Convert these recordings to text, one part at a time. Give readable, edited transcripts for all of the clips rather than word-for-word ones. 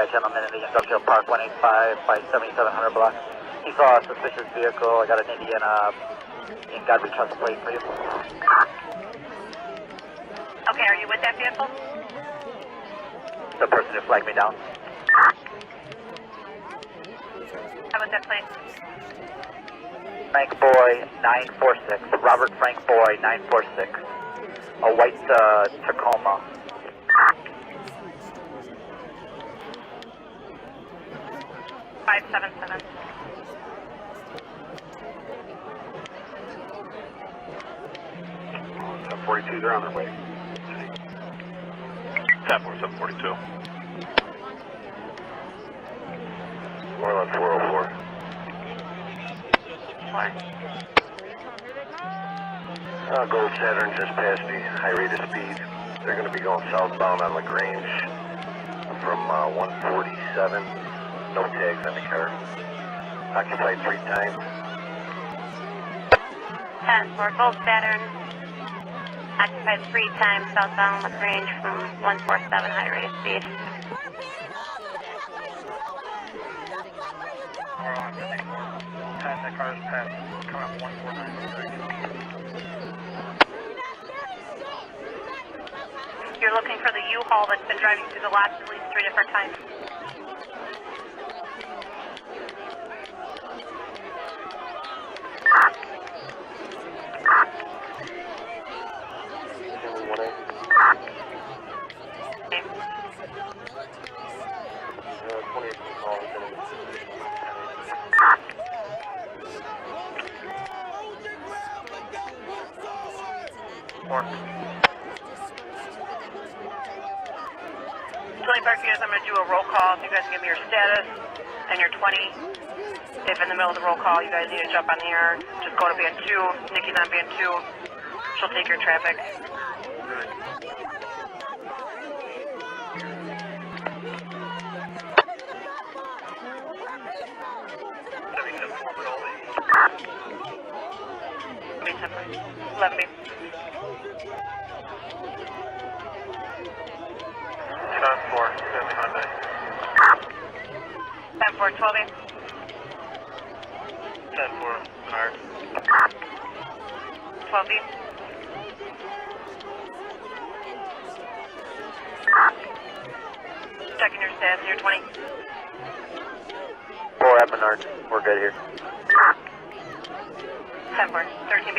by a gentleman in the Industrial Park 185 by 7700 block. He saw a suspicious vehicle. I got an Indiana in Godfrey Trust plate for you. Okay, are you with that vehicle? The person who flagged me down. How about that plate? Frank Boy 946. Robert Frank Boy 946. A white Tacoma. Five seven seven. 42, they're on their way. 742. 404. Gold Saturn just passed me, high rate of speed. They're going to be going southbound on LaGrange from 147. No tags on the car. Occupied 3 times. 10 for Gold Saturn. Occupied 3 times southbound LaGrange from 147 high rate of speed. That car is passed. Coming up 149. You're looking for the U-Haul that's been driving through the lots at least 3 different times. Park, you guys, I'm going to do a roll call. If you guys give me your status and your 20. If in the middle of the roll call you guys need to jump on the air, just go to band 2. Nikki's on band 2. She'll take your traffic. Be 11 B. 10-4, Family Hyundai. 10-4, 12 B. 10-4, Menard. 12 B. Checking your status and your 20. 4 at Menard. We're good here. 10-4, 13 B.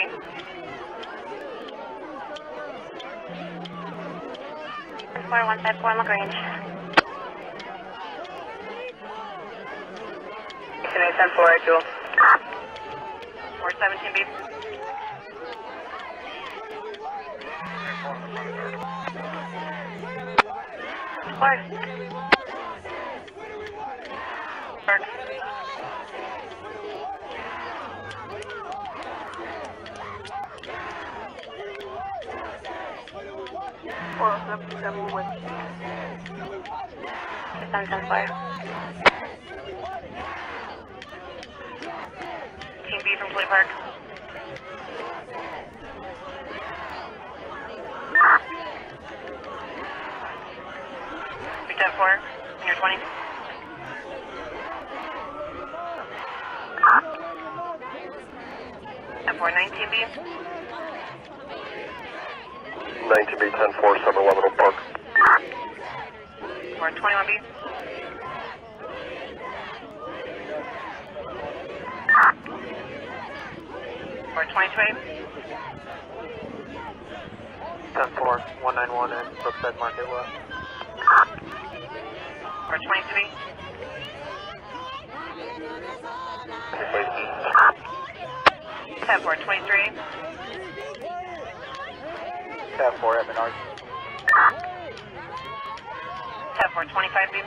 4154 LaGrange. 10-4 at Jewel. 417 B. Clark. Clark. Team B from Play Park. You're 10-4, and you're 20. And for 19 B. 19B, 10-4, 711 Oak Park. Or 21 B. 22 A. 10-4, 191 at Brookside Market West. Or 22 B. 10-4, 23. 10-4 at Menard. 10-4, 25 B.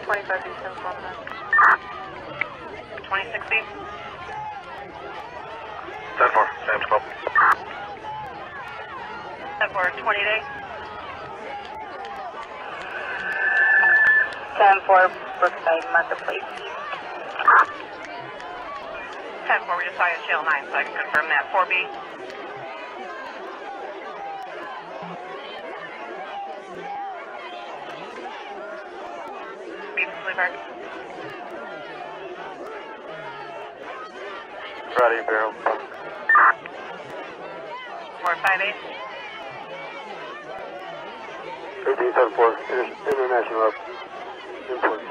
25 B, 10-4 Menard. 26 B. 10-4, Sam's Club. 10-4, 20 day. 10-4, Brookside Marketplace. 10-4, we just saw you at Channel 9, so I can confirm that. 4B. correct. Friday, barrel. 458. 1574, international up. Import.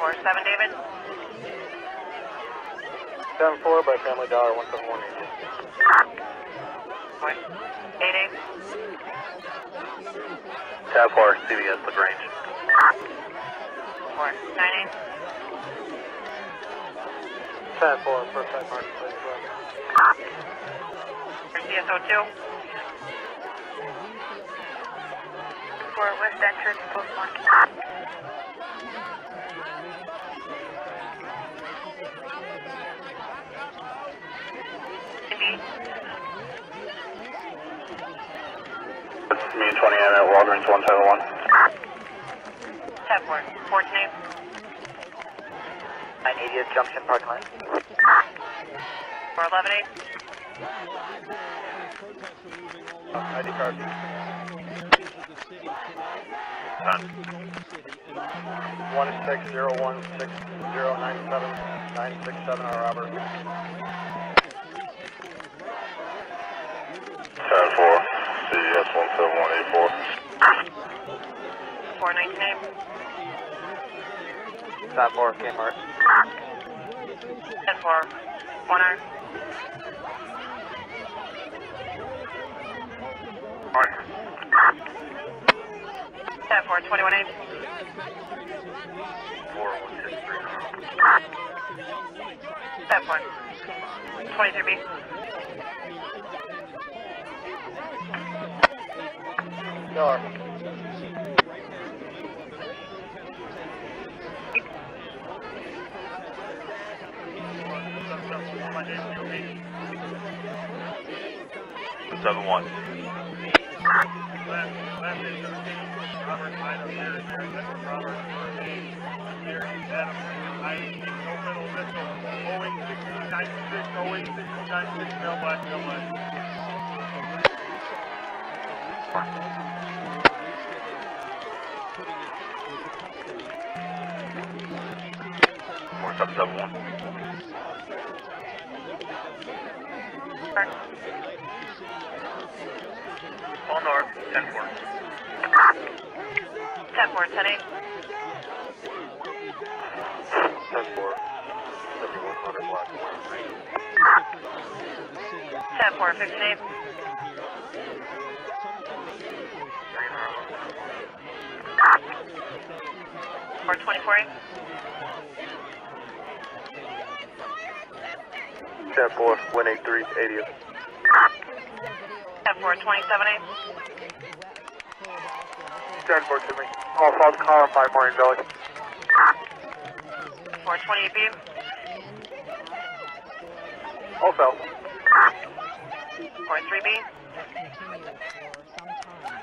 47 David. 74 by Family Dollar, 17180. 88. Tab 4, CVS, LaGrange. 498. Tab 4, first time mark, please. For CSO2. For West Entrance, post 1. Indeed. Me and 20, I'm at Walgreens 171. Tab 4. 14 980th Junction parking lot. 411 ID card. Done. 16016097967 on Robert. 10-4, CES 17184. 419. Tab 4, Kmart. 10-4. 1 hour. Mark. 10-4. 21-8. 4163. 10-4. 23B. Dollar. Seven one. Four seven seven one. All north, 10-4. 10-4. 10-8. 10-4, 7100 block. 10-4. 15-8. 424-8. 10-4, 183, 80th. 10-4. 27-8. 10-4 to me. All false car, 5 morning belly. 428B. All fell. 43B.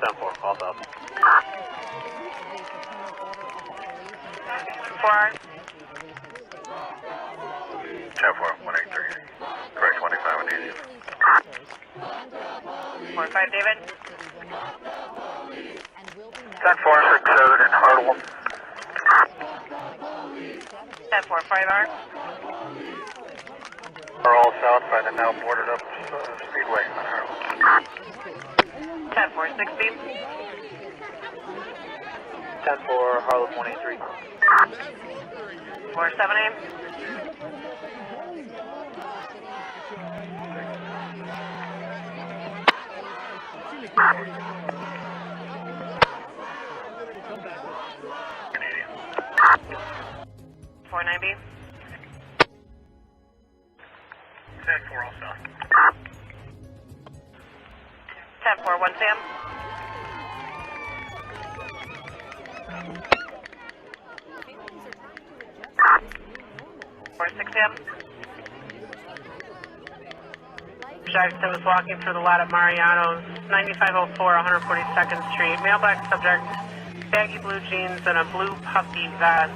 10-4, all fell. 4 hours. 10-4, 183. Correct 25 on easy. 45 David. 10-4, 6-7 in Harlem. 10-4. 5 hours. Are all south by the now boarded up speedway on Harlem. 10-4. 6B. 10-4, Harlem 183. 478. 490. 10-4 all south. 10-4. 1 Sam. 4 6 Sam. Jackson was walking through the lot at Mariano's, 9504 142nd Street. Male black subject, baggy blue jeans and a blue puffy vest.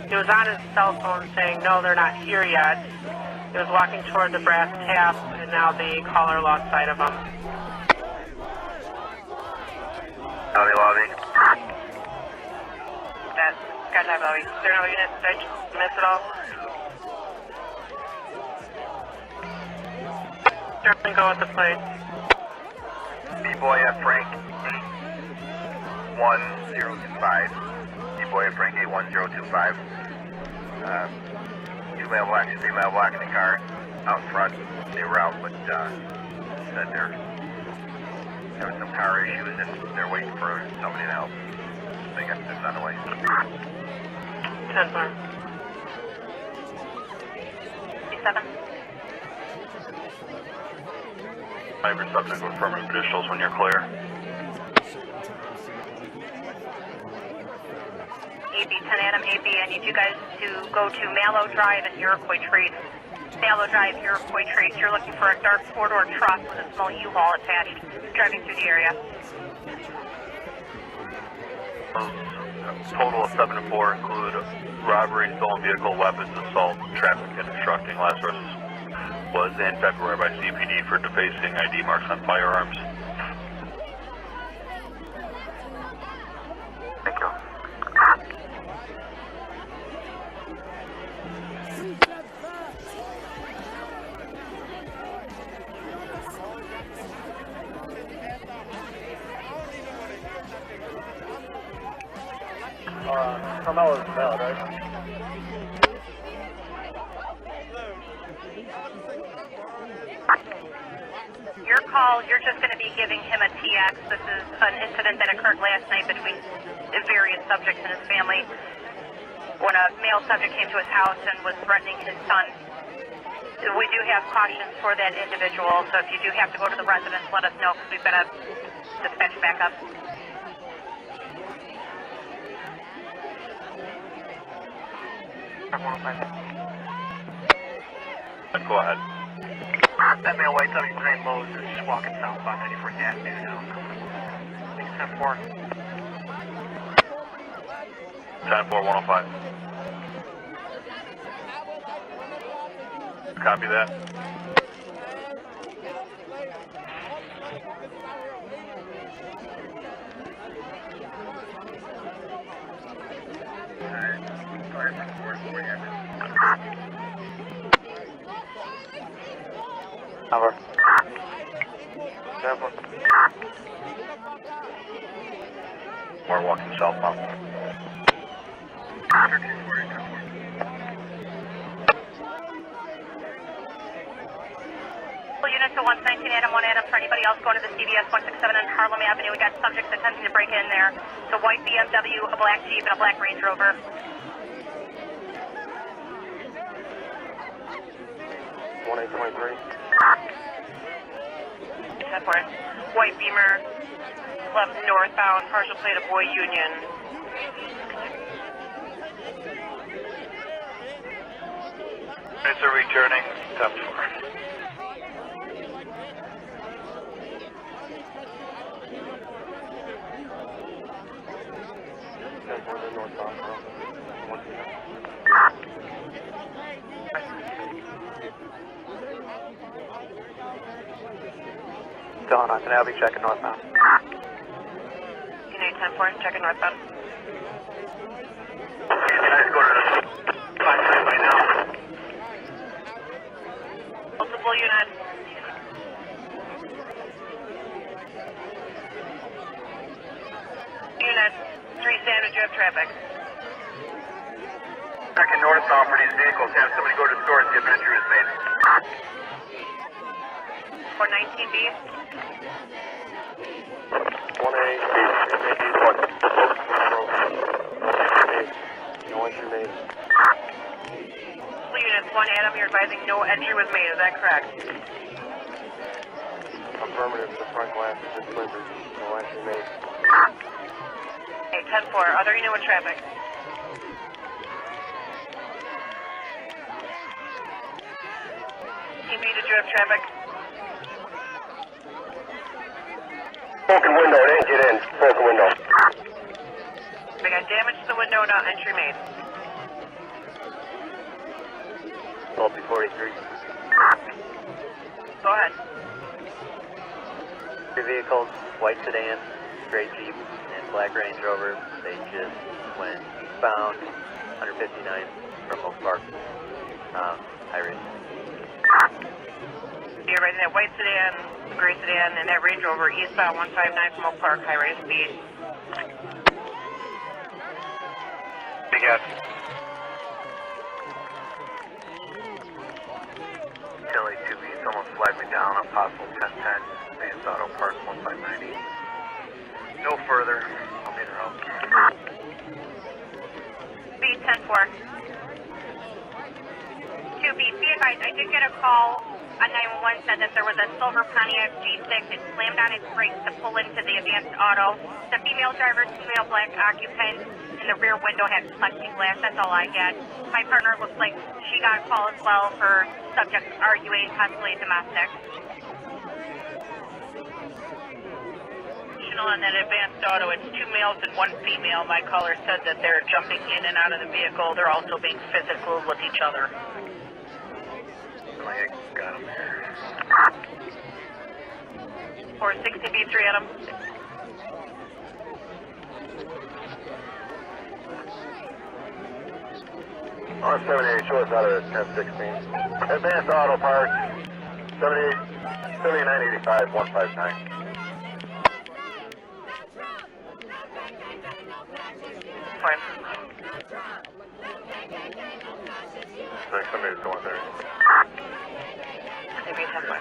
He was on his cell phone saying, "No, they're not here yet." He was walking toward the brass tap, and now the caller lost sight of him. County lobby. that. Got time, Bobby. Is there no unit? Did I miss it all? Sterling, go with the plate. B-boy at Frank 81025. B-boy at Frank 81025. Two male blacks and female black in the car out front. They were out, but said they're having some car issues and they're waiting for somebody to help. They got this on the way. 10-4. 7. Fiber subject with affirmative conditionals when you're clear. AB 10 Adam, AB, I need you guys to go to Mallow Drive and Iroquois Trace. Mallow Drive, Iroquois Trace. You're looking for a dark four-door truck with a small U-Haul attached, driving through the area. Total of 7 and 4 include robbery, stolen vehicle, weapons, assault, traffic, and obstructing. Last arrest was in February by CPD for defacing ID marks on firearms. Thank you. Carmelo is valid, right? Your call, you're just going to be giving him a TX. This is an incident that occurred last night between various subjects and his family when a male subject came to his house and was threatening his son. We do have cautions for that individual, so if you do have to go to the residence, let us know because we've got to dispatch backup. Go ahead. That male white 79 Lowe's is just walking southbound 94th Avenue now. I think it's 10-4. 10-4, 105. Copy that. Number. 10-4. We're walking southbound. Units to 119 Adam, 1 Adam. For anybody else going to the CVS 167 on Harlem Avenue, we got subjects attempting to break in there. It's a white BMW, a black Jeep, and a black Range Rover. 1823. 10-4. White Beamer, left northbound, partial plate of Boy Union. It's a returning 10-4. Don, I can now be checking northbound. Unit 10-4, checking northbound. Guys, go to the 5 right now. Multiple units. Unit 3 Sandwich, you have traffic. Checking northbound for these vehicles. Have somebody go to the store and see if entry was made. 419B. 1A, no entry made. Units 1 Adam, you're advising no entry was made, is that correct? Affirmative, the front glass is splintered, no entry made. Okay, 10-4, other unit with traffic. TB, did you have traffic? Broken window, it ain't get in. Broken window. We got damage to the window, not entry made. 1243. Go ahead. 2 vehicles, white sedan, gray Jeep, and black Range Rover. They just went eastbound 159 from Oak Park, high rate. You're right in that white sedan, gray sedan, and that Range Rover eastbound 159 from Oak Park, high rate of speed. Big F. Kelly 2B, someone flagged me down on possible 1010, Advanced Auto Park 1590. No further, I'll be in the road. Speed 10-4. 2B, be advised, I did get a call on 911 said that there was a silver Pontiac G6. It slammed on its brakes to pull into the Advanced Auto. The female driver, female black occupant, in the rear window had plexiglass. That's all I get. My partner looks like she got a call as well for subject arguing, possibly domestic. On that Advanced Auto, it's 2 males and 1 female. My caller said that they're jumping in and out of the vehicle. They're also being physical with each other. I got him there. 460B3 at him. On 78, show us out of 1016. Advanced Auto Park, 7985, 159. Fine. Like somebody's going there. Maybe 10-5.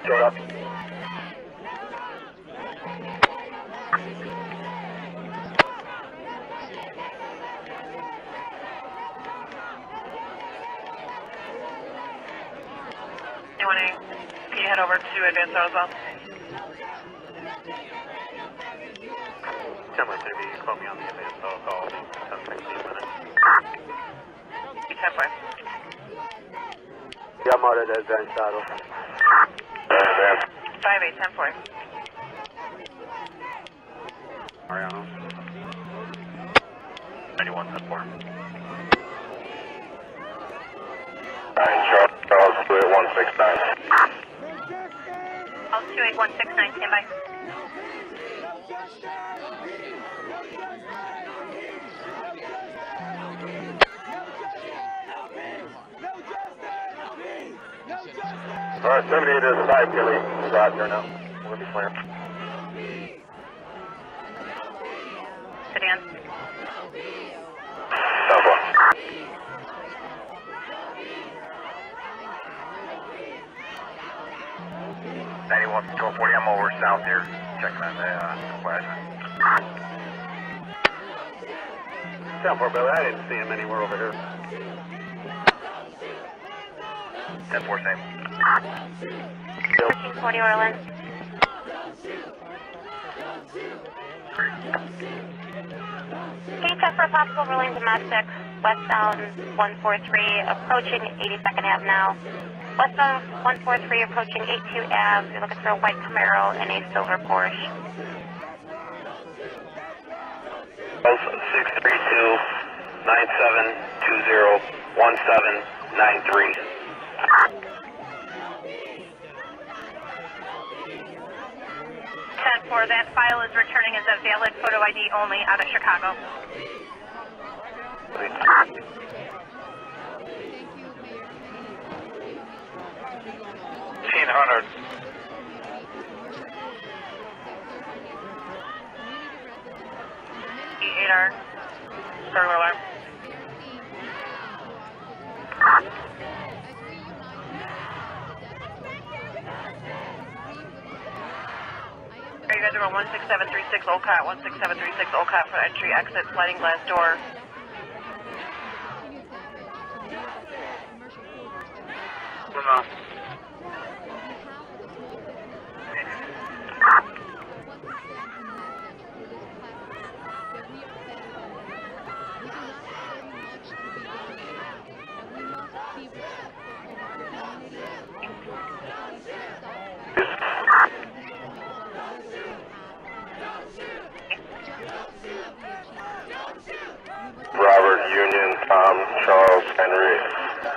Showed up. Can you head over to Advanced Auto as well? Someone should be quote me on the Advanced Auto call, 10, 16 minutes. 10-5. Yeah, I'm out at Advanced Auto. 5-8, 10-4. Mariano. 91, 10-4. Charles, 28169. I'll 28169, stand by. Alright, 78 is 5, Kelly. Rod there now. We'll be clear. Sedan. Alpha. Anyone from 1240, I'm over south here, checking on the flash. 10-4, Billy. I didn't see him anywhere over here. 10-4, same. 1340 Orland. Can you check for a possible ruling domestic? Westbound 143, approaching 82nd Ave now. Westbound 143, approaching 82 Ave. You're looking for a white Camaro and a silver Porsche. 632-9720-1793. 10-4, that file is returning as a valid photo ID only out of Chicago. 1800. E8R. Starting alarm. You guys are on 16736 Olcott, 16736 Olcott for entry, exit, sliding glass door. Robert, Union, Tom, Charles, Henry,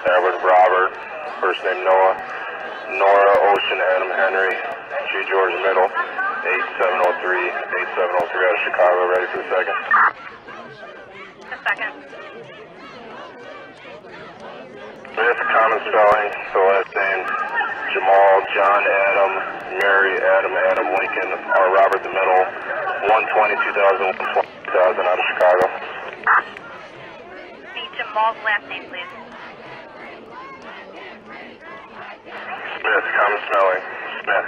Edward, Robert, first name Noah, Nora, Ocean, Adam, Henry, G. George, Middle, 8703 out of Chicago, ready for the second. The second. Smith, common spelling, so last name, Jamal, John, Adam, Mary, Adam, Lincoln, R. Robert the middle, 120, 2000 out of Chicago. Need Jamal's last name, please. Smith, common spelling, Smith.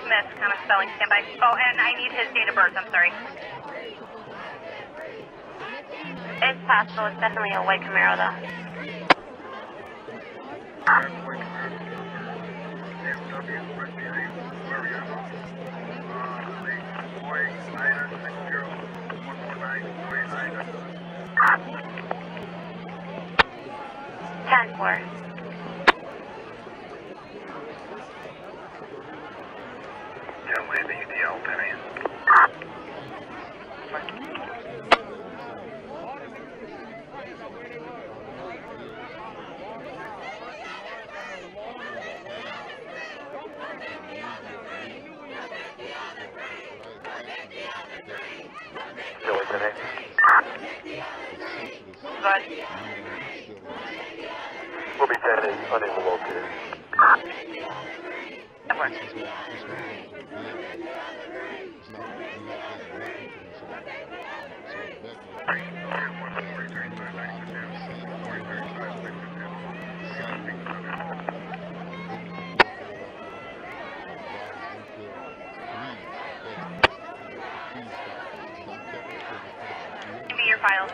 Smith, kind of spelling, standby. Oh, and I need his date of birth, I'm sorry. It's possible, it's definitely a white Camaro, though. Ten four. Yeah, wave the UDL, Penny. Billy, Penny. Good. We'll be 10 and unable to locate. That works. Give me your files.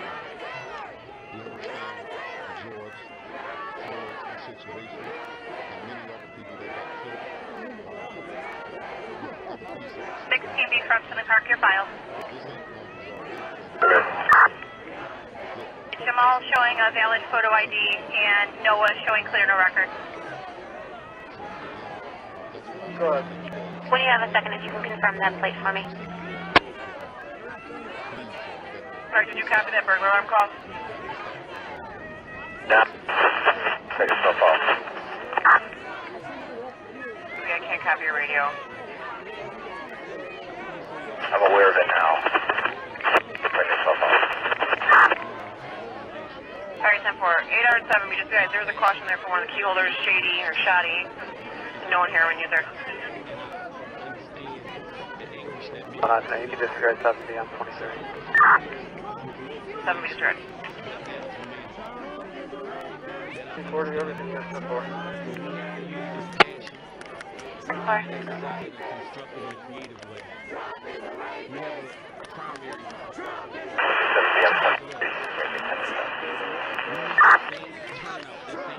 B from Center Park, your files. Jamal showing a valid photo ID and Noah showing clear no record. Good. When you have a second, if you can confirm that plate for me. Sorry, did you copy that burglar alarm call? Yeah. Take yourself off. I can't copy your radio. I'm aware of it now. Take yourself off. Alright, 10-4. 807, we just realized there was a caution there for one of the key holders, shady or shoddy. Known heroin user. You can disregard 7B on 23. 7 meters red. Report everything, yes, 10-4. Sorry.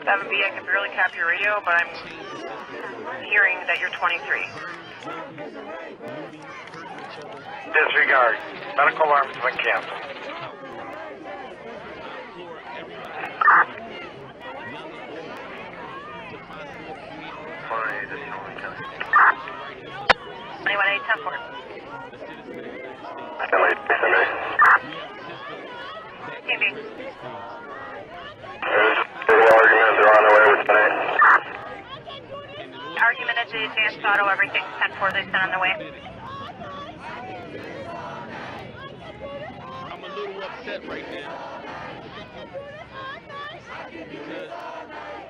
7B, I can barely copy your radio, but I'm hearing that you're 23. Disregard. Medical alarms have been canceled. Anyone, 8-10-4. TV. They're on the way with me. Argument at the advanced auto, everything's 10-4, they sent on the way. I'm a little upset right now because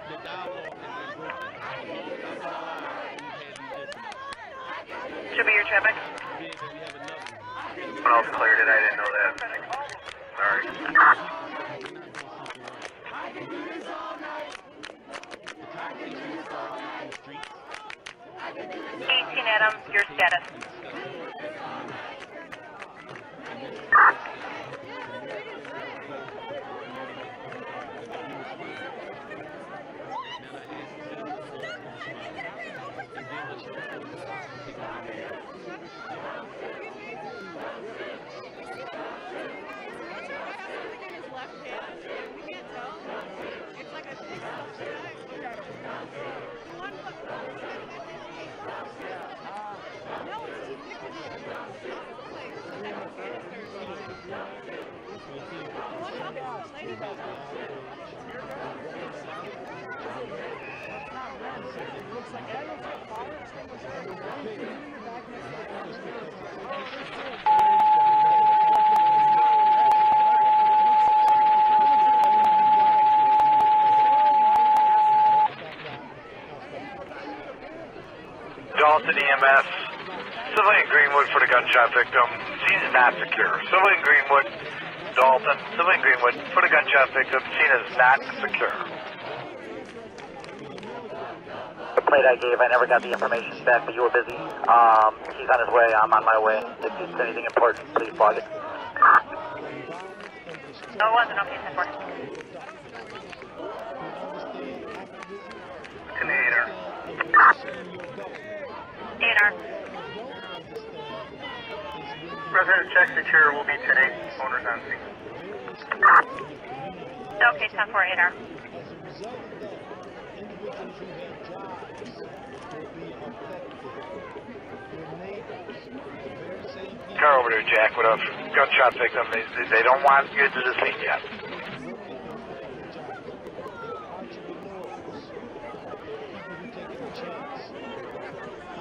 the dialogue has been broken. Should be your traffic. Someone else cleared it, I didn't know that. Sorry. 18 Adam, your status. Dalton EMS, civilian Greenwood for the gunshot victim. Scene is not secure. Civilian Greenwood, Dalton, civilian Greenwood for the gunshot victim. Scene is not secure. The plate I gave, I never got the information back, but you were busy. He's on his way. I'm on my way. If it's anything important, please log it. No, it wasn't. Okay, 10-4. Container. 8R. Resident check secure will be 10-8. Owners on scene. Okay, 10-4, 8R. Car over there, Jack, with a gunshot victim. They don't want you to the scene yet.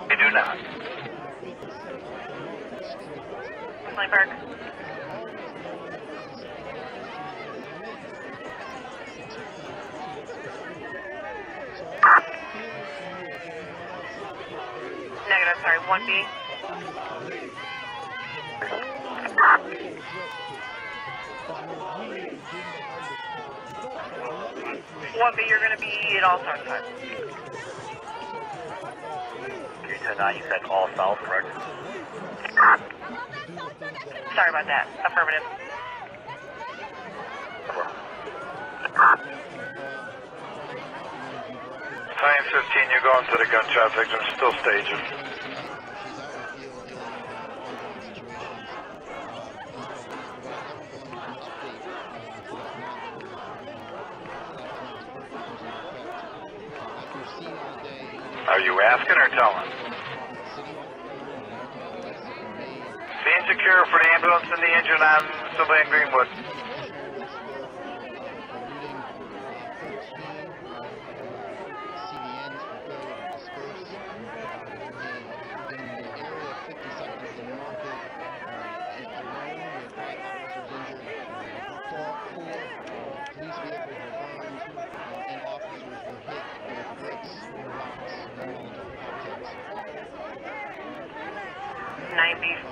They do not. Lindbergh. Negative, sorry, 1B. You're going to be at all south side. 310-9, you said all south, correct? Sorry about that. Affirmative. Time 15, you're going to the gunshot victim, still staging. Are you asking or telling? Being secure for the ambulance and the engine on civilian Greenwood.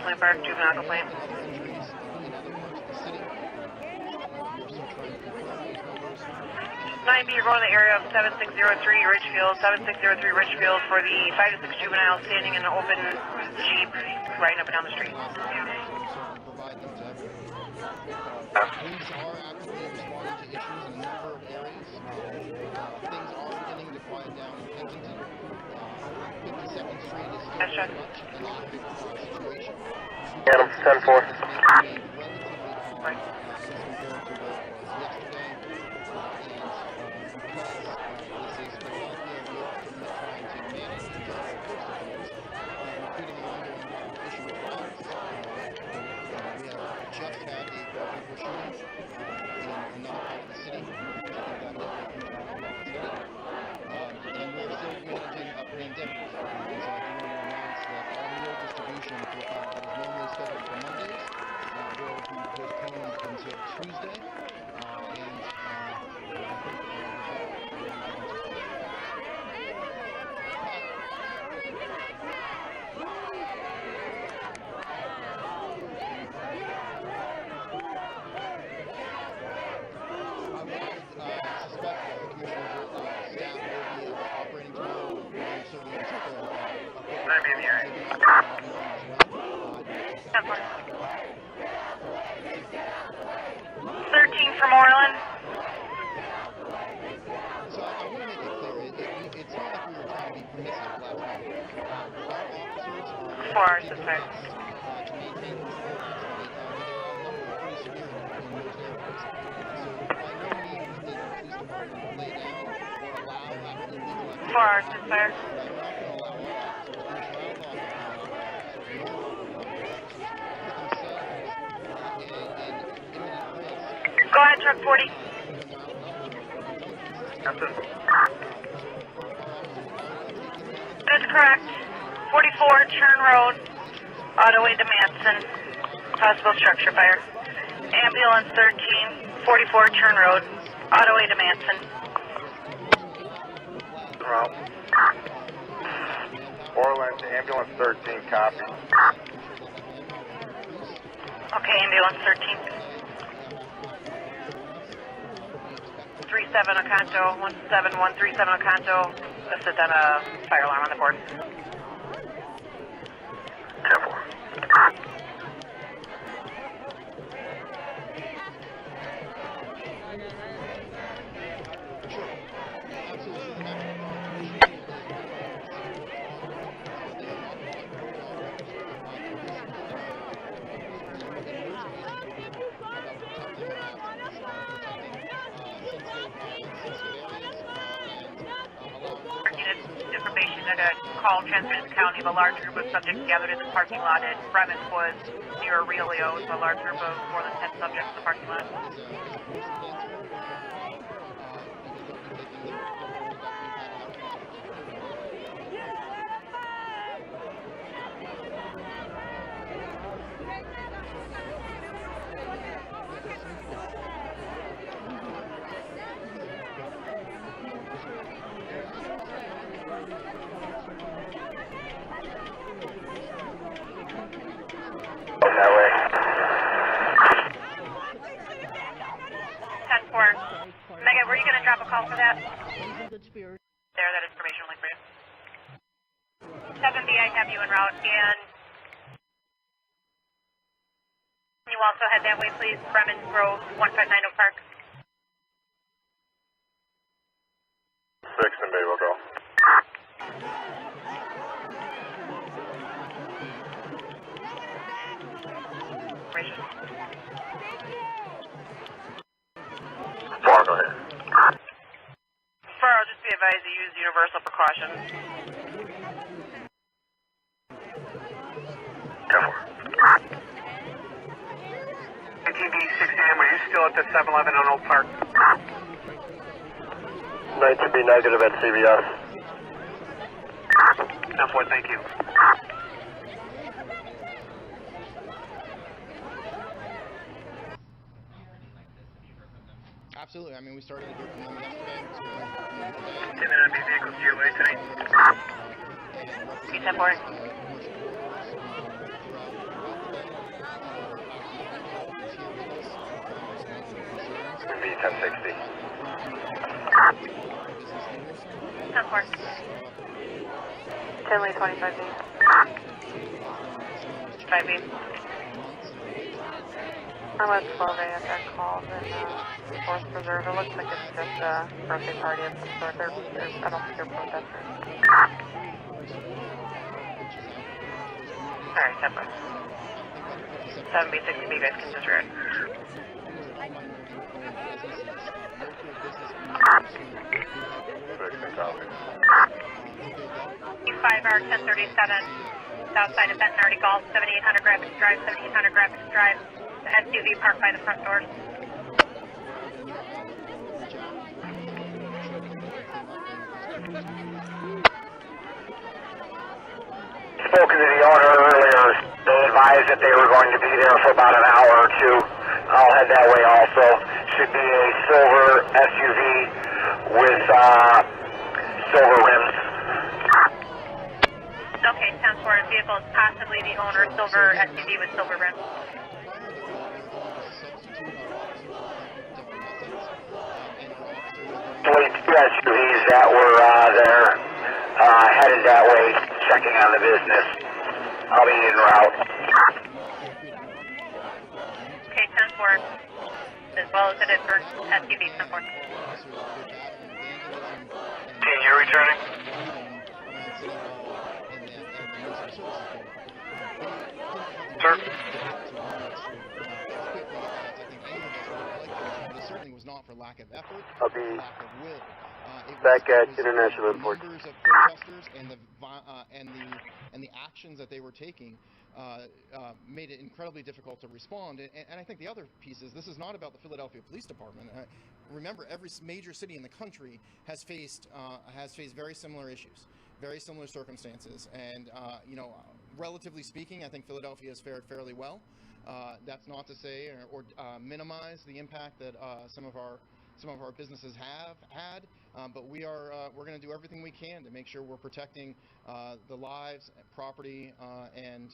Lindbergh, juvenile complaint. 9B, you're going to the area of 7603 Ridgefield, 7603 Ridgefield for the 5 to 6 juvenile standing in an open Jeep riding up and down the street. Police are actively responding to issues in a number of areas. Things are beginning to quiet down in Kensington. 52nd Street is still very much an active situation. Adam, 10-4. Right. As compared to where it was yesterday. This is Philadelphia, we are trying to manage the first of those, including the ongoing issue of violence. We have just had a people shooting in another part of the city. I think that is and we're still managing a pandemic. Because I do want to announce that all meal distribution that is normally scheduled for Mondays will be postponed until Tuesday. Maybe in the area. 13 from Orland. So I want to make it clear, it's not like we were trying to be permissive last night. Our officers are 4 hours this time. to maintain control ultimately, but there are a number of pretty severe in those areas. So by no means did the police department lay down or allow illegal activity. 4 hours this time. Go ahead, truck 40. Captain. is correct. 44 Churn Road, Ottaway to Manson. Possible structure fire. Ambulance 13, 44 Churn Road, Ottaway to Manson. Route. Orland, ambulance 13, copy. Okay, ambulance 13. 37 Oconto, 17137 Oconto. This is on a fire alarm on the board. 10-4. Information that a call transmitted to the county of a large group of subjects gathered in the parking lot at Bremen Woods near Aurelio. A large group of more than 10 subjects in the parking lot. That way. 10-4. Megan, were you going to drop a call for that? There, that information link for you. 7B, I have you en route, and you also head that way, please. Bremen Grove, 1590 Park. 6 and B will go. Four, go ahead. I'll just be advised to use universal precautions. 10-4. ATV 6am, are you still at the 7-Eleven on Old Park? 19B negative at CVS. 10-4, thank you. Absolutely. I mean, we started to hear from them yesterday. Came in on B vehicles to your way tonight. Peace, 10-4. B 1060. 10-4. 10 Lee 25B. 5B. I'm at 12A at that call in Forest Preserve. It looks like it's just a birthday party of some sort. I don't think they're protesters. Alright, 10-4. 7B, 60B, guys can disregard. 5R 1037, south side of Benton Golf, 7800 Graphics Drive, 7800 Graphics Drive. The SUV parked by the front doors. Spoken to the owner earlier. They advised that they were going to be there for about an hour or two. I'll head that way also. Should be a silver SUV with silver rims. Okay, 10-4. Vehicle is possibly the owner's silver SUV with silver rims. Two SUVs that were there, headed that way, checking on the business. I'll be en route. Okay, 10-4. As well as it is for SUV 10-4. Team, you're returning? Sir? It certainly was not for lack of effort, I'll be lack of will. back at International Airport. Numbers of protesters and the actions that they were taking made it incredibly difficult to respond. And I think the other piece is this is not about the Philadelphia Police Department. Remember, every major city in the country has faced very similar issues. very similar circumstances, and you know, relatively speaking, I think Philadelphia has fared fairly well. That's not to say or minimize the impact that some of our businesses have had, but we're going to do everything we can to make sure we're protecting the lives, property, and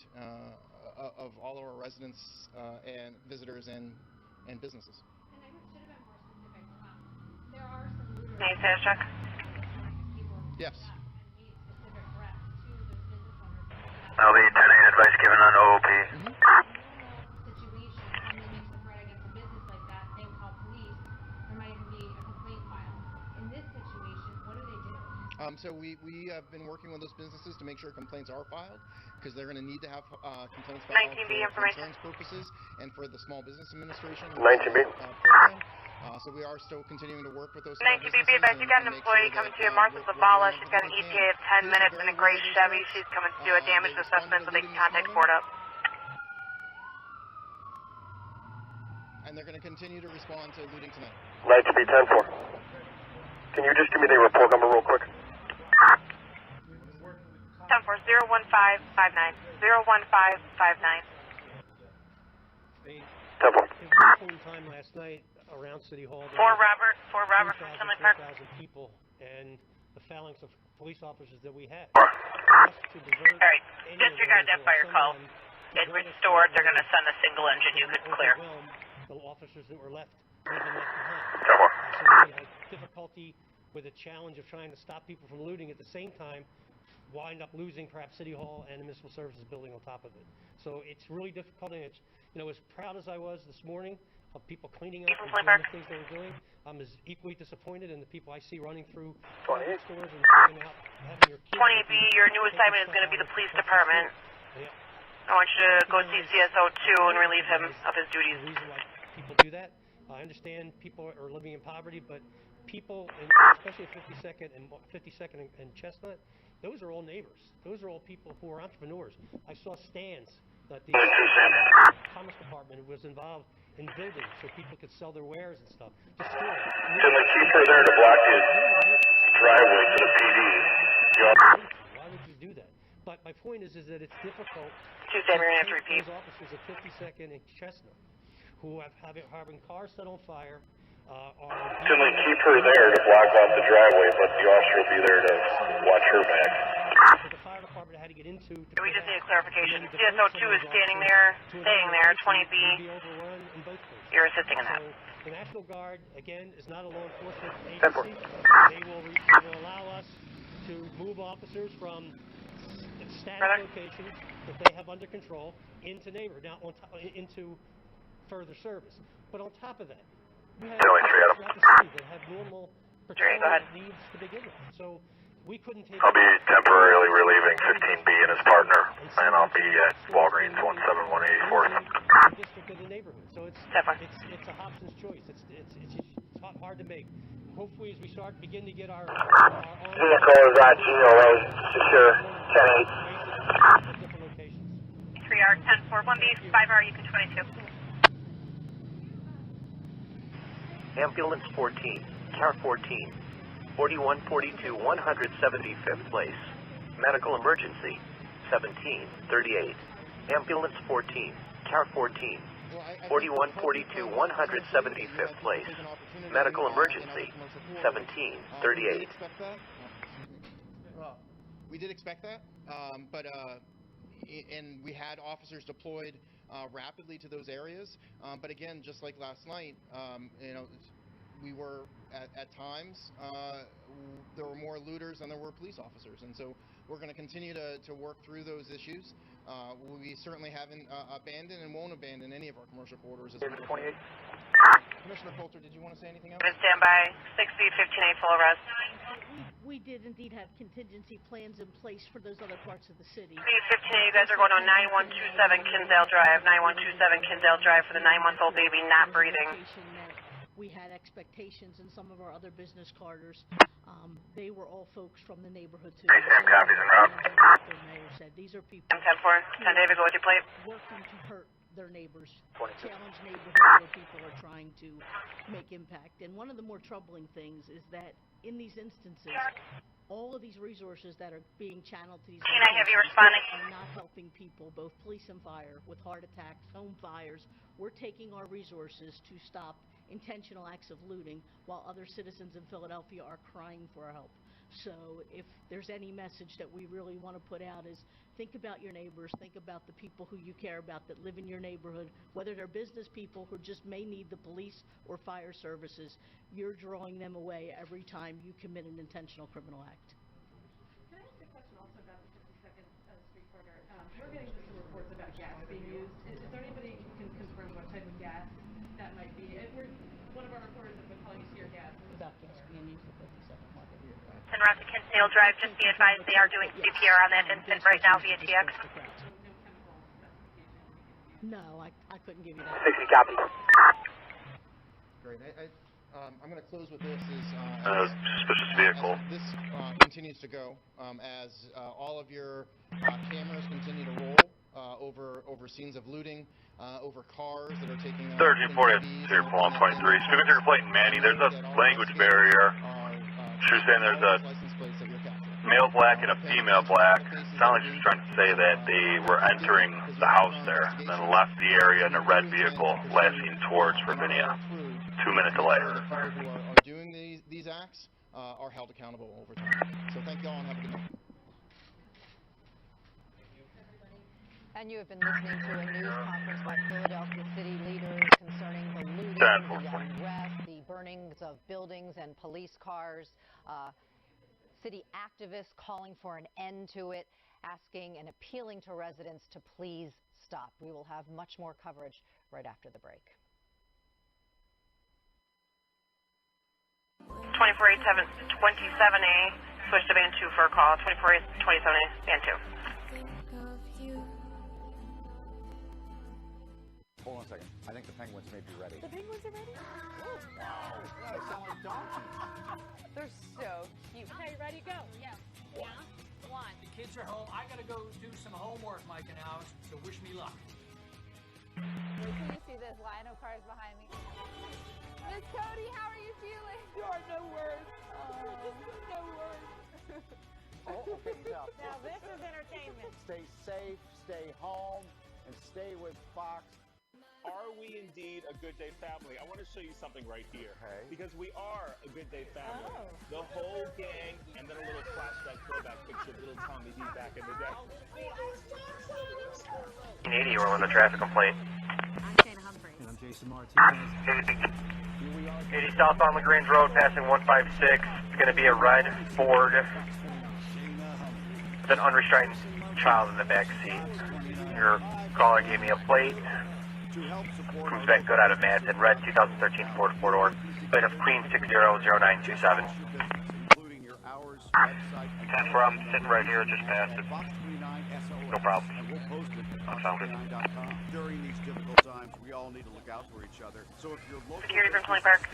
of all of our residents and visitors and businesses. And I should have been more specific. There are some looters. Nice status check. Yes. And made specific threats to the business owners. I'll be 10-8 advice given on OOP. Situation, someone makes a threat against a business like that, they call police, there might even be a complaint filed. In this situation, what do they do? So we have been working with those businesses to make sure complaints are filed, because they're going to need to have complaints filed 19B for information. insurance purposes and for the Small Business Administration 19B. Program. So we are still continuing to work with those small 19B, be businesses advised, you got an and make employee sure coming that, to you, Martha we're Zavala. doing She's got an everything we ETA of 10 can. minutes These in are a gray very Chevy. dangerous. She's coming to do a damage They assessment responded so to they can looting this contact morning. Ford up. And they're going to continue to respond to looting tonight. 19B 10-4. Can you just give me the report number real quick? 10-4, 01559. 01559. 10-4. Phone time last night around City Hall. Fort Robert from 3,000, Tinley Park. 4,000 people, and the phalanx of police officers that we had. Alright, disregard that fire call. It's restored. They're going to send a single engine. You could clear. The officers that were left behind. Come on. So we had difficulty with the challenge of trying to stop people from looting, at the same time wind up losing perhaps City Hall and the Municipal Services building on top of it. So it's really difficult, and it's, you know, as proud as I was this morning of people cleaning up and doing the things they were doing, I'm as equally disappointed in the people I see running through stores and taking out, having your kids. 20B, your new assignment is going to be the police department. Yeah. I want you to go see CSO2 and relieve him of his duties. The reason why people do that, I understand people are living in poverty, but people, and especially at 52nd and Chestnut, those are all neighbors. Those are all people who are entrepreneurs. I saw stands that the Commerce Department was involved in building so people could sell their wares and stuff. Destroy. Can the keeper there to block his driveway to the PD? Why would you do that? But my point is that it's difficult. Tuesday, we're going to have to repeat. Those officers at 52nd and Chestnut, who have having cars set on fire, Can we keep her there to block off the driveway, but the officer will be there to watch her back? the fire department had to get into. We just need a clarification. CSO2 is staying there, staying there. 20B, you're assisting in that. So the National Guard, again, is not a law enforcement 10-4. agency. They will allow us to move officers from static locations that they have under control into into further service. But on top of that, we have officers throughout the city that have normal patrol needs to begin with. So we couldn't take. I'll be temporarily relieving 15B and his partner, and I'll be at Walgreens 17184th. District of the neighborhood. So it's a Hobson's choice. It's hard to make. Hopefully, as we begin to get our Vehicle is at GOA, secure, 10-8. different locations. 3R, 10-4, 1B, 5R, you can 22. Ambulance 14, Car 14, 4142 175th place. Medical emergency, 1738. Ambulance 14, Car 14, 4142 175th place. Medical emergency, 1738. We did expect that, and we had officers deployed rapidly to those areas. But again, just like last night, you know, we were at times there were more looters than there were police officers, and so we're going to continue to work through those issues. We certainly haven't abandoned and won't abandon any of our commercial corridors. As 28. Commissioner Coulter, did you want to say anything else? Stand by. 6B, 15A, full arrest. We did indeed have contingency plans in place for those other parts of the city. 15A, you guys are going on 9127 Kinsale Drive. 9127 Kinsale Drive for the 9-month-old baby not breathing. We had expectations in some of our other business corridors. They were all folks from the neighborhood too. Copies en route. The mayor said these are people. 10-4, 10 David, go with your plate. Working to hurt their neighbors, 22. challenge neighborhoods where people are trying to make impact. And one of the more troubling things is that in these instances, all of these resources that are being channeled to these Can I have you responding? are not helping people, both police and fire, with heart attacks, home fires. We're taking our resources to stop intentional acts of looting while other citizens in Philadelphia are crying for our help. So if there's any message that we really want to put out is think about your neighbors, think about the people who you care about that live in your neighborhood, whether they're business people who just may need the police or fire services. You're drawing them away every time you commit an intentional criminal act. Can I ask a question also about the 52nd Street corner? We're getting just some reports about gas being used. Is there anybody who can confirm what type of gas that might be? One of our reporters has been calling us tear gas. About gas being used at 52nd Market. En route to Kinsale Drive, just be advised they are doing CPR on that infant right now via TX. No, I couldn't give you that. 60 copy. Great. I'm going to close with this. Suspicious vehicle. As this continues to go, as all of your cameras continue to roll over scenes of looting, over cars that are taking 1340, here, pull on 23. Speaking to your plate in Manny, there's a language barrier. She's saying there's a male black and a female black. Sounds like she's trying to say that they were entering the house there, then left the area in a red vehicle, last seen towards Ravinia. 2-minute delay. Who are doing these acts are held accountable over time. So thank you all and have a good night. And you have been listening to a news conference by Philadelphia city leaders concerning the looting, the unrest, the burnings of buildings and police cars. City activists calling for an end to it, asking and appealing to residents to please stop. We will have much more coverage right after the break. 2487A, switch to band 2 for a call. 2427A, band 2. Hold on a second. I think the penguins may be ready. The penguins are ready? Wow. They sound like donkeys. They're so cute. Okay, ready, go. Yeah. One. The kids are home. I gotta go do some homework, Mike and Alice, so wish me luck. Wait till you see this line of cars behind me. Miss Cody, how are you feeling? There are no words. No words. Okay, now this is entertainment. Stay safe, stay home, and stay with Fox. Are we indeed a Good Day family? I want to show you something right here. Okay. Because we are a Good Day family. Oh. The whole gang, and then a little flashback throwback picture of little Tommy D back in the day. 80, we're on the traffic complaint. I'm Shana Humphreys. And I'm Jason Martinez. 80 southbound LaGrange Road, passing 156. It's going to be a red Ford with an unrestrained child in the back seat. Your caller gave me a plate. Comes back good out of Madsen. Red 2013 Ford four-door. Plate of Queen 600927. 10-4, I'm sitting right here, just past it. No problem. I'm sounded. During these difficult times, we all need to look out for each other. So if you're local, Security from Tony Park.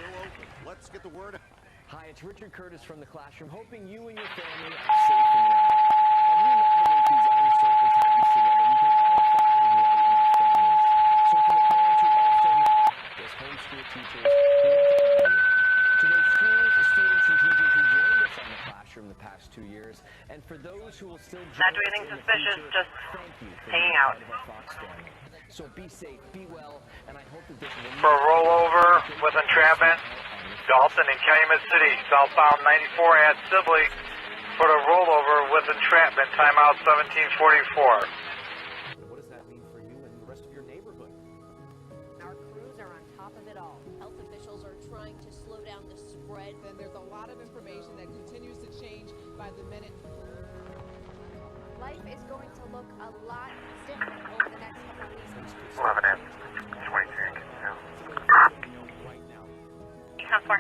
let's get the word out. Hi, it's Richard Curtis from the Classroom, hoping you and your family are safe and well. As we navigate these uncertain times together, we can all find light in our families. So for the parents who also now as homeschool teachers, we want to honor you. To those schools, students, and teachers who joined us on the Classroom the past 2 years, and for those who will still join Not doing anything suspicious, just hanging out. So be safe, be well, and I hope that this will... For a rollover with entrapment, Dalton and Calumet City, southbound 94 at Sibley. For the rollover with entrapment, timeout 1744. What does that mean for you and the rest of your neighborhood? Our crews are on top of it all. Health officials are trying to slow down the spread. And there's a lot of information that continues to change by the minute. Life is going to look a lot different over the next couple of weeks. 11 at 23. Count 4.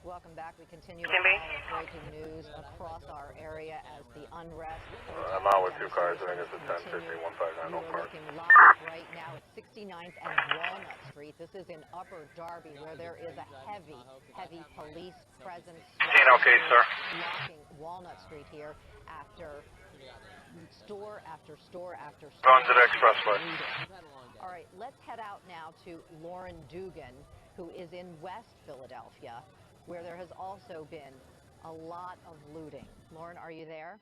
Welcome back. We continue to Kimby. follow breaking news across our area as the unrest. I'm out with 2 cars. I think it's a 1050 159 We're Park. looking live right now at 69th and Walnut Street. This is in Upper Darby, where there is a heavy police presence. Okay, sir. Blocking Walnut Street here after store after store after store. Going to the expressway. All right, let's head out now to Lauren Dugan, who is in West Philadelphia, where there has also been a lot of looting. Lauren, are you there?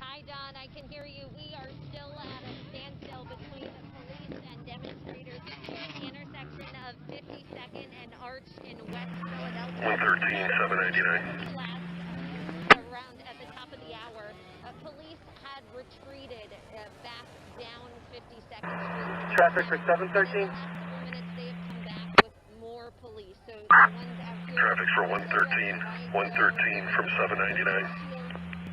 Hi, Don. I can hear you. We are still at a standstill between the police and demonstrators here at the intersection of 52nd and Arch in West Philadelphia. 113, 799. Around at the top of the hour, police had retreated back down 52nd Street. Traffic for 713. In the last couple minutes, they have come back with more police. So the ones out here. Traffic for 113, 113 from 799.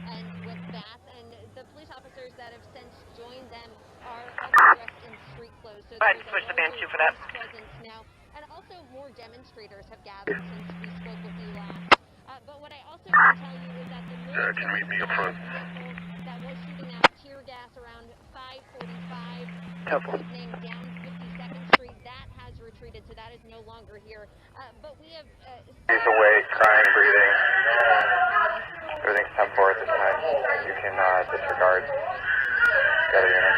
And with bats, and the police officers that have since joined them are also dressed in street clothes. So I'd switch the band 2 for that. Presence now, and also more demonstrators have gathered since we spoke with you last. But what I also can tell you is that the Can meet me up front. that was shooting out tear gas around 5:45 evening down 52nd Street, that has retreated, so that is no longer here. But we have. He's awake, crying, breathing. Everything's 10-4 at this time. You can disregard. Got a unit.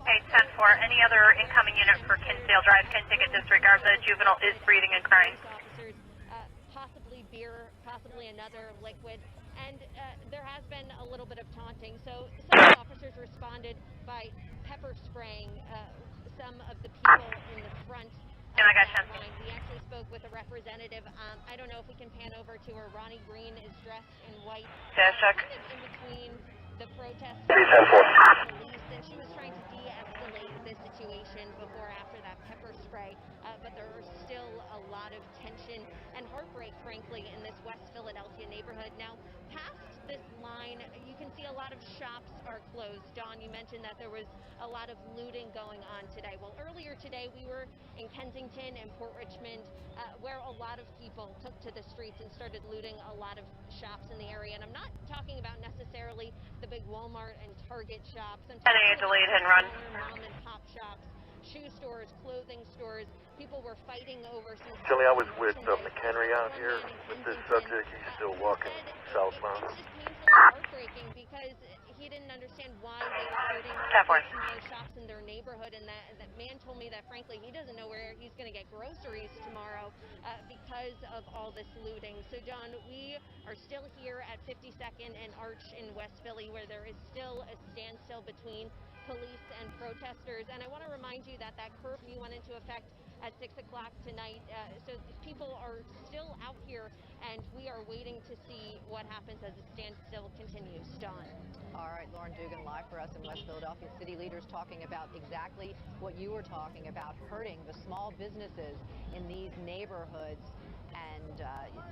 Hey, 10-4. Any other incoming unit for Kinsdale Drive can take a disregard. The juvenile is breathing and crying. Possibly beer, possibly another liquid, and there has been a little bit of taunting. So some of the officers responded by pepper spraying some of the people in the front. And I got 10. We actually spoke with a representative. I don't know if we can pan over to her. Ronnie Green is dressed in white. Dash check. In between the protesters and police, and she was trying to de-escalate the situation before after that pepper spray. But there are still a lot of tension and heartbreak, frankly, in this West Philadelphia neighborhood. Now, past this line, you can see a lot of shops are closed. Dawn, you mentioned that there was a lot of looting going on today. Well, earlier today, we were in Kensington and Port Richmond, where a lot of people took to the streets and started looting a lot of shops in the area. And I'm not talking about necessarily the big Walmart and Target shops. I'm talking about delayed hit and run. mom and pop shops, shoe stores, clothing stores. People were fighting over some. Kelly, I was with McHenry out here with this subject. He's still walking southbound. It just means a little heartbreaking because he didn't understand why they were hurting smaller shops in their neighborhood, and that man told me that frankly he doesn't know where he's going to get groceries tomorrow because of all this looting. So John, we are still here at 52nd and Arch in West Philly, where there is still a standstill between police and protesters. And I want to remind you that curfew went into effect at 6 o'clock tonight. So people are still out here, and we are waiting to see what happens as the standstill continues. Dawn. All right, Lauren Dugan live for us in West Philadelphia. City leaders talking about exactly what you were talking about, hurting the small businesses in these neighborhoods. And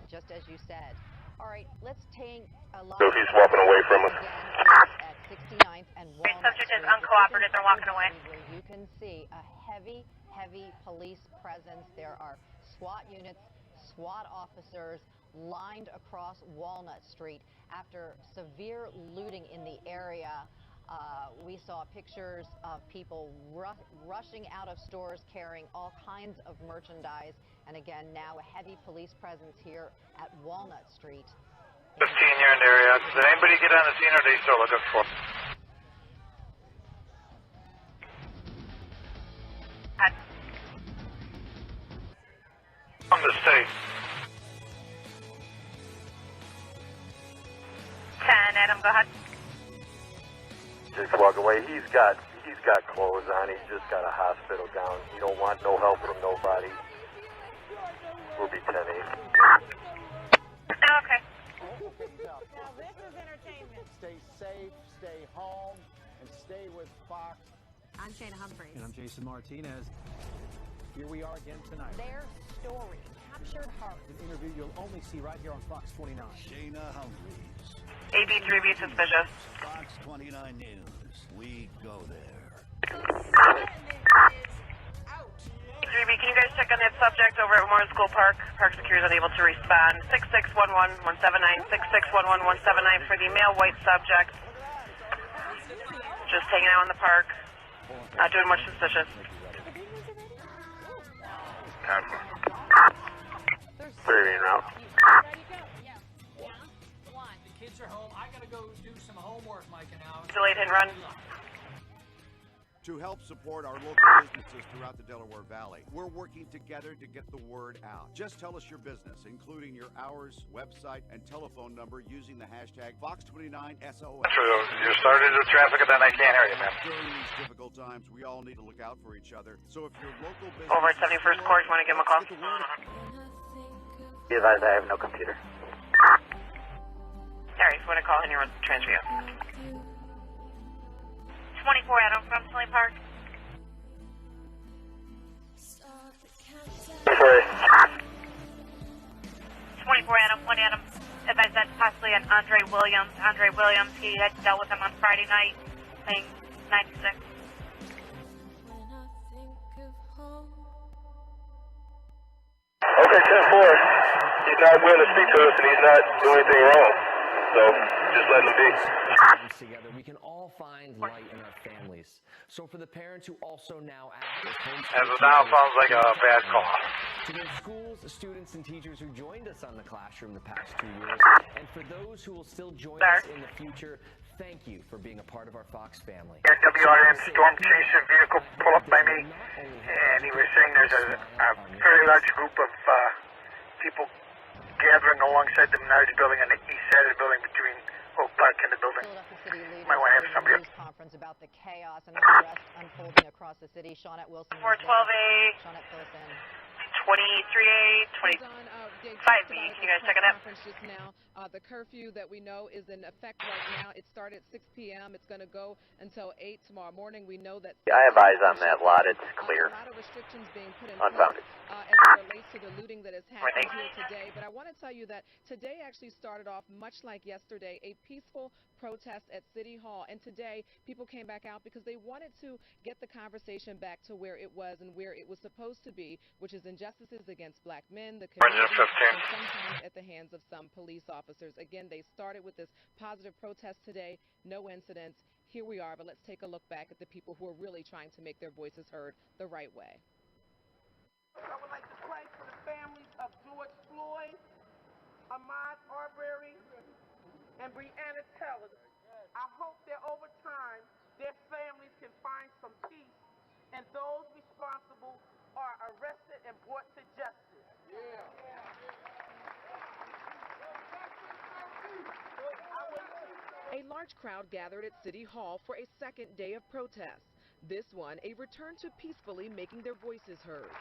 just as you said. All right, let's take a lot. So he's walking away from us. At 69th and Walnut Subject is Street. uncooperative. They're walking away. Where you can see a heavy police presence. There are SWAT units, SWAT officers lined across Walnut Street after severe looting in the area. We saw pictures of people rushing out of stores carrying all kinds of merchandise. And again, now a heavy police presence here at Walnut Street. 15 year in the area. Did anybody get on the scene, or are they still looking for? From the state. 10, Adam, go ahead. Just walk away. He's got clothes on. He's just got a hospital gown. He don't want no help from nobody. We'll be 10-8. Okay. Now this is entertainment. Stay safe, stay home, and stay with Fox. I'm Shana Humphreys. And I'm Jason Martinez. Here we are again tonight. Their story captured her. An interview you'll only see right here on Fox 29. Shana Humphreys. AB3B suspicious. Fox 29 News. We go there. 3B, can you guys check on that subject over at Memorial School Park? Park Security is unable to respond. 6611-179, 6611-179 for the male white subject. Just hanging out in the park. Not doing much suspicious. Clearing route. The kids are home. I gotta go do some homework, Mike and Alex. Delayed hit and run. to help support our local businesses throughout the Delaware Valley. We're working together to get the word out. Just tell us your business, including your hours, website, and telephone number using the hashtag Fox29SOS. You're starting to traffic and then I can't hear you, man. During these difficult times, we all need to look out for each other. So if your local business Over at 71st Court, you want to give him a call? Be advised, I have no computer. Alright, if you want to call in, you're on transfer you. 24 Adam from Tilly Park. 24 Adam, 1 Adam. Advised that's possibly an Andre Williams. Andre Williams, he had dealt with him on Friday night, paying 96. Okay, 10-4. He's not willing to speak to us and he's not doing anything wrong. So just let him be. Together, we can all find light in our families. So for the parents who also now act as homeschool As of now, sounds like a bad call. to those schools, students, and teachers who joined us on the classroom the past 2 years, and for those who will still join us in the future, thank you for being a part of our Fox family. Yeah, WRM storm chaser vehicle pulled up by me, and he was saying there's a very large group of people gathering alongside the Menards building on the east side of the building between Oak Park and the building. Might want to have somebody up. Conference about the chaos and unrest unfolding across the city. Shawnette Wilson. 412A. Shawnette fills in. 23A, 25B. Can you guys check it out? Just now, the curfew that we know is in effect right now. It started at 6 p.m. It's going to go until 8 tomorrow morning. We know that. I have eyes on that lot. It's clear. A lot of restrictions being put in Unfounded. place as it relates to the looting that has happened here today. But I want to tell you that today actually started off much like yesterday, a peaceful protest at City Hall. And today, people came back out because they wanted to get the conversation back to where it was and where it was supposed to be, which is injustices against black men, the community, and sometimes at the hands of some police officers. Again, they started with this positive protest today, no incidents. Here we are, but let's take a look back at the people who are really trying to make their voices heard the right way. I would like to pray for the families of George Floyd, Ahmaud Arbery, and Breonna Taylor. I hope that over time, their families can find some peace and those responsible are arrested and brought to justice. A large crowd gathered at City Hall for a second day of protest. This one, a return to peacefully making their voices heard.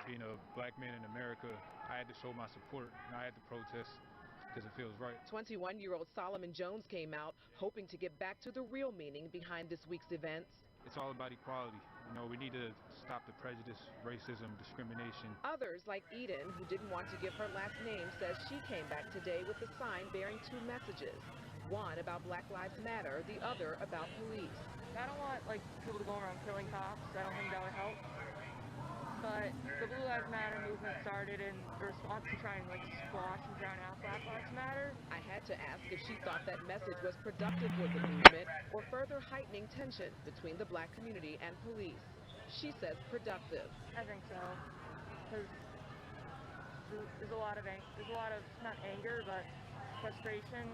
Being a black man in America, I had to show my support, and I had to protest because it feels right. 21-year-old Solomon Jones came out, hoping to get back to the real meaning behind this week's events. It's all about equality. You know, we need to stop the prejudice, racism, discrimination. Others, like Eden, who didn't want to give her last name, says she came back today with a sign bearing two messages. One about Black Lives Matter, the other about police. I don't want, people to go around killing cops. I don't think that would help. But the Blue Lives Matter movement started in response to trying to, squash and drown out Black Lives Matter. I had to ask if she thought that message was productive for the movement or further heightening tension between the black community and police. She says productive. I think so. Because there's a lot of, not anger, but frustration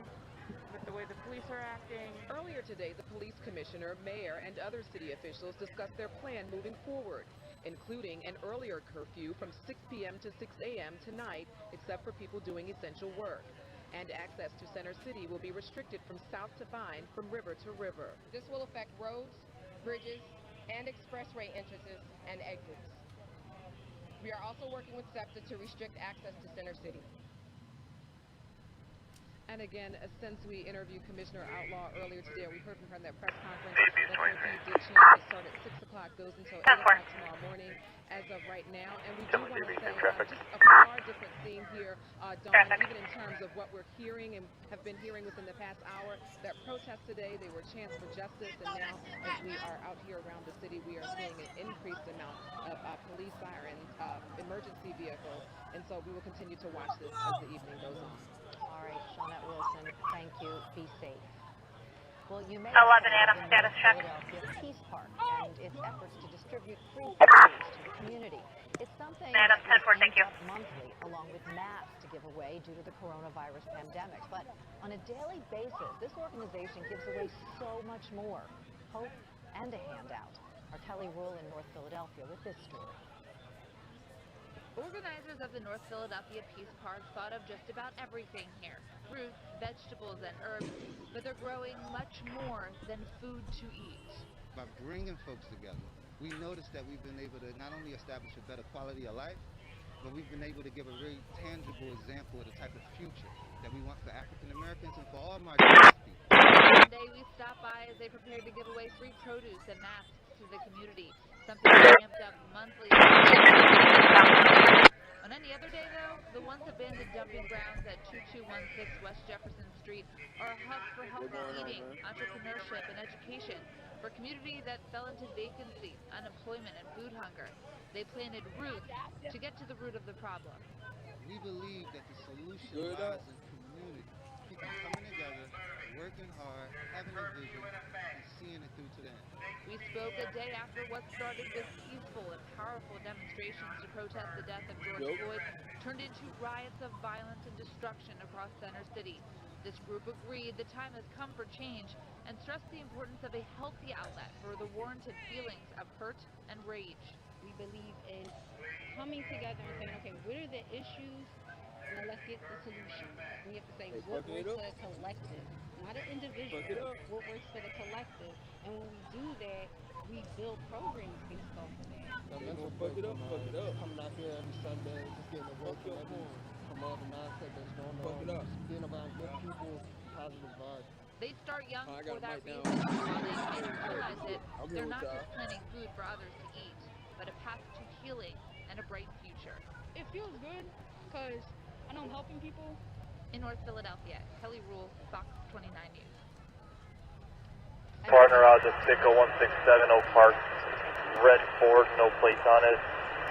with the way the police are acting. Earlier today, the police commissioner, mayor, and other city officials discussed their plan moving forward, including an earlier curfew from 6 p.m. to 6 a.m. tonight, except for people doing essential work. And access to Center City will be restricted from south to Vine, from river to river. This will affect roads, bridges, and expressway entrances and exits. We are also working with SEPTA to restrict access to Center City. And again, since we interviewed Commissioner Outlaw earlier today, we heard from her in that press conference that curfew did change. It started at 6 o'clock, goes until 8 o'clock tomorrow morning as of right now. And we do want to say just a far different scene here, Dawn, even in terms of what we're hearing and have been hearing within the past hour. That protest today, they were chants for justice, and now as we are out here around the city, we are seeing an increased amount of police sirens, emergency vehicles, and so we will continue to watch this as the evening goes on. All right, Shawnette Wilson, thank you. Be safe. Well, you may 11 Adam, status check. Philadelphia Peace Park and its efforts to distribute free food to the community. It's something Adam, 10-4, thank you. Monthly, along with masks to give away due to the coronavirus pandemic. But on a daily basis, this organization gives away so much more: hope and a handout. Our Kelly Rule in North Philadelphia with this story. Organizers of the North Philadelphia Peace Park thought of just about everything here, fruits, vegetables, and herbs, but they're growing much more than food to eat. By bringing folks together, we noticed that we've been able to not only establish a better quality of life, but we've been able to give a very tangible example of the type of future that we want for African Americans and for all marginalized people. One day we stopped by as they prepared to give away free produce and masks to the community, something ramped up monthly. On any other day, though, the once abandoned dumping grounds at 2216 West Jefferson Street are a hub for healthy eating, entrepreneurship, and education for a community that fell into vacancy, unemployment, and food hunger. They planted roots to get to the root of the problem. We believe that the solution lies in community. People coming together, working hard, having a vision, and seeing it through to the end. We spoke a day after what started with peaceful and powerful demonstrations to protest the death of George Floyd turned into riots of violence and destruction across Center City. This group agreed the time has come for change and stressed the importance of a healthy outlet for the warranted feelings of hurt and rage. We believe in coming together and saying, okay, what are the issues? Now let's get the solution. We have to say what works for the collective, not an individual, what works for the collective. And when we do that, we build programs based off of that. Fuck it up. Coming out here every Sunday, just getting away from all the nonsense that's going on. Being around good people, positive vibes. They start young for that reason. While they may realize it, they're not just planting food for others to eat, but a path to healing and a bright future. It feels good because I know I'm helping people. In North Philadelphia, Kelly Rule, Fox 29 News. Partner out to Stickle 167 Oak Park, red Ford, no plates on it.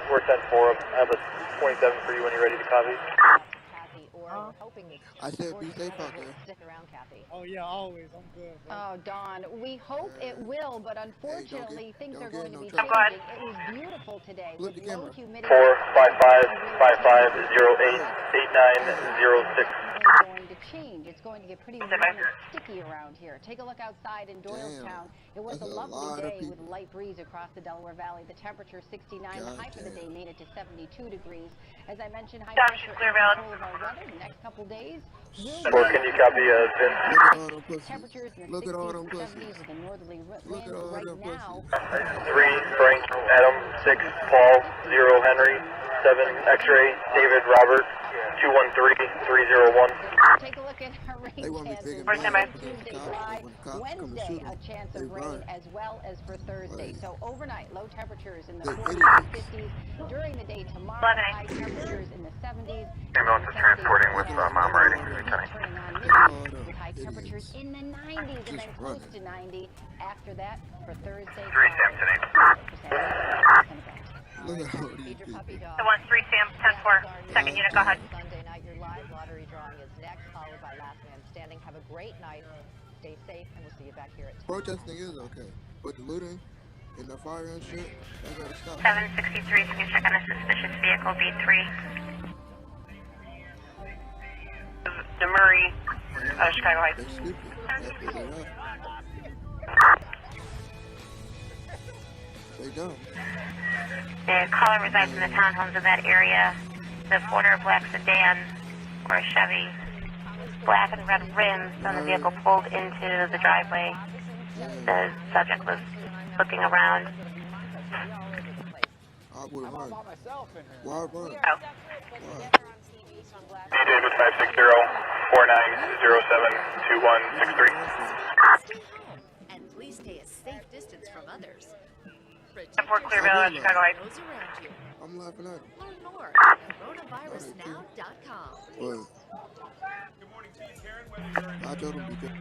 We're 10-4, I have a 27 for you when you're ready to copy. I said be safe out there. Stick around, Kathy. Oh yeah, always. I'm good, bro. Oh, Don, we hope it will, but unfortunately things are going to be trouble. changing. It was beautiful today with low humidity. 455-55-08-8906. It's going to change. It's going to get pretty warm and sticky around here. Take a look outside in Doylestown. It was a lovely day with a light breeze across the Delaware Valley. The temperature 69. The high for the day made it to 72 degrees. As I mentioned, high pressure in control of our weather the next couple days. Can you copy Vince? Temperatures in the 60s and 70s with a northerly wind right now. 3 Frank Adam 6 Paul 0 Henry 7 X-ray David Robert 213-301. Take a look at our rain chances. Tuesday dry, Wednesday a chance of rain as well as for Thursday. So overnight low temperatures in the 40s and 50s. During the day tomorrow, high temperatures in the 70s. Ambulance is transporting with mom riding. Turning on with high temperatures in the 90s and then close to 90. After that, for Thursday, 3 Sampson 8. Look at The 1-3 Sam 10-4, second unit, go ahead. Sunday night, your live lottery drawing is next, followed by Last Man Standing. Have a great night. Stay safe, and we'll see you back here at 10. Protesting is okay, but the looting and the fire and shit, they gotta stop. 763, can you check on a suspicious vehicle, B3? The Murray, Chicago Heights. They stupid. They dumb. The caller resides in the townhomes of that area. The Porter black sedan or a Chevy, black and red rims, when the vehicle pulled into the driveway. The subject was looking around. I would run. Why run? Oh. David 560-4907-2163. Stay home and please stay a safe distance from others. Fort Clearville, Chicago Heights. I'm laughing at him. Learn more at coronavirusnow.com. Good morning to you, Karen. Whether you're in I told him because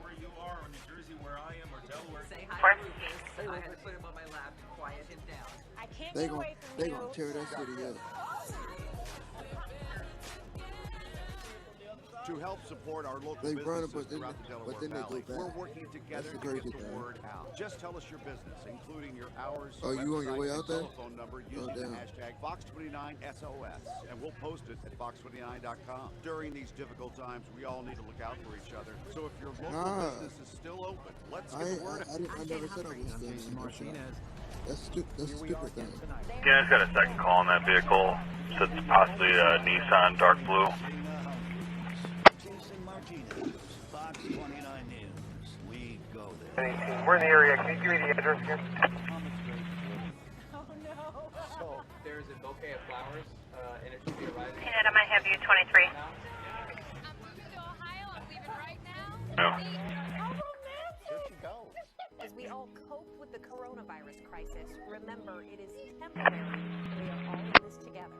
where you are, or New Jersey, where I am, or Delaware. Say hi to Lucas. I had to put him on my lap and quiet him down. I can't get away from you. They gonna tear that city up. To help support our local They run it, businesses but then, throughout the Delaware Valley, they go back. we're working together to get the word out. Just tell us your business, including your hours, Oh, you on your way out there? telephone number using the hashtag Fox29SOS, and we'll post it at Fox29.com. During these difficult times, we all need to look out for each other. So if your local business is still open, let's get the word out. I never said I was still in Martinez. That's stupid thing. Yeah, it's got a second call on that vehicle. So it's possibly a Nissan dark blue. Fox 29 News. We go there. We're in the area. Can you give me the address again? Oh no. So there's a bouquet of flowers, and it should be arriving. And I might have you 23. I'm moving to Ohio. I'm leaving right now. No. How romantic. Here she goes. As we all cope with the coronavirus crisis, remember it is temporary and we are all in this together.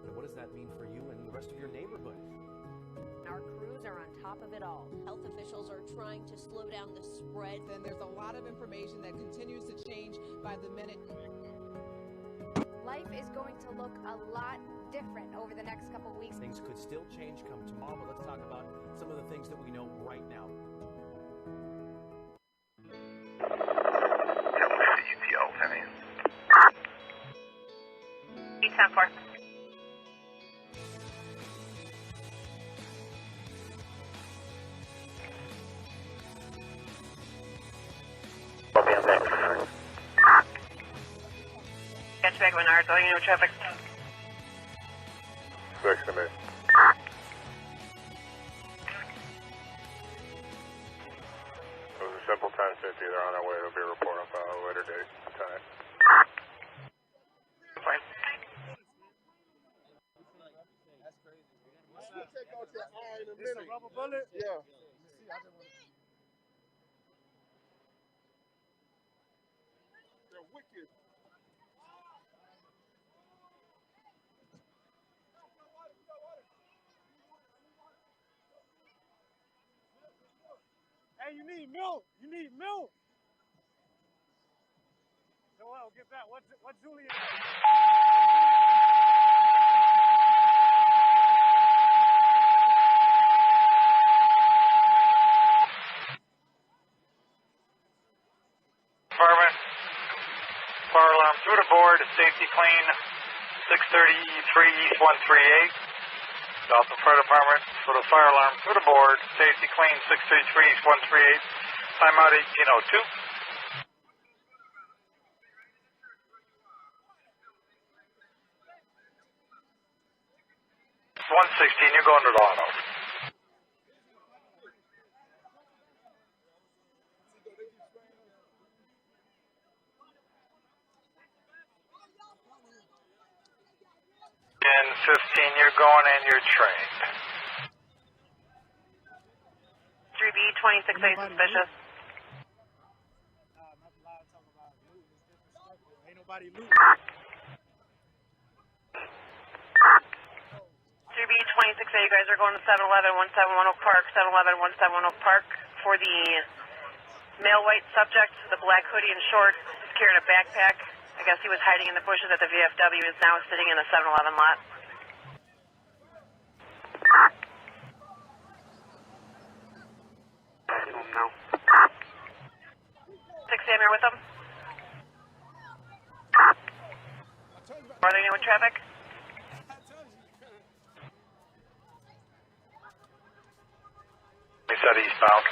And what does that mean for you and the rest of your neighborhood? Our crews are on top of it all. Health officials are trying to slow down the spread. And there's a lot of information that continues to change by the minute. Life is going to look a lot different over the next couple weeks. Things could still change come tomorrow, but let's talk about some of the things that we know right now. UTL, Penny. 810-4. Catch back Menards, all you know traffic. 6 to me. It was a simple 1050. They're on their way. There'll be a report on file at a later date. Time. Fine. Take out your eye in a minute. Rubber bullet? Yeah. They're wicked. Hey, you need milk. You need milk. Joel, get back. What's Julian? Department. Fire alarm through the board. Safety clean. 633 East 138. Dalton Fire Department for the fire alarm through the board. Safety clean. 633 East 138. Timeout 1802. 116, you're going to the auto. In 15, you're going and you're trained. 3B 26A suspicious. Ain't nobody looting. 3B 26A, you guys are going to 711 1710 Oak Park, 711 1710 Oak Park for the male white subject, the black hoodie and shorts, carrying a backpack. I guess he was hiding in the bushes at the VFW, is now sitting in a 7-Eleven lot. No. 6 AM, you're with them? Are they with traffic? He said eastbound.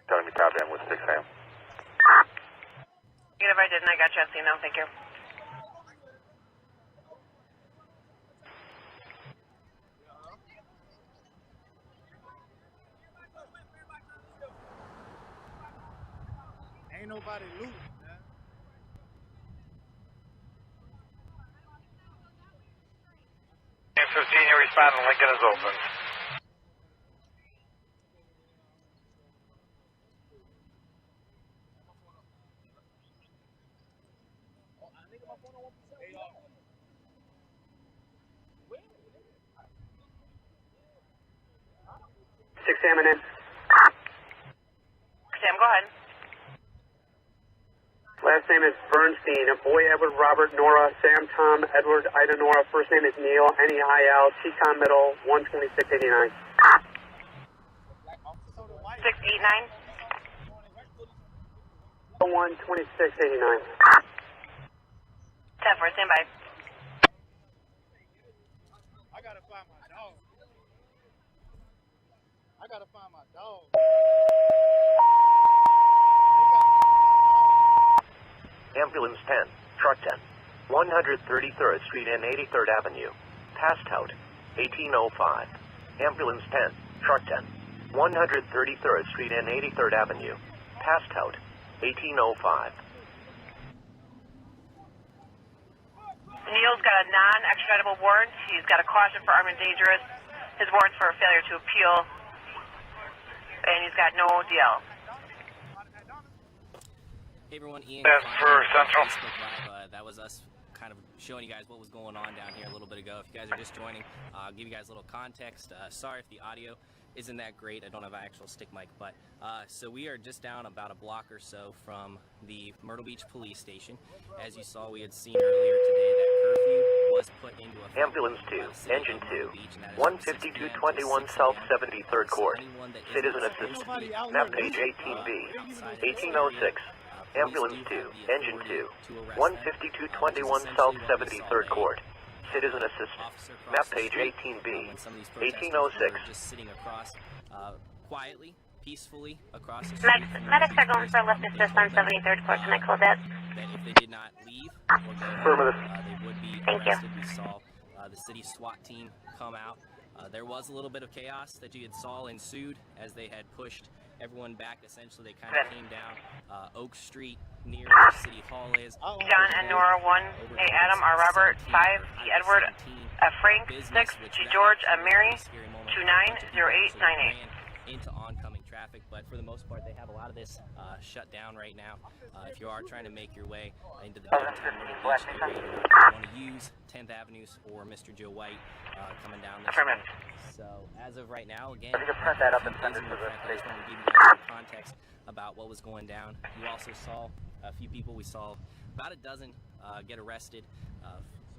Telling me copy, I'm with 6 AM. Even if I didn't, I got you at scene now, thank you. Ain't nobody looting, man. In 15, you're responding, Lincoln is open. Sam, go ahead. Last name is Bernstein. Boy, Edward, Robert, Nora, Sam, Tom, Edward, Ida, Nora. First name is Neil, Neil, T-Con Middle, 12689. 689. 12689. 10-4, stand by. I gotta find my dog. I gotta find my dog. Ambulance 10, Truck 10, 133rd Street and 83rd Avenue, passed out, 1805. Ambulance 10, Truck 10, 133rd Street and 83rd Avenue, passed out, 1805. Neil's got a non-extraditable warrant. He's got a caution for armed and dangerous. His warrant's for a failure to appeal. And he's got no DL. Hey everyone, Ian. That's for Central. Facebook Live. That was us kind of showing you guys what was going on down here a little bit ago. If you guys are just joining, I'll give you guys a little context. Sorry if the audio isn't that great. I don't have an actual stick mic, but so we are just down about a block or so from the Myrtle Beach police station. As you saw, we had seen earlier today that curfew was put into effect. Ambulance 2, Engine 2, 15221 South 73rd Court. Citizen assistant. Map page 18B, 1806. Ambulance 2, Engine 2, 15221 South 73rd Court. Citizen assistant. Map page 18B, 1806. Just sitting across quietly, peacefully across the street. Medics are going for a lift assist on 73rd Court. Can I call that? That if they did not leave or go home, they would be arrested. We saw the city SWAT team come out. There was a little bit of chaos that you had saw ensued as they had pushed everyone back. Essentially, they kind of came down Oak Street near where City Hall is. John and Nora 1, A Adam, R Robert, 5, E Edward, F Frank, 6, G George, M Mary, 290898. Into oncoming traffic, but for the most part, they have a lot of this shut down right now. If you are trying to make your way into the downtown Myrtle Beach area, you want to use 10th Avenue or Mr. Joe White coming down this way. So as of right now, again, I just want to give you guys some context about what was going down. You also saw a few people. We saw about a dozen get arrested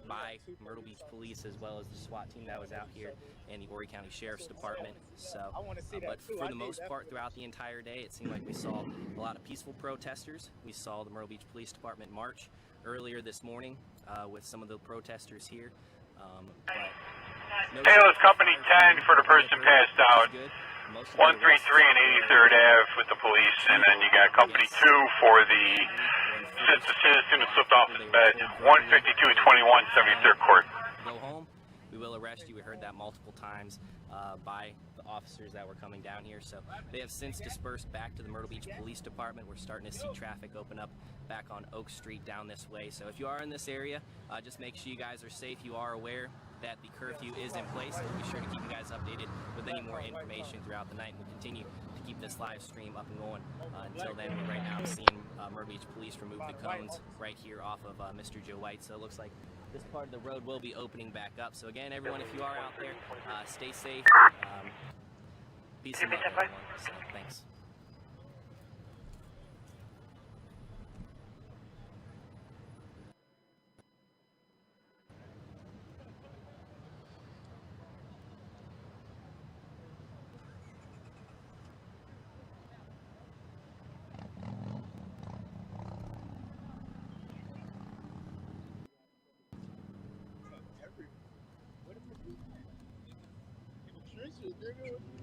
by Myrtle Beach Police, as well as the SWAT team that was out here and the Horry County Sheriff's Department. So, but for the most part, throughout the entire day, it seemed like we saw a lot of peaceful protesters. We saw the Myrtle Beach Police Department march earlier this morning with some of the protesters here. Taylor's Company 10 for the person passed out. 133 and 83rd Ave with the police, and then you got Company 2 for the citizen who slipped off his bed. 15221 73rd Court. Go home. We will arrest you. We heard that multiple times by the officers that were coming down here. So they have since dispersed back to the Myrtle Beach Police Department. We're starting to see traffic open up back on Oak Street down this way. So if you are in this area, just make sure you guys are safe. You are aware that the curfew is in place. We'll be sure to keep you guys updated with any more information throughout the night. We'll continue to keep this live stream up and going. Until then, right now I'm seeing Myrtle Beach Police remove the cones right here off of Mr. Joe White. So it looks like this part of the road will be opening back up. So again, everyone, if you are out there, stay safe. Peace and love, everyone. So, thanks.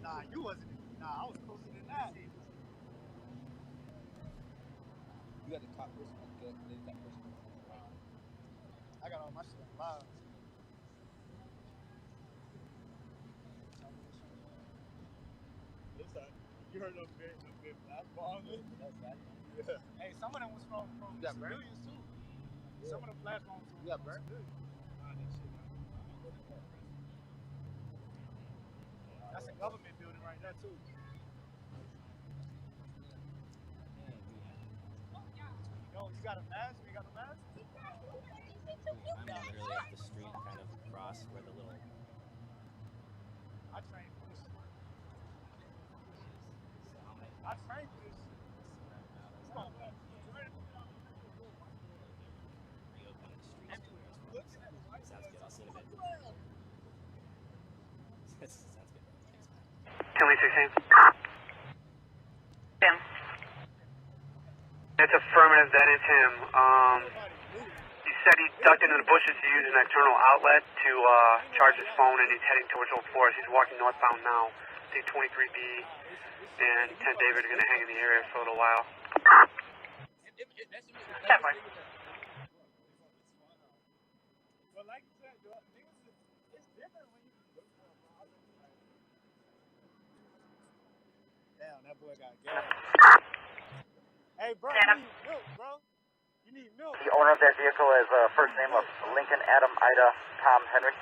Nah, you wasn't. Nah, I was closer than that. You got the top person. I got all my shit live. You heard of big black ball? Yeah. Hey, some of them was from civilians too. Some of the flash bombs were civilians. That's a government building right there too. Yo, you got a mask? You got a mask? I'm literally up the street, kind of across where the little... I trained for this shit. I trained for this shit. 2016. Tim. It's affirmative that is him. He said he ducked into the bushes to use an external outlet to charge his phone, and he's heading towards Old Forest. He's walking northbound now. I think 23B and 10 David are going to hang in the area for a little while. Definitely. Damn, that boy got gas. Hey, bro, you need milk, bro. You need milk. The owner of that vehicle is first name of Lincoln Adam Ida Tom Henry.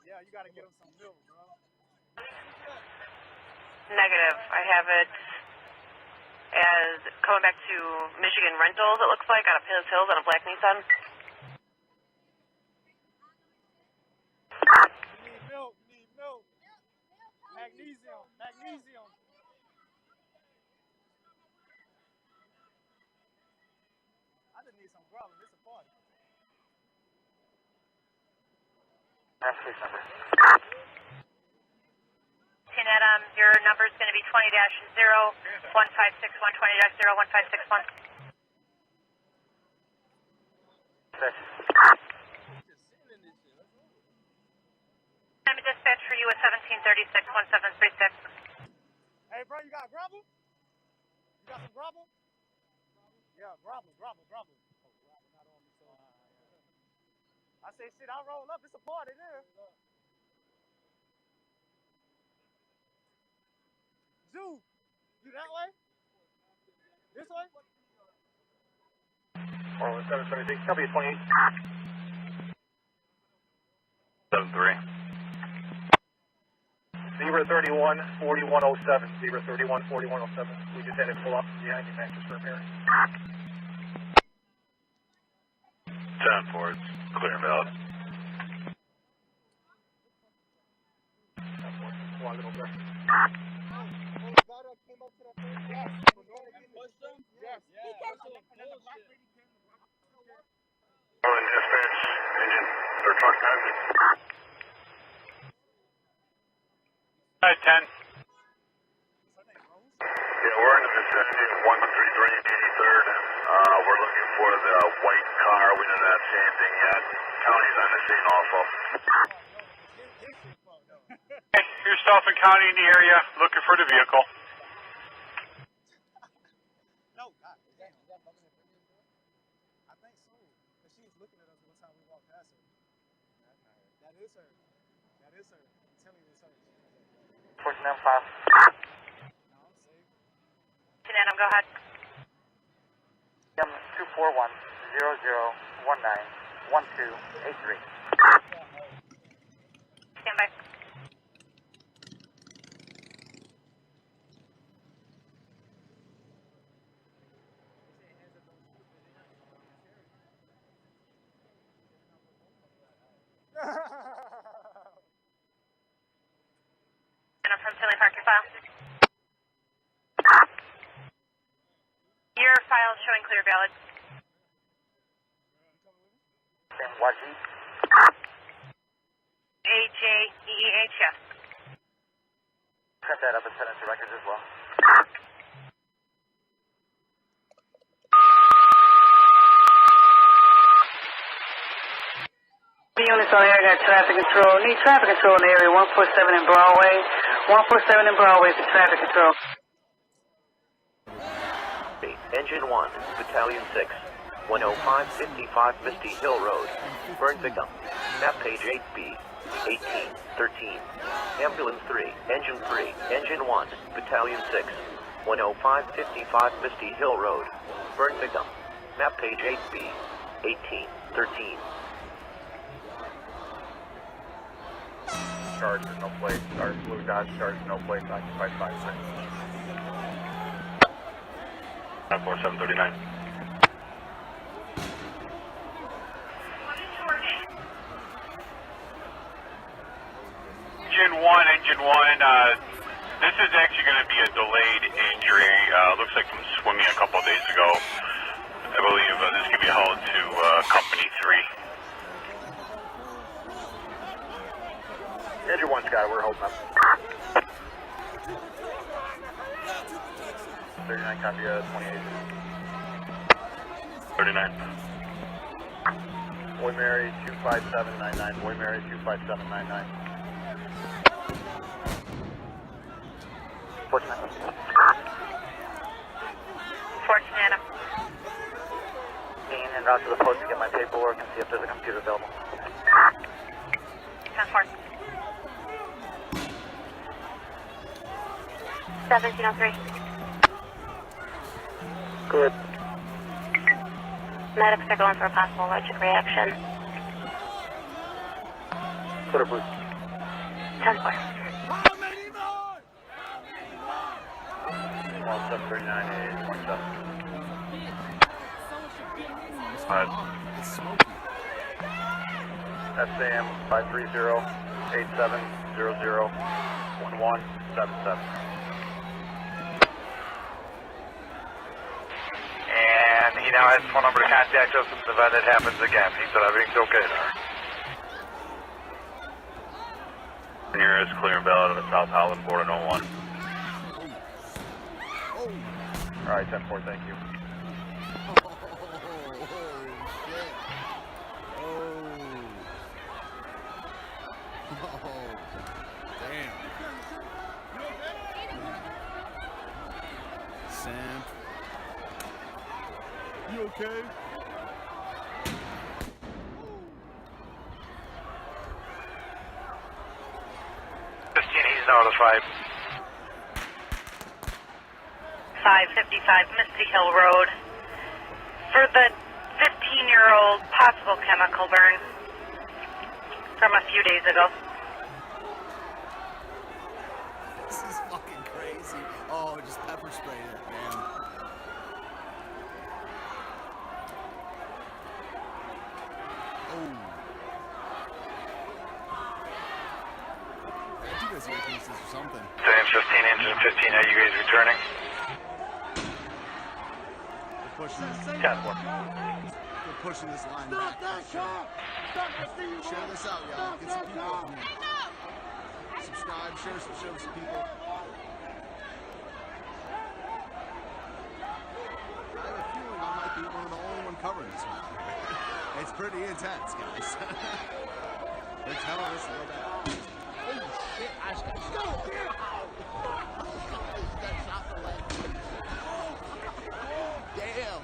Yeah, you gotta get him some milk, bro. Negative. I have it as coming back to Michigan Rentals, it looks like, out of Hills Hills on a black Nissan. You need milk, you need milk. Magnesium, magnesium. I just need some grub. It's a party. That's his number. 10 Adam, your number is going to be 20-0-1561, 20-0-1561. I'm a dispatch for you at 1736-1736. Hey, bro, you got grubble? You got some grubble? Yeah, grubble. I say, shit, I'll roll up. It's a party there. Zoo, you that way? This way? Orland 776, copy 28. 73. 031 4107. 031 4107. We just had it pull up behind you, Mattress Repair. 10 forwards, clear and valid. Orland dispatch, engine, or truck transit. 10. Yeah, we're in the vicinity of 133 83rd. We're looking for the white car. We don't have seen anything yet. County's on the scene also. Hey, here's Dauphin County in the area, looking for the vehicle. No, God, damn. I think so. Because she was looking at us one time we walked past her. That is her. That is her. I'm telling you, it's her. 49-5. No, I'm safe. 10 Adam, go ahead. 241 0019 1283. Stand by. And I'm from Tinley Park, your file. Your file is showing clear valid. YG? AJEEH, yes. Print that up and send it to records as well. Units on air got traffic control. Need traffic control in the area. 147 in Broadway. 147 in Broadway for traffic control. Engine 1, Battalion 6, 10555 Misty Hill Road. Burn victim. Map page 8B, 1813. Ambulance 3, Engine 3, Engine 1, Battalion 6, 10555 Misty Hill Road. Burn victim. Map page 8B, 1813. Charge, there's no place. Charge, Blue Dodge, charge, no place, occupied 5-6. 4739. Engine 1, this is actually going to be a delayed injury. Looks like from swimming a couple of days ago. I believe this could be held to Company 3. Andrew 1 Sky, we're holding up. 39, copy 28. 39. Boy Mary 25799. Boy Mary 25799. Fortunate. Fortunate. Being en route to the post to get my paperwork and see if there's a computer available. 10-4. 1703. Good. Medics are going for a possible allergic reaction. Put a boost. 10-4. 739 827. It's smoky. SAM 530-8700-1177. And he now has phone number to contact us if the event that happens again. He said everything's okay there. Nearest clear and valid on the South Holland border 01. Alright, 10-4, thank you. Damn. Sam. You okay? He's notified. 555 Misty Hill Road. For the 15-year-old possible chemical burn from a few days ago. This is fucking crazy. Oh, just pepper sprayed it, man. Oh. I do guys earpieces or something. Same 15, engine 15, are you guys returning? They're pushing this. 10-4. They're pushing this line back. Share this out, y'all. Get some people up here. Subscribe, share some people. I have a feeling I might be one of the only one covering this one. It's pretty intense, guys. They're telling us to go back. Holy shit, I just got shot. Damn.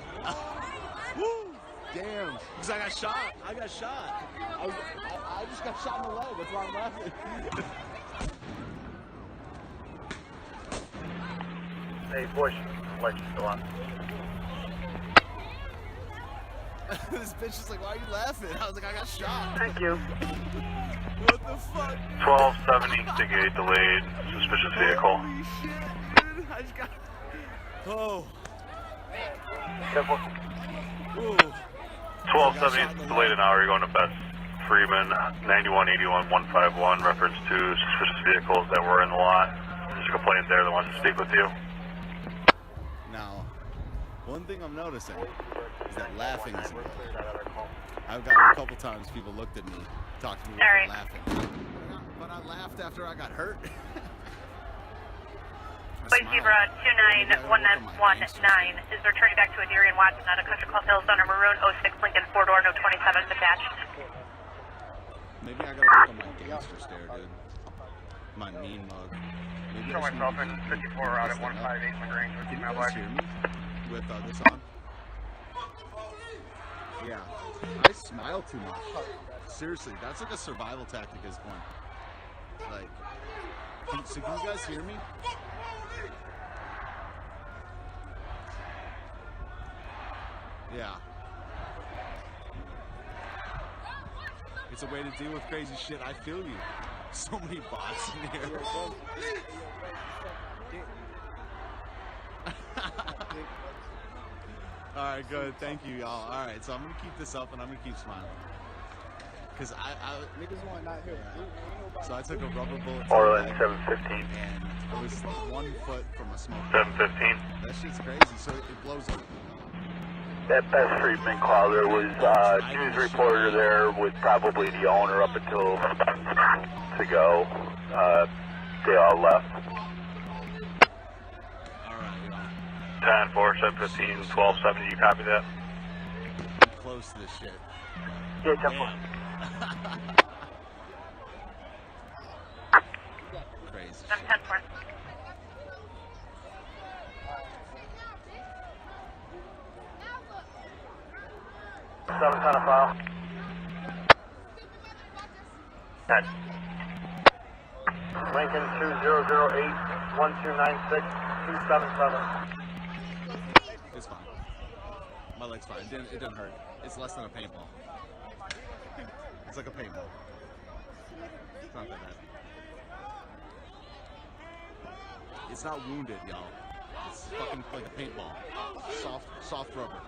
Woo! Damn. Because I got shot. I just got shot in the leg. That's why I'm laughing. Hey, Bush, lights still on. This bitch is like, why are you laughing? I was like, I got shot. Thank you. What the fuck? 1270, Stigate delayed, suspicious vehicle. Holy shit, dude. I just got... Oh. Careful. Ooh. 1270, delayed an hour, you're going to Best Freeman, 9181-151, reference to suspicious vehicles that were in the lot. There's a complaint there that wants to speak with you. Now, one thing I'm noticing is that laughing is good. I've gotten a couple times people looked at me, talked to me about laughing. But I laughed after I got hurt. Police Zebra 291919 is returning back to Adirian Watson out of Country Club Hills under Maroon 06 Lincoln 4-door, no 27 attached. Maybe I gotta work on my gangster stare, dude. My mean mug. Maybe Show myself in 54 out at 158 LaGrange with Can you my guys black. hear me with this on? Yeah. I smile too much. Seriously, that's like a survival tactic at this point. Like, so can you guys hear me? Yeah. It's a way to deal with crazy shit. I feel you. So many bots in here. Alright, good. Thank you, y'all. Alright, so I'm gonna keep this up and I'm gonna keep smiling. Cause niggas want not here. So I took a rubber bullet. Orland 715. And it was 1 foot from a smoke. 715. That shit's crazy, so it blows up. That best treatment call, there was a news reporter there with probably the owner up until to go. They all left. Alright, 10-4, 715, 1270, you copy that? I'm close to this shit. Yeah, 10-4. Crazy. I'm 10-4. Seven on a file. 10. Lincoln 2008-1296-277. It's fine. My leg's fine. It didn't hurt. It's less than a paintball. It's like a paintball. It's not that bad. It's not wounded, y'all. It's fucking like a paintball. Soft rubber.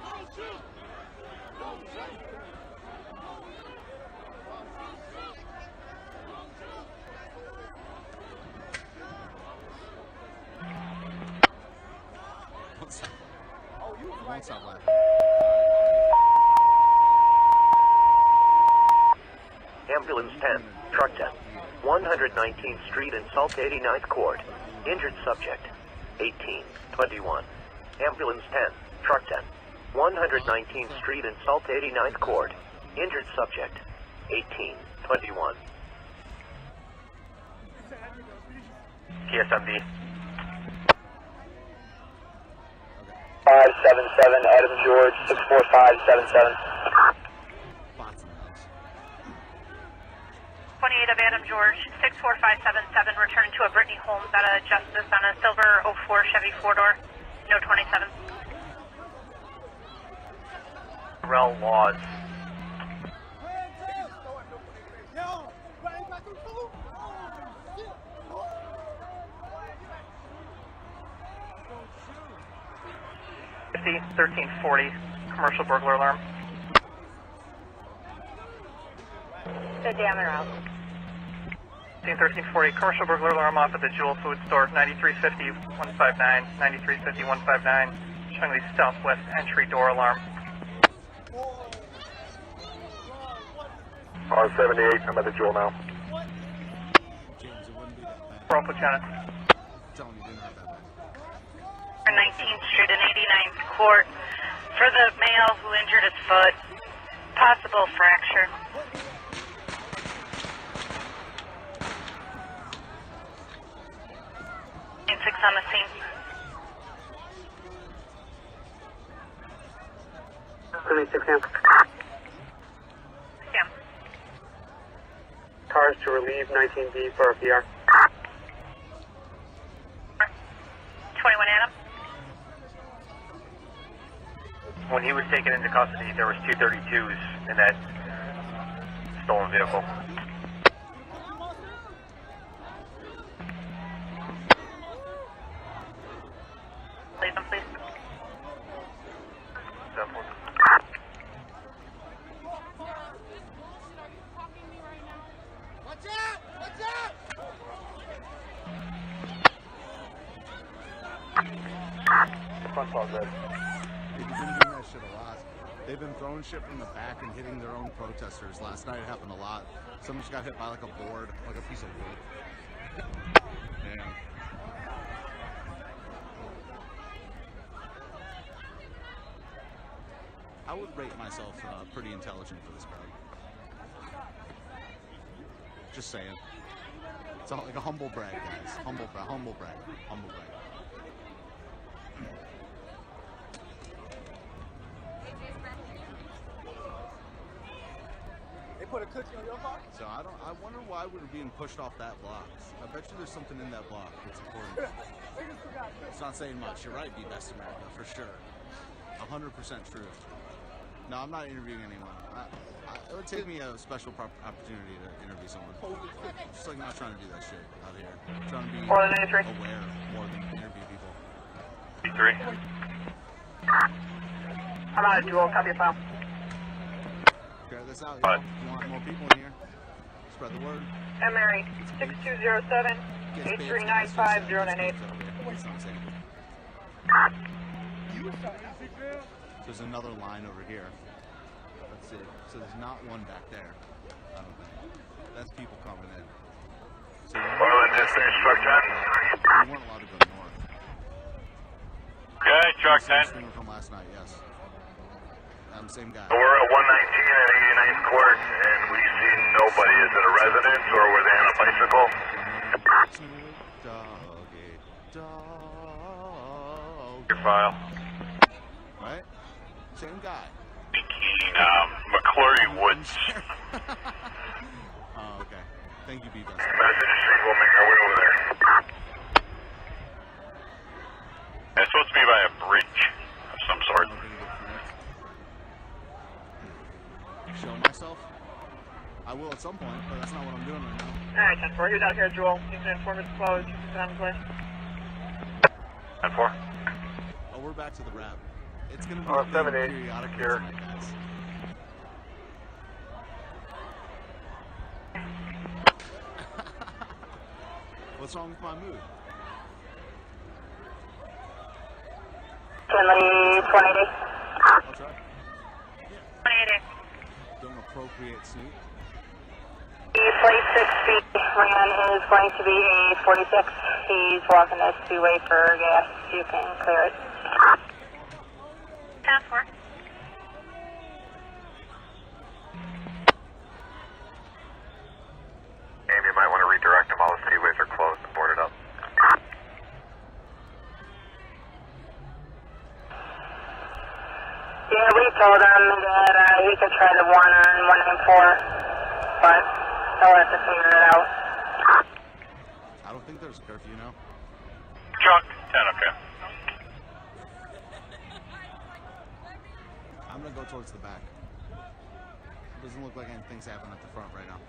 Won't stop laughing. Ambulance 10, truck 10, 119th Street and Salt 89th Court. Injured subject, 1821. Ambulance 10, truck 10, 119th Street and Salt 89th Court. Injured subject, 1821. TSMD. 577 Adam George 64577. 28 of Adam George, 64577, return to a Brittany Holmes out of Justice on a silver 04 Chevy 4-door, no 27. Rel Laws. $1340, commercial burglar alarm. Good day, I'm en route. 1340, commercial burglar alarm off at the Jewel Food Store, 9350-159, 9350-159, showing the southwest entry door alarm. R78, I'm at the Jewel now. Roll, Lieutenant. 19th Street and 89th Court for the male who injured his foot. Possible fracture. And 6 on the scene. 26 amp. Yeah. Cars to relieve 19B for a PR. 21 Adam. When he was taken into custody, there was 232s in that stolen vehicle. Leave them, please. Watch out! Watch out! Front ball good. They've been doing that shit a lot. They've been throwing shit from the back and hitting their own protesters. Last night it happened a lot. Someone just got hit by like a board, like a piece of wood. Damn. I would rate myself pretty intelligent for this crowd. Just saying. It's all like a humble brag, guys. Humble brag. Humble brag. Humble brag. They put a cookie on your car? So I wonder why we're being pushed off that block. I bet you there's something in that block that's important. It's not saying much. You're right, Be Best America, for sure. 100% true. No, I'm not interviewing anyone. It would take me a special opportunity to interview someone. Just like not trying to do that shit out here. I'm trying to be aware more than interview people. B3. I'm out of Jewel, copy your file. Okay, this out. You want more people in here? Spread the word. Mary, 6207 8395098. So there's another line over here. Let's see. So there's not one back there. I don't think. That's people coming in. So Oil and dispatch, truck 10. We weren't allowed to go north. Okay, truck 10. Same from last night, yes. Same guy. We're at 119 at 89th Court, and we see nobody. Is it a residence, or were they on a bicycle? Doggy, dog. Your file. Right? Same guy. McClurry Woods. Oh, okay. Thank you, B-Bus. Message received, we'll make our way over there. It's supposed to be by a bridge of some sort. Show myself? I will at some point, but that's not what I'm doing right now. Alright, 10-4, you're down here, Jewel. You can inform us closed. You can sit on the way. 10-4. Oh, we're back to the wrap. It's going to be 7-8, periodic secure. tonight, guys. What's wrong with my mood? 180. I'll try. 180. Don't appropriate snoot. The 46 feet ran is going to be a 46. He's walking this two-way for gas. You can clear it. 10-4. Amy, you might want to redirect them. All the speedways are closed and boarded up. Yeah, we told him that he could try the one on 194, but he'll have to figure it out. I don't think there's a curfew now. Truck 10, okay. I'm going to go towards the back. Doesn't look like anything's happening at the front right now.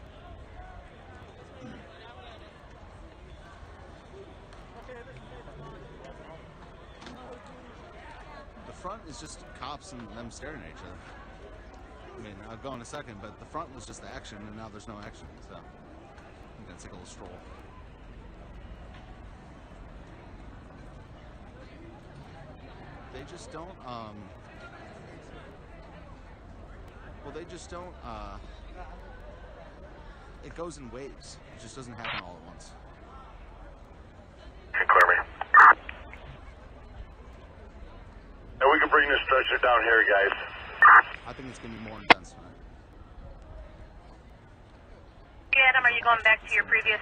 The front is just cops and them staring at each other. I mean, I'll go in a second, but the front was just the action, and now there's no action, so I'm gonna take a little stroll. They just don't, well, they just don't, it goes in waves. It just doesn't happen all at once. Can clear me. And we can bring this stretcher down here, guys. I think it's going to be more intense tonight. Adam, are you going back to your previous?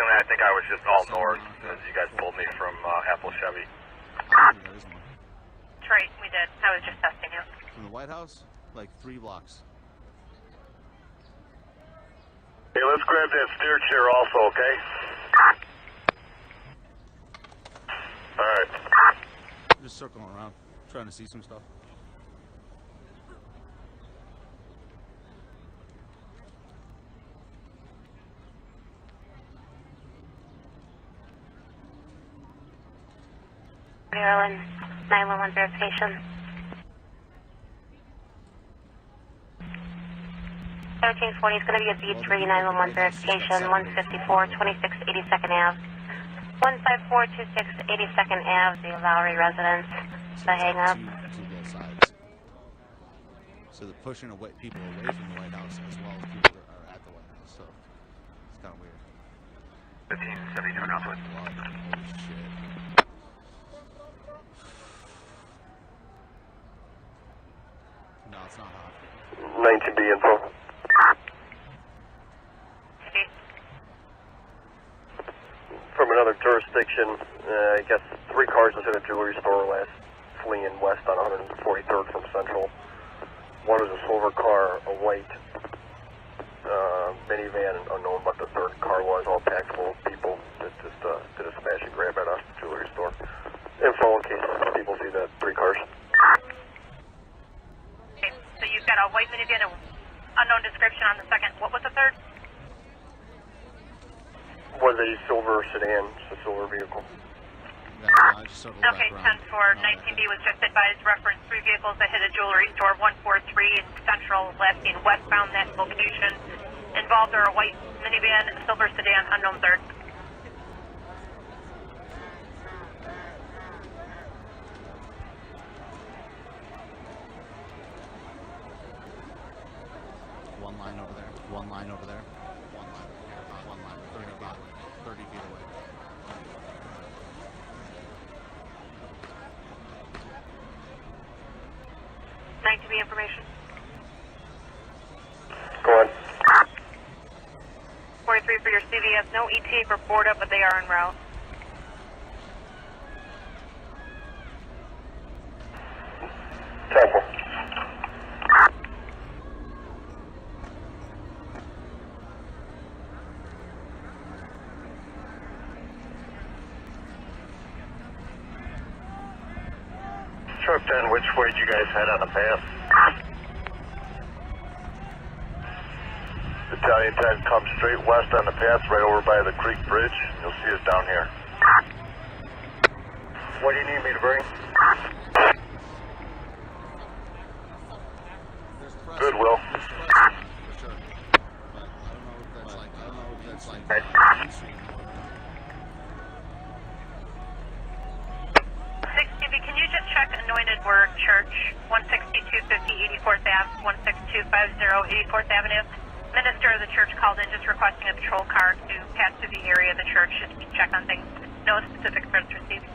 I think I was just all north as you guys pulled me from Apple Chevy. I don't think there is one. That's right, we did. I was just testing you. From the White House, like 3 blocks. Hey, let's grab that steer chair also, okay? Alright. Just circling around, trying to see some stuff. Maryland 911 verification. 1340 is going to be a B3 911 verification, 154, 26, 82nd Ave. 15426 82nd Ave, the Lowry residence. The hang up. To both sides. So they're pushing people away from the White House as well as people that are at the White House. So it's kind of weird. 1572 Northwood. Holy shit. No, it's not hot. 19B info. From another jurisdiction, I guess 3 cars was in a jewelry store last fleeing west on 143rd from Central. One was a silver car, a white minivan, unknown what the third car was, all packed full of people that just did a smash and grab at a jewelry store. Info in case people see the 3 cars. Okay, so you've got a white minivan, unknown description on the second. What was the third? Was a silver sedan, just a silver vehicle. Okay, 10-4, 19B was just advised, reference 3 vehicles that hit a jewelry store, 143 in Central, last seen westbound that location. Involved are a white minivan, a silver sedan, unknown third. information? Go on. 43 for your CVS. No ETA for board up, but they are en route. Temple. Truck 10, which way did you guys head on the path? Battalion 10, come straight west on the path, right over by the creek bridge. You'll see us down here. What do you need me to bring? Goodwill. For sure. But I don't know if that's like. 60B, can you just check Anointed Word Church, 16250 84th Ave, 16250 84th Avenue? Minister of the church called in just requesting a patrol car to pass through the area of the church just to check on things. No specific threats received.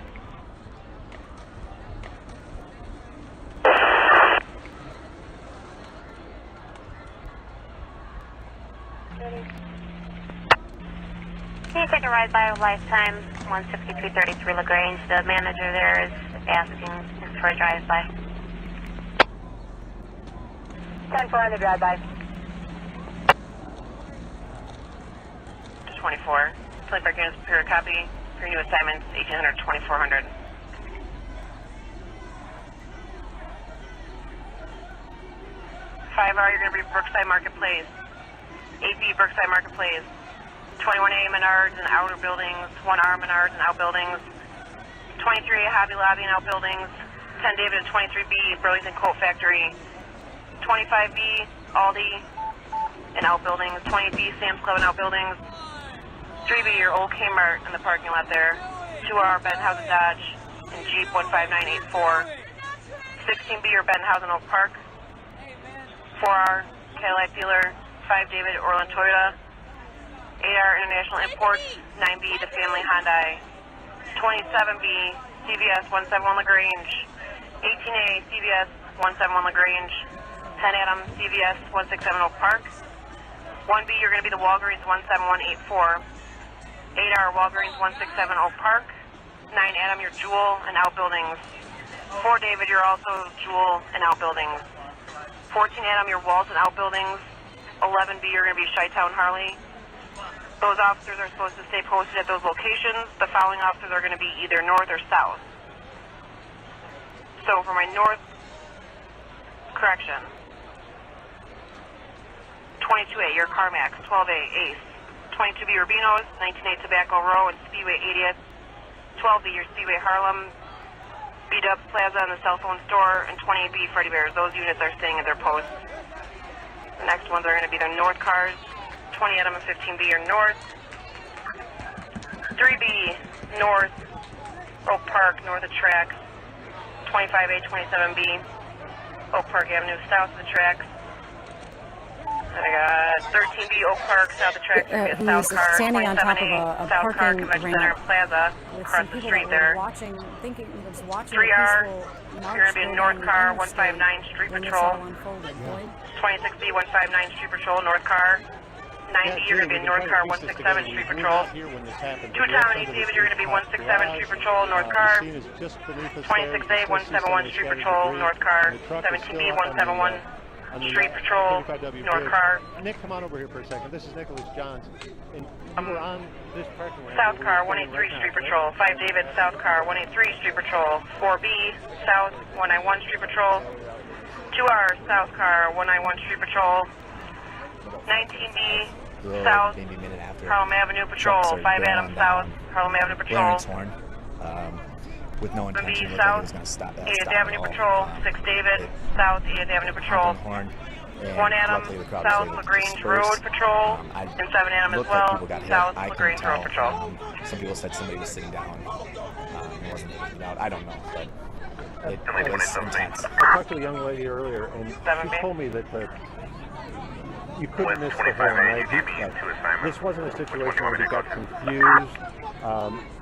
Can you take a ride by Lifetime, 16333 LaGrange? The manager there is asking for a drive-by. 10-4 on the drive-by. 24. Play Park units, prepare a copy. For new assignments, 1800, 2400. 5R, you're going to be Brookside Marketplace. 8B, Brookside Marketplace. 21A, Menards and outer buildings. 1R, Menards and outbuildings. 23A, Hobby Lobby and outbuildings. 10 David and 23B, Burlington Coat Factory. 25B, Aldi and outbuildings. 20B, Sam's Club and outbuildings. 3B, your old Kmart in the parking lot there. 2R, Benhausen Dodge and Jeep 15984. 16B, your Benhausen Oak Park. 4R, Cadillac dealer. 5 David, Orland Toyota. 8R, International Imports. 9B, the Family Hyundai. 27B, CVS 171 LaGrange. 18A, CVS 171 LaGrange. 10 Adam, CVS 167 Oak Park. 1B, you're going to be the Walgreens 17184. 8R, Walgreens 167 Oak Park. 9 Adam, your Jewel and outbuildings. 4 David, you're also Jewel and outbuildings. 14 Adam, your Walton outbuildings. 11B, you're going to be Chi-Town Harley. Those officers are supposed to stay posted at those locations. The following officers are going to be either north or south. So for my north, correction. 22A, your Carmax. 12A, Ace. 22B, Rubino's. 19A, Tobacco Row and Speedway 80th. 12B, your Speedway Harlem. B-Dubs Plaza and the cell phone store. And 20B, Freddy Bears. Those units are staying at their posts. The next ones are going to be their north cars. 20 Adam and 15B are north. 3B, north. Oak Park, north of tracks. 25A, 27B. Oak Park Avenue, south of the tracks. I got 13B, Oak Park, south of the tracks. Who's south car. standing on top of 27A, a south car, parking Convention Center ramp and Plaza, with across some the people street that there. were watching, thinking it was watching 3R, a peaceful march you're going to be in go north down car, the interstate 159 Street when this Patrol. all unfolded. 26B, 159 Street Patrol, north car. 90, you're going to be in north car, 167 Street Patrol. 2 Tom and East David, you're going to be 167 Street Patrol, north car. 26A, 171 Street Patrol, north car. 17B, 171 Street Patrol, north car. Nick, come on over here for a second. This is Nicholas Johns. And you were on this parking lot. South car, 183 Street Patrol. 5 David, south car, 183 Street Patrol. 4B, south, 191 Street Patrol. 2R, south car, 191 Street Patrol. 19B, south, maybe a minute after Harlem Avenue Patrol. 5 Adam, south, Harlem Avenue Patrol. Horn, with no intention, looked like south, it was going to stop 8th Avenue Patrol. 6 David, south, 8th Avenue Patrol. Horn, 1 Adam, south, LaGrange Road Patrol. And 7 Adam as well, south, LaGrange Road Patrol. Some people said somebody was sitting down and wasn't able to get out. I don't know, but it was intense. I talked to a young lady earlier, and she told me that you couldn't miss the horn, right? This wasn't a situation where he got confused,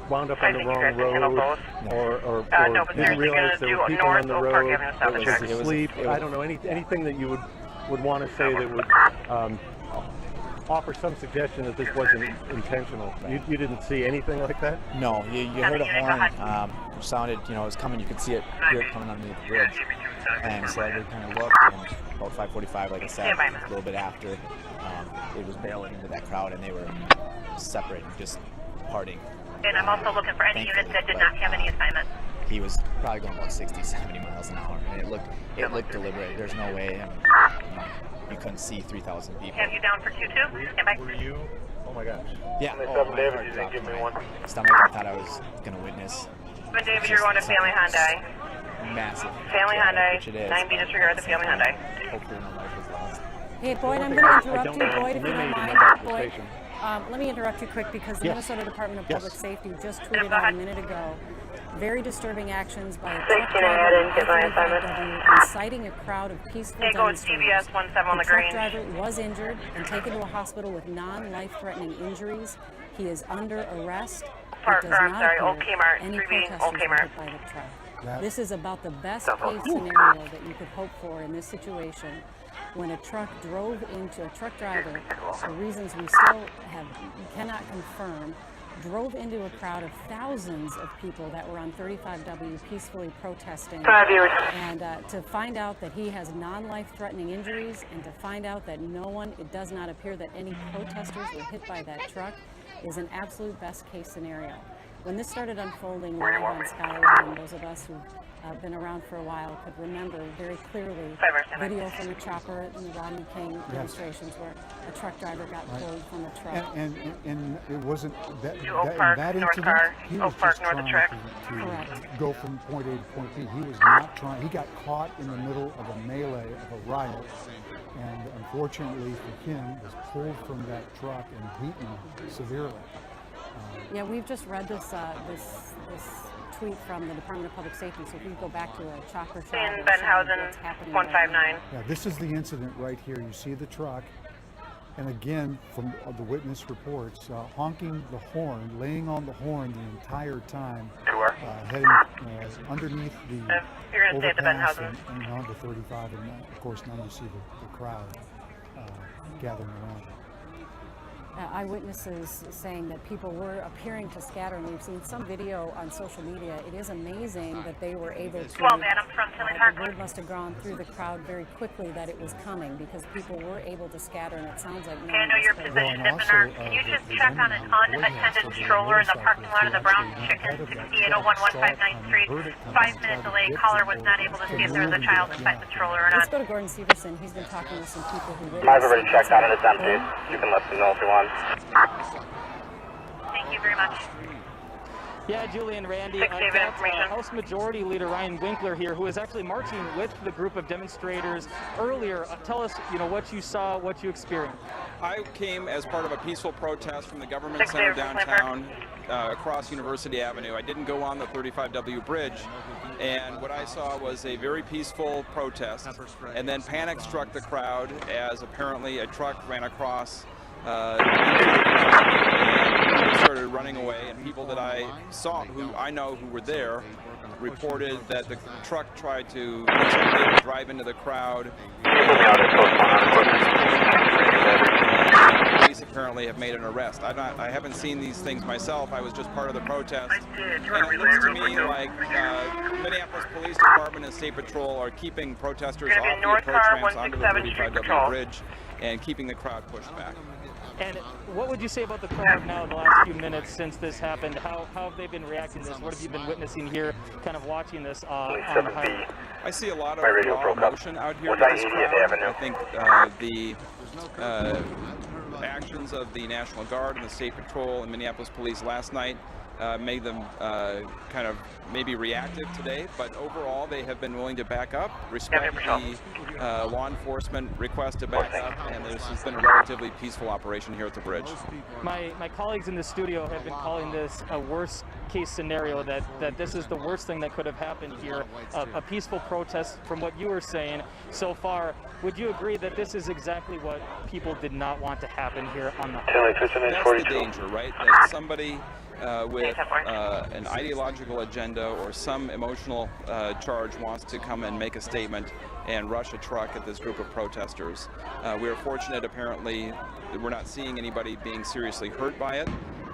wound up on the wrong road, or didn't realize there were people on the road, was asleep. I don't know, anything that you would want to say that would offer some suggestion that this wasn't intentional. You didn't see anything like that? No, you heard a horn, which sounded, it was coming. You could hear it coming underneath the bridge. And so we kind of looked, and about 5:45, like I said, a little bit after, it was barreling into that crowd, and they were separating, just parting. And I'm also looking for any units that did not have any assignments. He was probably going about 60, 70 miles an hour, and it looked deliberate. There's no way you couldn't see 3,000 people. Have you down for 2-2? Stand by. Were you? Oh my gosh. Yeah. My heart dropped in my stomach. I thought I was going to witness. But David, you're going to Family Hyundai. Massive. Family Hyundai. Which it is. 9B, disregard the Family Hyundai. Hopefully no life was lost. Hey, Boyd, I'm going to interrupt you, Boyd, if you don't mind. Boyd, let me interrupt you quick because the Minnesota Department of Public Safety just tweeted out a minute ago very disturbing actions by a truck driver inciting a crowd of peaceful demonstrators. The truck driver was injured and taken to a hospital with non-life-threatening injuries. He is under arrest. It does not appear any protesters were hit by the truck. This is about the best case scenario that you could hope for in this situation. When a truck drove into a truck driver, for reasons we still cannot confirm, drove into a crowd of thousands of people that were on 35W peacefully protesting. And to find out that he has non-life-threatening injuries, and to find out that it does not appear that any protesters were hit by that truck, is an absolute best-case scenario. When this started unfolding live on Skyway, and those of us who've been around for a while could remember very clearly video from a chopper in the Rodney King demonstrations where a truck driver got pulled from a truck. And it wasn't that incident, he was Park, just north trying of track. to go from point A to point B. He was not trying, he got caught in the middle of a melee, of a riot, and unfortunately for him, was pulled from that truck and beaten severely. Yeah, we've just read this tweet from the Department of Public Safety, so if you go back to a chopper shot In Benhausen, 159. Yeah, this is the incident right here. You see the truck, and again, from the witness reports, honking the horn, laying on the horn the entire time, heading underneath the overpass and onto 35, and of course now you see the crowd gathering around. Eyewitnesses saying that people were appearing to scatter, and we've seen some video on social media. It is amazing that they were able to. 12 Adam from Tilly Park. The word must have gone through the crowd very quickly that it was coming, because people were able to scatter, and it sounds like. Okay, I know your position, Dippener. Can you just check on an unattended stroller in the parking lot of the Brown Chicken, 68011593 Street? 5-minute delay. Caller was not able to see if there was a child inside the stroller or not. Let's go to Gordon Severson. He's been talking with some people who witnessed. I've already checked out and it's empty. You can let them know if you want. Thank you very much. Yeah, Julie and Randy, I've got House Majority Leader Ryan Winkler here, who is actually marching with the group of demonstrators earlier. Tell us, what you saw, what you experienced. I came as part of a peaceful protest from the government center downtown across University Avenue. I didn't go on the 35W bridge, and what I saw was a very peaceful protest, and then panic struck the crowd as apparently a truck ran across and started running away, and people that I saw, who I know who were there, reported that the truck tried to drive into the crowd. Police apparently have made an arrest. I haven't seen these things myself. I was just part of the protest. And it looks to me like Minneapolis Police Department and State Patrol are keeping protesters off the approach ramps onto the 35W bridge and keeping the crowd pushed back. And what would you say about the crowd now the last few minutes since this happened? How have they been reacting to this? What have you been witnessing here, kind of watching this on the highway? I see a lot of raw emotion out here with this crowd. I think the actions of the National Guard and the State Patrol and Minneapolis Police last night made them kind of maybe reactive today, but overall they have been willing to back up, respect the law enforcement request to back up, and this has been a relatively peaceful operation here at the bridge. My colleagues in the studio have been calling this a worst case scenario, that this is the worst thing that could have happened here, a peaceful protest. From what you were saying so far, would you agree that this is exactly what people did not want to happen here on the That's the danger, right? That somebody with an ideological agenda or some emotional charge wants to come and make a statement and rush a truck at this group of protesters. We are fortunate, apparently, that we're not seeing anybody being seriously hurt by it.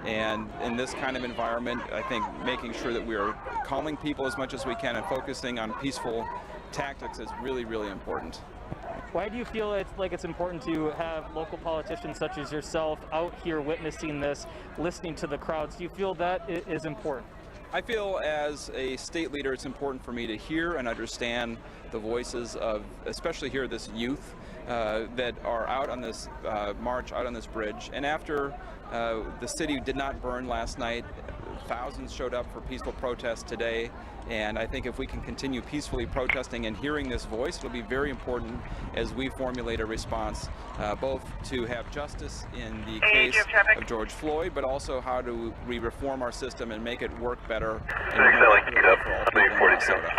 And in this kind of environment, I think making sure that we are calming people as much as we can and focusing on peaceful tactics is really, really important. Why do you feel it's important to have local politicians such as yourself out here witnessing this, listening to the crowds? Do you feel that is important? I feel as a state leader it's important for me to hear and understand the voices of, especially here, this youth that are out on this march, out on this bridge. And after the city did not burn last night, thousands showed up for peaceful protests today, and I think if we can continue peacefully protesting and hearing this voice, it'll be very important as we formulate a response, both to have justice in the case of George Floyd, but also how do we reform our system and make it work better and more equitably for all people in Minnesota.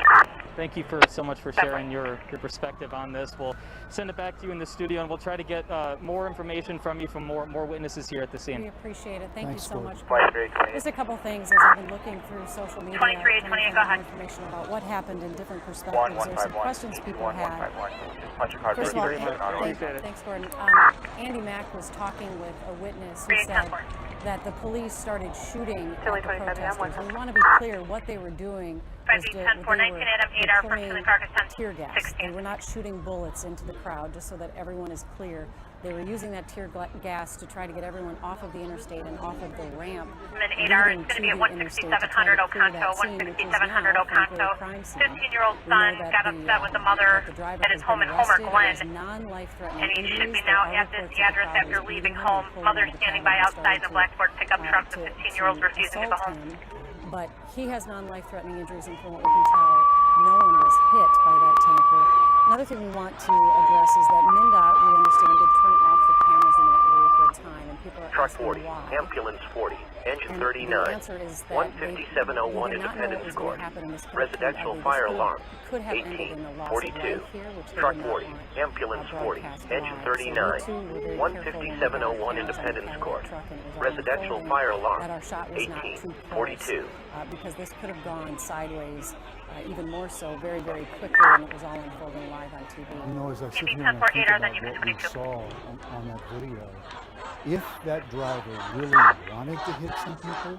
Thank you so much for sharing your perspective on this. We'll send it back to you in the studio, and we'll try to get more information from you from more witnesses here at the scene. We appreciate it. Thank you so much. Gordon. Just a couple things as I've been looking through social media, trying to find out information about what happened in different perspectives. There's some questions people had. First of all, thanks, Gordon. Andy Mack was talking with a witness who said that the police started shooting at the protesters. And we want to be clear, what they were doing was deploying tear gas. They were not shooting bullets into the crowd, just so that everyone is clear. They were using that tear gas to try to get everyone off of the interstate and off of the ramp leading to the interstate to try to clear that scene, which is now, frankly, a crime scene. 15-year-old son got upset with the mother at his home in Homer Glen, and he should be now at this address after leaving home. Mother standing by outside the Blackboard pickup truck. The 15-year-old refusing to go home. But he has non-life-threatening injuries, and from what we can tell, no one was hit by that tanker. Another thing we want to address is that MnDOT, we understand, did turn off the cameras in that area for a time, and people are Truck asking 40, why. ambulance 40, engine 39, the answer is that 15701 Independence Court, residential fire alarm, 18, 42, truck 40, ambulance 40, engine 39, 15701 Independence Court, residential fire alarm, 18, 42. Because this could have gone sideways even more so very, very quickly, and it was all unfolding live on TV. You know, as I sit here and I think about what we saw on that video, if that driver really wanted to hit some people,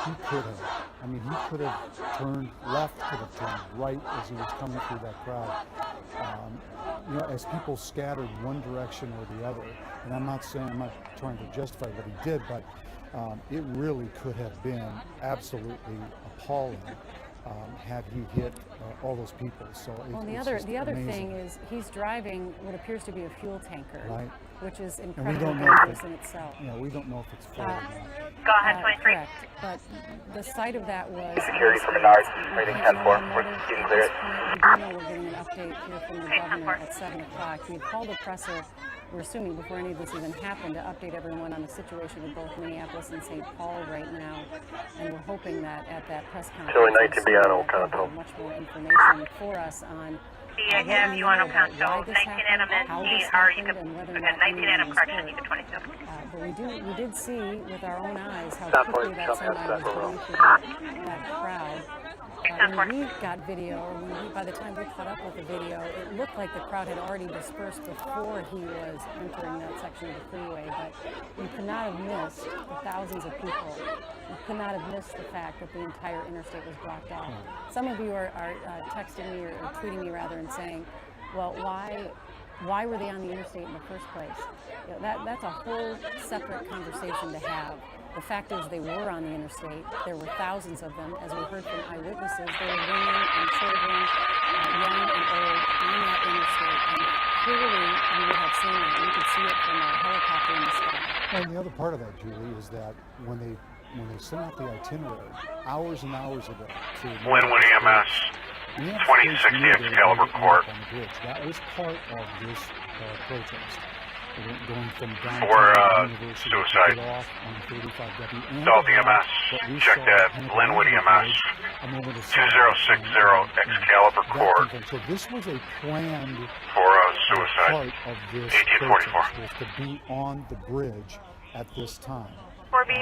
he could have. I mean, he could have turned left, could have turned right as he was coming through that crowd. You know, as people scattered one direction or the other, and I'm not trying to justify what he did, but it really could have been absolutely appalling had he hit all those people. So well, the other thing is he's driving what appears to be a fuel tanker, right, which is incredibly dangerous in itself. Yeah, we don't know if it's full or not. Go ahead, 23. Correct, but the site of that was security from the guards, rating 10-4, we're getting clear. We do know we're getting an update here from the governor at 7 o'clock. We had called a presser, we're assuming before any of this even happened, to update everyone on the situation in both Minneapolis and St. Paul right now, and we're hoping that at that press conference we'll have much more information for us on if you want to count, so 19 Adam and or you can, 19 Adam correction, you can 22. But we did see with our own eyes how quickly that semi was going through that crowd. When we got video, or by the time we caught up with the video, it looked like the crowd had already dispersed before he was entering that section of the freeway, but you could not have missed the thousands of people. You could not have missed the fact that the entire interstate was blocked off. Some of you are texting me or tweeting me rather and saying, well, why were they on the interstate in the first place? You know, that's a whole separate conversation to have. The fact is they were on the interstate. There were thousands of them. As we heard from eyewitnesses, there were women and children, young and old, on that interstate. And clearly you would have seen that. You could see it from a helicopter in the sky. And the other part of that, Julie, is that when they when they sent out the itinerary hours and hours ago to Linwood EMS, 2060 Excalibur Court. That was part of this protest. Going from downtown For University suicide. to get off on 35W. And South to have EMS, what we check saw that. kind of Linwood over the EMS, bridge a moment of 2060 Excalibur that Court. conference. So this was a planned For suicide. part of this 1844. protest, was to be on the bridge at this time. 4B,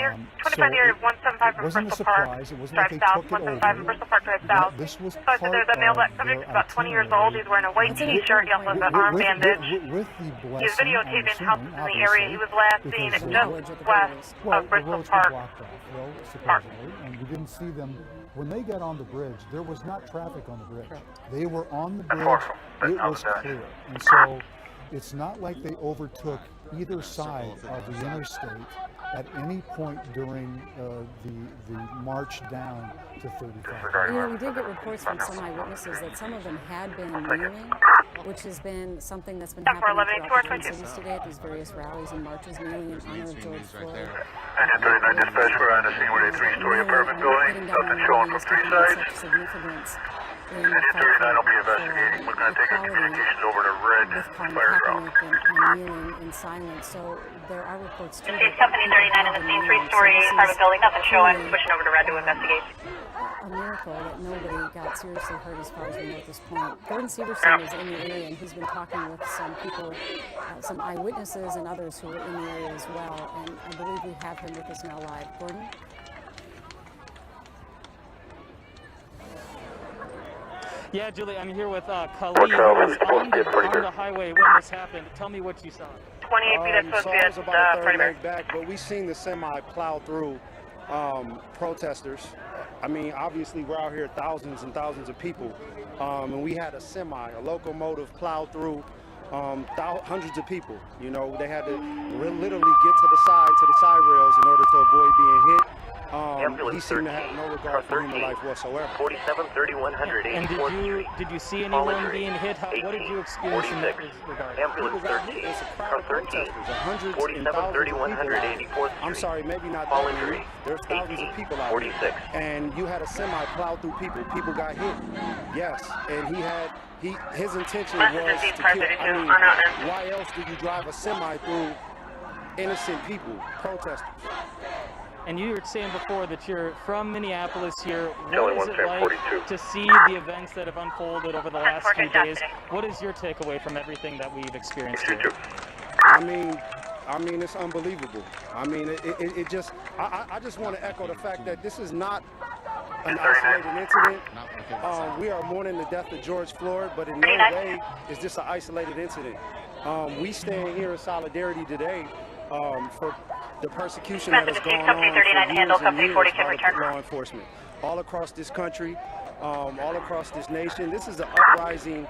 25 year 175 from wasn't a Bristol Park. surprise. It wasn't Drive like they south, took it 175 from over. Bristol Park, drive south. This was So part there's a male black of subject, their about 20 years old. He's wearing a white t-shirt. He also has an arm bandage. With the He was blessing, videotaping I'm houses assuming, in the area. He was last seen because just west well, of Bristol the roads Park. were blocked off, well, supposedly, and we didn't see them. When they got on the bridge, there was not traffic on the bridge. They were on the bridge. It was clear. And so it's not like they overtook either side of the interstate at any point during the march down to 35. You know, we did get reports from some eyewitnesses that some of them had been kneeling, which has been something that's been happening throughout the Twin Cities today at these various rallies and marches, kneeling in honor of George Floyd. And 39 dispatch, we're on the scene with a three-story apartment building. Nothing showing from three sides. Such significance in And the fight 39 will be for investigating. We're going to take our equality communications over to Red with Colin Fireground. Kaepernick and kneeling in silence. So there are reports too. State Company 39 in the scene, three-story apartment building. Nothing showing. Pushing over to Red to investigate. A miracle that nobody got seriously hurt as far as we know at this point. Gordon Severson is in the area, and he's been talking with some people, some eyewitnesses and others who were in the area as well. And I believe we have him with us now live. Gordon? Yeah, Julie, I'm here with Khalid, who was on the highway when this happened. Tell me what you saw. 28 feet, that's supposed to be I was about a third Freddie leg back, but we seen the semi plow through protesters. I mean, obviously we're out here thousands and thousands of people, and we had a semi, a locomotive plow through hundreds of people. You know, they had to literally get to the side rails in order to avoid being hit. He seemed to have no regard for human life whatsoever. 47, 3100, And did you see anyone being hit? What did you experience in that regard? Ambulance 13, car 13, 47, 3184th I'm sorry, maybe not Fallen that many. Tree, There's thousands of people out 46. here. And you had a semi plow through people. People got hit. Yes. And his intention was to kill. I mean, why else do you drive a semi through innocent people, protesters? And you were saying before that you're from Minneapolis here. Kelly What is it 11042. like to see the events that have unfolded over the last few days? What is your takeaway from everything that we've experienced here? I mean, it's unbelievable. I mean, it just, I just want to echo the fact that this is not an isolated incident. We are mourning the death of George Floyd, but in no way is this an isolated incident. We stand here in solidarity today for the persecution that has gone on for years and years by law enforcement. All across this country, all across this nation, this is an uprising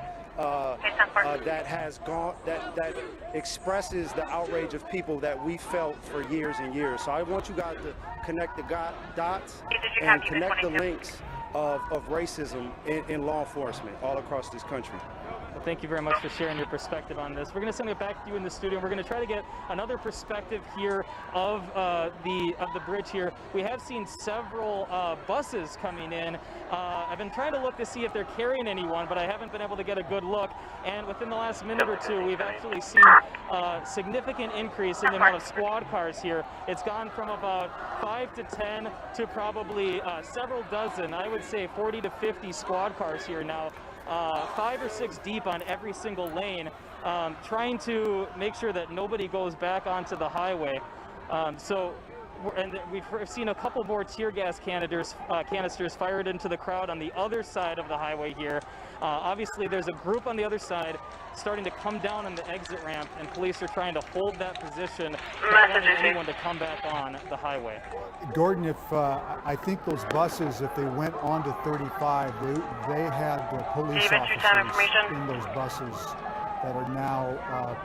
that expresses the outrage of people that we felt for years and years. So I want you guys to connect the dots and connect the links of racism in law enforcement all across this country. Well, thank you very much for sharing your perspective on this. We're going to send it back to you in the studio. We're going to try to get another perspective here of the bridge here. We have seen several buses coming in. I've been trying to look to see if they're carrying anyone, but I haven't been able to get a good look. And within the last minute or two, we've actually seen a significant increase in the amount of squad cars here. It's gone from about 5 to 10 to probably several dozen. I would say 40 to 50 squad cars here now. 5 or 6 deep on every single lane, trying to make sure that nobody goes back onto the highway. And we've seen a couple more tear gas canisters fired into the crowd on the other side of the highway here. Obviously, there's a group on the other side starting to come down on the exit ramp, and police are trying to hold that position, not wanting anyone to come back on the highway. Gordon, I think those buses, if they went on to 35, they had police officers in those buses that are now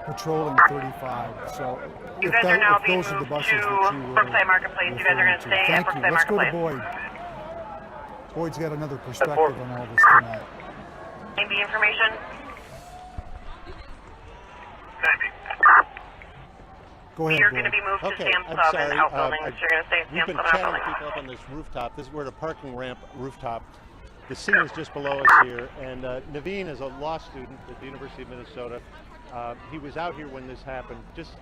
patrolling 35. So you guys are now being those are the moved buses to that you were Brookside Marketplace. You guys are going to stay at Brookside Let's Marketplace. go to Boyd. Boyd's got another perspective on all this tonight. Maybe information? Go ahead. You're going to be moved to Sam's Club and outbuildings. You're going to stay at We've Sam's been Club and chatting outbuildings. people up on this rooftop. We're at a parking ramp rooftop. The scene is just below us here, and Naveen is a law student at the University of Minnesota. He was out here when this happened. Just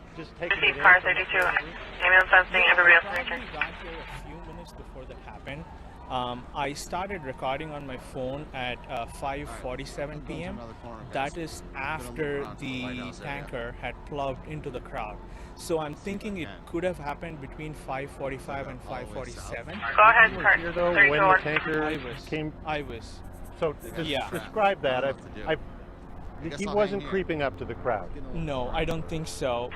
taking it in. Car 32, ambulance on scene, everybody else in return. I got here a few minutes before that happened. I started recording on my phone at 5:47 p.m. That is after the tanker had plowed into the crowd. So I'm thinking it could have happened between 5:45 and 5:47. Go ahead, Kurt. Here though, when the tanker came. I was. So describe that. He wasn't creeping up to the crowd. No, I don't think so.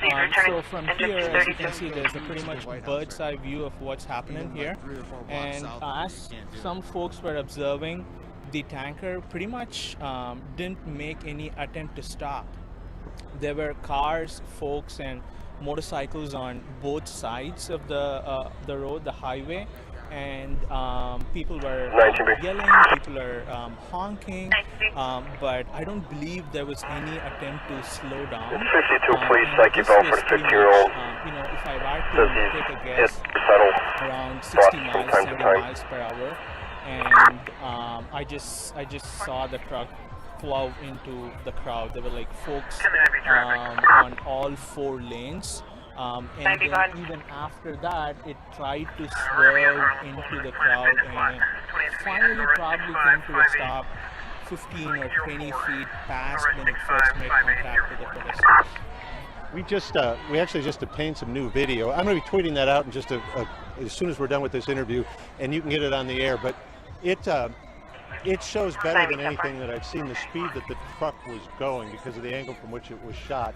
So from here, as you can see, there's a pretty much bird's eye view of what's happening here. And as some folks were observing, the tanker pretty much didn't make any attempt to stop. There were cars, folks, and motorcycles on both sides of the road, the highway. And people were yelling, people are honking, but I don't believe there was any attempt to slow down. 52, please, thank you both for the 15-year-old. You know, if I were to take a guess, around 60 miles, 70 miles per hour, and I just saw the truck plow into the crowd. There were like folks on all 4 lanes. And then even after that, it tried to swerve into the crowd and finally probably came to a stop 15 or 20 feet past when it first made contact with the pedestrians. We actually just obtained some new video. I'm going to be tweeting that out in just as soon as we're done with this interview, and you can get it on the air. But it shows better than anything that I've seen the speed that the truck was going because of the angle from which it was shot.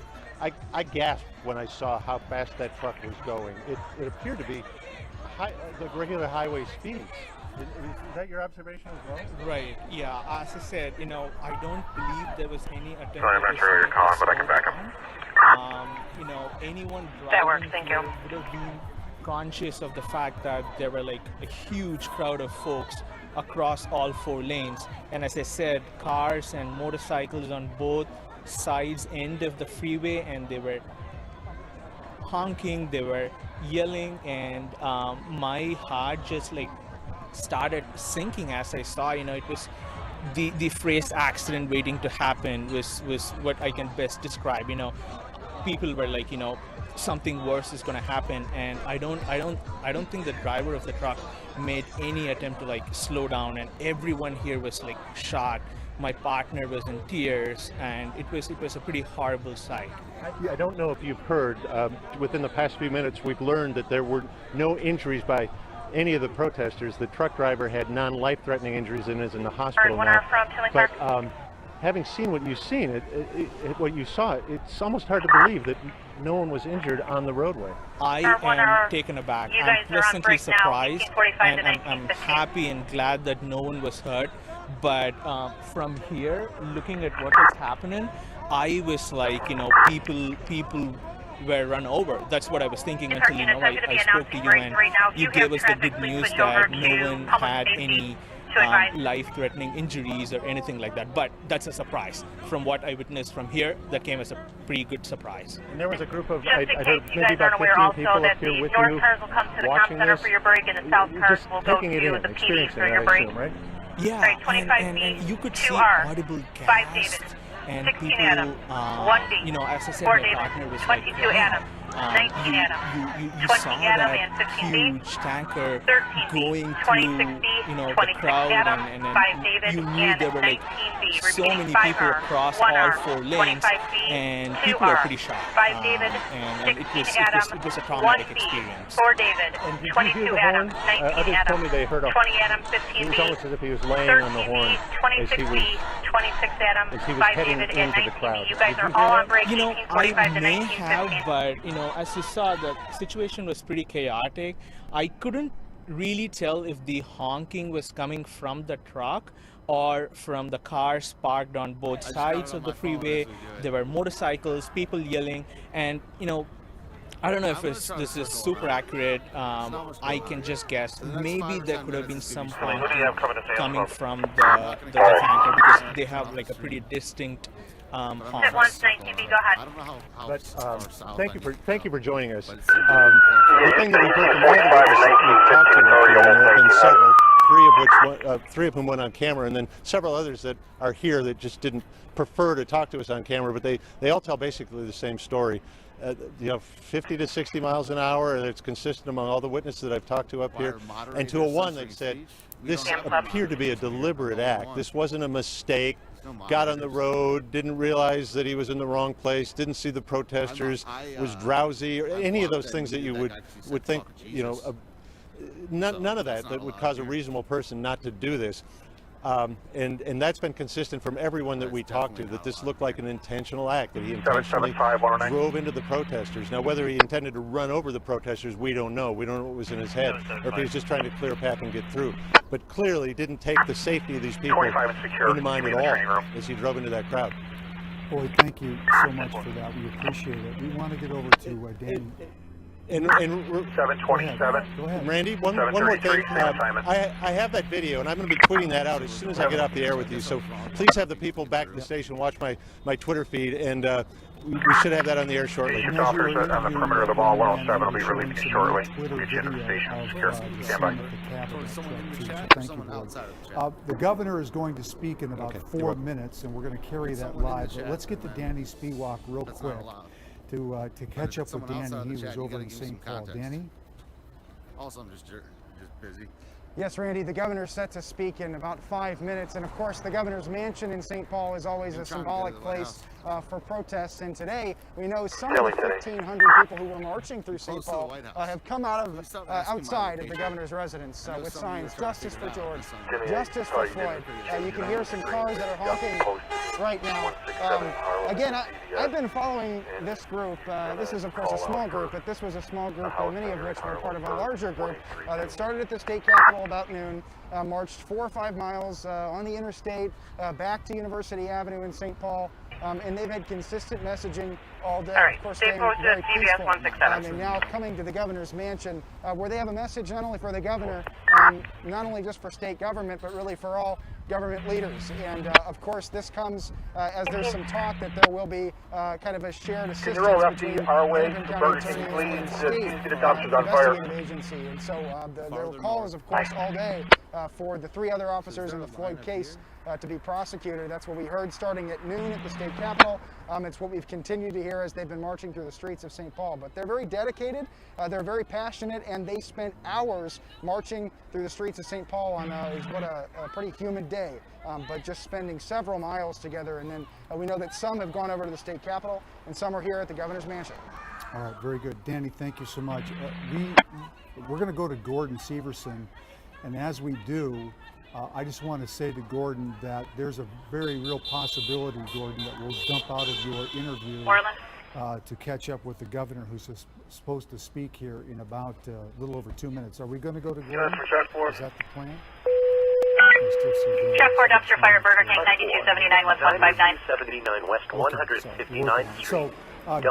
I gasped when I saw how fast that truck was going. It appeared to be the regular highway speeds. Is that your observation as well? Right, yeah. As I said, you know, I don't believe there was any attempt Sorry, I'm not sure where you're calling, but I can back up. You know, anyone driving that works, thank you. would have been conscious of the fact that there were like a huge crowd of folks across all 4 lanes. And as I said, cars and motorcycles on both sides end of the freeway, and they were honking, they were yelling, and my heart just like started sinking as I saw, you know, it was the phrase accident waiting to happen was what I can best describe. You know, people were like, you know, something worse is going to happen, and I don't think the driver of the truck made any attempt to like slow down, and everyone here was like shot. My partner was in tears, and it was a pretty horrible sight. I don't know if you've heard, within the past few minutes, we've learned that there were no injuries by any of the protesters. The truck driver had non-life-threatening injuries and is in the hospital now. But having seen what you've seen, what you saw, it's almost hard to believe that no one was injured on the roadway. I am taken aback. I'm pleasantly surprised, and I'm happy and glad that no one was hurt. But from here, looking at what was happening, I was like, you know, people were run over. That's what I was thinking until, you know, I spoke to you and you gave us the good news that no one had any life-threatening injuries or anything like that. But that's a surprise. From what I witnessed from here, that came as a pretty good surprise. And there was a group of, I heard maybe about 15 people up here with you watching this, just taking it in, experiencing it, I assume, right? Yeah, and you could see audible gasps and people, you know, as I said, my partner was like, you saw that huge tanker going through, you know, the crowd, and you knew there were like so many people across all 4 lanes, and people are pretty shocked, and it was a traumatic experience. And did you hear the horn? Others told me they heard a horn. It was almost as if he was laying on the horn as he was heading into the crowd. You know, I may have, but you know, as you saw, the situation was pretty chaotic. I couldn't really tell if the honking was coming from the truck or from the cars parked on both sides of the freeway. There were motorcycles, people yelling, and you know, I don't know if this is super accurate. I can just guess. Maybe there could have been some honking coming from the tanker, because they have like a pretty distinct Sit honks. 119B, go ahead. I don't know how But south thank you for joining us. But The thing that we've heard from all the witnesses that we've talked to up here, and there have been several, three of whom went on camera, and then several others that are here that just didn't prefer to talk to us on camera, but they all tell basically the same story. 50 to 60 miles an hour, and it's consistent among all the witnesses that I've talked to up here. And to a one, they've said this appeared to be a deliberate act. This wasn't a mistake. Got on the road, didn't realize that he was in the wrong place, didn't see the protesters, was drowsy, or any of those things that you would think, none of that would cause a reasonable person not to do this. And that's been consistent from everyone that we talked to, that this looked like an intentional act, that he intentionally drove into the protesters. Now, whether he intended to run over the protesters, we don't know. We don't know what was in his head, or if he was just trying to clear a path and get through. But clearly didn't take the safety of these people into mind at all as he drove into that crowd. Boyd, thank you so much for that. We appreciate it. We want to get over to Danny. And 727. Go ahead. Randy, one more thing. I have that video, and I'm going to be tweeting that out as soon as I get off the air with you. So please have the people back at the station watch my Twitter feed, and we should have that on the air shortly. Agent officers on the perimeter of the mall 107 will be releasing shortly. We'll get you into the station. Secure. Stand by. Thank you, Boyd. The governor is going to speak in about 4 minutes, and we're going to carry that live. But let's get to Danny Spiewak real quick. To catch up with Danny. He was over in St. Paul. Danny? Also, I'm just busy. Yes, Randy, the governor's set to speak in about 5 minutes, and of course the governor's mansion in St. Paul is always a symbolic place for protests, and today we know some of the 1,500 people who were marching through St. Paul have come out of outside of the governor's residence with signs, Justice for George, Justice for Floyd. You can hear some cars that are honking right now. Again, I've been following this group. This is of course a small group, but this was a small group, many of which were part of a larger group that started at the state capitol about noon, marched 4 or 5 miles on the interstate back to University Avenue in St. Paul, and they've had consistent messaging all day. All right, of course, stay posted at CBS 167. And now coming to the governor's mansion, where they have a message not only for the governor, not only just for state government, but really for all government leaders. And of course, this comes as there's some talk that there will be kind of a shared assistance between Hampton County Attorney and state investigative agency. And so the call is, of course, all day for the 3 other officers in the Floyd case to be prosecuted. That's what we heard starting at noon at the state capitol. It's what we've continued to hear as they've been marching through the streets of St. Paul. But they're very dedicated, they're very passionate, and they spent hours marching through the streets of St. Paul on what a pretty humid day, but just spending several miles together. And then we know that some have gone over to the state capitol and some are here at the governor's mansion. All right, very good. Danny, thank you so much. We're going to go to Gordon Severson, and as we do, I just want to say to Gordon that there's a very real possibility, Gordon, that we'll jump out of your interview to catch up with the governor, who's supposed to speak here in about a little over 2 minutes. Are we going to go to Gordon? Is that the plan? Check for dumpster fire, Burger King, 9279 West 159. 79 West 159th Street. So,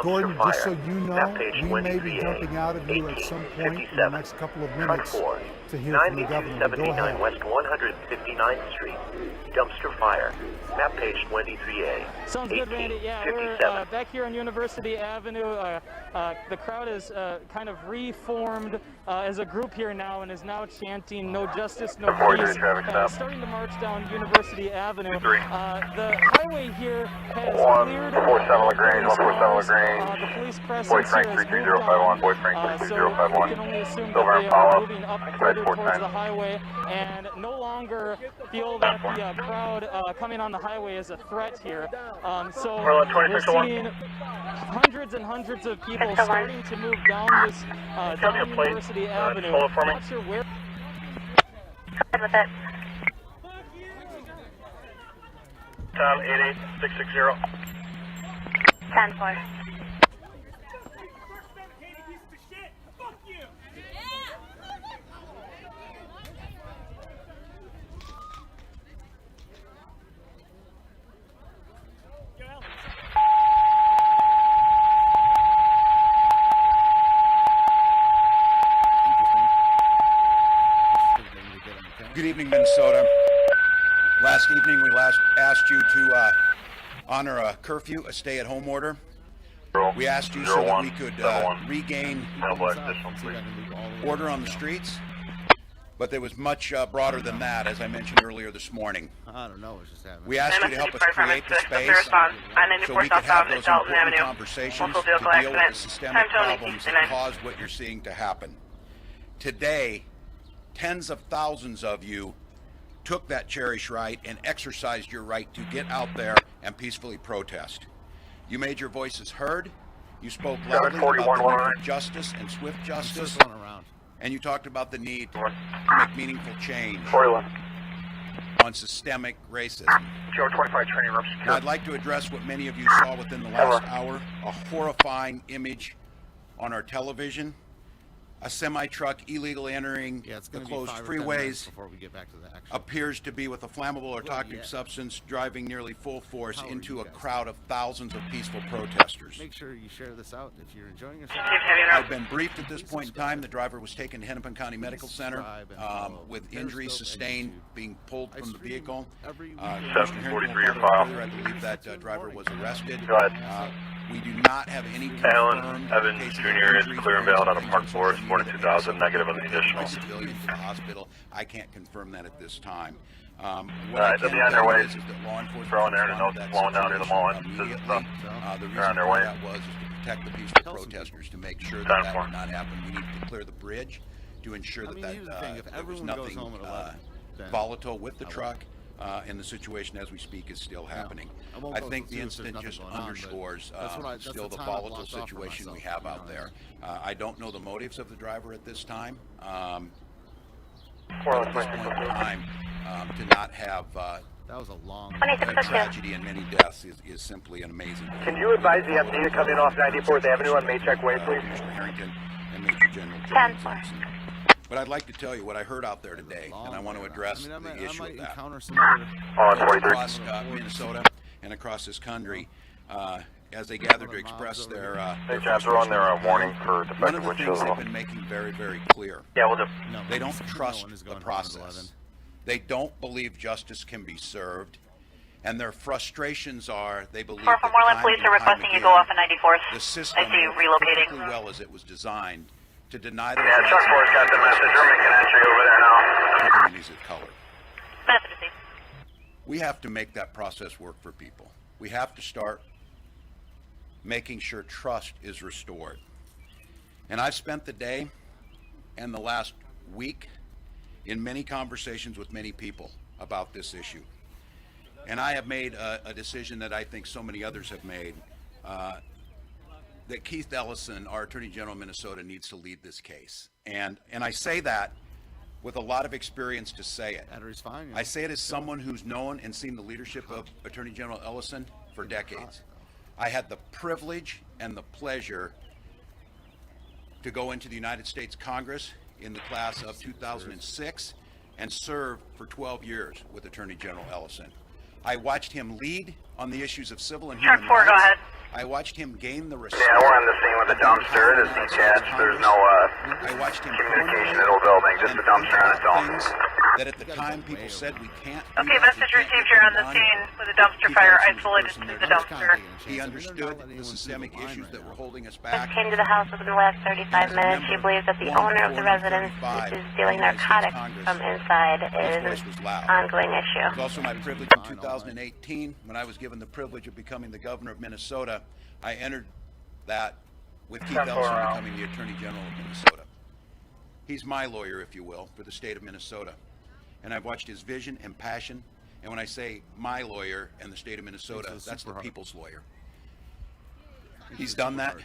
Gordon, just so you know, we may be jumping out of you at some point in the next couple of minutes to hear from the governor. Go ahead. West 159th Street. Dumpster fire. Map page 23A. Sounds good, Randy. Yeah, we're back here on University Avenue. The crowd is kind of reformed as a group here now and is now chanting "No justice, no peace." Starting to march down University Avenue. The highway here has cleared. 147 LaGrange, 147 LaGrange. The police presence Boyd here Frank has moved 33051, on. Boyd Frank So 33051. we can only assume Silver that and they Follow. are moving up further towards the highway and no longer feel that the crowd coming on the highway is a threat here. So we're seeing hundreds and hundreds of people starting to move down this down University Avenue. Not sure where. Tom 88660. 10-4. Good evening, Minnesota. Last evening, we asked you to honor a curfew, a stay-at-home order. We asked you so that we could regain order on the streets, but there was much broader than that, as I mentioned earlier this morning. I don't know what's just happening. We asked you to help us create the space so we could have those important conversations to deal with the systemic problems that caused what you're seeing to happen. Today, tens of thousands of you took that cherished right and exercised your right to get out there and peacefully protest. You made your voices heard. You spoke loudly about the need for justice and swift justice. And you talked about the need to make meaningful change on systemic racism. Now, I'd like to address what many of you saw within the last hour, a horrifying image on our television. A semi-truck illegally entering the closed freeways appears to be with a flammable or toxic substance driving nearly full force into a crowd of thousands of peaceful protesters. Make sure you share this out if you're enjoying yourself. I've been briefed at this point in time. The driver was taken to Hennepin County Medical Center with injuries sustained, being pulled from the vehicle. 743 your file. I believe that driver was arrested. Go ahead. We do not have any confirmed Evans Jr. is clear and valid on the park floor. 42,000 negative on the additional. Civilian to the hospital. I can't confirm that at this time. They'll be on their way. Throwing there to know it's slowing down near the mall. The reason for that was to protect the peaceful protesters, to make sure that that would not happen. We need to clear the bridge to ensure that there was nothing volatile with the truck. And the situation as we speak is still happening. I think the incident just underscores still the volatile situation we have out there. I don't know the motives of the driver at this time. At this point in time, to not have that was a long tragedy and many deaths is simply an amazing thing. Can you advise the FD to come in off 94th Avenue on Maycheck Way, please? Mr. Harrington and Major General John Thompson. But I'd like to tell you what I heard out there today, and I want to address the issue of that. Across Minnesota and across this country, as they gather to express their on their warning for one of the things they've been making very, very clear. They don't trust the process. They don't believe justice can be served. And their frustrations are, they believe that Moreland Police are requesting you go off at 94th. The system I see you relocating. perfectly well as it was designed to deny the Truck 4's got the message. We're making entry over there now. to communities of color. Benefit to see. We have to make that process work for people. We have to start making sure trust is restored. And I've spent the day and the last week in many conversations with many people about this issue. And I have made a decision that I think so many others have made, that Keith Ellison, our Attorney General of Minnesota, needs to lead this case. And I say that with a lot of experience to say it. I say it as someone who's known and seen the leadership of Attorney General Ellison for decades. I had the privilege and the pleasure to go into the United States Congress in the class of 2006 and serve for 12 years with Attorney General Ellison. I watched him lead on the issues of civil and human rights. Go ahead. I watched him gain the respect. Yeah, we're on the scene with the dumpster. It is detached. There's no communication at the building, just the dumpster on its own. That at the time people said we can't. Okay, message received. You're on the scene with a dumpster fire isolated to the dumpster. He understood the systemic issues that were holding us back. Came to the house within the last 35 minutes. She believes that the owner of the residence, which is dealing narcotics from inside, is an ongoing issue. It was also my privilege in 2018, when I was given the privilege of becoming the governor of Minnesota. I entered that with Keith Ellison becoming the Attorney General of Minnesota. He's my lawyer, if you will, for the state of Minnesota. And I've watched his vision and passion. And when I say my lawyer and the state of Minnesota, that's the people's lawyer. He's done that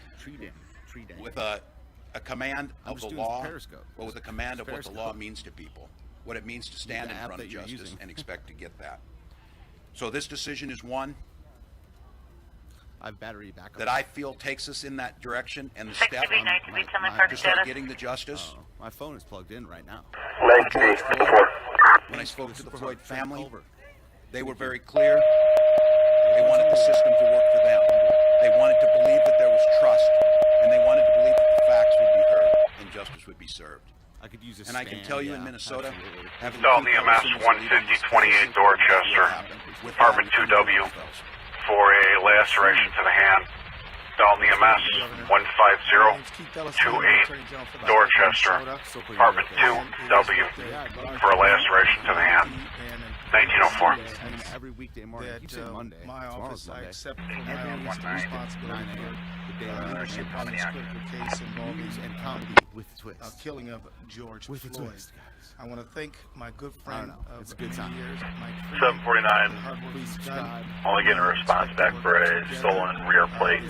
with a command of the law, but with a command of what the law means to people, what it means to stand in front of justice and expect to get that. So this decision is one that I feel takes us in that direction, and the step to start getting the justice. My phone is plugged in right now. George Floyd, when I spoke to the Floyd family, they were very clear. They wanted the system to work for them. They wanted to believe that there was trust, and they wanted to believe that the facts would be heard and justice would be served. And I can tell you in Minnesota, having Dalton EMS 15028 Dorchester, Department 2W, for a laceration to the hand. Dalton EMS 15028 Dorchester, apartment 2W for a laceration to the hand. 1904. Every weekday morning. You said Monday. My office, I accept for my office the responsibility for leadership on this critical case involving and comedy with twist. Killing of George Floyd. I want to thank my good friend of many years, Mike Freeman. 749. Only getting a response back for a stolen rear plate.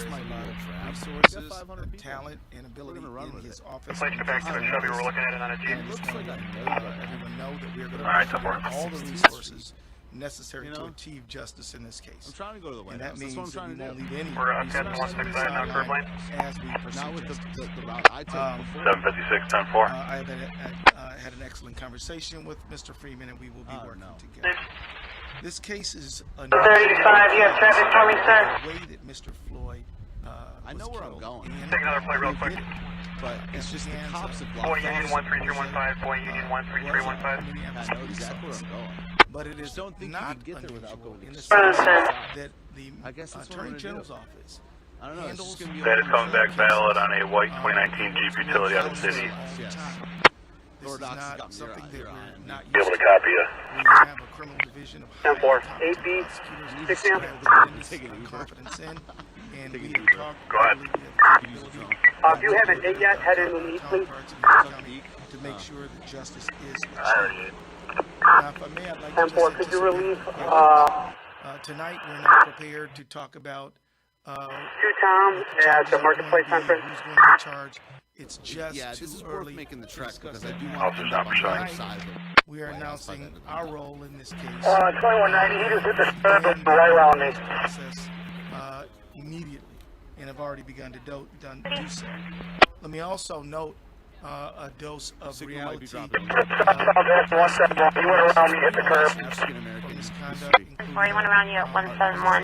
Resources, talent, and ability in his office. Let's get back to the Chevy. We're looking at it on a Jeep. Everyone know that we're going to provide all the resources necessary to achieve justice in this case. I'm trying to go to the White and House. That means That's what I'm trying to do. Leave any We're up at 169 now, curb lane. As we pursue Not with justice. the route I took before. 756, 10-4. I had an excellent conversation with Mr. Freeman, and we will be working together. This case is a 35, you have traffic coming, sir. The way that Mr. Floyd I know where I'm going. Take another play real quick. But it's just the cops have blocked Boy Union 13315, Boy Union 13315. I know exactly where I'm going. But it is don't think not you can get there without going in the to sense that the I guess that's Attorney what General's office I don't know. It's just gonna be That is coming back valid on a white 2019 Jeep utility out of the city. This is not something that we're not Be able used to copy you. We have a criminal division of 10-4. 8B, 6 down. confidence in, and we Go ahead. Do you have a date yet? Head in the meet, please. to make sure that justice is achieved. Now, if I may, I'd like to 10-4, could you relieve, tonight we're not prepared to talk about to Tom at the Marketplace Center? who's going to be charged. It's just too this is early worth making the to trek discuss because I that. do want Officer to Shopper showing. We are announcing our role in this case. 2190, he just hit the curb right around me. Process immediately, and have already begun to do so. Let me also note a dose of reality. You went around me, hit the curb. Or he went around you at 171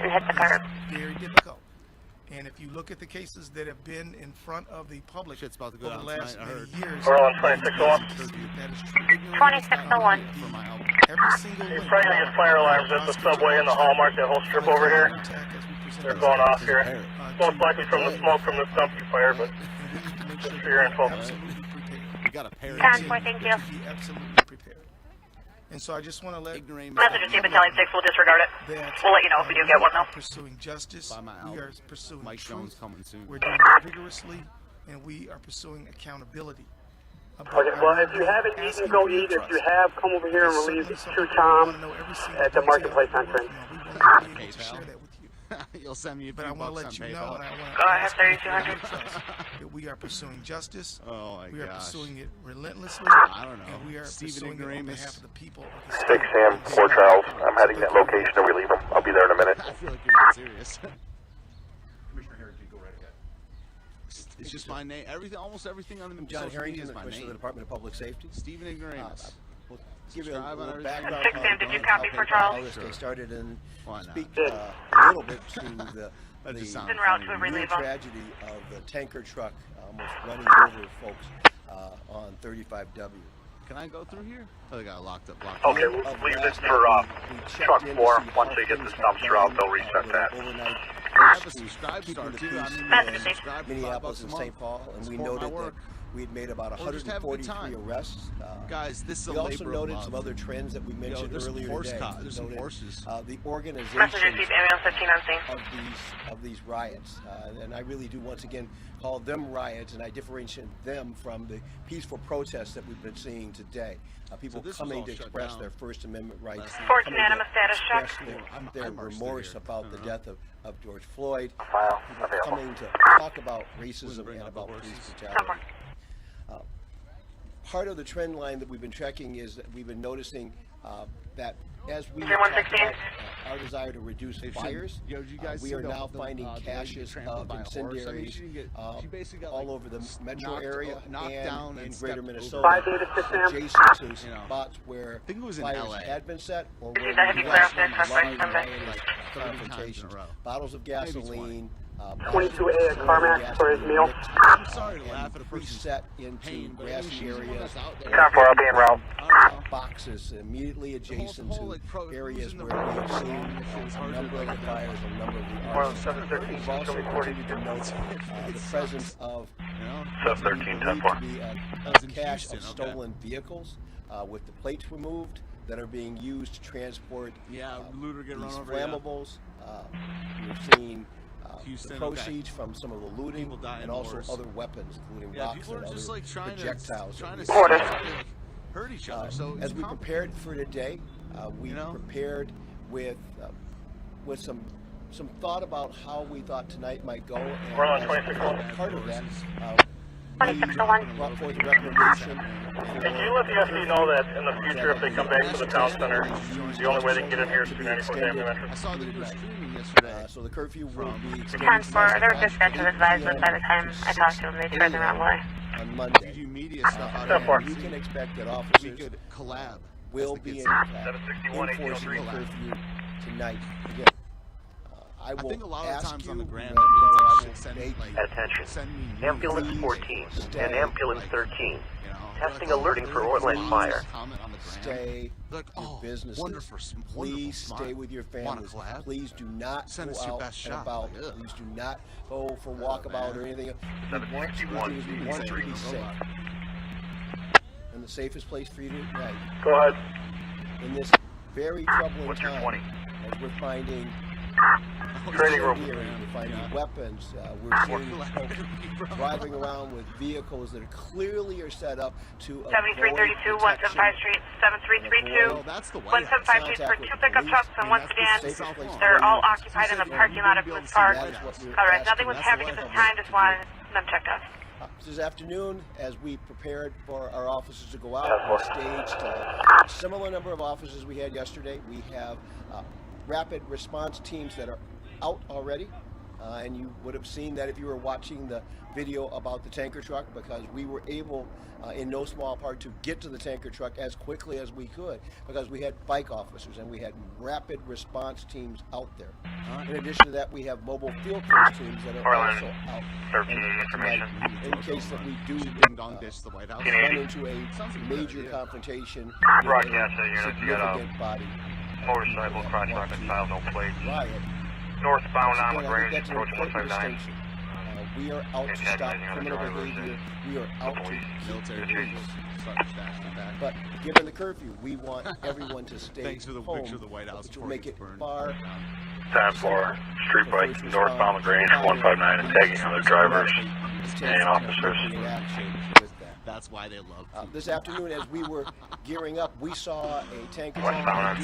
and hit the curb. Very difficult. And if you look at the cases that have been in front of the public Shit's about to go over the down last tonight, I heard. many years, We're on 2601. that is true. 2601. Every single He's link. probably gonna get fire alarms at the subway and the Hallmark, that whole strip over here. They're going off here. Most likely from the smoke from this dumpster fire, but just for your info. We got a pair. 10-4, thank you. Be absolutely prepared. And so I just want to let Message to Battalion 6, we'll disregard it. We'll let you know if we do get one, though. Pursuing justice. We are pursuing Mike truth. Jones coming soon. We're doing it vigorously, and we are pursuing accountability. Okay, well, if you haven't eaten, go eat. If you have, come over here and relieve to Tom at the Marketplace Center. You'll send me a But I few want to bucks let on you know, PayPal. and I want Go ahead, 3200. that we are pursuing justice. Oh my We are gosh. pursuing it relentlessly. I don't know. And we are Stephen pursuing it on Ignoramus. behalf of the people of the 6 state. Sam, 4 Charles. I'm heading that location to relieve him. I'll be there in a minute. I feel like you're not serious. Commissioner Harrington, go right ahead. It's just my name. Everything, almost everything on the John social media Harrington, is the my Commissioner of the name. Department of Public Safety. Stephen Ignoramus. We'll give you a Subscribe on little everything. background 6 Sam, did you copy for how Charles? this case started and Why not? speak a little bit to the That just sounds En route to real relieve him. tragedy of the tanker truck almost running over folks on 35W. Can I go through here? Oh, they got it locked up. Okay, we'll leave this for truck 4. Once they get this dumpster out, they'll reset that. Overnight I have a subscribe star too. I mean, subscribe for Minneapolis $5 and a St. month. Paul, and we Support my noted that work. we'd made about Or just have a good 143 time. arrests. Guys, this is a We also labor of noted love. some other trends that we mentioned there's some earlier horse today. there's some Noted, horses. The Messenger organization received ambulance 15 on scene. of these riots, and I really do once again call them riots, and I differentiate them from the peaceful protests that we've been seeing today. People this was coming all to shut express down their First Amendment rights, Force coming unanimous to status check. express their I'm remorse here. about the death of George Floyd. File People available. coming to talk about racism bring and up the about horses. police brutality. Part of the trend line that we've been tracking is that we've been noticing that as we Is there talk 116? about our desire to reduce fires, Yo, did you guys we see are the- now the, finding the lady caches trampled of by a horse? I mean, incendiaries she didn't get- she basically got, all like, over the metro knocked- area knocked down and in and greater stepped Minnesota, 5 David 6 Sam. adjacent to You know, spots where I think it was in fires LA. had been set or This where is a heavy we clear had off there, large suspect number. riotous Like 30 times in a confrontations. row. Bottles of Maybe 20. gasoline. 22A at Carmack for his meal. I'm sorry to laugh at a person reset into pain, but I mean, grassy she's the one areas. that's out there. 10-4, I'll be en route. I don't know. boxes immediately adjacent to areas where we have seen a number of the fires, a number of the arsons. We've also continued to note the presence of what we believe to be a cache of stolen vehicles with the plates removed that are being used to transport these flammables. We've seen the proceeds from some of the looting and also other weapons, including rocks and other projectiles. Hurt each other. So as we prepared for today, we prepared with some thought about how we thought tonight might go. And as part of that, we brought forth a recommendation. Did you let the SD know that in the future, if they come back to the town center, the only way they can get in here is through 94th Avenue entrance? I saw that you were streaming yesterday. So the curfew will be extended. Transport, their dispatcher advised that by the time I talked to them, they turned the wrong way. On Monday. Media stuff out you can expect that officers will be enforcing the curfew tonight. Again, I think a lot of times on the ground, attention. Ambulance 14 and Ambulance 13. Testing alerting for Orland fire. Stay your businesses. Please stay with your families. Please do not go out and about. Please do not go for walkabout or anything. We want you to be safe. And the safest place for you tonight. Go ahead. In this very troubling time, as we're finding training room. We're finding weapons. We're seeing folks driving around with vehicles that clearly are set up to 7332, 175 Street, 7332, 175 Street for 2 pickup trucks, and once again, they're all occupied in the parking lot of Blue Park. Alright, nothing was happening at this time, just wanted them checked out. This afternoon, as we prepared for our officers to go out, we staged a similar number of officers we had yesterday. We have rapid response teams that are out already, and you would have seen that if you were watching the video about the tanker truck, because we were able, in no small part, to get to the tanker truck as quickly as we could, because we had bike officers and we had rapid response teams out there. In addition to that, we have mobile field force teams that are also out. In case that we do run into a major confrontation with a significant body. Motorcycle, crotch rocket style, no plate. Northbound on LaGrange, approaching 159. We are out to stop criminal behavior. We are out to military vehicles. But given the curfew, we want everyone to stay Thanks for the home, picture of the White House which will make it far. 10-4, street bike, northbound LaGrange, 159, and tagging other drivers and officers. That's why they love this afternoon, as we were gearing up, we saw a tanker truck.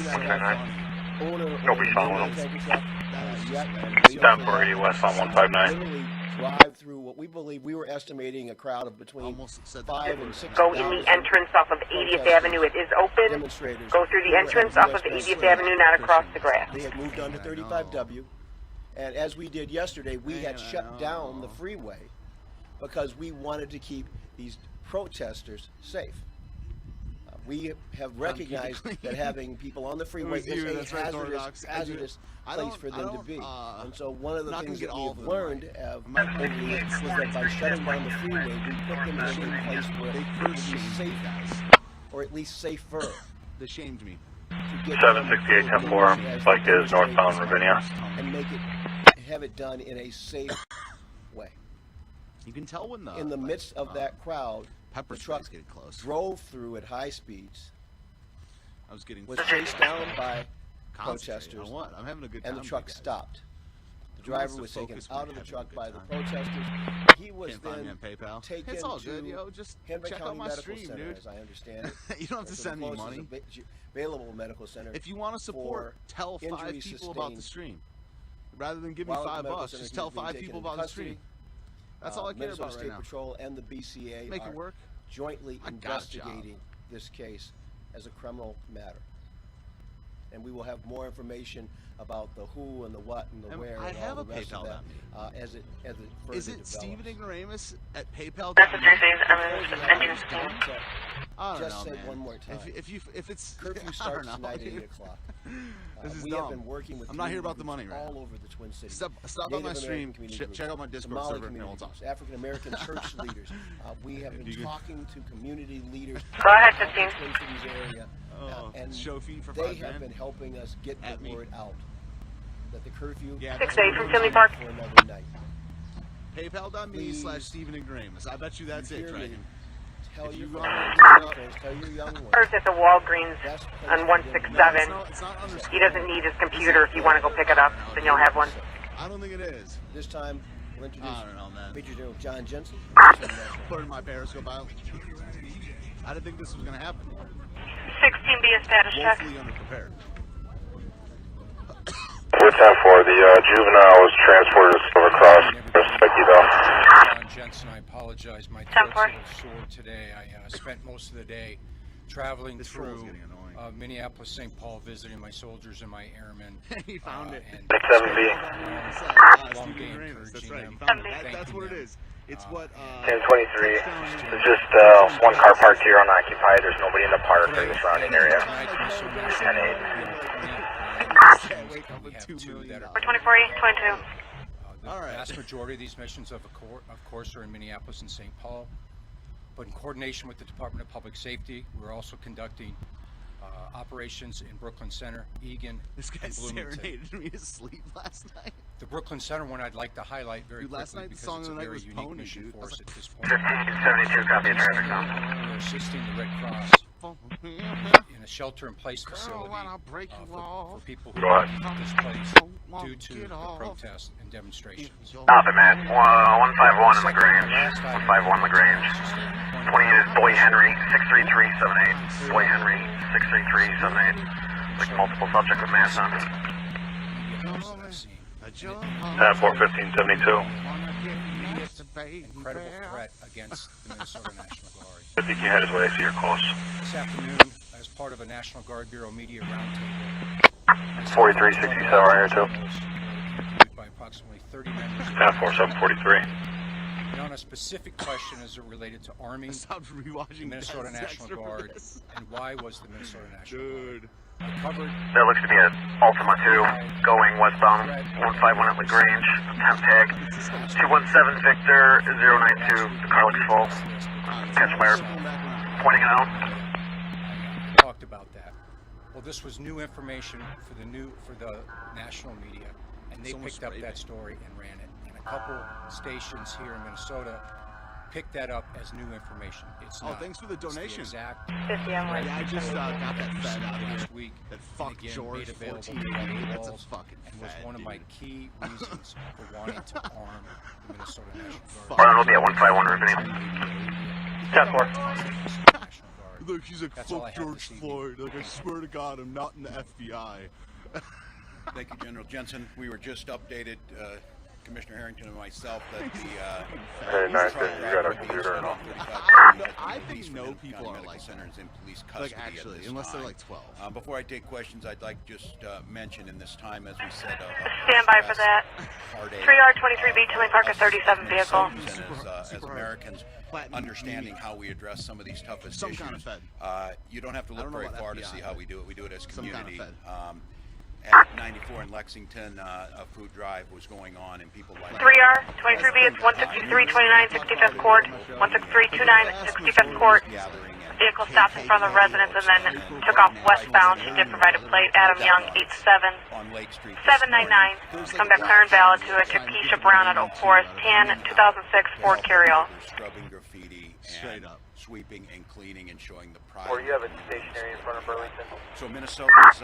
Nobody's following them. 10-480 westbound 159. Literally drive through what we believe, we were estimating a crowd of between 5 and 6. Go in the entrance off of 80th Avenue. It is open. Go through the entrance off of 80th Avenue, not across the grass. They had moved on to 35W, and as we did yesterday, we had shut down the freeway because we wanted to keep these protesters safe. We have recognized that having people on the freeway is a hazardous place for them to be. And so one of the things that we've learned over the years was that by shutting down the freeway, we put them in a place where they could be safe, or at least safer. They shamed me. 768 10-4, bike is northbound Ravinia. And have it done in a safe way. You can tell when in the midst of that crowd, the truck close. drove through at high speeds. Was chased down by protesters. I'm having a good time. And the truck stopped. The driver was taken out of the truck by the protesters. He was then taken to Henry County Medical Center, as I understand it. You don't have to send me money. Available medical center. If you want to support, tell 5 people about the stream. Rather than give me $5, just tell 5 people about the stream. That's all I care about right now. State Patrol and the BCA Make it work. Jointly investigating this case as a criminal matter. and we will have more information about the who and the what and the where I and have all the a rest PayPal of that as it further Is it develops. Stephen Ignoramus at PayPal? That's what you're saying. Engine I don't Just know, say man. one more time. If it's curfew I starts don't know, tonight at dude. 8 o'clock. This is we dumb. have been working with I'm not here about the community money right groups now. all over the Twin Cities. Stop on Native my stream. American community groups, Check out my Discord Somali server. community We'll talk. groups, African American church leaders. We have been talking to community leaders. Go ahead, in the 15. Twin Cities area, and Shofi for they 5 have grand. been helping us get the word out that the curfew 6-8 from Tinley Park. for another night. PayPal.me/Stephen Ignoramus. I bet you that's it, Dragon. Tell your you tell your young ones. First at the Walgreens on 167. He doesn't need his computer. If you want to go pick it up, then you'll have one. I don't think it is. This time, we'll introduce I don't know, man. Major General John Jensen. Put in my Periscope out. I didn't think this was going to happen. 16B a status check. Woefully underprepared. 410-4, the juvenile was transported to Silver Cross. Respect you, though. John Jensen, I apologize. My throat's a little sore today. I spent most of the day traveling through Minneapolis, St. Paul, visiting my soldiers and my airmen. He found it. 7B. Long day encouraging That's right. them. That's what it is. It's what. 1023. There's just one car parked here unoccupied. There's nobody in the park or the surrounding area. 10-8. We have two that are 24-8-22. The vast majority of these missions, of course, are in Minneapolis and St. Paul. But in coordination with the Department of Public Safety, we're also conducting operations in Brooklyn Center, Eagan, This guy and Bloomington. serenaded me to sleep last night. The Brooklyn Center one I'd like to highlight very Dude, last quickly night the because song it's of a the night very was unique Pony, mission dude. for I was us like, at this point. 1572, copy, traffic count. We're assisting the Red Cross in a shelter-in-place facility for people who are displaced due to the protests and demonstrations. Stop it, man. 151 LaGrange. 151 LaGrange. 20 is Boy Henry, 63378. Boy Henry, 63378. Like multiple subject with mass on. 41572. Incredible threat against the Minnesota National Guard. I think you had his way. I see your close. This afternoon, as part of a National Guard Bureau media roundtable, 4367 right here, too. interviewed by approximately 30 members. 4743. And on a specific question as it related to Army, the Minnesota National Guard, and why was the Minnesota National Guard? I covered That looks to be an Ultima 2 going westbound 151 at LaGrange. Temp tag 217 Victor 092. The car looks full. Catch fire. Pointing it out. talked about that. Well, this was new information for the national media, and they picked up that story and ran it. And a couple stations here in Minnesota picked that up as new information. It's not. Thanks for the donation. Exact. 50 on Yeah, I just got that fed out of here. Last week, That fuck again, George made available 1488. That's a walls, fucking and was fed, one of my dude. key reasons for wanting to arm the Minnesota National Guard. Ron will be at 151 Riveting. 10-4. Look, he's like, That's all I fuck have George this evening. Floyd. Like, I swear to God, I'm not in the FBI. Thank you, General Jensen. We were just updated, Commissioner Harrington and myself, that the Hey, nice. truck You got a driver computer and all. I think no people are like center is in police Like, custody at actually, this unless they're time. like 12. Before I take questions, I'd like just mention in this time, as we said, Stand by for that. 3R23B Tinley Park, a 37 vehicle. and as Americans, understanding how we address some of these toughest Some issues. kind of fed. You don't have to I look don't know very about far to FBI, see how we do it. We do it as some kind of community. fed. At 94 in Lexington, a food drive was going on, and people like 3R23B, it's 16329 65th Court, 16329 65th Court. Vehicle stopped in front of the residence and then took off westbound. She did provide a plate. Adam Young, 87 on Lake Street. 799. Come back clear and valid to it. Keisha Brown at Oak Forest, tan 2006 Ford Carryall. Scrubbing graffiti and sweeping and cleaning and showing the pride. Or you have it stationary in front of Burlington. So Minnesota's,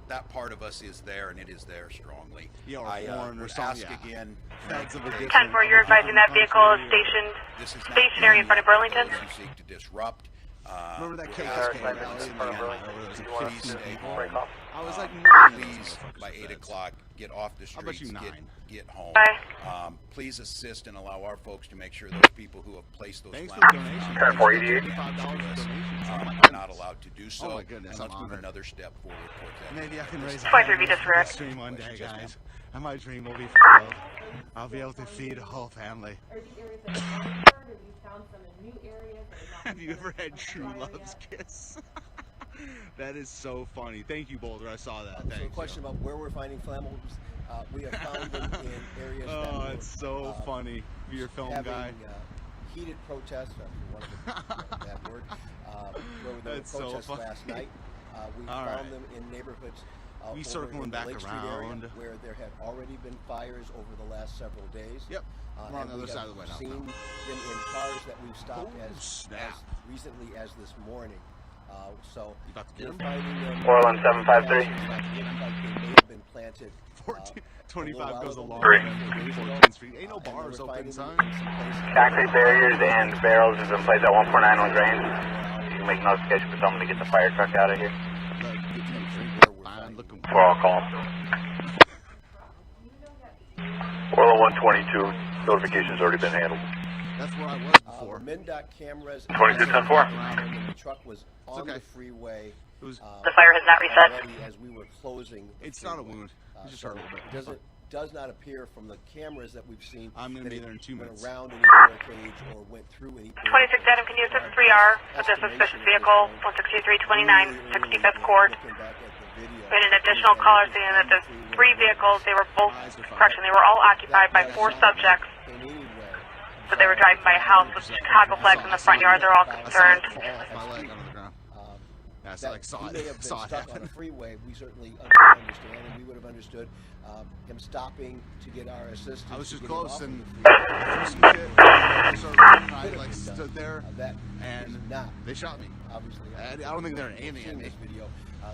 that part of us is there, and it is there strongly. Yeah, or I foreign or would something, ask yeah. again. Feds of addition. 10-4, you're advising that vehicle is stationary in front of Burlington. Those who seek to disrupt. Remember that we're case asking came them out to in front of again, Burlington? please stay home. I was like, Please, by 8 o'clock, get off the How about streets, you, 9? get home. Bye. Please assist and allow our folks to make sure those people who have placed those Thanks for flags the donation. on 10-488. $55 donation. are not allowed allowed to do so. Oh my goodness, and let's I'm move honored. another step forward towards that. Maybe I can raise a 23 disregard. stream one day, guys. And my dream will be fulfilled. I'll be able to feed a whole family. Have you ever had True Love's kiss? That is so funny. Thank you, Boulder. I saw that. So the question about where we're finding flammables, we have found them in areas that Oh, were, it's so funny. You're a film having, guy. Heated protests, for one of the bad word, where there That's were so protests funny. last night. We All found right. them in neighborhoods We over circling in the back Lake Street area, around. where there had already been fires over the last several days. Yep. We're on and the other we side have of the White House seen now. them in cars that we've stopped Oh, as snap. recently as this morning. So You about to get we're them? finding them. Orland 753. Like they may have been planted. 25 goes a long Three. way. 14th Street. Ain't no bars open, son. Concrete barriers and barrels is in place at 149 Lagrange. You can make notification for someone to get the fire truck out of here. I'm looking For all calls. Orland 122, notification's already been handled. That's where I was before. MnDOT cameras. 22-10-4. The truck was on the freeway. It was, The fire has not reset. already as we were closing. the It's not a freeway. wound. It just So hurt a little bit. does not appear from the cameras that we've seen. I'm going to that be it there in 2 went minutes. around any barricades or went through any. 26 Adam, can you assist 3R with the suspicious vehicle, 16329, 65th Court? We had an additional caller saying that the 3 vehicles, they were both, correction, they were all occupied by 4 subjects. So they were driving by a house with Chicago flags in the front yard. They're all concerned. My leg onto the ground. Yeah, so I saw he may have it. been Saw it stuck on happen. a freeway. We certainly understand, and we would have understood him stopping to get our assistance. I was just to get him close off and of threw some shit. I started running. I like stood there and they shot me. Obviously, I don't think they're aiming at me. This video,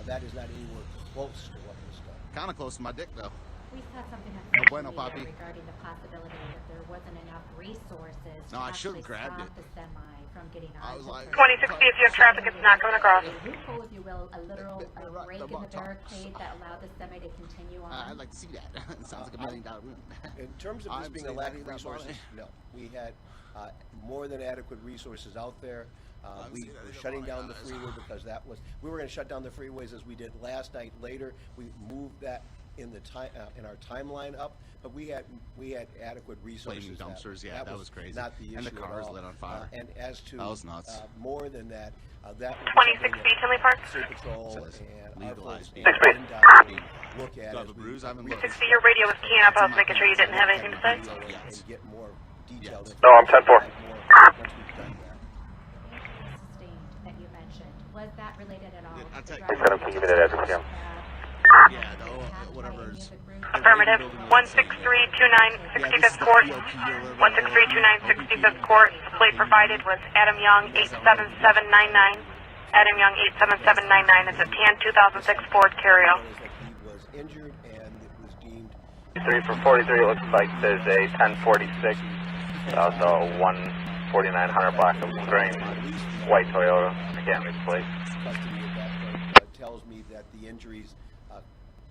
that is not anywhere close to what was done. Kind of close to my dick though. We saw something No bueno, papi. regarding the possibility that there wasn't enough resources No, I to should actually have grabbed stop it. the semi from getting I on. was like, 26B, if you have traffic, it's not coming across. A loophole, if you will, a literal break in the barricade that allowed the semi to continue on. I'd like to see that. It sounds like $1 million room. In terms of this I'm being a saying lack that of that resources, money. no. We had more than adequate resources out there. We were shutting down the freeway because we were going to shut down the freeways as we did last night. Later, we moved that in our timeline up, but we had adequate resources. Flaming dumpsters, yeah, that was crazy. Not the issue And the cars at all. lit on fire. And as to That was nuts. more than that, that 26B, Tinley Park. State Patrol Says and legalized our beer. folks in look at. Do I have a bruise? I haven't looked. 6B, your radio was keying up. I was making sure you didn't have anything to say. And get more detailed. No, I'm 10-4. Sustained that you mentioned. Was that related at all? I'll take Please, Adam, can you give me that address again? Yeah, whatever is. Affirmative. 16329, 65th Court. 16329, 65th Court. The plate provided was Adam Young, 87799. Adam Young, 87799. It's a tan 2006 Ford Carrio. He was injured and it was deemed 3 from 43, it looks like there's a 1046, also 14900 block of green, white Toyota. I can't read the plate. custody at that point. Tells me that the injuries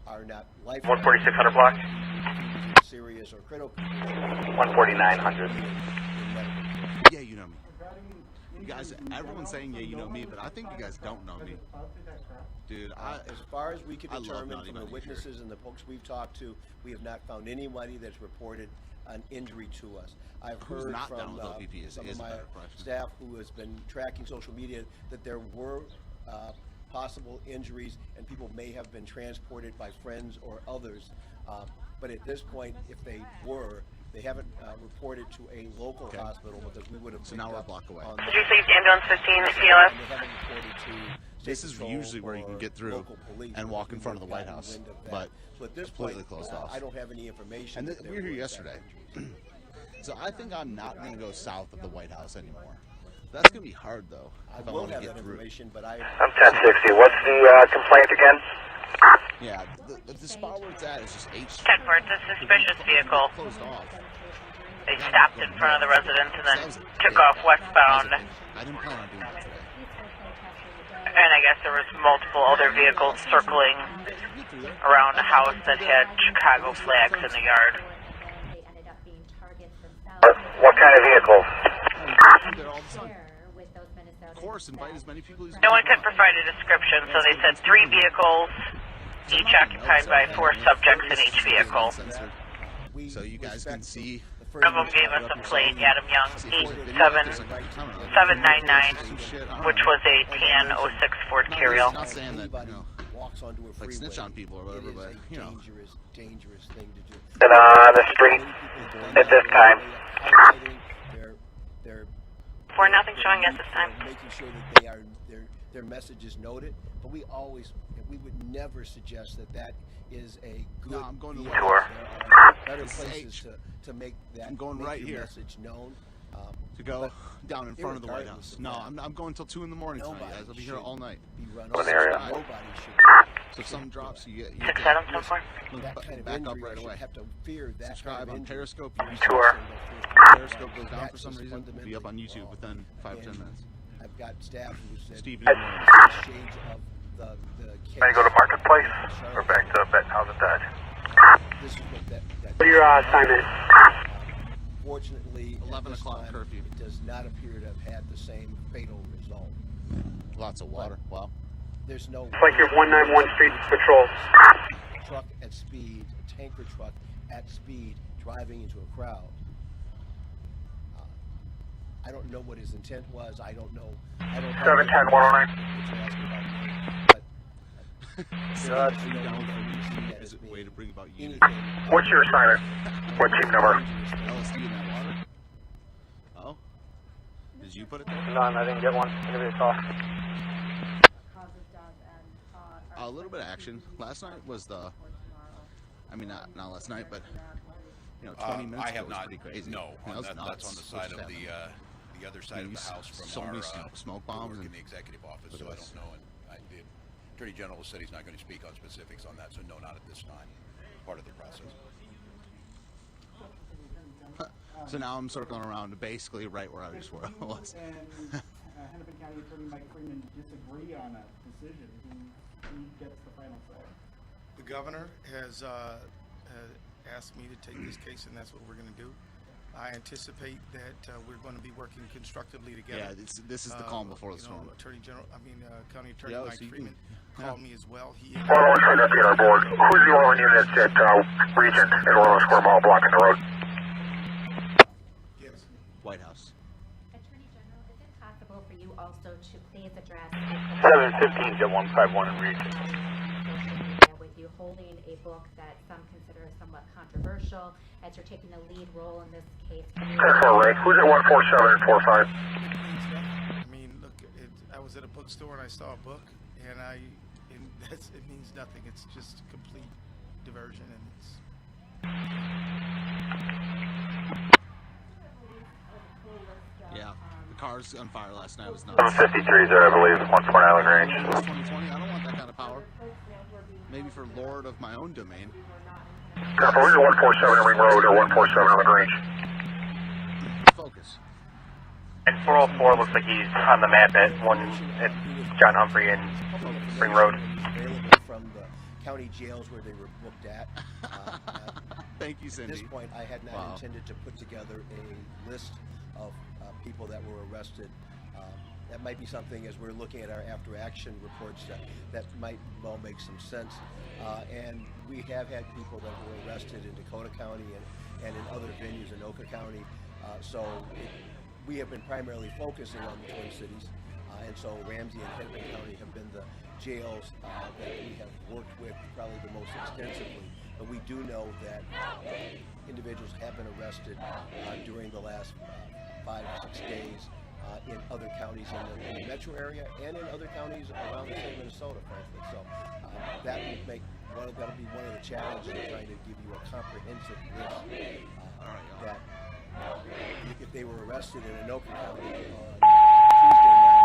are not life. 14600 block. Serious or critical. 14900. Yeah, you know me. You guys, everyone's saying yeah, you know me, but I think you guys don't know me. Dude, As far as we can I love determine Naughty from the Buddy witnesses and the folks we've talked to, we have not found anybody that's reported an injury to us. I've Who's heard not from down with OPP is some a of my better question. staff who has been tracking social media that there were possible injuries and people may have been transported by friends or others. But at this point, if they were, they haven't reported to a local hospital because we would have. So now we're a block away. Did you say ambulance 15 at PLS? They haven't reported to this is usually where you can get through and walk in front of the White House, but so at this completely point, closed off. I don't have any information. And we were here yesterday, so I think I'm not going to go south of the White House anymore. That's going to be hard though. I If I will want to have get that through. information, but I. I'm 1060. What's the complaint again? Yeah, the spot where it's at is just H. 10-4, it's a suspicious vehicle. Closed off. They stopped in front of the residence and then took off westbound. I didn't plan on doing that today. And I guess there was multiple other vehicles circling around a house that had Chicago flags in the yard. What kind of vehicle? course, invite as many people as you No one can. could provide a description, so they said 3 vehicles, each occupied by 4 subjects in each vehicle. So you guys can see. One of them gave us a plate, Adam Young, 799, which was a tan 06 Ford Carriel. Not saying that, you know, like snitch on people or whatever, but, you know. Dangerous thing to do. And on the street at this time. 4-0 showing us this time. Making sure that their message is noted, but we would never suggest that is a good. No, I'm going to Sure. Better places to make that. I'm going right here. Message known. To go down in front of the White House. No, I'm going till 2 in the morning tonight, guys. I'll be here all night. One area. So if something drops, you get 6-7 so far. Back up right away. Have to fear that. Subscribe on Periscope. Sure. Periscope goes down for some reason. It'll be up on YouTube within 5-10 minutes. I've got staff who said Steve, shades of the case. Ready to go to Marketplace or back to Bettenhausen Dodge? This is what that What are your assignment? Fortunately, 11 o'clock curfew. It does not appear to have had the same fatal result. Lots of water. Wow. There's no. It's like your 191 Street Patrol. Truck at speed, a tanker truck at speed, driving into a crowd. I don't know what his intent was. I don't know. 710 109. Is it a way to bring about unity? What's your assignment? What team number? LSD in that water? Oh? Did you put it there? None, I didn't get one. Give me a call. A little bit of action. Last night was the. I mean, not last night, but 20 minutes I ago have was not. pretty crazy. No, That's that's on the side of the other side of the house from so our many smoke bombs in the executive office. So I don't know, and the Attorney General said he's not going to speak on specifics on that. So no, not at this time. Part of the process. So now I'm circling around to basically right where I just was. Hennepin County Attorney Mike Freeman disagree on that decision. Who gets the final say? The governor has asked me to take this case, and that's what we're going to do. I anticipate that we're going to be working constructively together. Yeah, this is the calm before the storm. County Attorney Mike Freeman called me as well. He is trying to get our board. Who's the only unit at Regent at Orlando Square Mall blocking the road? Yes. White House. Attorney General, is it possible for you also to please address 715 to 151 in Regent. with you holding a book that some consider somewhat controversial as you're taking a lead role in this case? 10-4 Ray. Who's at 147 and 45? I mean, look, I was at a bookstore and I saw a book, and it means nothing. It's just complete diversion, and it's. Yeah, the car's on fire last night. It was nuts. 753 there, I believe, 14 Island Range. 2020. I don't want that kind of power. Maybe for Lord of my own domain. Copy, who's at 147 Ring Road or 147 Island Range? Focus. And 404 looks like he's on the map at John Humphrey and Ring Road. Available from the county jails where they were booked at. Thank you, Cindy. At this point, I had not intended to put together a list of people that were arrested. That might be something as we're looking at our after-action reports that might well make some sense. And we have had people that were arrested in Dakota County and in other venues in Oka County. We have been primarily focusing on the Twin Cities. And so Ramsey and Hennepin County have been the jails that we have worked with probably the most extensively. But we do know that individuals have been arrested during the last 5 or 6 days in other counties in the metro area and in other counties around the state of Minnesota, frankly. So that would make that'll be one of the challenges of trying to give you a comprehensive list that if they were arrested in Anoka County on Tuesday night,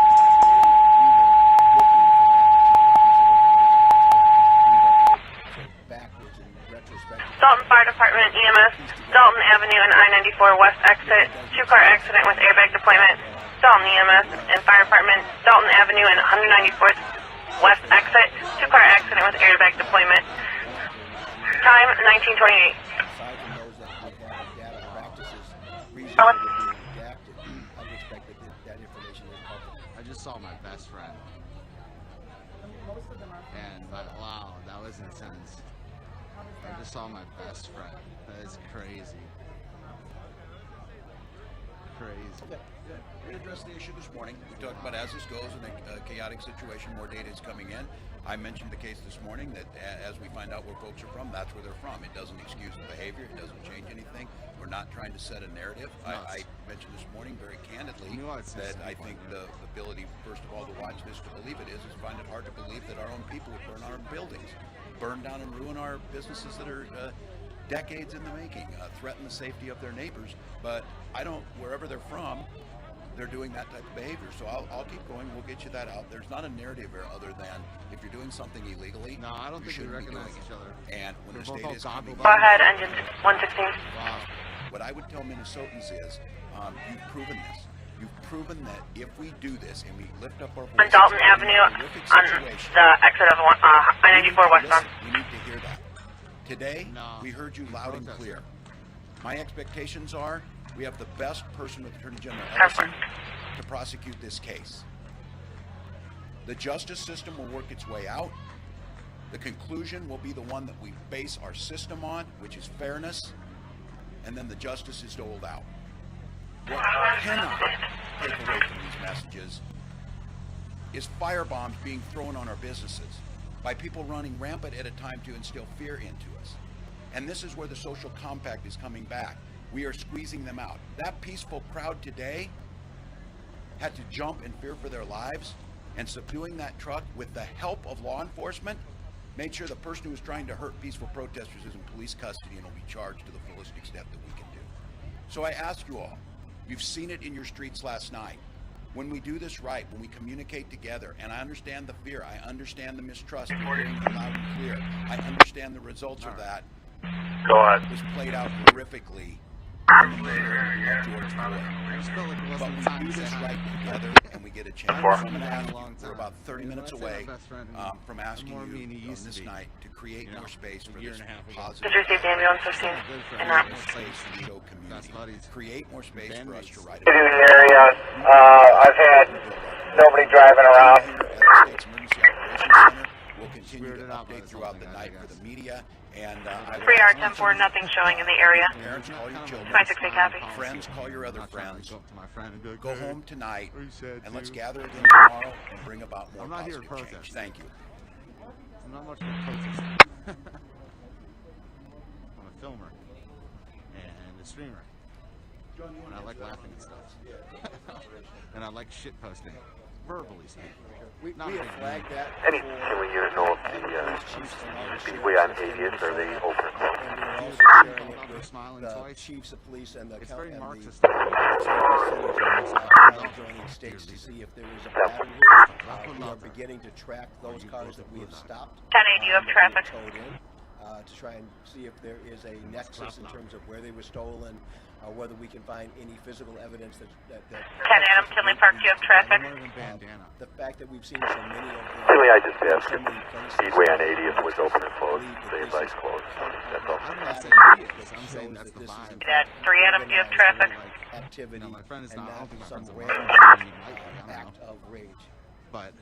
we were looking for that particular piece of information at the time. We'd have to go backwards in retrospect. Dalton Fire Department, EMS, Dalton Avenue and I-94 West exit, 2-car accident with airbag deployment. Dalton EMS and Fire Department, Dalton Avenue and 194th West exit, 2-car accident with airbag deployment. Time 1928. Aside from those that would have data practices reasonably being adapted, I would expect that information is public. just saw my best friend. And wow, that was intense. I just saw my best friend. That is crazy. Crazy. Okay. We addressed the issue this morning. We talked about as this goes in a chaotic situation, more data is coming in. I mentioned the case this morning that as we find out where folks are from, that's where they're from. It doesn't excuse the behavior. It doesn't change anything. We're not trying to set a narrative. I mentioned this morning very candidly that I think the ability, first of all, to watch this, to believe it is find it hard to believe that our own people would burn our buildings, burn down and ruin our businesses that are decades in the making, threaten the safety of their neighbors. But wherever they're from, they're doing that type of behavior. So I'll keep going. We'll get you that out. There's not a narrative here other than if you're doing something illegally, no, I don't think we recognize each other. And when the state is coming Go ahead, engine 116. What I would tell Minnesotans is, you've proven this. You've proven that if we do this and we lift up our voices, On Dalton Avenue, on the exit of I-94 westbound. We need to hear that. Today, we heard you loud and clear. My expectations are we have the best person with Attorney General Ellison to prosecute this case. The justice system will work its way out. The conclusion will be the one that we base our system on, which is fairness, and then the justice is doled out. What cannot take away from these messages is firebombs being thrown on our businesses by people running rampant at a time to instill fear into us. And this is where the social compact is coming back. We are squeezing them out. That peaceful crowd today had to jump in fear for their lives, and subduing that truck with the help of law enforcement made sure the person who was trying to hurt peaceful protesters is in police custody and will be charged to the fullest extent that we can do. So I ask you all, you've seen it in your streets last night. When we do this right, when we communicate together, and I understand the fear, I understand the mistrust, we're hearing it loud and clear, I understand the results of that. Go ahead. Was played out horrifically in the murder of George Floyd. But we do this right together, and we get a chance. We're about 30 minutes away from asking you on this night to create more space for this positive. Did you receive the ambulance 15? And not. Create more space for us to write. In the area, I've had nobody driving around. State's Emergency Operations Center will continue to update throughout the night for the media. And 3R 10-4, nothing showing in the area. Parents, call your children. 568 copy. Friends, call your other friends. Go home tonight, and let's gather again tomorrow and bring about more positive change. Thank you. I'm not much of a protester. I'm a filmer and a streamer. And I like laughing at stuff. And I like shit posting. Verbally speaking. We have flagged that. Can we know if the speedway on 80th, are they open or closed? And we're also sharing it with the chiefs of police and the county and the joining states to see if there is a pattern here. We are beginning to track those cars that we have stopped. 10-8, do you have traffic? Towed in, to try and see if there is a nexus in terms of where they were stolen, or whether we can find any physical evidence that 10 Adam, Tinley Park, do you have traffic? The fact that we've seen so many of them. Really, I just asked if the speedway on 80th was open or closed. They advised closed. That's all. I'm saying that's the vibe. 3 Adam, do you have traffic? Activity my friend is and not not open. some My random friend's act of rage. But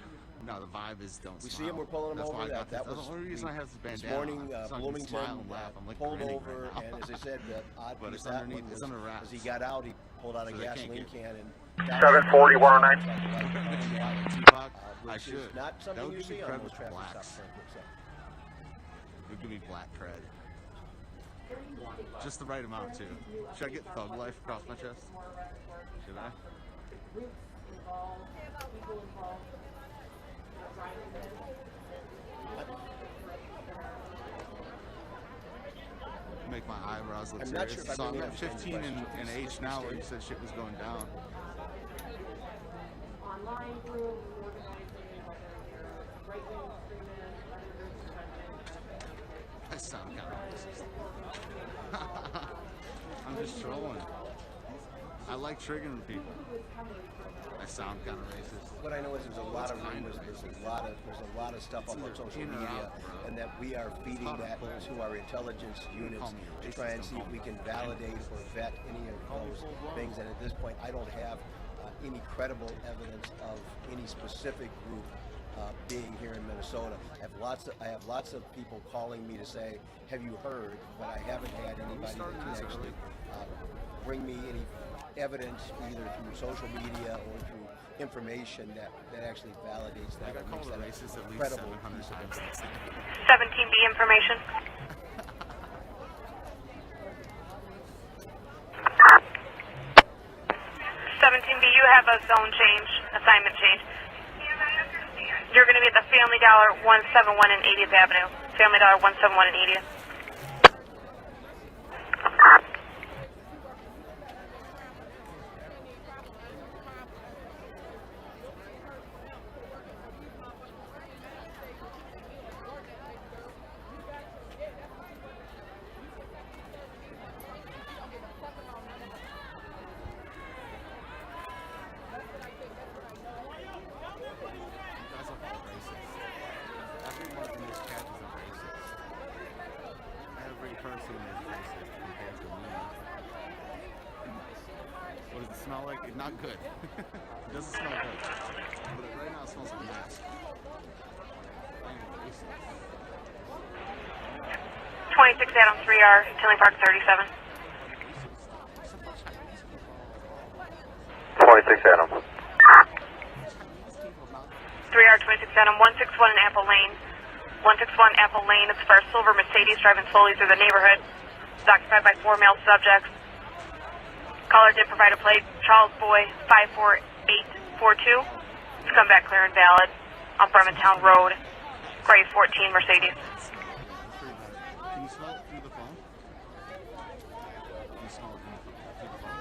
no, the vibe is don't We smile. see him, we're pulling him That's over. why I got that this. was the only reason I have this bandana. This morning, so I can Bloomington smile and laugh. I'm like pulled grinning over, right now. and as I said, the odd But piece it's of that underneath. one It's was, under wraps. as he got out, he pulled out a So they can't gasoline get can and 740, 109. I should. Not That something would you give me see cred on those with traffic blacks. stops. It would give me black cred. Just the right amount too. Should I get thug life across my chest? Should I? Make my eyebrows look I'm not serious. sure if So I I'm really at 15 understand the and question. H now where you said shit was going down. Online group organizing, right-wing extremists, other groups I sound kind of racist. I'm just trolling. I like triggering people. I sound kind of racist. What I know is there's a lot of rumors, there's a lot of stuff up on social media, and that we are feeding that to our intelligence units to try and see if we can validate or vet any of those things. And at this point, I don't have any credible evidence of any specific group being here in Minnesota. I have lots of people calling me to say, have you heard? But I haven't had anybody that can actually bring me any evidence either through social media or through information that actually validates that or makes that a credible piece of information. 17B information. 17B, you have a zone change, assignment change. You're going to be at the Family Dollar 171 and 80th Avenue. Family Dollar 171 and 80th. What does it smell like? It's not good. It doesn't smell good. But right now it smells like mask. 26 Adam 3R, Tinley Park 37. 26 Adam. 3R 26 Adam, 161 Apple Lane. 161 Apple Lane, it's for a silver Mercedes driving slowly through the neighborhood. It's occupied by 4 male subjects. Caller did provide a plate, Charles Boy 54842. It's come back clear and valid on Brementown Road, gray 14 Mercedes. Can you smell it through the phone? Can you smell it through the phone?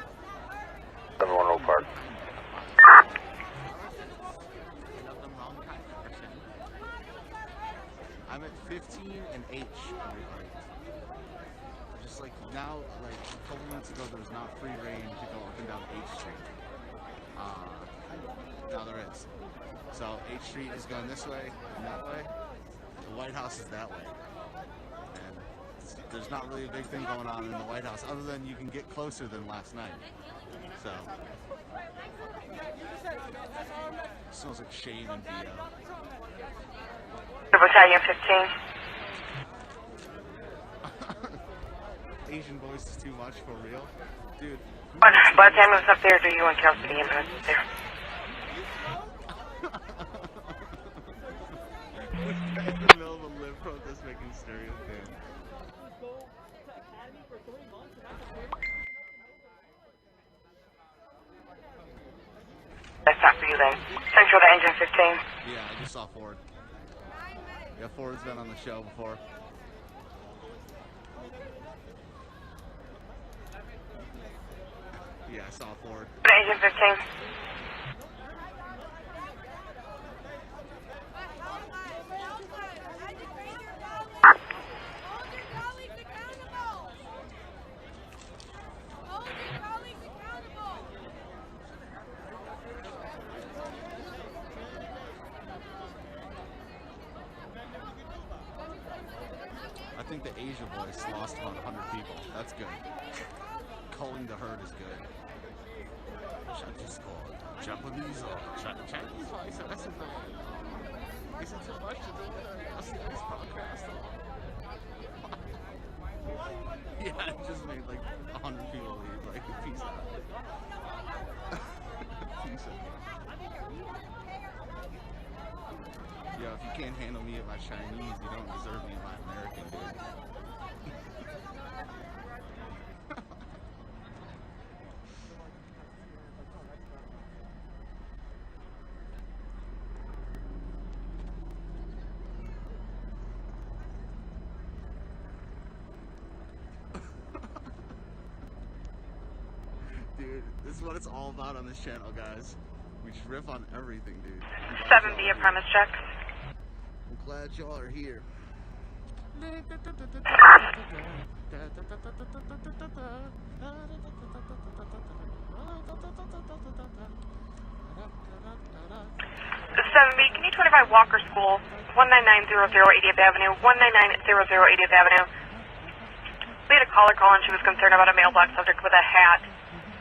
71 Oak Park. I'm at 15 and H, everybody. Just like now, like a couple minutes ago, there was not free reign to go up and down H Street. Now there is. So H Street is going this way and that way. The White House is that way. And there's not really a big thing going on in the White House, other than you can get closer than last night. So it smells like shame and BO. Battalion 15. Asian voice is too much for real, dude. By the time it was up there, do you and Kelsey input there? In the middle of a live protest making stereo thing. That's not for you then. Central to engine 15. Yeah, I just saw Ford. Yeah, Ford's been on the show before. Yeah, I saw Ford. Engine 15. I think the Asia voice lost about 100 people. That's good. Culling the herd is good. Chinese called Japanese or Chinese voice. I said, is it too much to do a serious podcast? Yeah, it just made like 100 people leave. Like, peace out. Peace out. Yo, if you can't handle me at my Chinese, you don't deserve me at my American, dude. Dude, this is what it's all about on this channel, guys. We just riff on everything, dude. 7B, a premise check. I'm glad y'all are here. The 7B, can you 25 Walker School, 19900 80th Avenue, 19900 80th Avenue. We had a caller call and she was concerned about a mailbox subject with a hat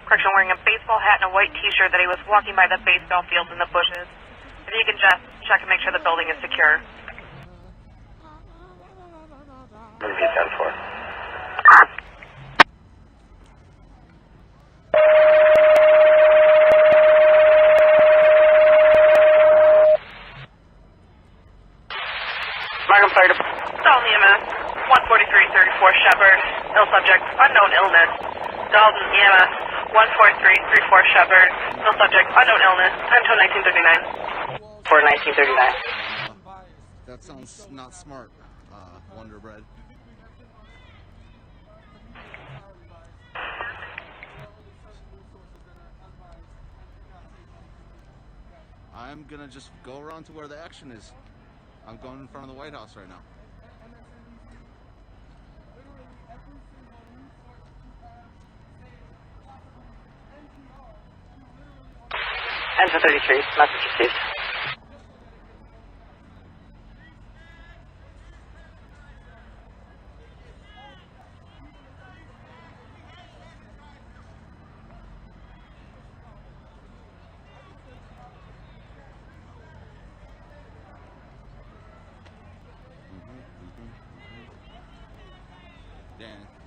Correction, wearing a baseball hat and a white t-shirt that he was walking by the baseball fields in the bushes. If you can just check and make sure the building is secure. Movie 10-4. Markham Fire Department. Dalton EMS, 14334 Shepherd, ill subject, unknown illness. Dalton EMS, 14334 Shepherd, ill subject, unknown illness, until 1939. For 1939. That sounds not smart, Wonder Bread. I'm gonna just go around to where the action is. I'm going in front of the White House right now. Enter 33, message received.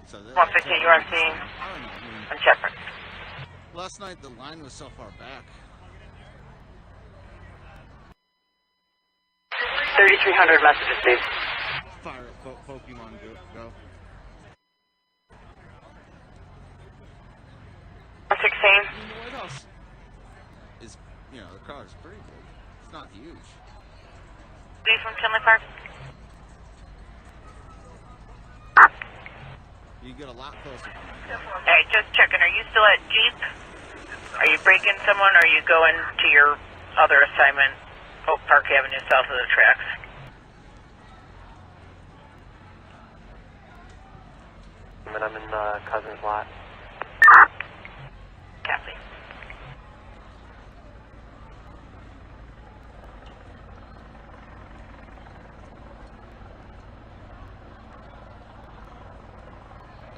So 115, you are seeing on Shepherd. Last night the line was so far back. 3300 message received. Fire at Pokemon Go. 116. The White House is, the crowd is pretty big. It's not huge. Lee from Tinley Park. You get a lot closer. Hey, just checking. Are you still at Jeep? Are you breaking someone, or are you going to your other assignment, Oak Park Avenue, south of the tracks? I'm in Cousin's lot. Copy.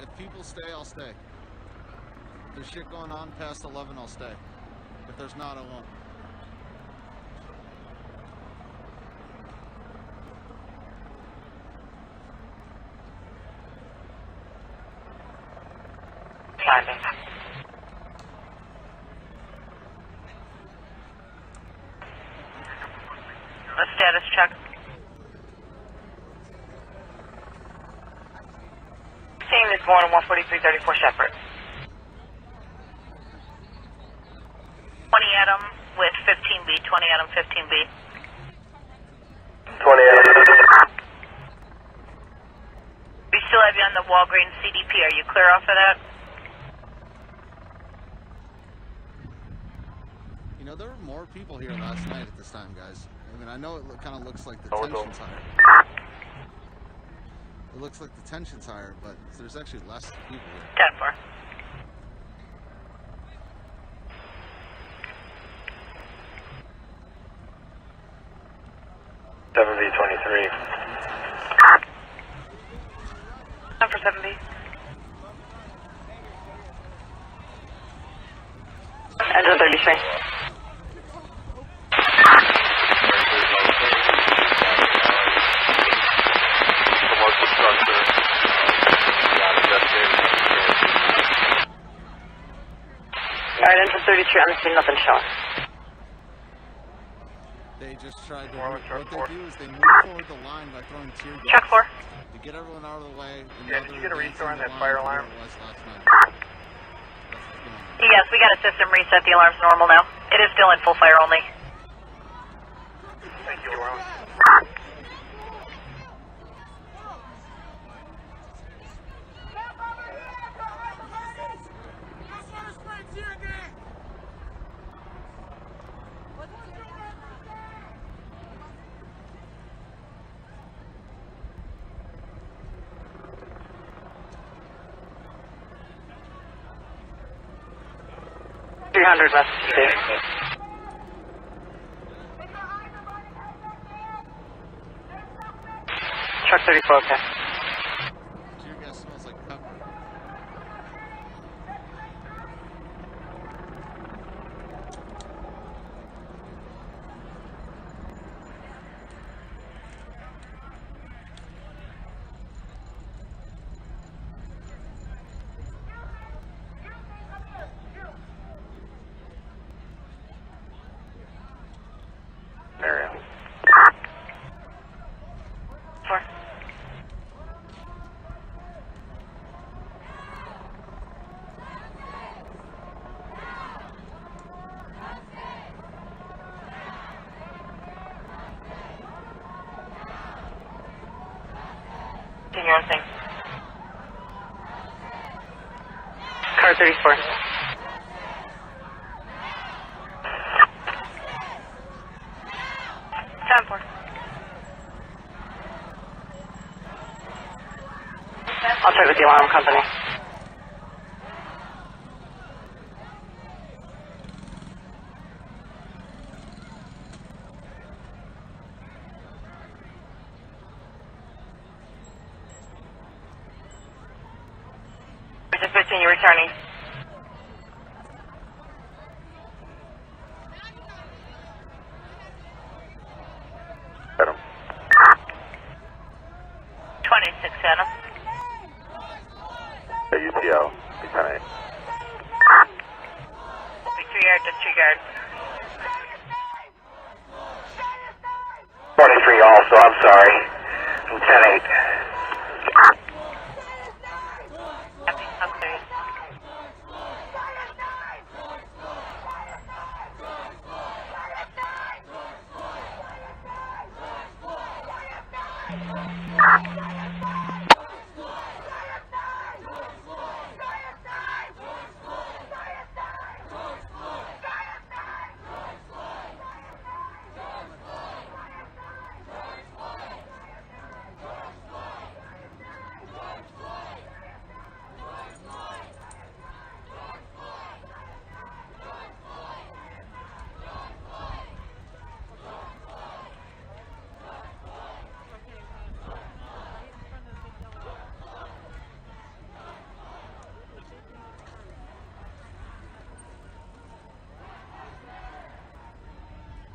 If people stay, I'll stay. If there's shit going on past 11, I'll stay. If there's not, I won't. Timing. A status check. Seeing this morning, 14334 Shepherd. 20 Adam with 15B, 20 Adam, 15B. 20 Adam. We still have you on the Walgreens CDP. Are you clear off of that? There were more people here last night at this time, guys. I mean, I know it kind of looks like the tension's higher. It looks like the tension's higher, but there's actually less people here. 10-4. V23. Time for 7B. Enter 33. Alright, enter 33, I'm seeing nothing showing. They just tried to, what they do is they move forward the line by throwing tear gas. Check 4. To get everyone out of the way. Yeah, did you get a restore on that fire alarm? Yes, we got a system reset. The alarm's normal now. It is still in full fire only. Thank you, Ron. Message. Truck 34, okay. Tear gas smells like pepper. you're on scene. Car 34. 10-4. I'll check with the alarm company. Just 15, you're returning. Adam. 26, Adam. UTL, Lieutenant. Disregard, disregard. 43 also, I'm sorry. Lieutenant. Okay.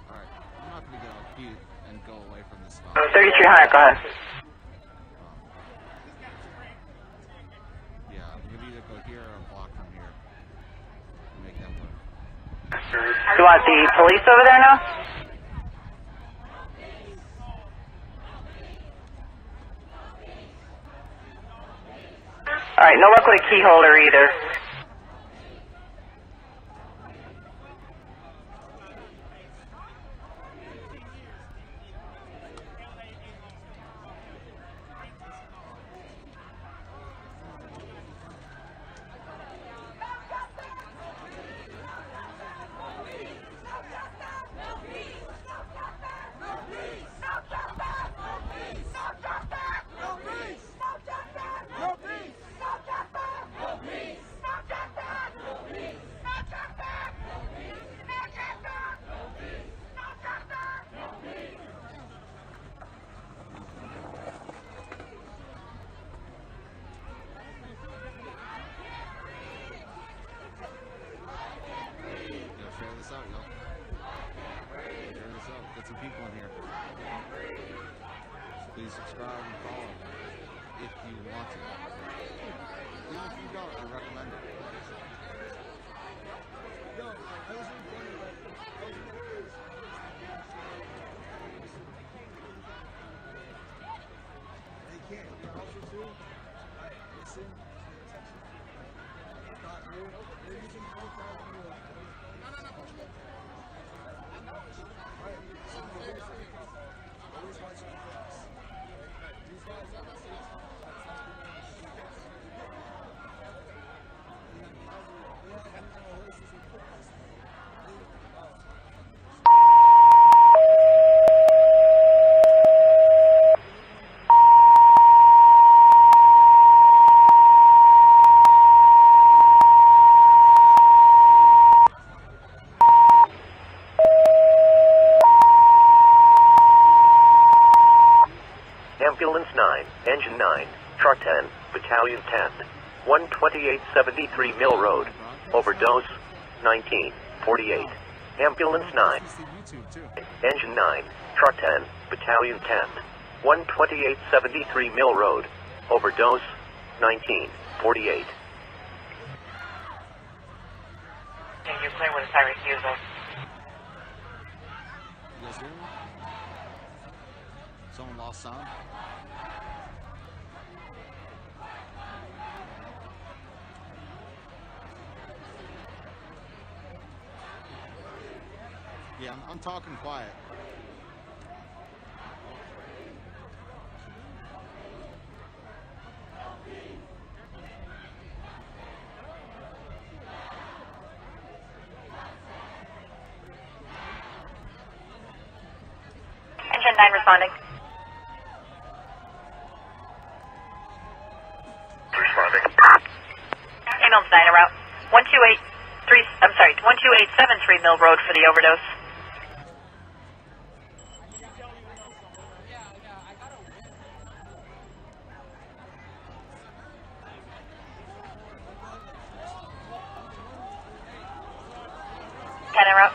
Alright, I'm not gonna get all cute and go away from this stop. 3300, go ahead. Yeah, I'm gonna either go here or block from here. And make that work. You want the police over there now? Alright, no luck with a key holder either. Please subscribe and follow if you want to. Even if you don't, I recommend it. Ambulance 9, Engine 9, Truck 10, Battalion 10, 12873 Mill Road, Overdose, 1948. Ambulance 9, Engine 9, Truck 10, Battalion 10, 12873 Mill Road, Overdose, 1948. You're clear with a siren refusal. You guys hear me? Someone lost sound? Yeah, I'm talking quiet. 10-9 responding. Responding. Ambulance 9 en route. 12873 Mill Road for the overdose. En route.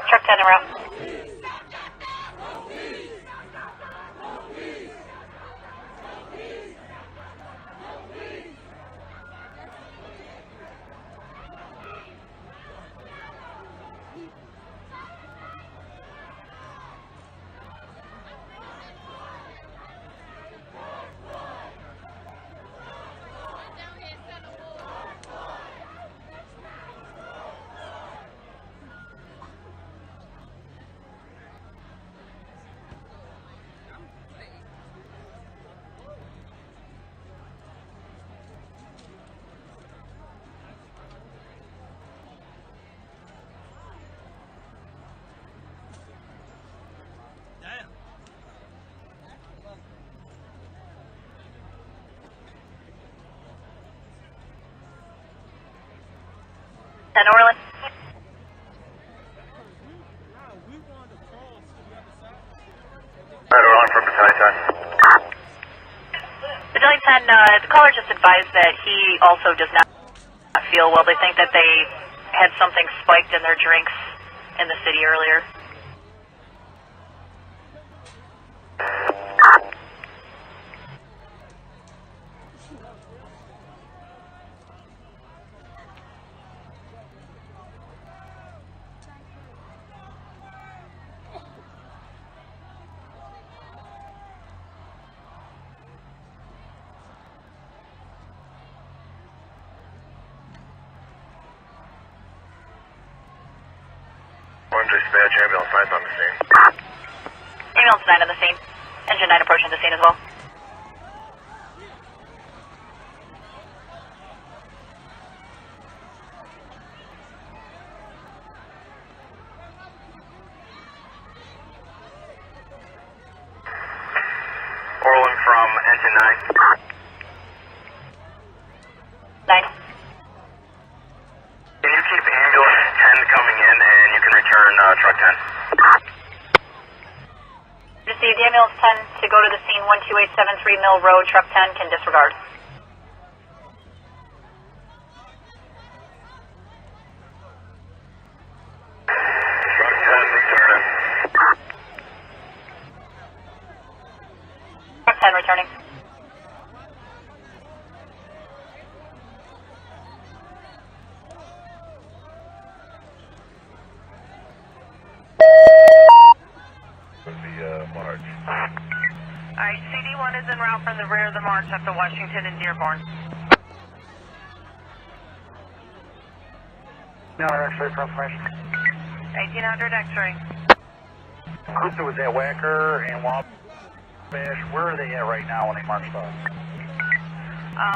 Truck 10 en route. And Orland. Orland from Battalion 10. Battalion 10, the caller just advised that he also does not feel well. They think that they had something spiked in their drinks in the city earlier. Dispatch, ambulance 9's on the scene. Ambulance 9 on the scene. Engine 9 approaching the scene as well. Orland from engine 9. 9. Can you keep ambulance 10 coming in and you can return truck 10? Received ambulance 10 to go to the scene 12873 Mill Road, truck 10 can disregard. Truck 10 returning. Truck 10 returning. March. Alright, CD1 is en route from the rear of the march up to Washington and Dearborn. No, X-ray confirmation. 1800 X-ray. Cruiser was at Wacker and Wabash. Where are they at right now when they marched off?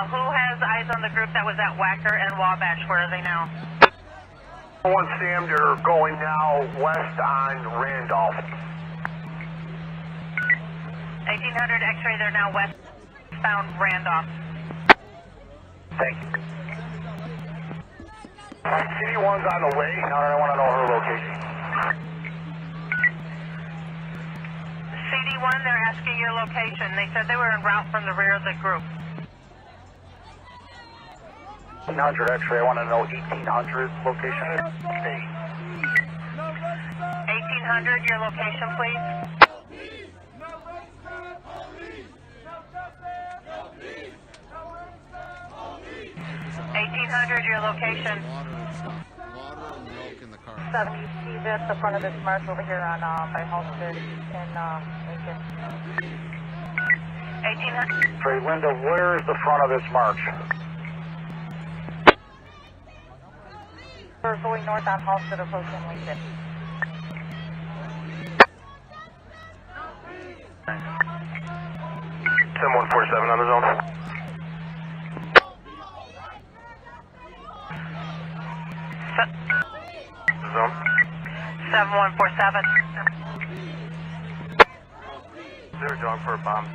Who has eyes on the group that was at Wacker and Wabash? Where are they now? One Sam, they're going now west on Randolph. 1800 X-ray, they're now westbound Randolph. Thank you. CD1's on the way. Now I want to know her location. CD1, they're asking your location. They said they were en route from the rear of the group. 1800 X-ray, I want to know 1800's location. 1800, your location, please. 1800, your location. Water and milk in the car. 7, you see this, the front of this march over here on by Halsted and Lincoln. 1800. Trey, Linda, where is the front of this march? We're going north on Halstead, approaching Lincoln. Ten 147 on the zone. Zone. 7147. Is there a dog for a bomb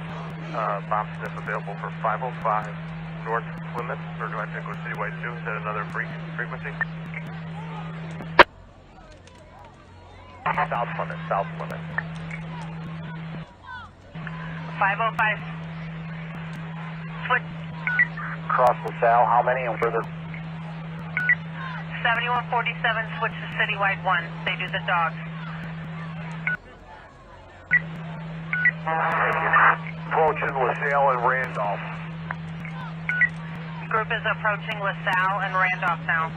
sniff available for 505 North Plymouth, or do I have to go citywide too? Is that another frequency? South Plymouth, South Plymouth. 505. Switch. Cross LaSalle, how many and where the... 7147, switch to citywide 1. They do the dogs. Approaching LaSalle and Randolph. Group is approaching LaSalle and Randolph now.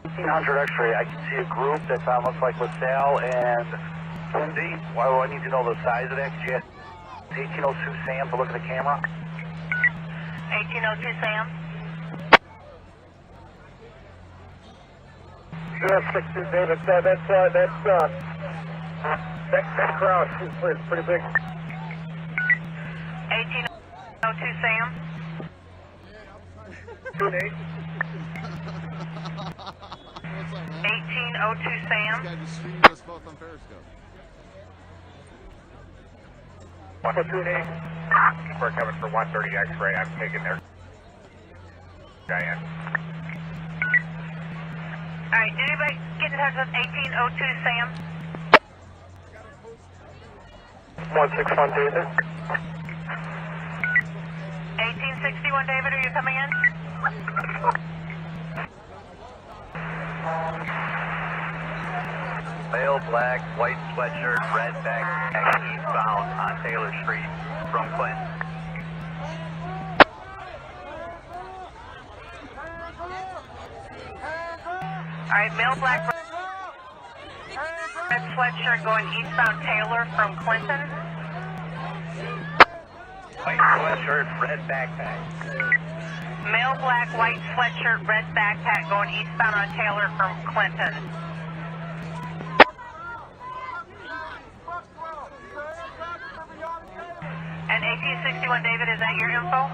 1800 X-ray, I can see a group that looks like LaSalle and Lindy. Why do I need to know the size of that? Because you had 1802 Sam to look at the camera. 1802 Sam. Yeah, 62 David, that crowd is pretty big. 1802 Sam. 2-8. 1802 Sam. This guy just streamed us both on Periscope. 128. We're coming for 130 X-ray. I'm taking their giant. Alright, did anybody get in touch with 1802 Sam? 161 David. 1861 David, are you coming in? Male, black, white sweatshirt, red backpack, eastbound on Taylor Street from Clinton. Alright, male, black, red sweatshirt going eastbound Taylor from Clinton. White sweatshirt, red backpack. Male, black, white sweatshirt, red backpack going eastbound on Taylor from Clinton. And 1861 David, is that your info?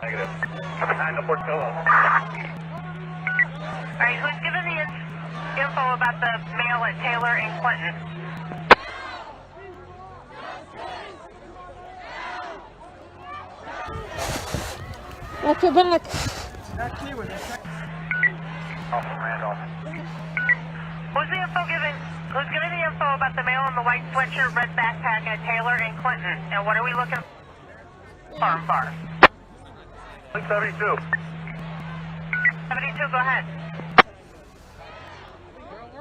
Negative. Behind the Portillo. Alright, who's giving the info about the male at Taylor and Clinton? Watch your back. Off from Randolph. Who's giving the info about the male in the white sweatshirt, red backpack at Taylor and Clinton? And what are we looking for? 72. 72, go ahead. Right.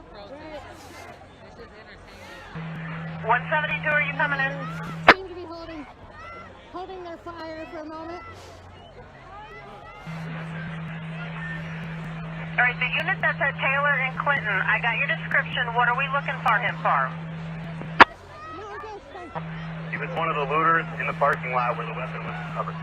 172, are you coming in? Seem to be holding their fire for a moment. Alright, the unit that's at Taylor and Clinton, I got your description. What are we looking for him for? He was one of the looters in the parking lot where the weapon was covered.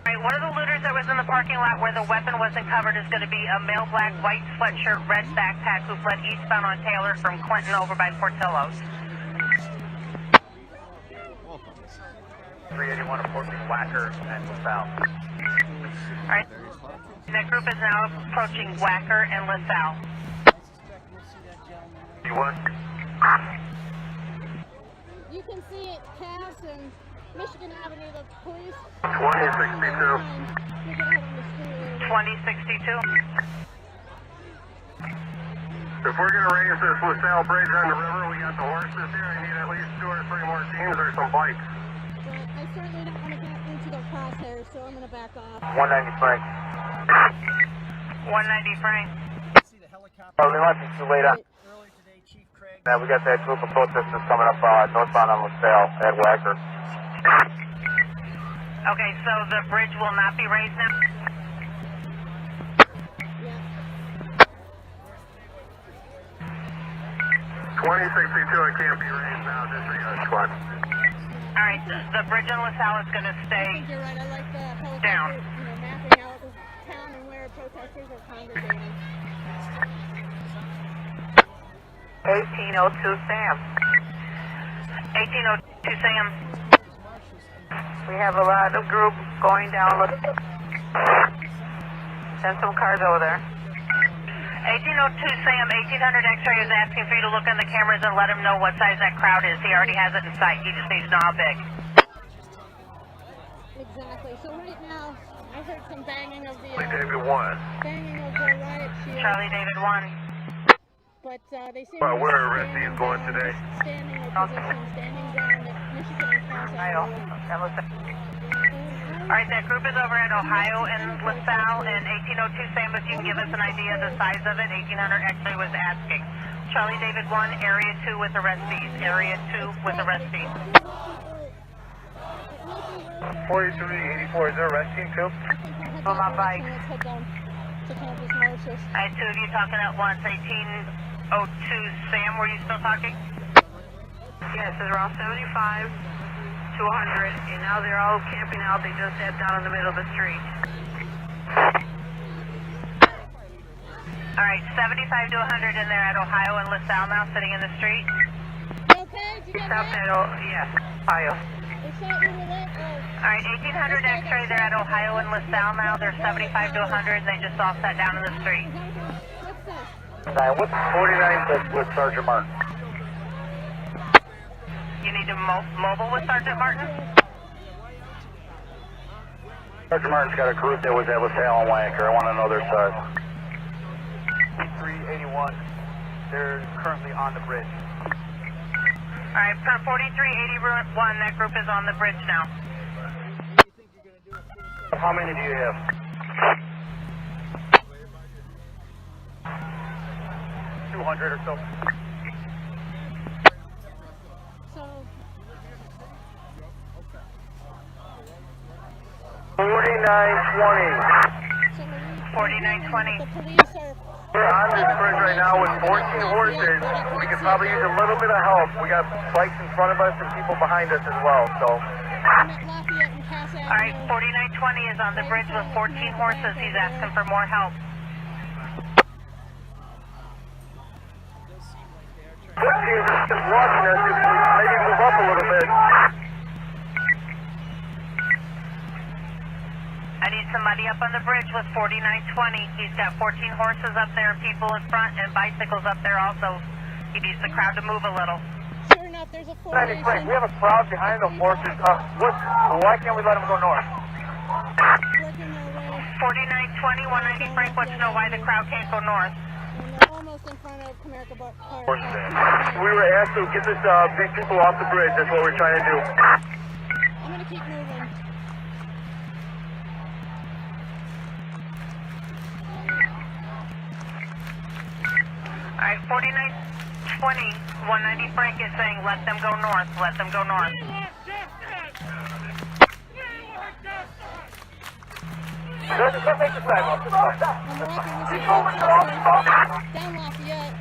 Alright, one of the looters that was in the parking lot where the weapon wasn't covered is going to be a male black, white sweatshirt, red backpack who fled eastbound on Taylor from Clinton over by Portillo's. 381 approaching Whacker and LaSalle. Alright, that group is now approaching Whacker and LaSalle. You what? You can see it Cass and Michigan Avenue, the police. 2062. 2062. If we're going to raise this LaSalle Bridge on the river, we got the horses here. I need at least 2 or 3 more teams or some bikes. I certainly don't want to get into their crosshairs, so I'm going to back off. 190 Frank. 190 Frank. Oh, they might be too late on. Yeah, we got that group of protesters coming up northbound on LaSalle at Whacker. Okay, so the bridge will not be raised now? 2062, I can't be raised now, disregard squad. Alright, the bridge in LaSalle is going to stay I think you're right. I like the helicopter, down. Mapping out the town and where protesters are congregating. 1802 Sam. 1802 Sam. We have a lot of group going down. Send some cars over there. 1802 Sam, 1800 X-ray is asking for you to look on the cameras and let him know what size that crowd is. He already has it in sight. He just needs to know how big. Exactly. So right now, I heard some banging of the David 1. banging of the riot shield. Charlie David 1. But they seem Well, to be where are arrestees going today? standing their position, standing down at Michigan and Kansas. Alright, that group is over at Ohio and LaSalle, and 1802 Sam, if you can give us an idea of the size of it, 1800 X-ray was asking. Charlie David 1, Area 2 with arrestees. Area 2 with arrestees. 4384, is there a arrest team too? On my bike. Let's head down to Kansas Marshals. Alright, two of you talking at once. 1802 Sam, were you still talking? Yes, it's around 75 to 100, and now they're all camping out. They just sat down in the middle of the street. Alright, 75 to 100 in there at Ohio and LaSalle now, sitting in the street. Okay, did you get Stop that? at yes, Ohio. They shot you with it? Alright, 1800 X-ray, they're at Ohio and LaSalle now. They're 75 to 100, and they just all sat down in the street. What's 49 with Sergeant Martin? You need to mobile with Sergeant Martin? Sergeant Martin's got a group that was at LaSalle and Wanker. I want to know their size. 381. They're currently on the bridge. Alright, per 4381, that group is on the bridge now. How many do you have? $200 or so. So 4920. 4920. the police are We're on this bridge right now with 14 horses. We could probably use a little bit of help. We got bikes in front of us and people behind us as well, so. Lafayette and Cass Alright, 4920 is on the bridge with 14 horses. He's asking for more help. Just watching us, if we maybe move up a little bit. I need somebody up on the bridge with 4920. He's got 14 horses up there, people in front, and bicycles up there also. He needs the crowd to move a little. Sure enough, there's a formation. Frank, we have a crowd behind the horses. Why can't we let them go north? 4920, 190 Frank wants to know why the crowd can't go north. And they're almost in front of Comerica Park. We were asked to get this big people off the bridge. That's what we're trying to do. I'm going to keep moving. Alright, 4920, 190 Frank is saying let them go north, let them go north. Let's make the sidewalk. I'm walking with you down Lafayette.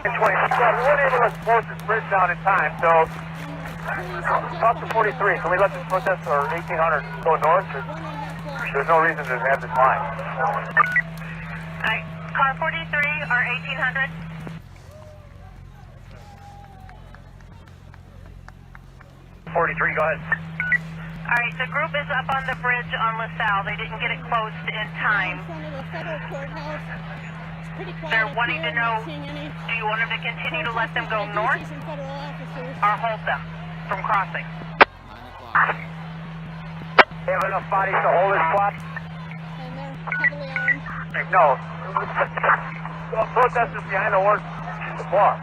We weren't able to close this bridge down in time, so talk to 43. Can we let this protest or 1800 go north? There's no reason to have this line. Alright, car 43 or 1800. Go ahead. Alright, the group is up on the bridge on LaSalle. They didn't get it closed in time. In front of the federal courthouse. It's pretty quiet. They're wanting to know, do you want them to continue to let them go north or hold them from crossing? They have enough bodies to hold this spot? And they're heavily armed. No. Protesters behind the horse. The bar.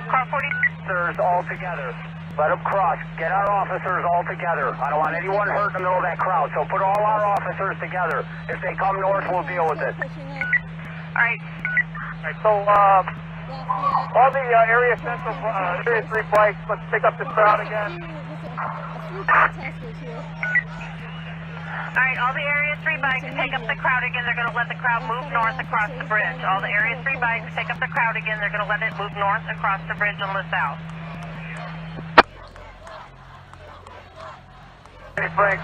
Car 40. Officers all together. Let them cross. Get our officers all together. I don't want anyone hurt in the middle of that crowd, so put all our officers together. If they come north, we'll deal with it. Alright. So, all the area central, area 3 bikes, let's pick up this crowd again. A few protesters here. Alright, all the Area 3 bikes take up the crowd again. They're going to let the crowd move north across the bridge. All the Area 3 bikes take up the crowd again. They're going to let it move north across the bridge on LaSalle. Frank.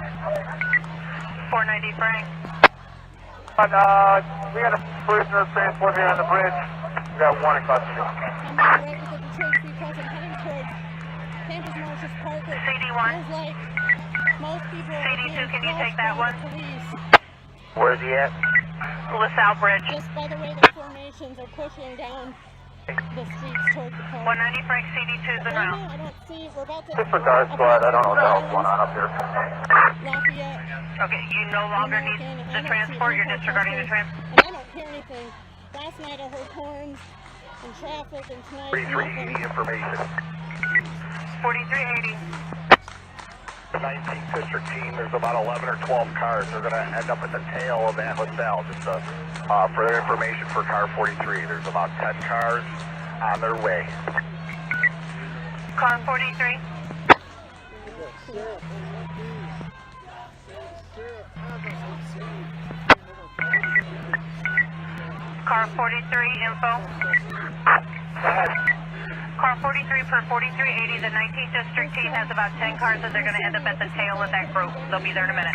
490 Frank. We got a prisoner transport here on the bridge. We got one in custody. I'm right with the Detroit Free Press. I'm heading towards Campus Marshall's Park. CD1. Feels like most people CD2, can you take that one? Police. Where's he at? LaSalle Bridge. Just by the way the formations are pushing down the streets towards the park. 190 Frank, CD2's en route. I don't see, we're about to... Disregard squad, I don't know what the hell's going on up here. Lafayette. Okay, you no longer need the transport, you're disregarding the transport. And I don't hear anything. Last night I heard horns and traffic, and tonight 4380 information. 4380. The 19th District team, there's about 11 or 12 cars. They're going to end up at the tail of that LaSalle. Just for their information for car 43. There's about 10 cars on their way. Car 43. Car 43, info. Car 43 per 4380, the 19th District team has about 10 cars and they're going to end up at the tail of that group. They'll be there in a minute.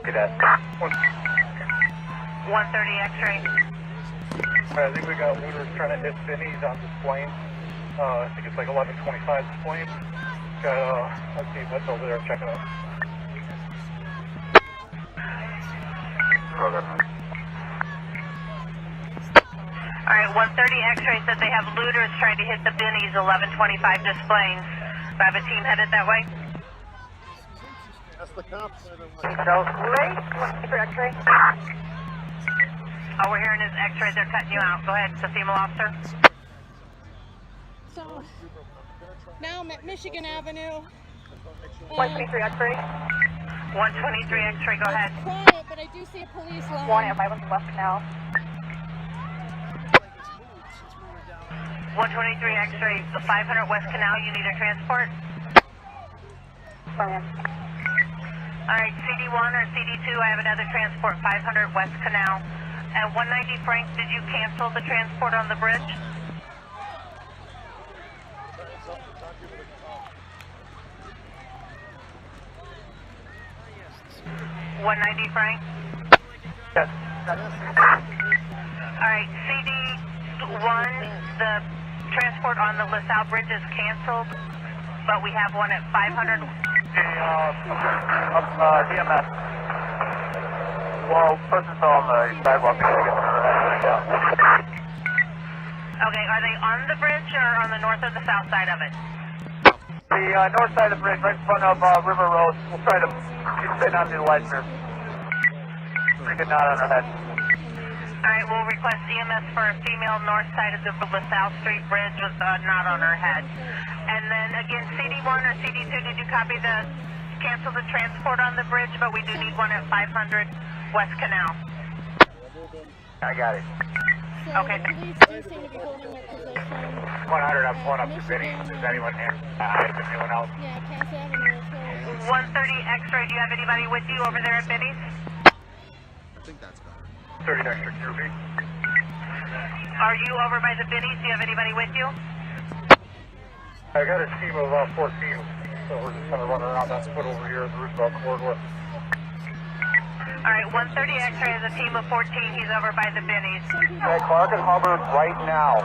Get that. 130 X-ray. I think we got looters trying to hit Vinny's on this plane. I think it's like 1125 this plane. Let's see what's over there. Check it out. Alright, 130 X-ray said they have looters trying to hit the Benny's 1125 displays. Do I have a team headed that way? That's the cops. X-ray. All we're hearing is X-ray, they're cutting you out. Go ahead, it's a female officer. So, now I'm at Michigan Avenue. 123 X-ray. 123 X-ray, go ahead. Quiet, but I do see a police line. Warning, if I was left now. 123 X-ray, the 500 West Canal, you need a transport? Alright, CD1 or CD2, I have another transport, 500 West Canal. And 190 Frank, did you cancel the transport on the bridge? $190 Frank? Yes. Alright, CD1, the transport on the LaSalle Bridge is canceled, but we have one at 500. DMS. Well, person's on the sidewalk. Okay, are they on the bridge or on the north or the south side of it? The north side of the bridge, right in front of River Road. We'll try to keep sitting on the ledge here. Pretty good knot on our head. Alright, we'll request EMS for a female north side of the LaSalle Street Bridge with a knot on her head. And then again, CD1 or CD2, did you copy the cancel the transport on the bridge, but we do need one at 500 West Canal. I got it. So okay. The police do seem to be holding their position. 100, I'm pulling up to Vinny. Is anyone here? Anyone else? Yeah, Cass Avenue. So 130 X-ray, do you have anybody with you over there at Benny's? I think that's better. 30 extra QB. Are you over by the Benny's? Do you have anybody with you? I got a team of 14, so we're just kind of running around that split over here at the Roosevelt corridor. Alright, 130 X-ray is a team of 14. He's over by the Benny's. Hey, Clark and Hubbard right now.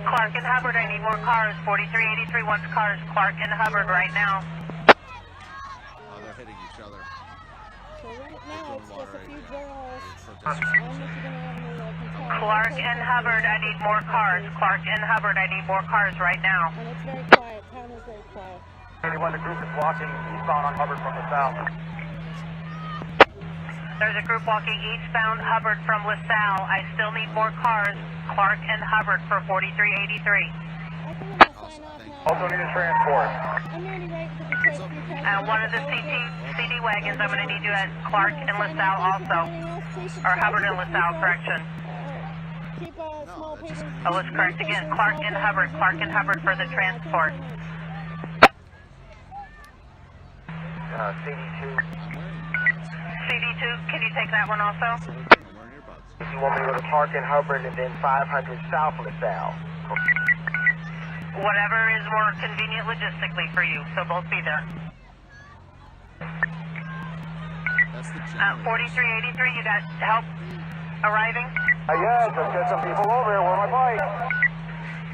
Clark and Hubbard, I need more cars. 4383 wants cars. Clark and Hubbard right now. Oh, they're hitting each other. So right now it's just a few journalists on Michigan Avenue that can tell. Clark and Hubbard, I need more cars. Clark and Hubbard, I need more cars right now. And it's very quiet. Town is very quiet. Anyone, the group is walking eastbound on Hubbard from the south. There's a group walking eastbound Hubbard from LaSalle. I still need more cars. Clark and Hubbard for 4383. Also need a transport. And one of the CD wagons, I'm going to need you at Clark and LaSalle also. Or Hubbard and LaSalle, correction. Keep small papers. Oh, let's correct again. Clark and Hubbard for the transport. CD2. CD2, can you take that one also? If you want me to go to Clark and Hubbard and then 500 south LaSalle. Whatever is more convenient logistically for you, so both be there. 4383, you got help arriving? Yes, I've got some people over here. Where my bike?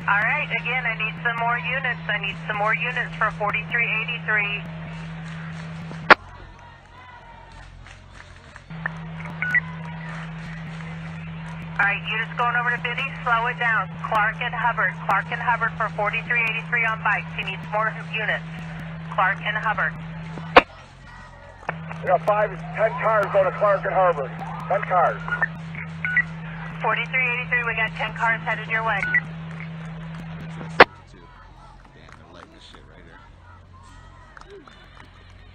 All right, again, I need some more units. I need some more units for 4383. All right, units going over to Biddy, slow it down. Clark and Hubbard for 4383 on bikes. He needs more units. Clark and Hubbard. We got 10 cars going to Clark and Hubbard. 10 cars. 4383, we got 10 cars headed your way.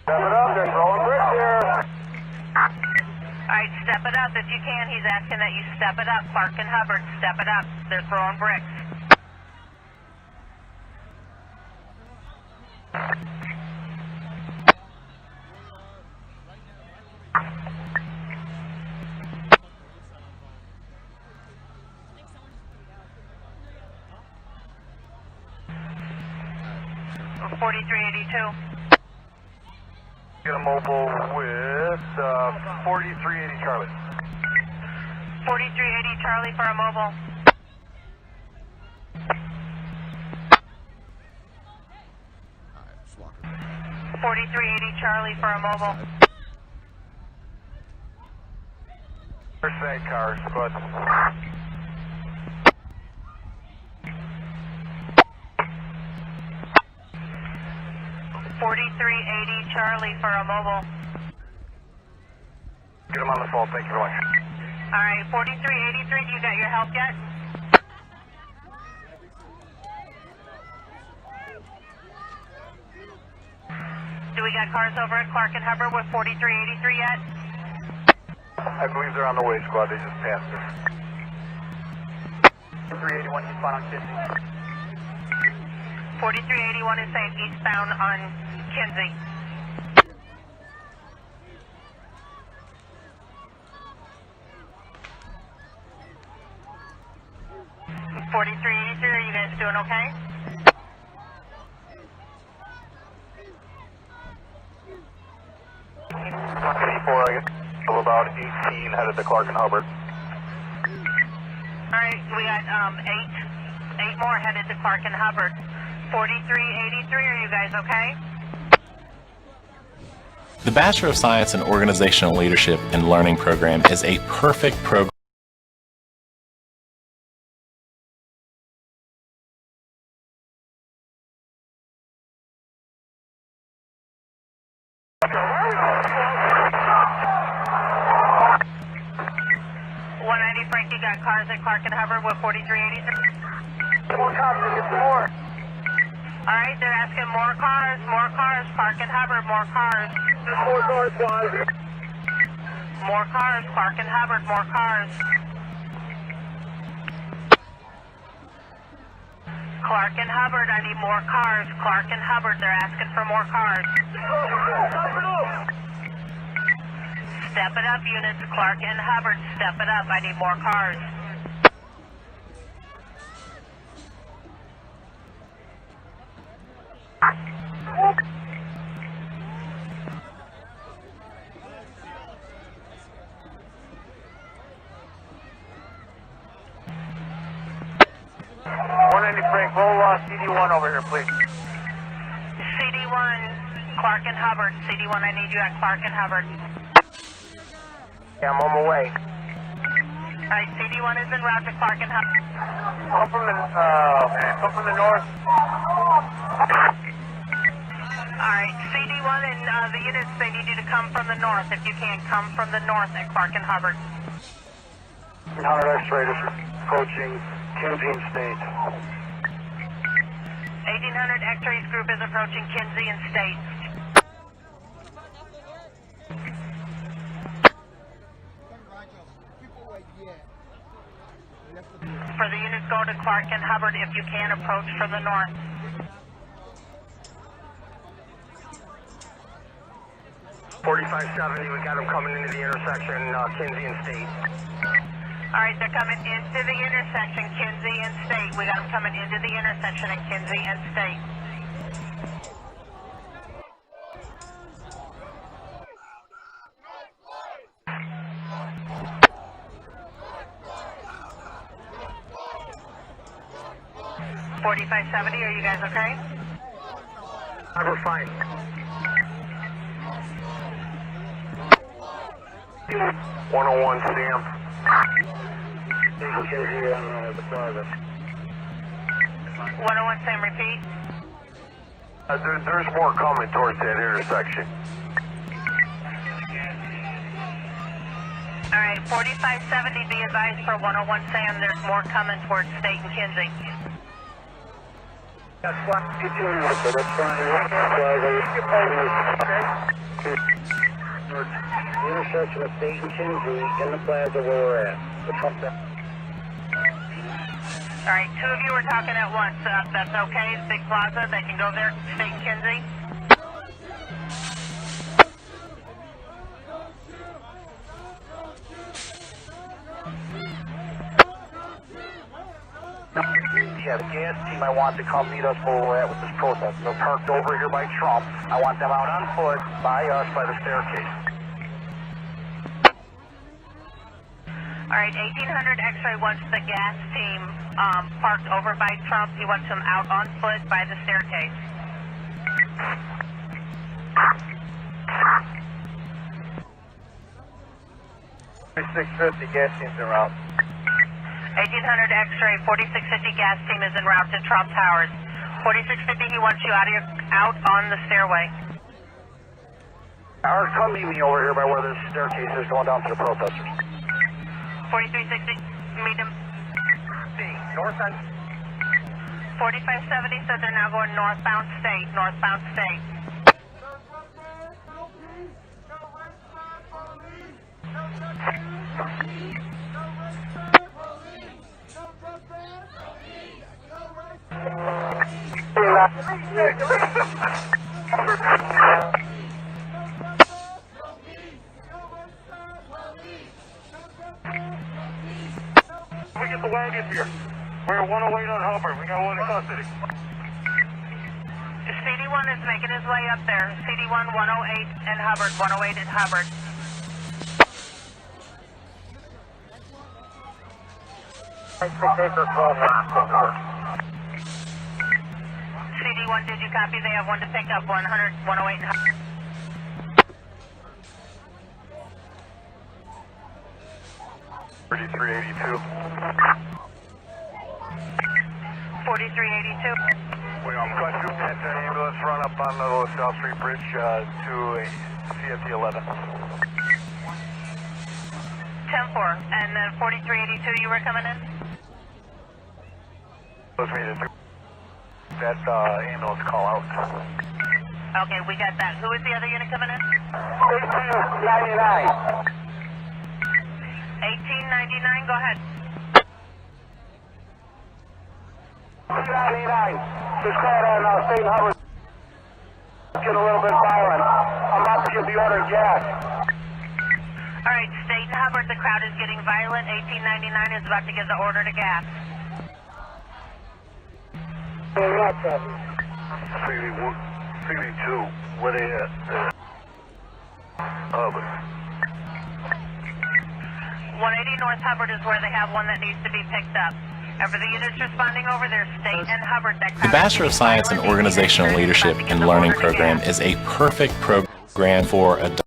Step it up, they're throwing bricks here. Alright, step it up if you can. He's asking that you step it up. Clark and Hubbard, step it up. They're throwing bricks. Oh, 4382. Get a mobile with 4380 Charlie. 4380 Charlie for a mobile. Alright, just walk 4380 Charlie for a mobile. First aid cars, but 4380 Charlie for a mobile. get them on the phone. Thank you very much. Alright, 4383, you got your help yet? Do we got cars over at Clark and Hubbard with 4383 yet? I believe they're on the way, squad. They just passed us. 381 eastbound on Kinsey. 4381 is saying eastbound on Kinsey. Are you guys doing okay? I guess about 18 headed to Clark and Hubbard. Alright, we got eight more headed to Clark and Hubbard. 4383, are you guys okay? The Bachelor of Science in Organizational Leadership and Learning program is a perfect program. Frankie got cars at Clark and Hubbard with 4383. More cops, get some more. Alright, they're asking more cars, Clark and Hubbard, more cars. More cars, squad. More cars, Clark and Hubbard, more cars. Clark and Hubbard, I need more cars. Clark and Hubbard, they're asking for more cars. Step it up, units. Clark and Hubbard, step it up. I need more cars. Frank, roll CD1 over here, please. CD1, Clark and Hubbard. CD1, I need you at Clark and Hubbard. Yeah, I'm on my way. Alright, CD1 is en route to Clark and Hubbard. Come from the north. Alright, CD1 and the units, they need you to come from the north. If you can, come from the north at Clark and Hubbard. 100 X-Raiders approaching Kinsey and State. 1800 X-Rays group is approaching Kinsey and State. For the units going to Clark and Hubbard, if you can, approach from the north. 4570, we got them coming into the intersection, Kinsey and State. All right, they're coming into the intersection, Kinsey and State. We got them coming into the intersection at Kinsey and State. $4570, are you guys okay? We're fine. 101 Sam. Kinsey on the plaza. 101 Sam, repeat. There's more coming towards that intersection. All right, 4570, be advised for 101 Sam, there's more coming towards State and Kinsey. That's fine. That's fine. The intersection of State and Kinsey in the plaza where we're at. All right, two of you are talking at once. That's okay. It's Big Plaza. They can go there, State and Kinsey. Yeah, the gas team, I want to come meet us where we're at with this protest. They're parked over here by Trump. I want them out on foot by us by the staircase. All right, 1800 X-ray wants the gas team parked over by Trump. He wants them out on foot by the staircase. 650 gas teams en route. 1800 X-ray, 4650 gas team is en route to Trump Towers. 4650, he wants you out on the stairway. Or come meet me over here by where this staircase is going down to the protesters. 4360, meet him. North end. 4570 said they're now going northbound State, northbound State. We get the wagon here. We're at 108 on Hubbard. We got one in custody. CD1 is making his way up there. CD1, 108 and Hubbard, 108 and Hubbard. CD1, did you copy? They have one to pick up, 108 and Hubbard. $33.82. 4382. I'm going to get the ambulance run up on the South Street Bridge to CFT 11. 10-4. And then 4382, you were coming in? Was me to do that ambulance call out. Okay, we got that. Who is the other unit coming in? 1899. 1899, go ahead. 1899. Just call it on State and Hubbard. Get a little bit violent. I'm about to give the order gas. All right, State and Hubbard, the crowd is getting violent. 1899 is about to give the order to gas. CD2, where they at? Hubbard. 180 North Hubbard is where they have one that needs to be picked up. And for the units responding over there, State and Hubbard. The Bachelor of Science in Organizational Leadership and Learning program is a perfect program for adults.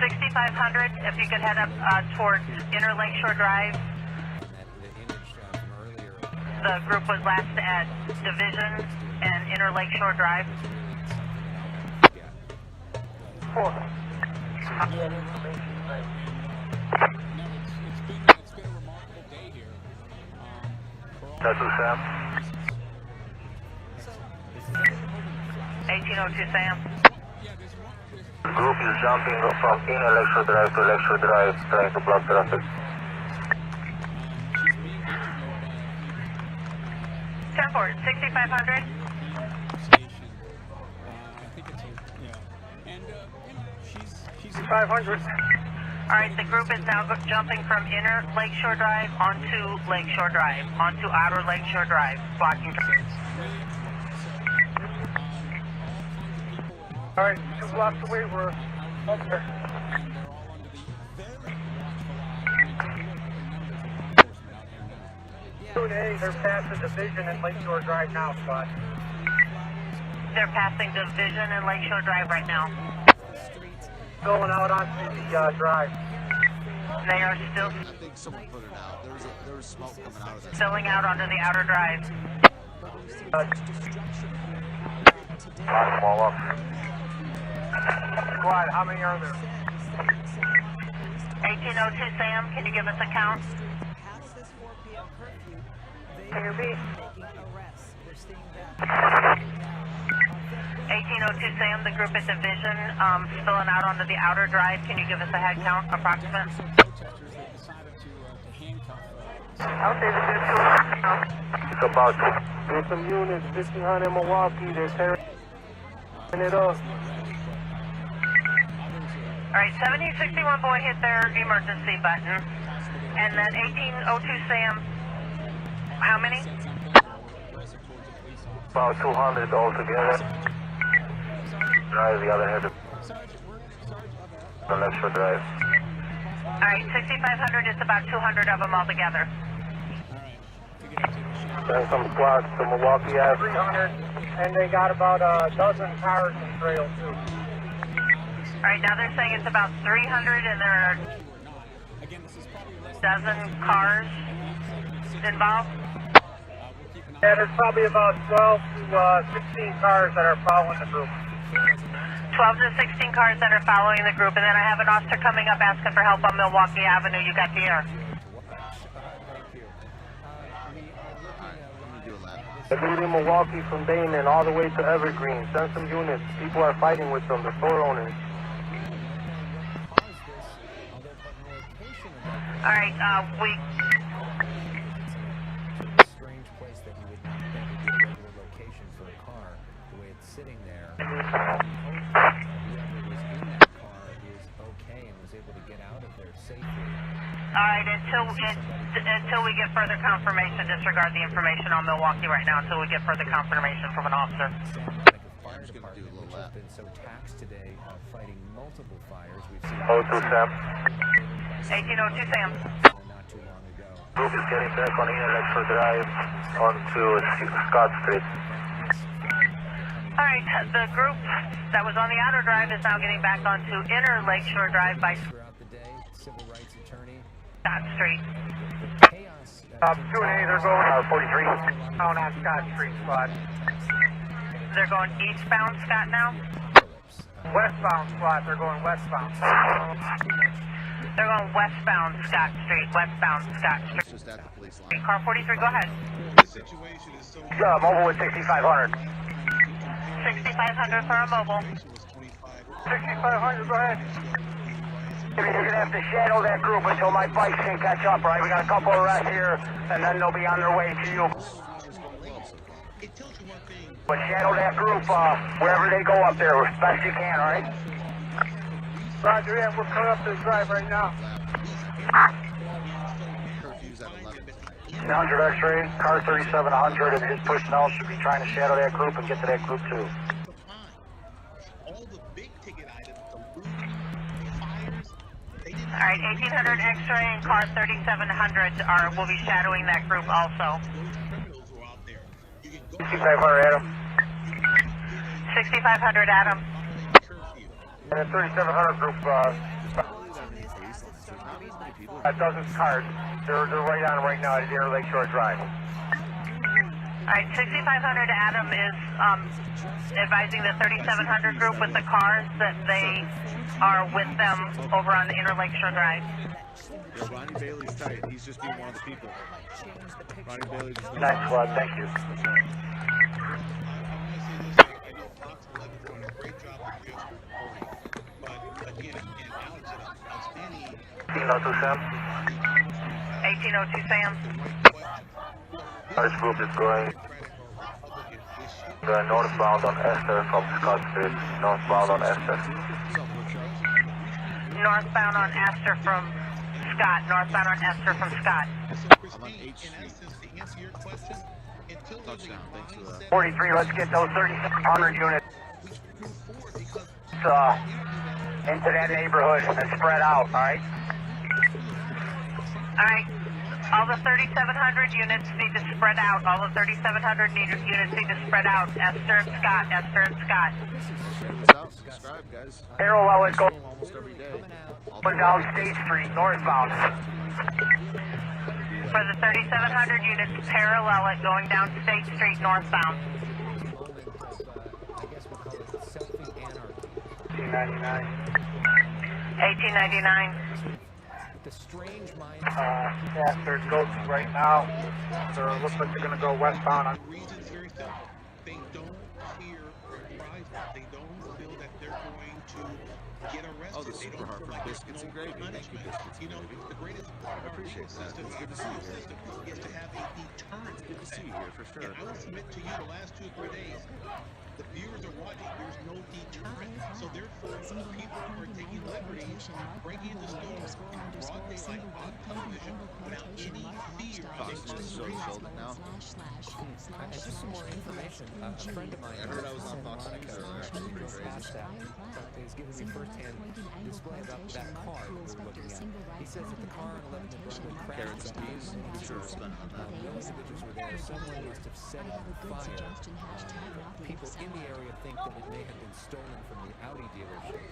6500, if you could head up towards Inner Lakeshore Drive. The group was last at Division and Inner Lakeshore Drive. 4. That's a Sam. 1802 Sam. The group is jumping from Inner Lakeshore Drive to Lakeshore Drive, trying to block traffic. 10-4, 6500. 500. Alright, the group is now jumping from Inner Lakeshore Drive onto Lakeshore Drive, onto Outer Lakeshore Drive, blocking traffic. Alright, 2 blocks away, we're up there. They're past the Division and Lakeshore Drive now, Scott. They're passing Division and Lakeshore Drive right now. Going out onto the drive. They are still I think someone put it out. There was smoke coming out of that. spilling out onto the outer drive. Ball up. Squad, how many are there? 1802 Sam, can you give us a count? Can you be? 1802 Sam, the group at Division, spilling out onto the outer drive. Can you give us a head count, approximate? Okay, it's about there's some units, 1500 Milwaukee, they're tearing it up. Alright, 1761 boy hit their emergency button. And then 1802 Sam, how many? About 200 altogether. Drive the other head. The Lakeshore Drive. Alright, 6500 is about 200 of them altogether. There's some squads to Milwaukee Ave. 300, and they got about a dozen cars in trail too. Alright, now they're saying it's about 300 and there are a dozen cars involved. Yeah, there's probably about 12 to 16 cars that are following the group. 12 to 16 cars that are following the group, and then I have an officer coming up asking for help on Milwaukee Avenue. You got the air. They're leaving Milwaukee from Damon all the way to Evergreen. Send some units. People are fighting with them, the store owners. Alright, we... Strange place that you would not think would be a regular location for a car, the way it's sitting there. Whoever was in that car is okay and was able to get out of there safely. Alright, until we get further confirmation, disregard the information on Milwaukee right now until we get further confirmation from an officer. Fire department, which has been so taxed today, fighting multiple fires. We've seen 02 Sam. 1802 Sam. Not too long ago. Group is getting back on Inner Lakeshore Drive onto Scott Street. Alright, the group that was on the outer drive is now getting back onto Inner Lakeshore Drive by Throughout the day, civil rights attorney. Scott Street. 2 and 8, they're going 43 down on Scott Street, squad. They're going eastbound, Scott, now? Westbound, squad, they're going westbound. They're going westbound, Scott Street. Westbound, Scott Street. Just at the police line. Car 43, go ahead. Mobile with 6500. 6500 for a mobile. 6500, go ahead. You're going to have to shadow that group until my bikes can catch up, right? We got a couple of arrests here, and then they'll be on their way to you. But shadow that group wherever they go up there as best you can, all right? Roger, yeah, we're coming up this drive right now. 100 X-ray, car 3700, and his personnel should be trying to shadow that group and get to that group too. Alright, 1800 X-ray and car 3700 will be shadowing that group also. 6500 Adam. 6500 Adam. And the 3700 group, people. Dozens of cars. They're right on right now at Inner Lakeshore Drive. Alright, 6500 Adam is advising the 3700 group with the cars that they are with them over on the Inner Lakeshore Drive. Yeah, Ronnie Bailey's tight. He's just being one of the people. Ronnie Bailey just knows. Nice squad, thank you. Sam. 1802 Sam. This group is going northbound on Esther from Scott Street. Northbound on Esther. Northbound on Esther from Scott. Northbound on Esther from Scott. I'm on H Street. Touchdown. Thanks for that. 43, let's get those 3,600 units into that neighborhood and spread out, alright? Alright. All the 3,700 units need to spread out. All the 3,700 units need to spread out. Esther and Scott. Esther and Scott. Check this out. Subscribe, guys. Parallel is going almost every day. down State Street, northbound. For the 3,700 units, parallel it going down State Street northbound. 1899. 1899. The strange mind. There's ghosts right now. So it looks like they're going to go westbound. The reason is very simple. They don't hear reprisals. They don't feel that they're going to get arrested. Oh, the super hard for biscuits and gravy. Thank you, biscuits and gravy. The greatest part of our legal system, It's good to see you here. is to have a deterrent. Good to see you here, for sure. And I will submit to you the last 2 or 3 days, the viewers are watching, there's no deterrent. So therefore, people are taking liberties, breaking into stores in broad daylight on television without any fear of incarceration. now. And just some more information. A friend of mine, I heard I was on Fox News earlier. actually drove past that, but he's giving me firsthand display about that car that we were looking at. He says that the car on 11th and Broadway crashed and Carrots and peas. Sure, spent on that. no individuals were there. Someone must have set it on fire. People in the area think that it may have been stolen from the Audi dealership.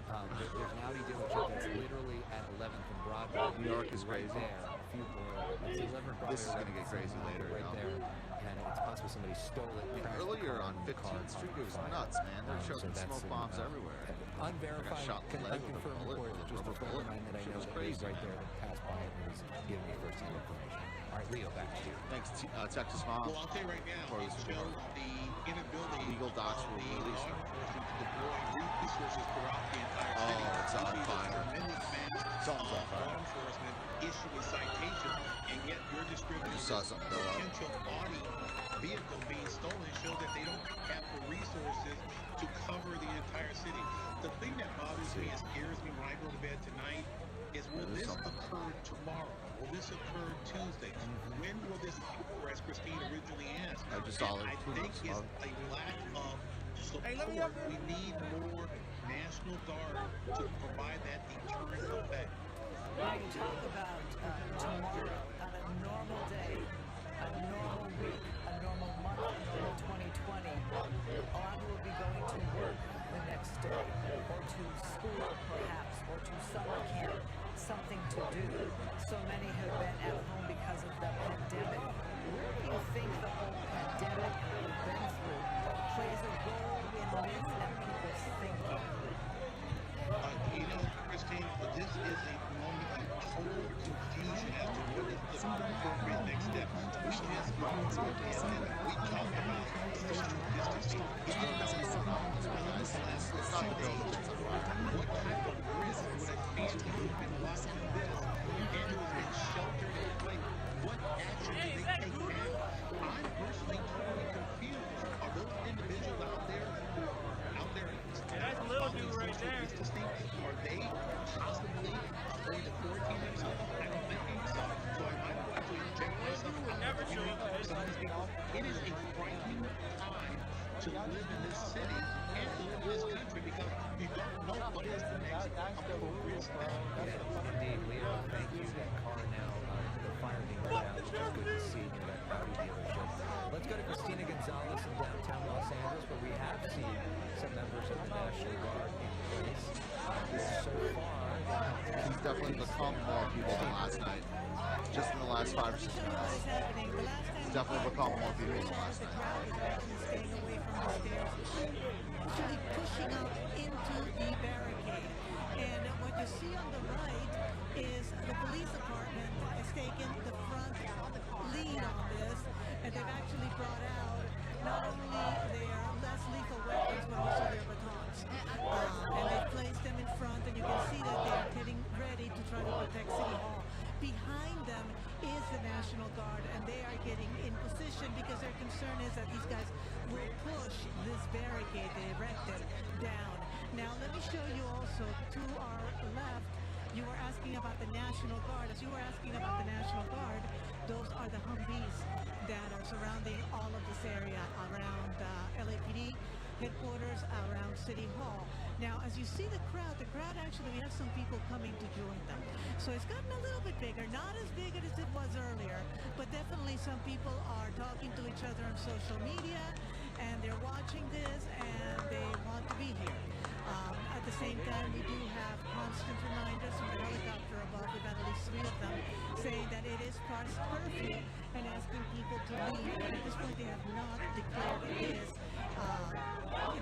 There's an Audi dealership that's literally at 11th and Broadway. New York is right crazy. there. A few more. It's 11th and Broadway. This is going to get crazy later. Right there. And it's possible somebody stole it. crashed the Earlier car, on and the car 15th Street, it was caught nuts, man. They're so shooting that's smoke bombs everywhere. Unverified, shot in the leg with a unconfirmed bullet, report. with a Just a rubber friend of bullet. mine that I Shit know was that crazy. lives right there that passed by and was giving me first-hand information. All right, Leo, back to you. Thanks, Texas Mom. Well, I'll tell you right now, For it the shows support. the inability Legal docs of were the released. law enforcement to deploy resources throughout the entire city. Oh, it's on You see fire. this tremendous mass Something's on of fire. law enforcement issue a citation, and yet you're distributing I just saw something go up. potential Audi vehicle being stolen show that they don't have the resources to cover the entire city. The thing that bothers me and scares me when I go to bed tonight is will this occur tomorrow? Will this occur Tuesday? When will this occur, as Christine originally asked? I just saw it. I think it's a lack of support. We need more National Guard to provide that deterrent effect. When you talk about tomorrow, on a normal day, a normal week, a normal month, a normal 2020, a lot will be going to work the next day, or to school perhaps, or to summer camp, something to do. So many have been at home because of the pandemic. Where do you think the whole pandemic that we've been through plays a role in this and people's thinking? Christine, this is a moment of total confusion as to what is the appropriate next step. We just we talk about social distancing. We don't know what type of risk would a family who's been locked in this and who has been sheltered in place, what action do they take now? I'm personally totally confused. Are those individuals out there who are out there following social distancing? Are they possibly going to quarantine themselves? I don't think so. So I might actually inject myself out of it is a frightening time to live in this city and to live in this country because you don't know what is the next appropriate step. Indeed, Leo, thank you. That car now, the fire being put out, which is good to see near that Audi dealership. Let's go to Christina Gonzalez in downtown Los Angeles, where we have seen some members of the National Guard in place. So far, He's definitely become more people than last night. Just in the last 5 or 6 minutes. It's definitely become more people than last night. Actually pushing up into the barricade. And what you see on the right is the police department has taken the front lead on this, and they've actually brought out not only their less lethal weapons, but also their batons. And they've placed them in front, and you can see that they are getting ready to try to protect City Hall. Behind them is the National Guard, and they are getting in position because their concern is that these guys will push this barricade they erected down. Now, let me show you also to our left, you were asking about the National Guard. As you were asking about the National Guard, those are the Humvees that are surrounding all of this area around LAPD headquarters, around City Hall. Now, as you see the crowd actually, we have some people coming to join them. So it's gotten a little bit bigger, not as big as it was earlier, but definitely some people are talking to each other on social media, and they're watching this, and they want to be here. At the same time, we do have constant reminders from the helicopter above, we've had at least 3 of them, saying that it is past curfew and asking people to leave. And at this point, they have not declared it is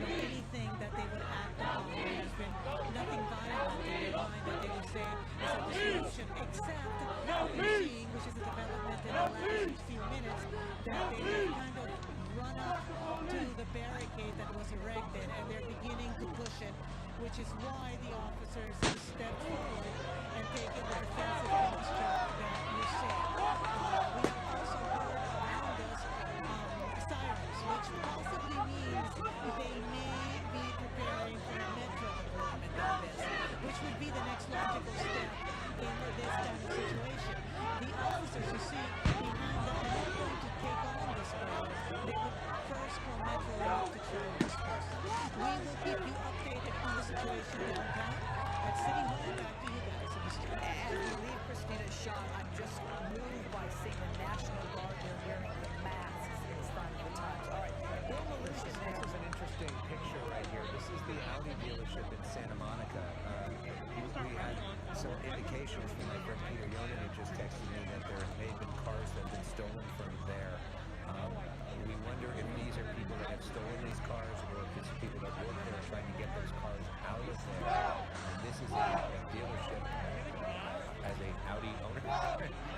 anything that they would act upon. There has been nothing violent in their mind that they would say is a dissolution, except what we're seeing, which is a development in the last few minutes, that they have kind of run up to the barricade that was erected, and they're beginning to push it, which is why the officers have stepped forward and taken the defensive posture that you see. We have also heard around us sirens, which possibly means they may be preparing for a metro deployment on this, which would be the next logical step in this kind of situation. The officers you see behind them are not going to take on this crowd. They would first call metro out to try to disperse them. We will keep you updated on the situation downtown at City Hall. Back to you guys in the studio. As we leave Christina's shot, I'm just moved by seeing the National Guard. They're wearing the masks in front of the Times. All right, Bill Malusian This is an interesting picture right here. This is the Audi dealership in Santa Monica. We had some indications from my friend Peter Yonan, who just texted me that there may have been cars that have been stolen from there. We wonder if these are people that have stolen these cars, or if it's people that work there trying to get those cars out of there. And this is a dealership as a Audi owner.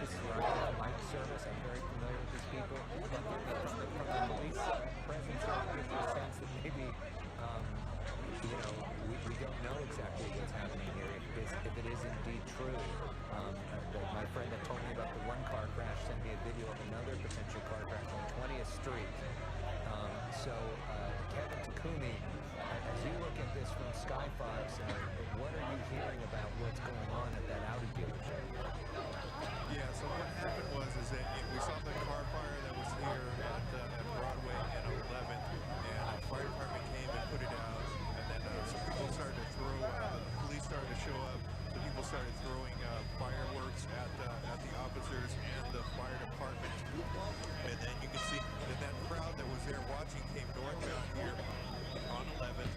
This is where I have a mic service. I'm very familiar with these people. But from the police presence, it gives you a sense that maybe, we don't know exactly what's happening here. If it is indeed true. My friend that told me about the one car crash sent me a video of another potential car crash on 20th Street. Kevin Takumi, as you look at this from Sky Fox, what are you hearing about what's going on at that Audi dealership? Yeah, so what happened was that we saw the car fire that was here at Broadway and 11th, and the fire department came and put it out, and then some people started to throw, police started to show up, so people started throwing fireworks at the officers and the fire department, and then you can see that crowd that was there watching came northbound here on 11th.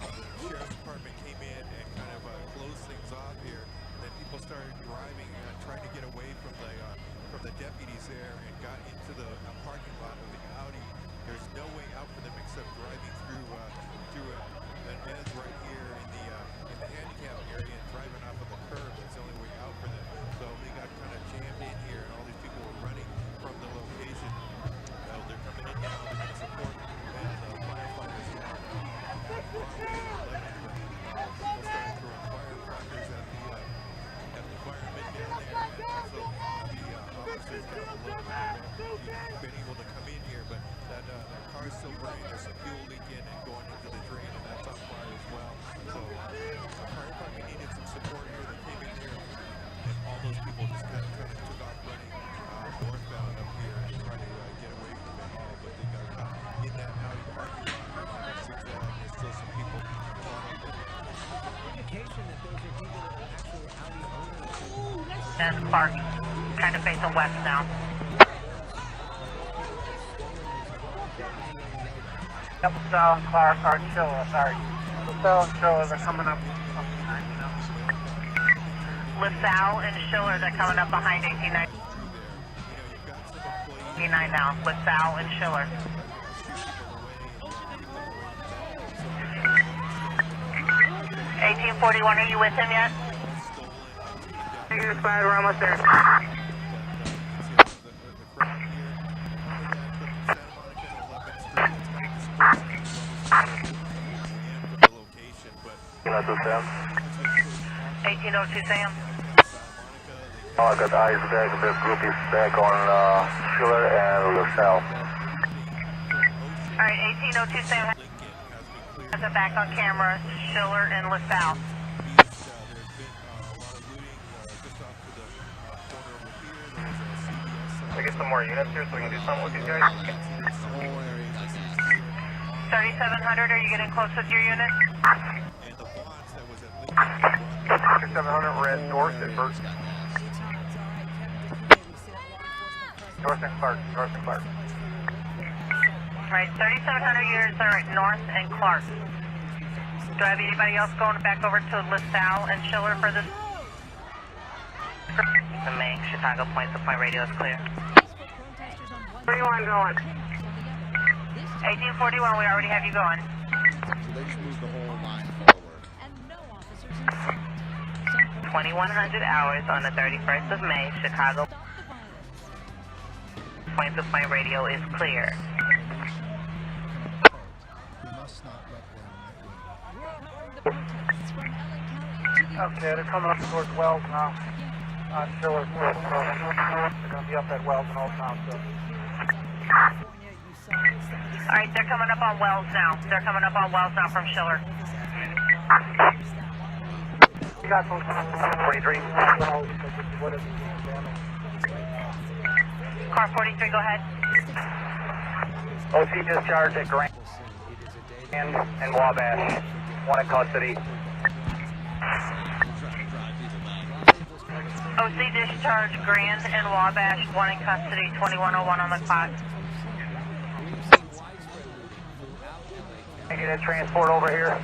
The sheriff's department came in and kind of closed things off here. Then people started driving, trying to get away from the deputies there, and got into the parking lot of the Audi. There's no way out for them except driving through an edge right here in the handicap area and driving off of the curb. That's the only way out for them. So they got kind of jammed in here, and all these people were running from the location. They're coming in now. They're going to support the firefighters here. People started throwing firecrackers at the firemen down there, and also the officers down below have been able to come in here, but that car is still burning. There's some fuel leaking and going into the drain, and that's on fire as well. So the fire department needed some support here. They came in here, and all those people just kind of took off running northbound up here and trying to get away from it all, but they got caught in that Audi parking lot on 6th Ave. There's still some people caught up in there. Indication that those are people that are actual Audi owners. And Clark, kind of facing west now. Yep, Sal and Clark are Chilla, sorry. Sal and Chilla, they're coming up. LaSalle and Schiller, they're coming up behind 1899 now. LaSalle and Schiller. 1841, are you with him yet? You're spotted, we're almost there. That's a Sam. 1802 Sam. Oh, I got eyes back. The group is back on Schiller and LaSalle. Alright, 1802 Sam has it back on camera. Schiller and LaSalle. I get some more units here so we can do something with these guys. 3700, are you getting close with your unit? 3700, we're at North and Burke. North and Clark. Alright, 3700 units are at North and Clark. Do I have anybody else going back over to LaSalle and Schiller for this? The main Chicago point-to-point radio is clear. Where do you want going? 1841, we already have you going. So they just moved the whole line forward. 2100 hours on the 31st of May, Chicago point-to-point radio is clear. Okay, they're coming up towards Wells now. Schiller. They're going to be up at Wells and Old Town. Alright, they're coming up on Wells now. They're coming up on Wells now from Schiller. You got some 43. Car 43, go ahead. OC discharge at Grand and Wabash. One in custody. OC discharge, Grand and Wabash, one in custody, 2101 on the clock. Can I get a transport over here?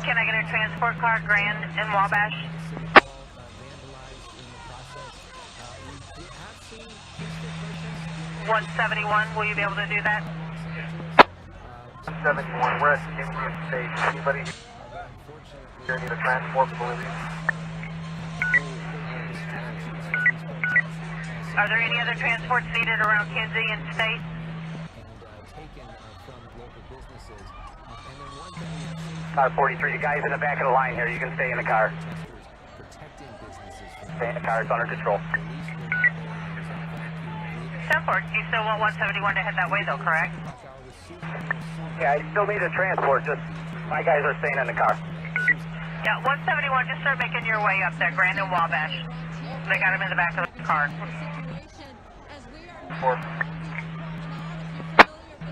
Can I get a transport car, Grand and Wabash? 171, will you be able to do that? 71, we're at Indian State. Anybody here need a transport, please? Are there any other transports needed around Kinsey and State? Car 43, you guys in the back of the line here, you can stay in the car. Stay in the car, it's under control. 10-4, you still want 171 to head that way though, correct? Yeah, I still need a transport, just my guys are staying in the car. Yeah, 171, just start making your way up there, Grand and Wabash. They got him in the back of the car.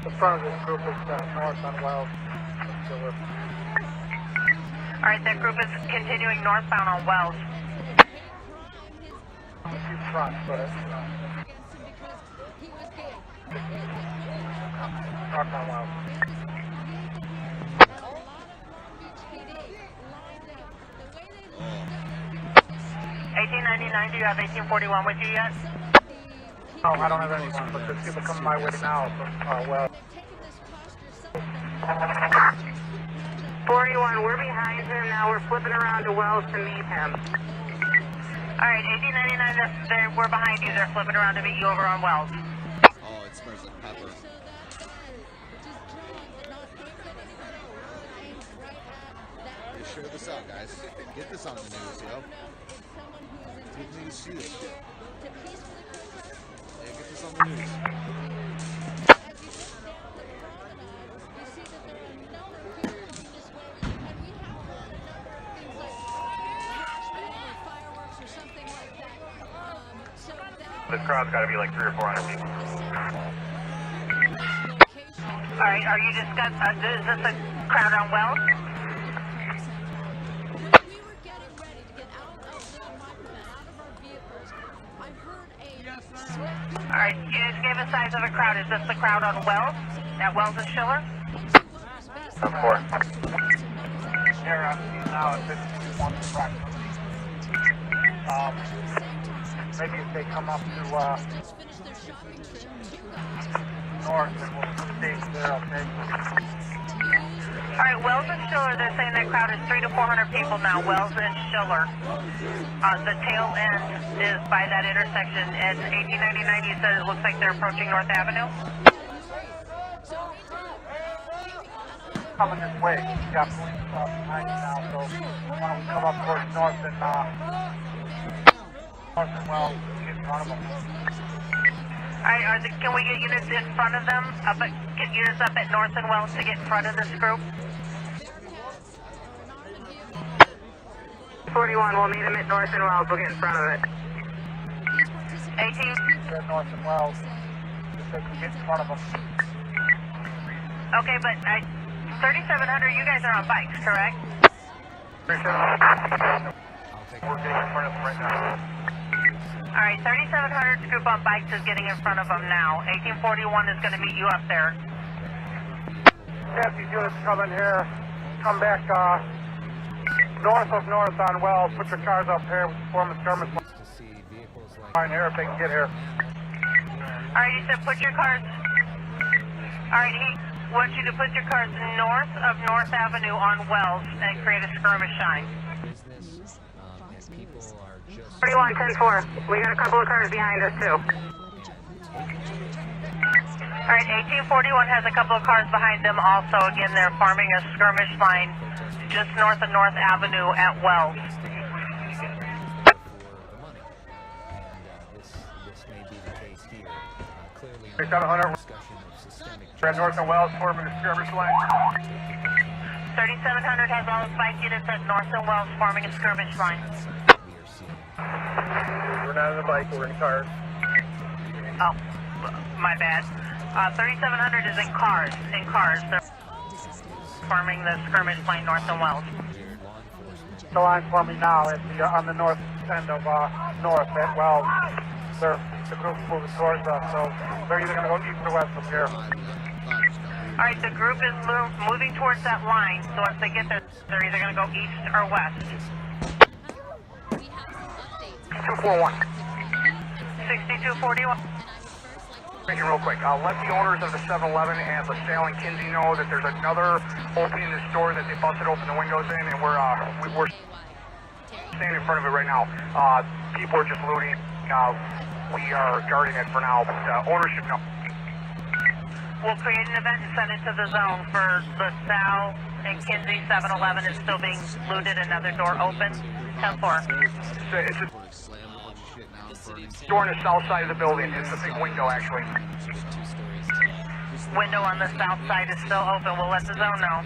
The front of this group is north on Wells. Alright, that group is continuing northbound on Wells. Front, but north on Wells. 1899, do you have 1841 with you yet? Oh, I don't have anyone, but there's people coming my way now from Wells. 41, we're behind him now. We're flipping around to Wells to meet him. Alright, 1899, we're behind you. They're flipping around to meet you over on Wells. Oh, it smells like pepper. Hey, share this out, guys. Get this on the news, yo. Get niggas see this shit. Hey, get this on the news. This crowd's got to be like 300 or 400 people. Alright, are you discussing, is this a crowd on Wells? Alright, you just gave a size of a crowd. Is this the crowd on Wells? At Wells and Schiller? Of course. here on scene now at 51 practice. Maybe if they come up to north, then we'll stay there, okay? All right, Wells and Schiller, they're saying that crowd is 300 to 400 people now. Wells and Schiller. The tail end is by that intersection. And 1899, you said it looks like they're approaching North Avenue? Coming this way. We got police behind you now, so why don't we come up towards north and Wells, get in front of them. All right, can we get units in front of them? Get units up at North and Wells to get in front of this group? 41, we'll meet them at North and Wells. We'll get in front of it. 18. At North and Wells, just so we can get in front of them. Okay, but 3700, you guys are on bikes, correct? 3700. We're getting in front of them right now. All right, 3700's group on bikes is getting in front of them now. 1841 is going to meet you up there. Have these units come in here, come back north of North on Wells, put your cars up here, form a skirmish line here if they can get here. All right, you said put your cars. All right, he wants you to put your cars north of North Avenue on Wells and create a skirmish line. 41, 10-4. We got a couple of cars behind us too. All right, 1841 has a couple of cars behind them also. Again, they're forming a skirmish line just north of North Avenue at Wells. We've got 100. We're at North and Wells forming a skirmish line. 3700 has all its bike units at North and Wells forming a skirmish line. We're not on the bike, we're in cars. Oh, my bad. 3700 is in cars. They're forming the skirmish line North and Wells. The line's forming now on the north end of North at Wells. The group's moving towards us, so they're either going to go east or west from here. All right, the group is moving towards that line, so once they get there, they're either going to go east or west. 241. 6241. Real quick, let the owners of the 7-Eleven and LaSalle and Kinsey know that there's another opening in the store that they busted open the windows in, and we're standing in front of it right now. People are just looting. We are guarding it for now, but ownership no. We'll create an event and send it to the zone for LaSalle and Kinsey. 7-Eleven is still being looted. Another door open. 10-4. It's a door on the south side of the building. It's a big window, actually. Window on the south side is still open. We'll let the zone know.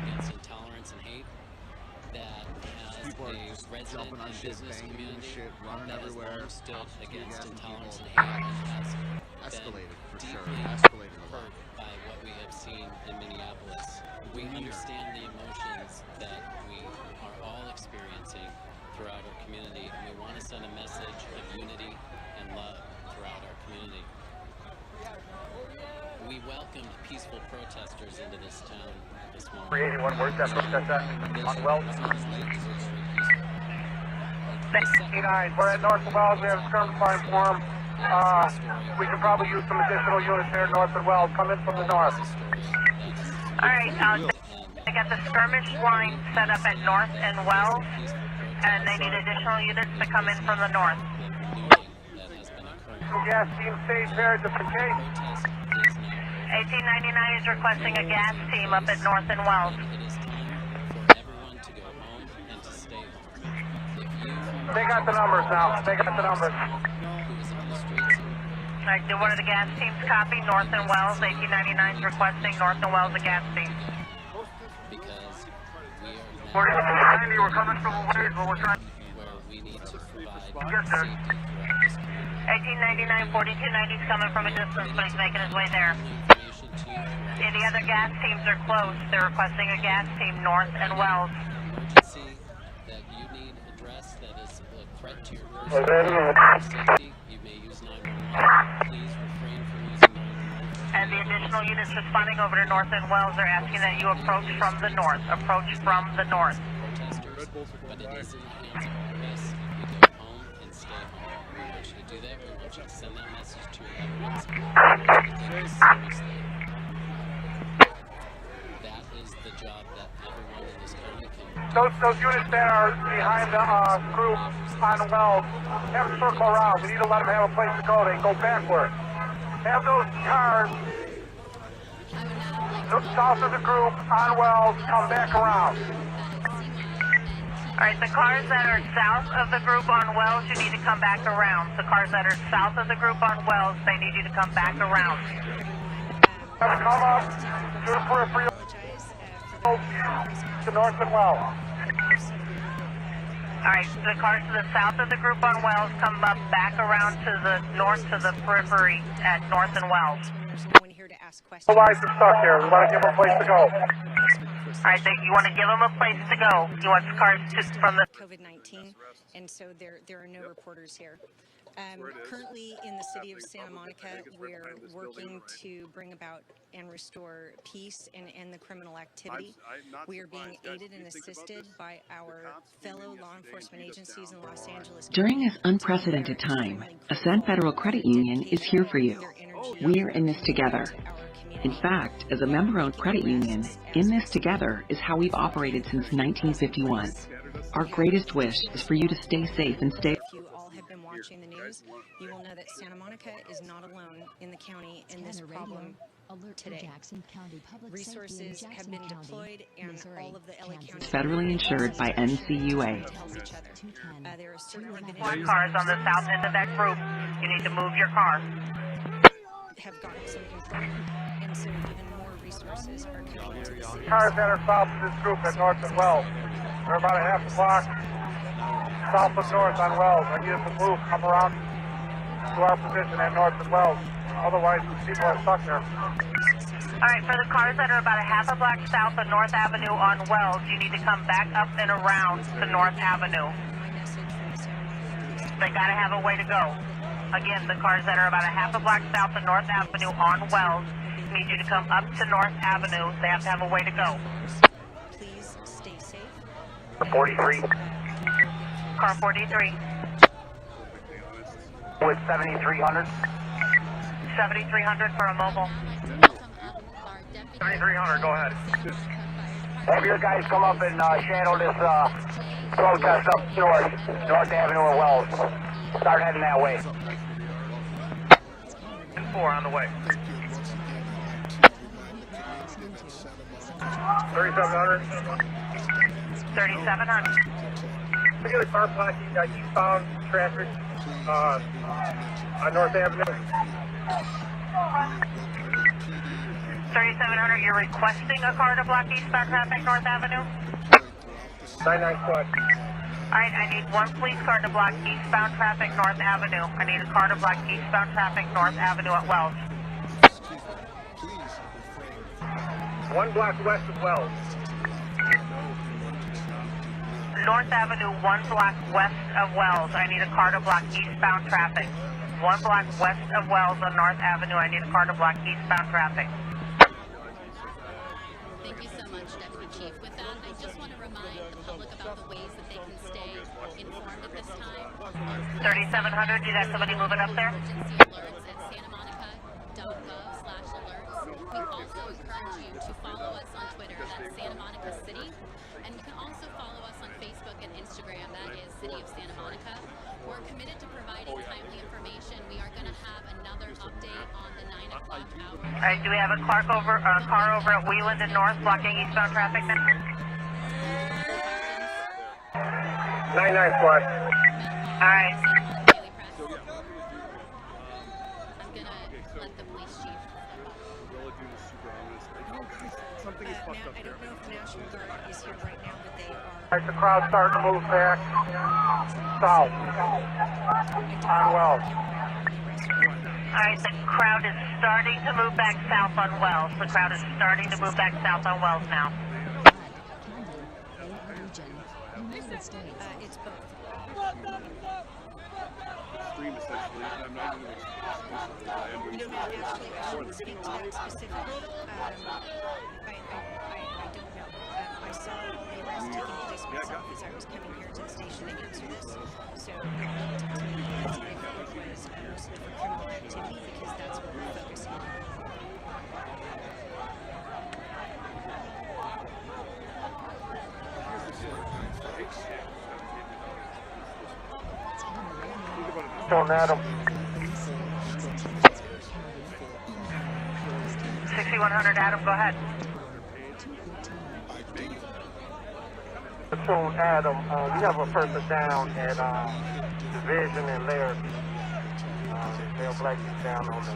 People are just jumping on shit, banging shit, running everywhere. Against intolerance and hate has escalated, for sure. Escalated a lot. By what we have seen in Minneapolis. We understand the emotions that we are all experiencing throughout our community, and we want to send a message of unity and love throughout our community. We welcomed peaceful protesters into this town this morning. 381, where's that protest at? On Wells? 69, we're at North and Wells. We have a skirmish line for them. We can probably use some additional units here North and Wells. Come in from the north. All right, I got the skirmish line set up at North and Wells, and they need additional units to come in from the north. Gas team stays there just in case. 1899 is requesting a gas team up at North and Wells. They got the numbers now. They got the numbers. All right, do one of the gas teams copy? North and Wells. 1899 is requesting North and Wells a gas team. We're coming from a ways, but we're trying. Yes, sir. 1899, 4290 is coming from a distance, but he's making his way there. Any other gas teams are close. They're requesting a gas team North and Wells. That you need address that is a threat to your personal safety. You may use 911. Please refrain from using 911. And the additional units responding over to North and Wells are asking that you approach from the north. Approach from the north. but it is in the hands of all of us if we go home and stay home. We want you to do that. We want you to send that message to your loved ones. We want you to take this seriously. That is the job that everyone in this county can do. Those units that are behind the group on the well, have them circle around. We need to let them have a place to go. They can go backward. Have those cars south of the group on wells come back around. All right, the cars that are south of the group on wells, you need to come back around. The cars that are south of the group on wells, they need you to come back around. Come up to the periphery to north and well. All right, the cars to the south of the group on wells come up back around to the north to the periphery at north and wells. Otherwise, they're stuck here. We want to give them a place to go. All right, you want to give them a place to go. You want the cars to, from the COVID-19, and so there are no reporters here. Currently in the city of Santa Monica, we're working to bring about and restore peace and end the criminal activity. We are being aided and assisted by our fellow law enforcement agencies in Los Angeles. During this unprecedented time, Ascent Federal Credit Union is here for you. We are in this together. In fact, as a member-owned credit union, in this together is how we've operated since 1951. Our greatest wish is for you to stay safe and stay. If you all have been watching the news, you will know that Santa Monica is not alone in the county in this problem today. Resources have been deployed and all of the LA County Federally insured by NCUA. There are certainly been more cars on the south end of that group. You need to move your car. Have gotten some control, and so even more resources are coming to the city. Cars that are south of this group at north and wells. They're about a half a block south of north on wells. I need us to move, come around to our position at north and wells. Otherwise, people are stuck there. All right, for the cars that are about a half a block south of North Avenue on Wells, you need to come back up and around to North Avenue. They got to have a way to go. Again, the cars that are about a half a block south of North Avenue on Wells need you to come up to North Avenue. They have to have a way to go. Please stay safe. 43. Car 43. With 7300. 7300 for a mobile. 7300, go ahead. Have your guys come up and shadow this protest up North Avenue or Wells. Start heading that way. 4 on the way. 3700. 3700. We got a car parking eastbound traffic on North Avenue. 3700, you're requesting a car to block eastbound traffic North Avenue? 99 squad. All right, I need one police car to block eastbound traffic North Avenue. I need a car to block eastbound traffic North Avenue at Wells. 1 block west of Wells. North Avenue, 1 block west of Wells. I need a car to block eastbound traffic. 1 block west of Wells on North Avenue. I need a car to block eastbound traffic. Thank you so much, Deputy Chief. With that, I just want to remind the public about the ways that they can stay informed at this time. 3700, you got somebody moving up there? Emergency alerts at santamonica.gov/alerts. We also encourage you to follow us on Twitter at Santa Monica City. And you can also follow us on Facebook and Instagram, that is City of Santa Monica. We're committed to providing timely information. We are going to have another update on the 9 o'clock hour. All right, do we have a car over at Wheeland and North blocking eastbound traffic now? 99 squad. All right. I'm going to let the police chief. I don't know if the National Guard is here right now, but they are. All right, the crowd's starting to move back south on Wells. All right, the crowd is starting to move back south on Wells. The crowd is starting to move back south on Wells now. It's both. Stream essentially. I'm not even No, actually, I shouldn't speak to that specifically. I don't know. I saw the arrest taking place. myself as I was coming here to the station to answer this. So it looked to me as if it was mostly for criminal activity because that's what we're focusing on. Don't Adam. 6100 Adam, go ahead. Platoon Adam, we have a person down at Division and Larrabee. They'll black you down on the.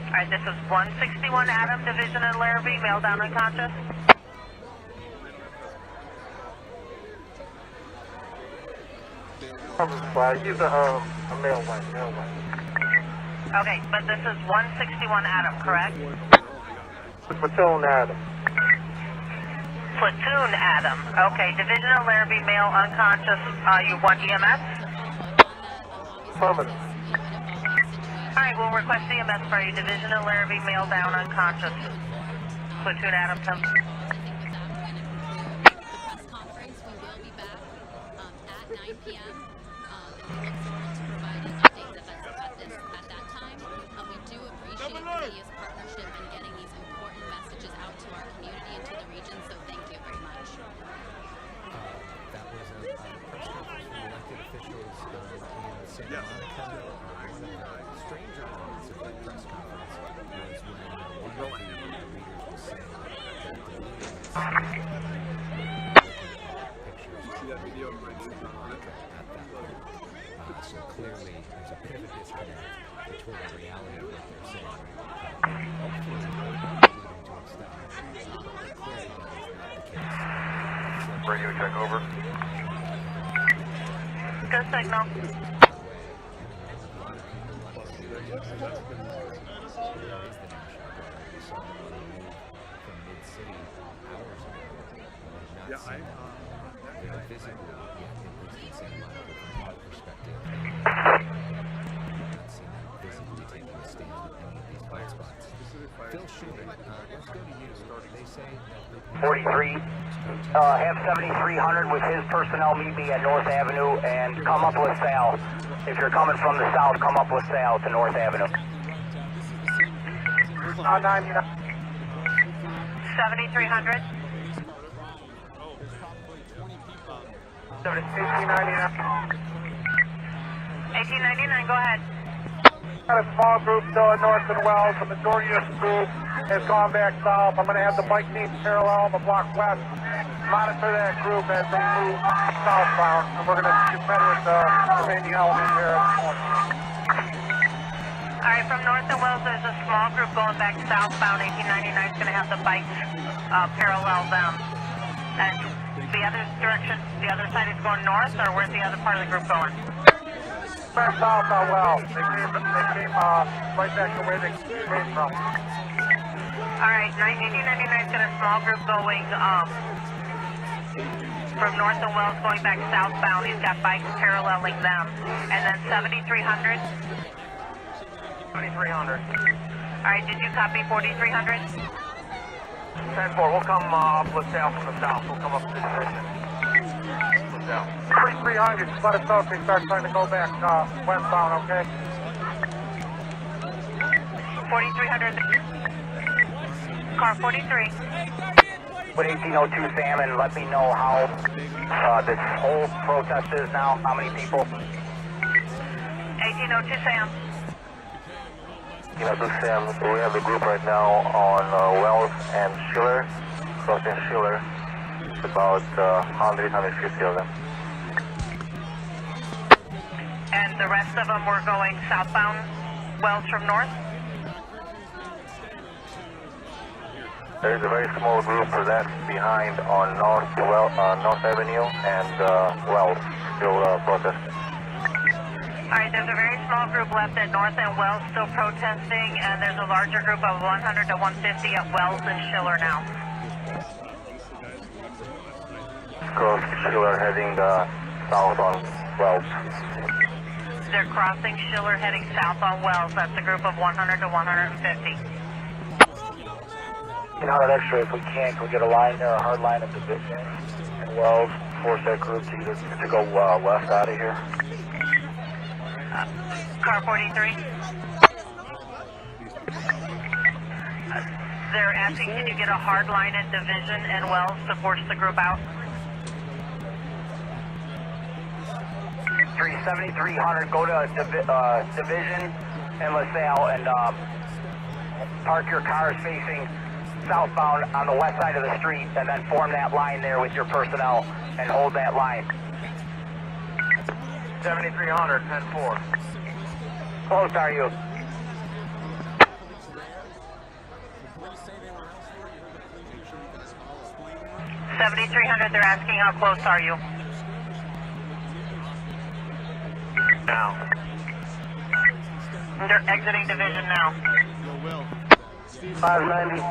Alright, this is 161 Adam, Division and Larrabee, male down unconscious. He's a male white. Okay, but this is 161 Adam, correct? Platoon Adam. Platoon Adam. Okay, Division of Larrabee, male unconscious. You want EMS? Affirmative. Alright, we'll request EMS for you. Division of Larrabee, male down unconscious. Platoon Adam, come. The press conference, we will be back at 9 p.m. And we look forward to providing updates at that time. We do appreciate the partnership and getting these important messages out to our community and to the region, so thank you very much. That was a press conference from elected officials in Santa Monica. One of the stranger moments of that press conference was when one of the leaders was saying that the meetings see that video of my Santa Monica at that point. So clearly there's a bit of a disconnect between the reality of what they're saying. Hopefully they're not alluding to extend, but clearly that is not the case. Radio check over. Good signal. Phil Schubert, let's go to you. They say that 43. Have 7300 with his personnel meet me at North Avenue and come up with Sal. If you're coming from the south, come up with Sal to North Avenue. 7300. 1899, go ahead. Got a small group still at North and Wells. The majority of this group has gone back south. I'm going to have the bike team parallel the block west. Monitor that group as they move southbound. And we're going to defend with the remaining element here. Alright, from North and Wells, there's a small group going back southbound. 1899 is going to have the bikes parallel them. And the other direction, the other side is going north, or where's the other part of the group going? Back south on Wells. They came right back the way they came from. Alright, 1899 is got a small group going from North and Wells going back southbound. He's got bikes paralleling them. And then 7300? 2300. Alright, did you copy 4300? 10-4, we'll come up with Sal from the south. We'll come up to the division. 3300, let us know if they start trying to go back westbound, okay? 4300. Car 43. With 1802 Sam, and let me know how this whole protest is now. How many people? 1802 Sam. 1802 Sam, we have a group right now on Wells and Schiller, crossing Schiller. It's about 100, 150 of them. And the rest of them were going southbound, Wells from north? There is a very small group that's behind on North Avenue and Wells, still protesting. Alright, there's a very small group left at North and Wells still protesting, and there's a larger group of 100 to 150 at Wells and Schiller now. Cross Schiller heading south on Wells. They're crossing Schiller heading south on Wells. That's a group of 100 to 150. 1800 X-ray, if we can we get a line there, a hard line at Division and Wells, force that group to go west out of here. Car 43. They're asking, can you get a hard line at Division and Wells to force the group out? 7300, go to Division and LaSalle and park your cars facing southbound on the west side of the street and then form that line there with your personnel and hold that line. 7300, 10-4. Close are you? $7,300, they're asking how close are you? Now. They're exiting Division now. 590.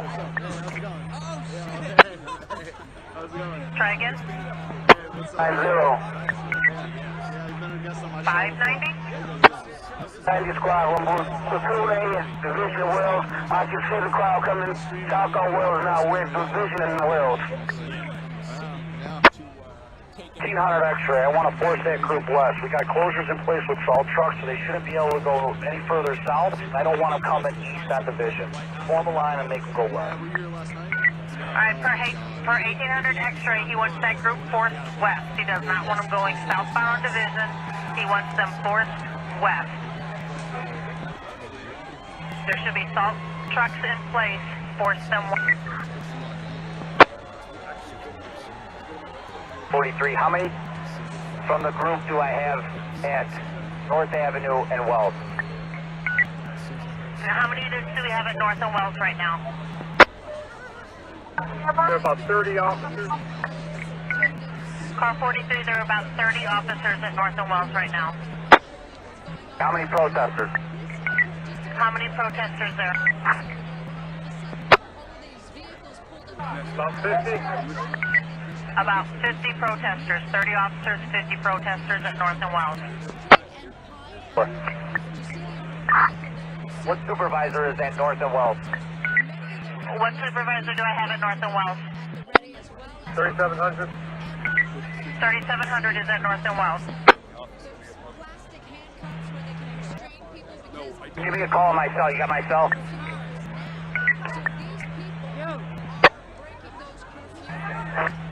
Try again. 50. 590? 90 squad, one more. Platoon A, Division Wells. I can see the crowd coming south on Wells now with Division and Wells. 1800 X-ray, I want to force that group west. We got closures in place with salt trucks, so they shouldn't be able to go any further south. I don't want them coming east at Division. Form a line and make them go west. Alright, for 1800 X-ray, he wants that group forced west. He does not want them going southbound Division. He wants them forced west. There should be salt trucks in place. Force them west. 43, how many from the group do I have at North Avenue and Wells? And how many units do we have at North and Wells right now? There are about 30 officers. Car 43, there are about 30 officers at North and Wells right now. How many protesters? How many protesters there? About 50. About 50 protesters, 30 officers, 50 protesters at North and Wells. What supervisor is at North and Wells? What supervisor do I have at North and Wells? 3700. 3700 is at North and Wells. Give me a call on my cell. You got my cell?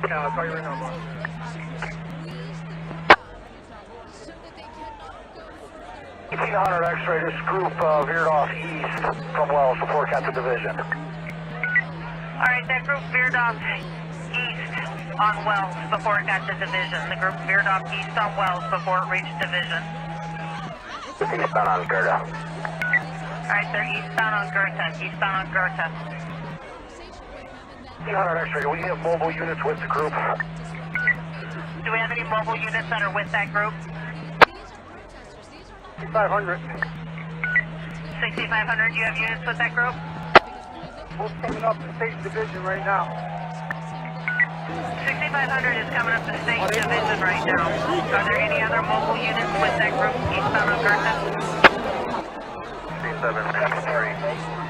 Yeah, I'll call you right now, boss. 1800 X-ray, this group veered off east from Wells before it got to Division. Alright, that group veered off east on Wells before it got to Division. The group veered off east on Wells before it reached Division. Eastbound on Gerda. Alright, they're eastbound on Goethe. Eastbound on Goethe. 1800 X-ray, do we have mobile units with the group? Do we have any mobile units that are with that group? 6500. 6500, do you have units with that group? We're coming up to State Division right now. 6500 is coming up to State Division right now. Are there any other mobile units with that group eastbound on Goethe? C763.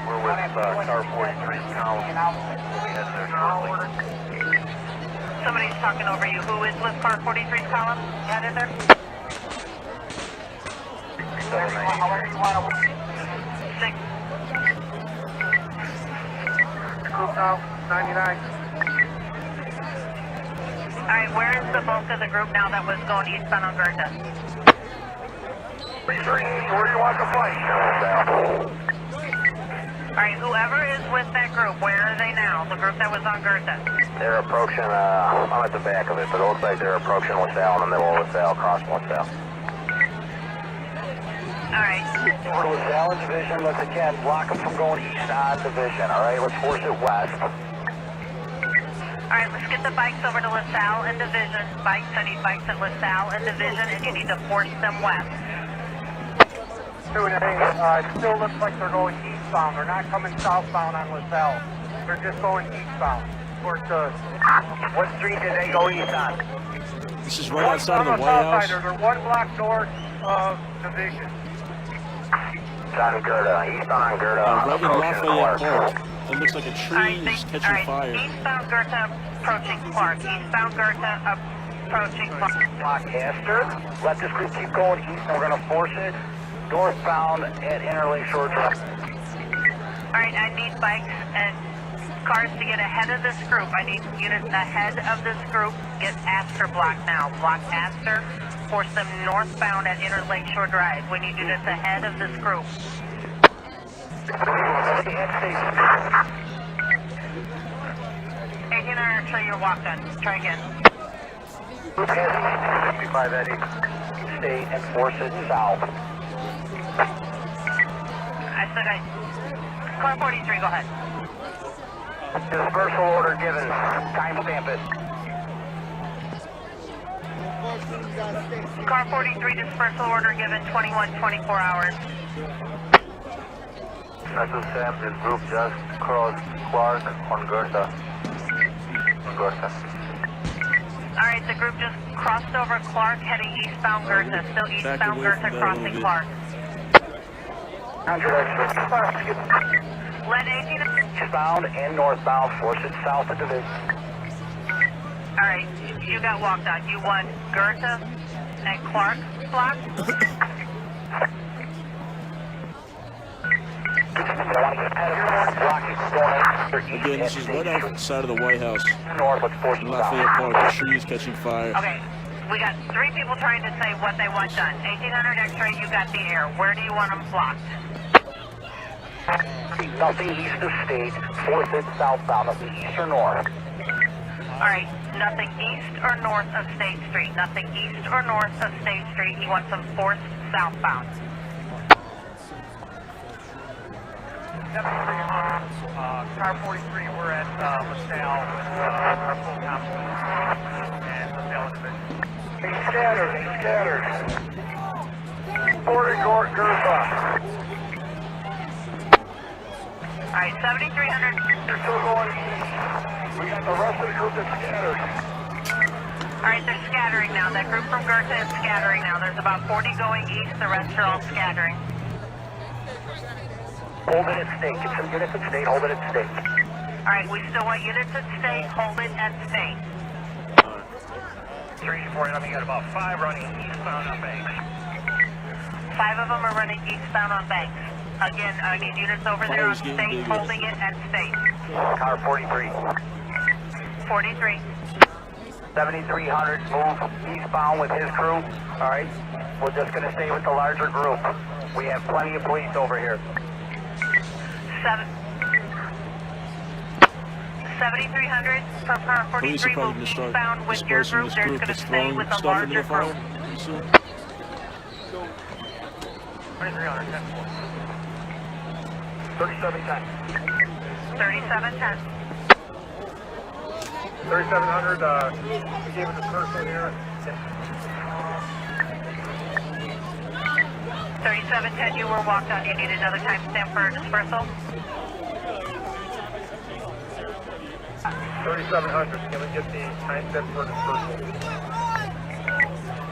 We're with car 43's column. We'll be heading there shortly. Somebody's talking over you. Who is with car 43's column? Headed there? 793. Group now, 99. Alright, where is the bulk of the group now that was going eastbound on Goethe? Where do you want the fight? Alright, whoever is with that group, where are they now? The group that was on Goethe? They're approaching, I'm at the back of it, but it looks like they're approaching LaSalle in the middle of LaSalle, crossing LaSalle. Alright. Go to LaSalle and Division, let's again block them from going east on Division, alright? Let's force it west. Alright, let's get the bikes over to LaSalle and Division. Bikes, I need bikes at LaSalle and Division, and you need to force them west. It still looks like they're going eastbound. They're not coming southbound on LaSalle. They're just going eastbound. What street did they go east on? This is right outside of the White House. They're one block north of Division. It's on Gerda, eastbound on Gerda. Right in Lafayette Park. It looks like a tree is catching fire. Eastbound Goethe approaching Clark. Eastbound Goethe approaching Clark. Lancaster, let this group keep going east, and we're going to force it northbound at Interlake Shore Drive. Alright, I need bikes and cars to get ahead of this group. I need units ahead of this group. Get Astor blocked now. Block Astor. Force them northbound at Interlake Shore Drive. We need units ahead of this group. 1800, show your walk done. Try again. Group has 65 Eddie. Stay and force it south. I said car 43, go ahead. Dispersal order given. Timestamp it. Car 43, dispersal order given 21-24 hours. Message Sam, this group just crossed Clark on Goethe. Alright, the group just crossed over Clark, heading eastbound Goethe. Still eastbound Goethe, crossing Clark. Let 18... Eastbound and northbound, force it south of Division. Alright, you got walked on. You won Goethe and Clark block. Again, this is right outside of the White House. North, let's force in Lafayette Park, the tree is catching fire. Okay, we got 3 people trying to say what they want done. 1800 X-ray, you got the air. Where do you want them blocked? Nothing east of state, force it southbound, nothing east or north. Alright, nothing east or north of State Street. Nothing east or north of State Street. He wants them forced southbound. Car 43, we're at LaSalle with our full complement and LaSalle Division. He's scattered. Boarding Goethe. Alright, 7300. They're still going east. We got the rest of the group that's scattered. Alright, they're scattering now. That group from Goethe is scattering now. There's about 40 going east. The rest are all scattering. Hold it at stake. Get some units at stake. Hold it at stake. Alright, we still want units at stake. Hold it at stake. 349, we got about 5 running eastbound on Banks. 5 of them are running eastbound on Banks. Again, I need units over there on state, holding it at state. Car 43. 43. 7300, move eastbound with his crew. Alright, we're just going to stay with the larger group. We have plenty of police over here. 7300 from car 43 will be eastbound with your group. They're going to stay with the larger group. 2300, 3710. 3710. 3700, we gave it a person here. 3710, you were walked on. You need another timestamp for dispersal? 3700, can we get the timestamp for dispersal?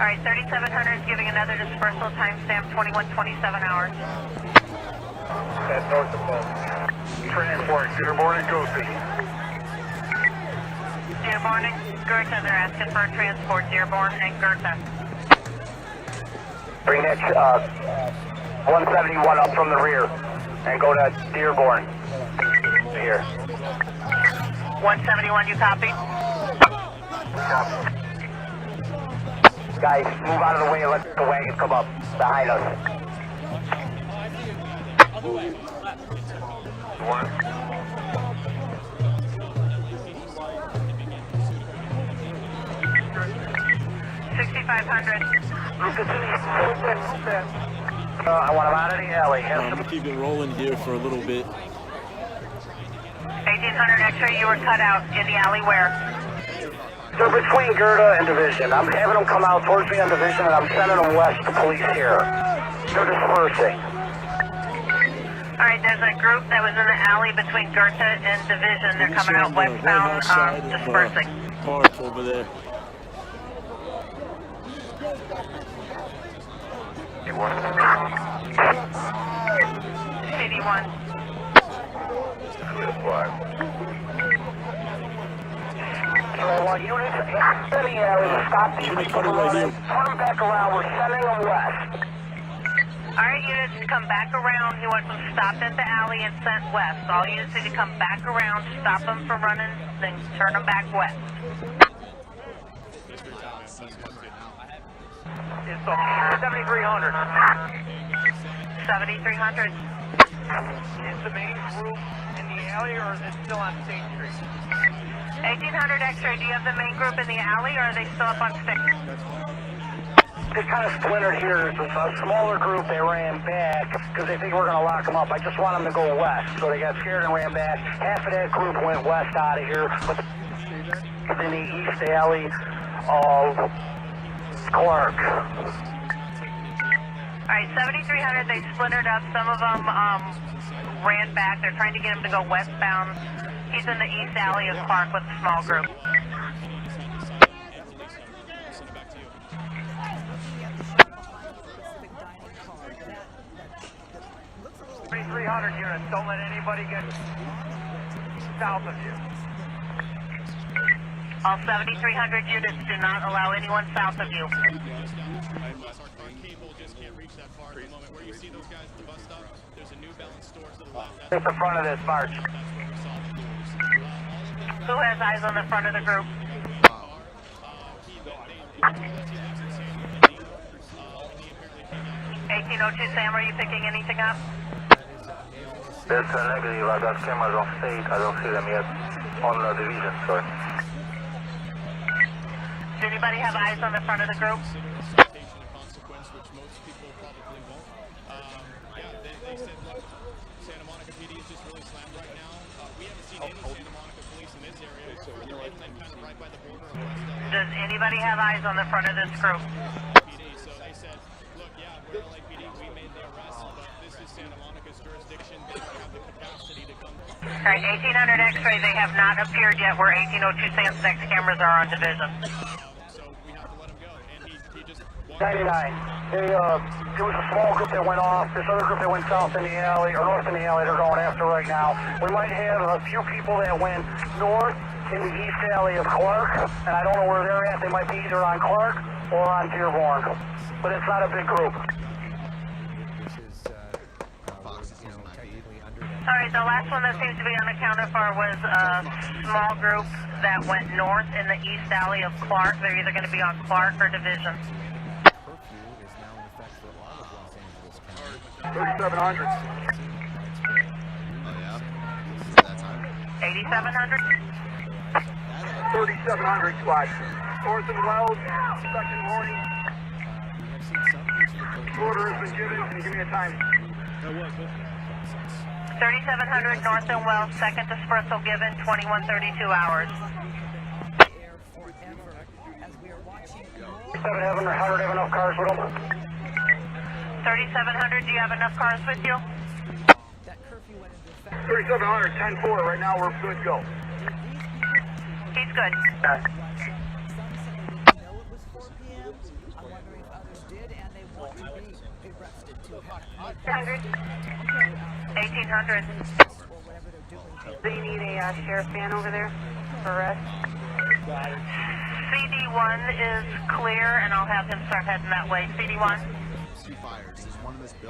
Alright, 3700 is giving another dispersal timestamp 21-27 hours. At north of Bone. Transport, Dearborn and Goethe. Dearborn and Goethe, they're asking for a transport. Dearborn and Goethe. Bring that 171 up from the rear and go to Dearborn. Here. 171, you copy? Guys, move out of the way and let the wagon come up behind us. One. 6500. I want him out of the alley. We'll keep it rolling here for a little bit. 1800 X-ray, you were cut out in the alley where? They're between Goethe and Division. I'm having them come out towards me on Division, and I'm sending them west to police here. They're dispersing. Alright, there's a group that was in the alley between Goethe and Division. They're coming out westbound, dispersing. Park over there. 81. Units in the area, stop these people running. Turn back around, we're sending them west. Alright, units, come back around. He wants them stopped at the alley and sent west. All units need to come back around, stop them from running, then turn them back west. It's 7,300. 7,300. Is the main group in the alley or is it still on State Street? 1,800 X-ray, do you have the main group in the alley or are they still up on Stick? They kind of splintered here. It's a smaller group. They ran back because they think we're going to lock them up. I just want them to go west. So they got scared and ran back. Half of that group went west out of here. But in the east alley of Clark. Alright, 7,300, they splintered up. Some of them ran back. They're trying to get him to go westbound. He's in the east alley of Clark with a small group. 3,300 units. Don't let anybody get south of you. All 7,300 units, do not allow anyone south of you. Our cable just can't reach that far at the moment. Where you see those guys at the bus stop, there's a New Balance store to the left. Just in front of this march. Who has eyes on the front of the group? 1802 Sam, are you picking anything up? That's a negative. I got cameras on state. I don't see them yet on the division, sorry. Does anybody have eyes on the front of the group? Which most people probably won't. They said, look, Santa Monica PD is just really slammed right now. We haven't seen any Santa Monica police in this area. So they're kind of right by the border of West LA. Does anybody have eyes on the front of this group? PD, so they said, look, yeah, we're LAPD, we made the arrest, but this is Santa Monica's jurisdiction. They don't have the capacity to come. Alright, 1,800 X-ray, they have not appeared yet where 1802 Sam's next cameras are on division. 99. There was a small group that went off. This other group that went south in the alley, or north in the alley, they're going after right now. We might have a few people that went north in the east alley of Clark, and I don't know where they're at. They might be either on Clark or on Dearborn, but it's not a big group. Alright, the last one that seems to be unaccounted for was a small group that went north in the east alley of Clark. They're either going to be on Clark or Division. 3,700. 8,700? 3,700 squad. Orson Wells, second warning. Order has been given. Can you give me a time? 3,700 North and Wells, second dispersal given, 2132 hours. 700 have enough cars with them. 3,700, do you have enough cars with you? 3,700, 10-4. Right now we're good to go. He's good. 1,800. Do you need a sheriff van over there for arrest? CD1 is clear, and I'll have him start heading that way. CD1.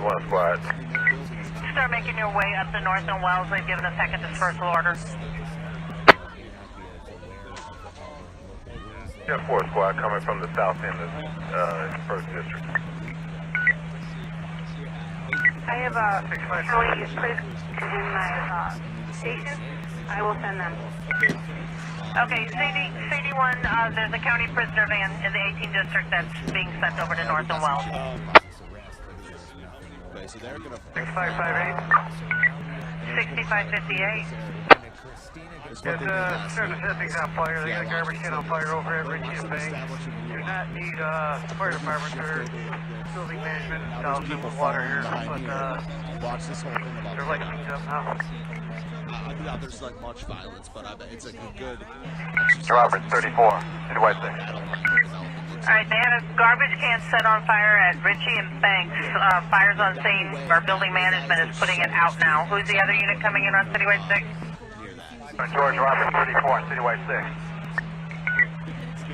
One squad. Start making your way up to North and Wells. They've given a second dispersal order. Yeah, 4 squad coming from the south end of first district. I have a police in my station. I will send them. Okay, CD1, there's a county prisoner van in the 18th district that's being sent over to North and Wells. Okay, so they're gonna 6558. 6558. There's a certain settings on fire. They got a garbage can on fire over at Richie and Bank. Do not need fire department or building management dousing with water here, but watch this whole thing about they're lighting things up now. I doubt there's like much violence, but I bet it's like a good Robert, 34, in White Thing. Alright, they had a garbage can set on fire at Ritchie and Banks. Fire's on scene. Our building management is putting it out now. Who's the other unit coming in on Citywide 6? George Robert 34, Citywide 6.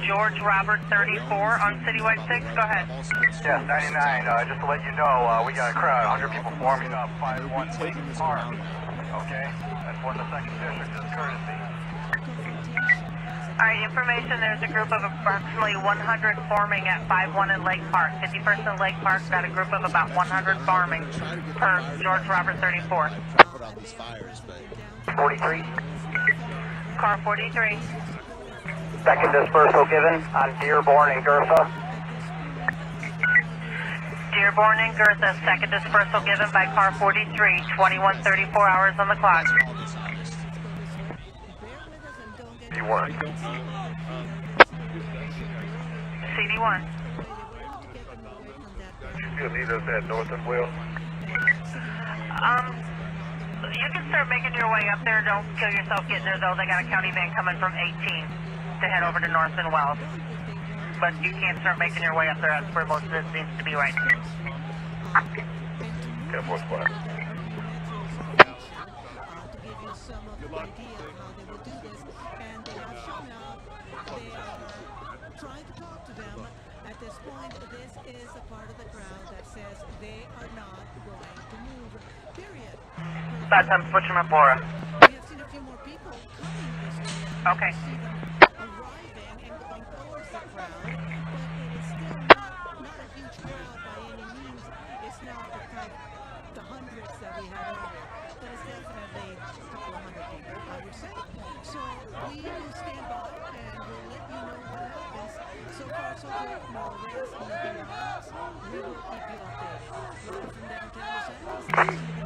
George Robert 34 on Citywide 6. Go ahead. Yes, 99. Just to let you know, we got a crowd, 100 people forming up, 5-1 Lincoln Park. Okay? That's what the 2nd District is courtesy. Alright, information, there's a group of approximately 100 forming at 5-1 in Lake Park. 51st in Lake Park got a group of about 100 forming per George Robert 34. Put out these fires, but 43. Car 43. 2nd dispersal given on Dearborn and Gertha. Dearborn and Gertha, 2nd dispersal given by car 43. 21:34 hours on the clock. CD1. CD1. You still need us at North and Will? You can start making your way up there. Don't kill yourself getting there, though. They got a county van coming from 18 to head over to North and Wells. But you can't start making your way up there. That's where most of it seems to be right. 10-4 squad. Good luck. And they have shown up. They are trying to talk to them. At this point, this is a part of the crowd that says they are not going to move. Period. That time switching my Bora. We have seen a few more people coming this way. Okay. See them arriving and going towards the crowd, but it is still not a huge crowd by any means. It's not the hundreds that we had earlier, but it's definitely a couple of hundred people, I would say. So we will stand by and we'll let you know what happens. So far, so good. No arrests, nothing else. We will keep you updated. Live from downtown Los Angeles,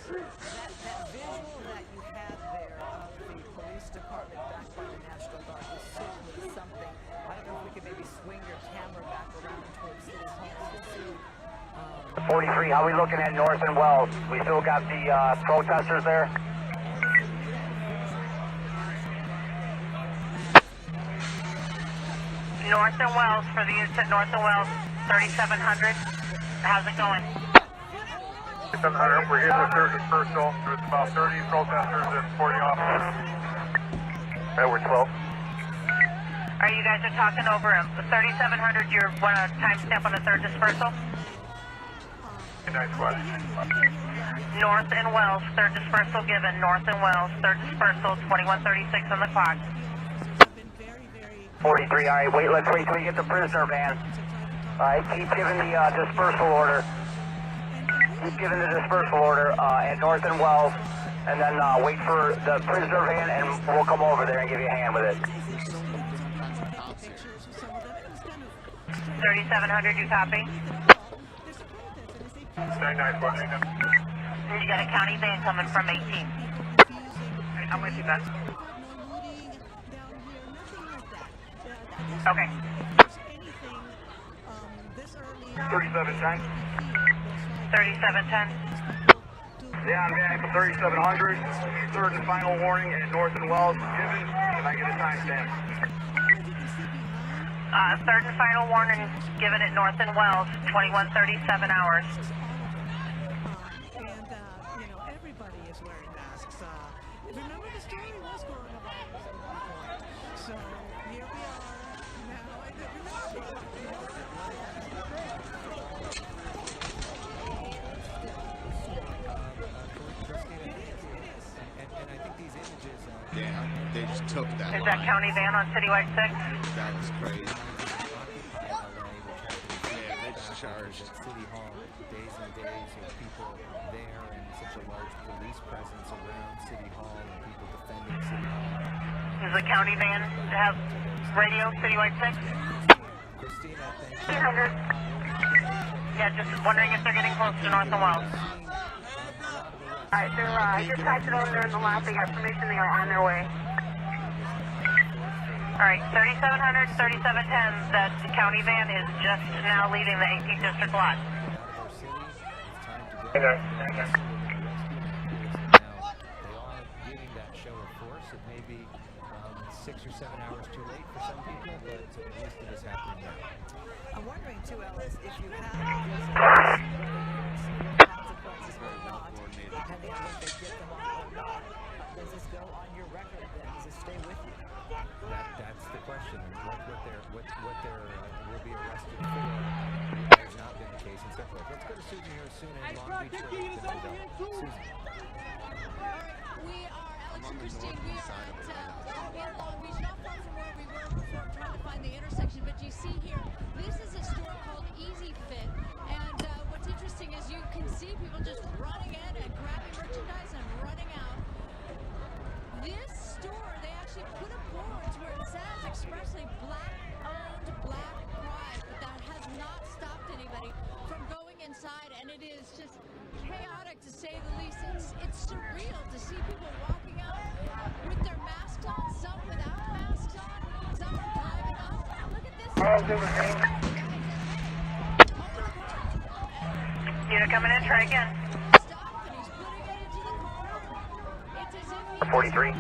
That visual that you had there of the police department backed by the National Guard is certainly something. I don't know if we could maybe swing your camera back around towards City Hall to see. 43, how we looking at North and Wells? We still got the protesters there? North and Wells, for the units at North and Wells, 3700. How's it going? 3700, we're here with third dispersal. There's about 30 protesters and 40 officers. Edward 12. Are you guys are talking over him? 3700, you want a timestamp on the third dispersal? Nice squad. North and Wells, third dispersal given. North and Wells, third dispersal, 21:36 on the clock. 43, alright, let's wait till we get the prisoner van. Alright, keep giving the dispersal order. Keep giving the dispersal order at North and Wells, and then wait for the prisoner van, and we'll come over there and give you a hand with it. 3700, you copy? 99 squad. You got a county van coming from 18. I'm with you, Beth. Okay. 3710. 3710. Yeah, I'm back for 3700. Third and final warning at North and Wells. Given, can I get a timestamp? Third and final warning given at North and Wells, 21:37 hours. Everybody is wearing masks. Remember the story was coronavirus at one point. So here we are now. And I think these images damn, they just took that. Is that county van on Citywide 6? That was crazy. Yeah, they just charged at City Hall. Days and days of people there and such a large police presence around City Hall and people defending City Hall. Does the county van have radio, Citywide 6? Christina, thank you. 200. Yeah, just wondering if they're getting close to North and Wells. Alright, they're just typing over there in the lobby. Got permission, they are on their way. Alright, 3700, 3710, that county van is just now leaving the 18th District lot. They are giving that show of force. It may be 6 or 7 hours too late for some people, but So at least it is happening now. I'm wondering too, Ellis, if you have these events, whether there's real consequences or not, depending on what they get them on or not. Does this go on your record then? Does it stay with you? That's the question. What will be arrested for has not been the case and so forth. Let's go to Susan here soon in Long Beach. Susan. We are Alex and Christine. We are in Long Beach, not far from where we were before, trying to find the intersection. But you see here, this is a store called Easy Fit, and what's interesting is you can see people just running in and grabbing merchandise and running out. This store, they actually put a board where it says expressly Black-owned, Black Pride, but that has not stopped anybody from going inside, and it is just chaotic to say the least. It's surreal to see people walking out with their masks on, some without masks on, some are driving up. Look at this. Unit coming in, try again. 43.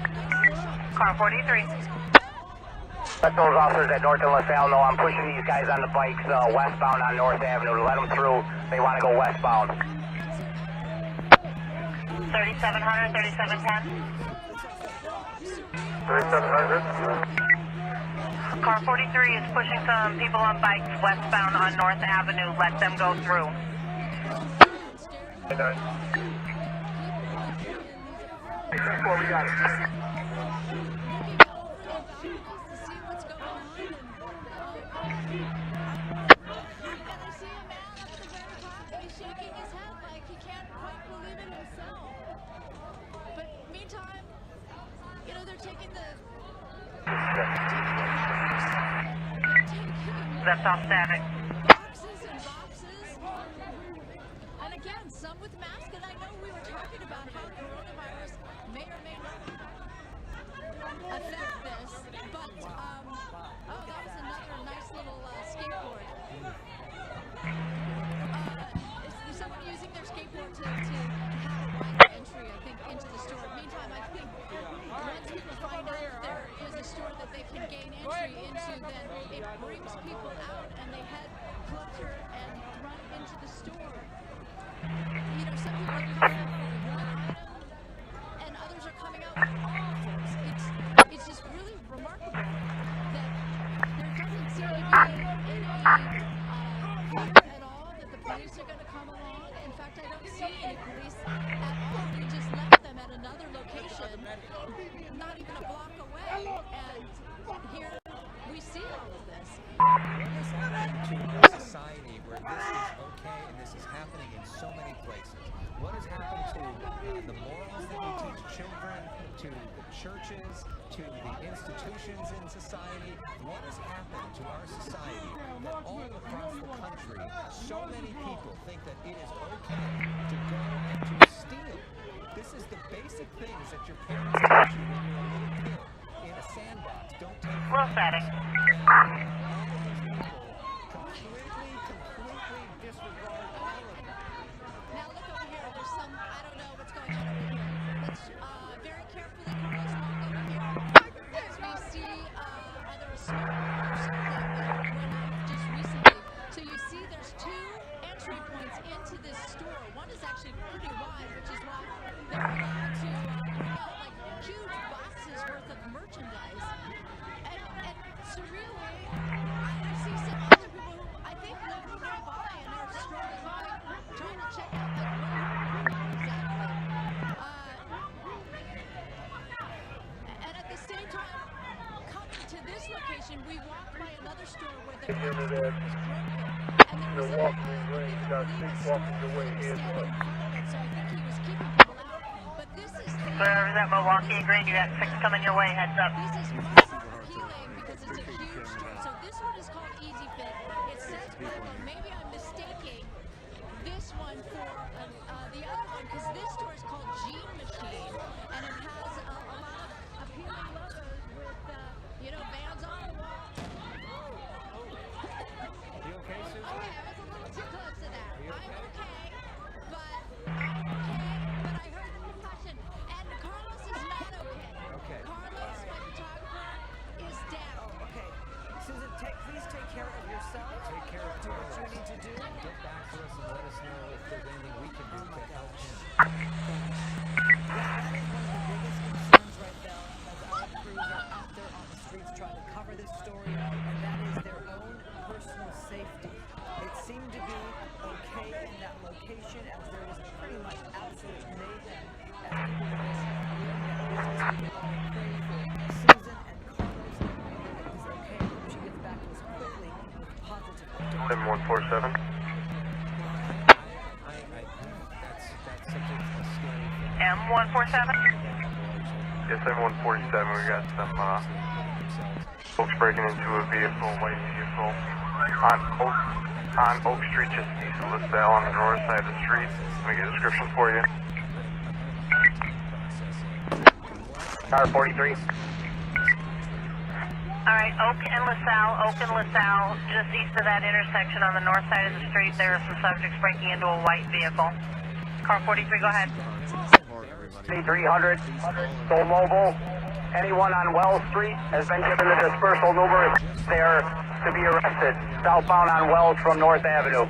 Car 43. Let those officers at North and LaSalle know I'm pushing these guys on the bikes westbound on North Avenue. Let them through. They want to go westbound. 3700, 3710. 3700. Car 43 is pushing some people on bikes westbound on North Avenue. Let them go through. We got it. Shaking his head like he can't quite believe it himself. But meantime, you know, they're taking the That's off static. boxes and boxes. And again, some with masks, and I know we were talking about how coronavirus may or may not affect this, but oh, that was another nice little skateboard. Someone using their skateboard to have a wider entry, I think, into the store. Meantime, I think once people find out that there is a store that they can gain entry into, then it brings people out and they head closer and run into the store. You know, some people are coming out for one item and others are coming out for all items. It's just really remarkable that there doesn't seem to be any fear at all that the police are going to come along. In fact, I don't see any police at all. We just left them at another location, not even a block away, and here we see all of this. What has happened to a society where this is okay and this is happening in so many places? What has happened to the morals that we teach children, to the churches, to the institutions in society? What has happened to our society that all across the country, so many people think that it is okay to go and to steal? This is the basic things that your parents teach you when you're a little kid in a sandbox. Don't take Real static. completely disregard all of it. Now look over here. There's some, I don't know what's going on over here. Let's very carefully, Carlos, walk over here as we see either a smoke or something that went out just recently. So you see there's two entry points into this store. One is actually pretty wide, which is why they're allowed to bring out like huge boxes worth of merchandise. And surreally, I see some other people who I think live nearby and are strolling by trying to check out like what exactly. And at the same time, coming to this location, we walked by another store where the glass door was broken. And there was a walking away in front of it, so I think he was keeping people out. But this is Wherever that Milwaukee Green, you got 6 coming your way, heads up. this is much more appealing because it's a huge store. So this one is called Easy Fit. It says Bravo. Maybe I'm mistaking this one for the other one because this store is called Gene Machine and it has a lot of appealing logos with, you know, bands on the wall. You okay, Susan? Okay, I was a little too close to that. I'm okay, but I heard the concussion. And Carlos is not okay. Carlos, my photographer, Please take care of yourself. Take care of Do what you need to do. Get back to us and let us know if there's anything we can do to help him. That is one of the biggest concerns right now as our crews are out there on the streets trying to cover this story, and that is their own personal safety. It seemed to be okay in that location as there was pretty much absolute mayhem as people were just doing that business. We can only pray for Susan and Carlos that it is okay. I hope she gets back to us quickly with positive updates. 7147. That's such a scary thing. M147. Yes, 7147. We got some folks breaking into a vehicle, white vehicle, on Oak Street, just east of LaSalle on the north side of the street. Let me get a description for you. Car 43. Alright, Oak and LaSalle, just east of that intersection on the north side of the street, there are some subjects breaking into a white vehicle. Car 43, go ahead. 300, Soul Mobile. Anyone on Wells Street has been given the dispersal numerous there to be arrested. Southbound on Wells from North Avenue.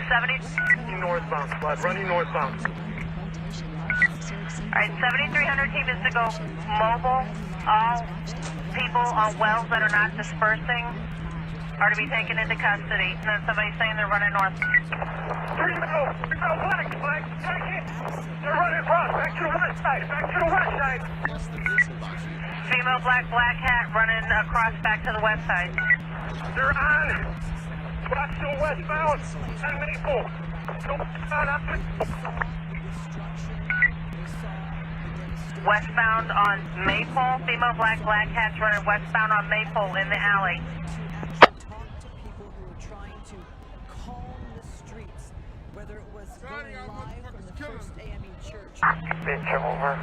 70. Northbound, running northbound. Alright, 7300 team is to go mobile. All people on Wells that are not dispersing are to be taken into custody. And then somebody's saying they're running north. 3 black, they're running across, back to the west side, Female black hat running across back to the west side. They're on, watch the westbound, on Maple. Westbound on Maple. Female black hats running westbound on Maple in the alley. Whether it was going live from the First AME Church. Bitch, over.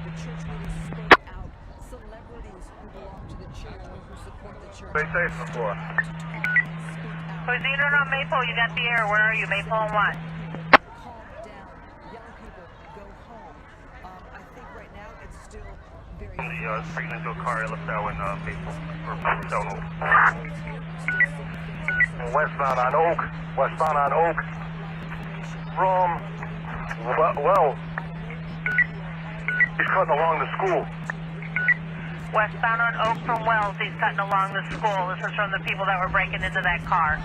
The church leaders spoke out. Celebrities who belong to the church or who support the church. Stay safe before. Who's either on Maple? You got the air. Where are you? Maple and what? Calm down. Young people, go home. I think right now it's still very... Breaking into a car at LaSalle and Maple. Westbound on Oak. From, well, he's cutting along the school. Westbound on Oak from Wells, he's cutting along the school. This is from the people that were breaking into that car.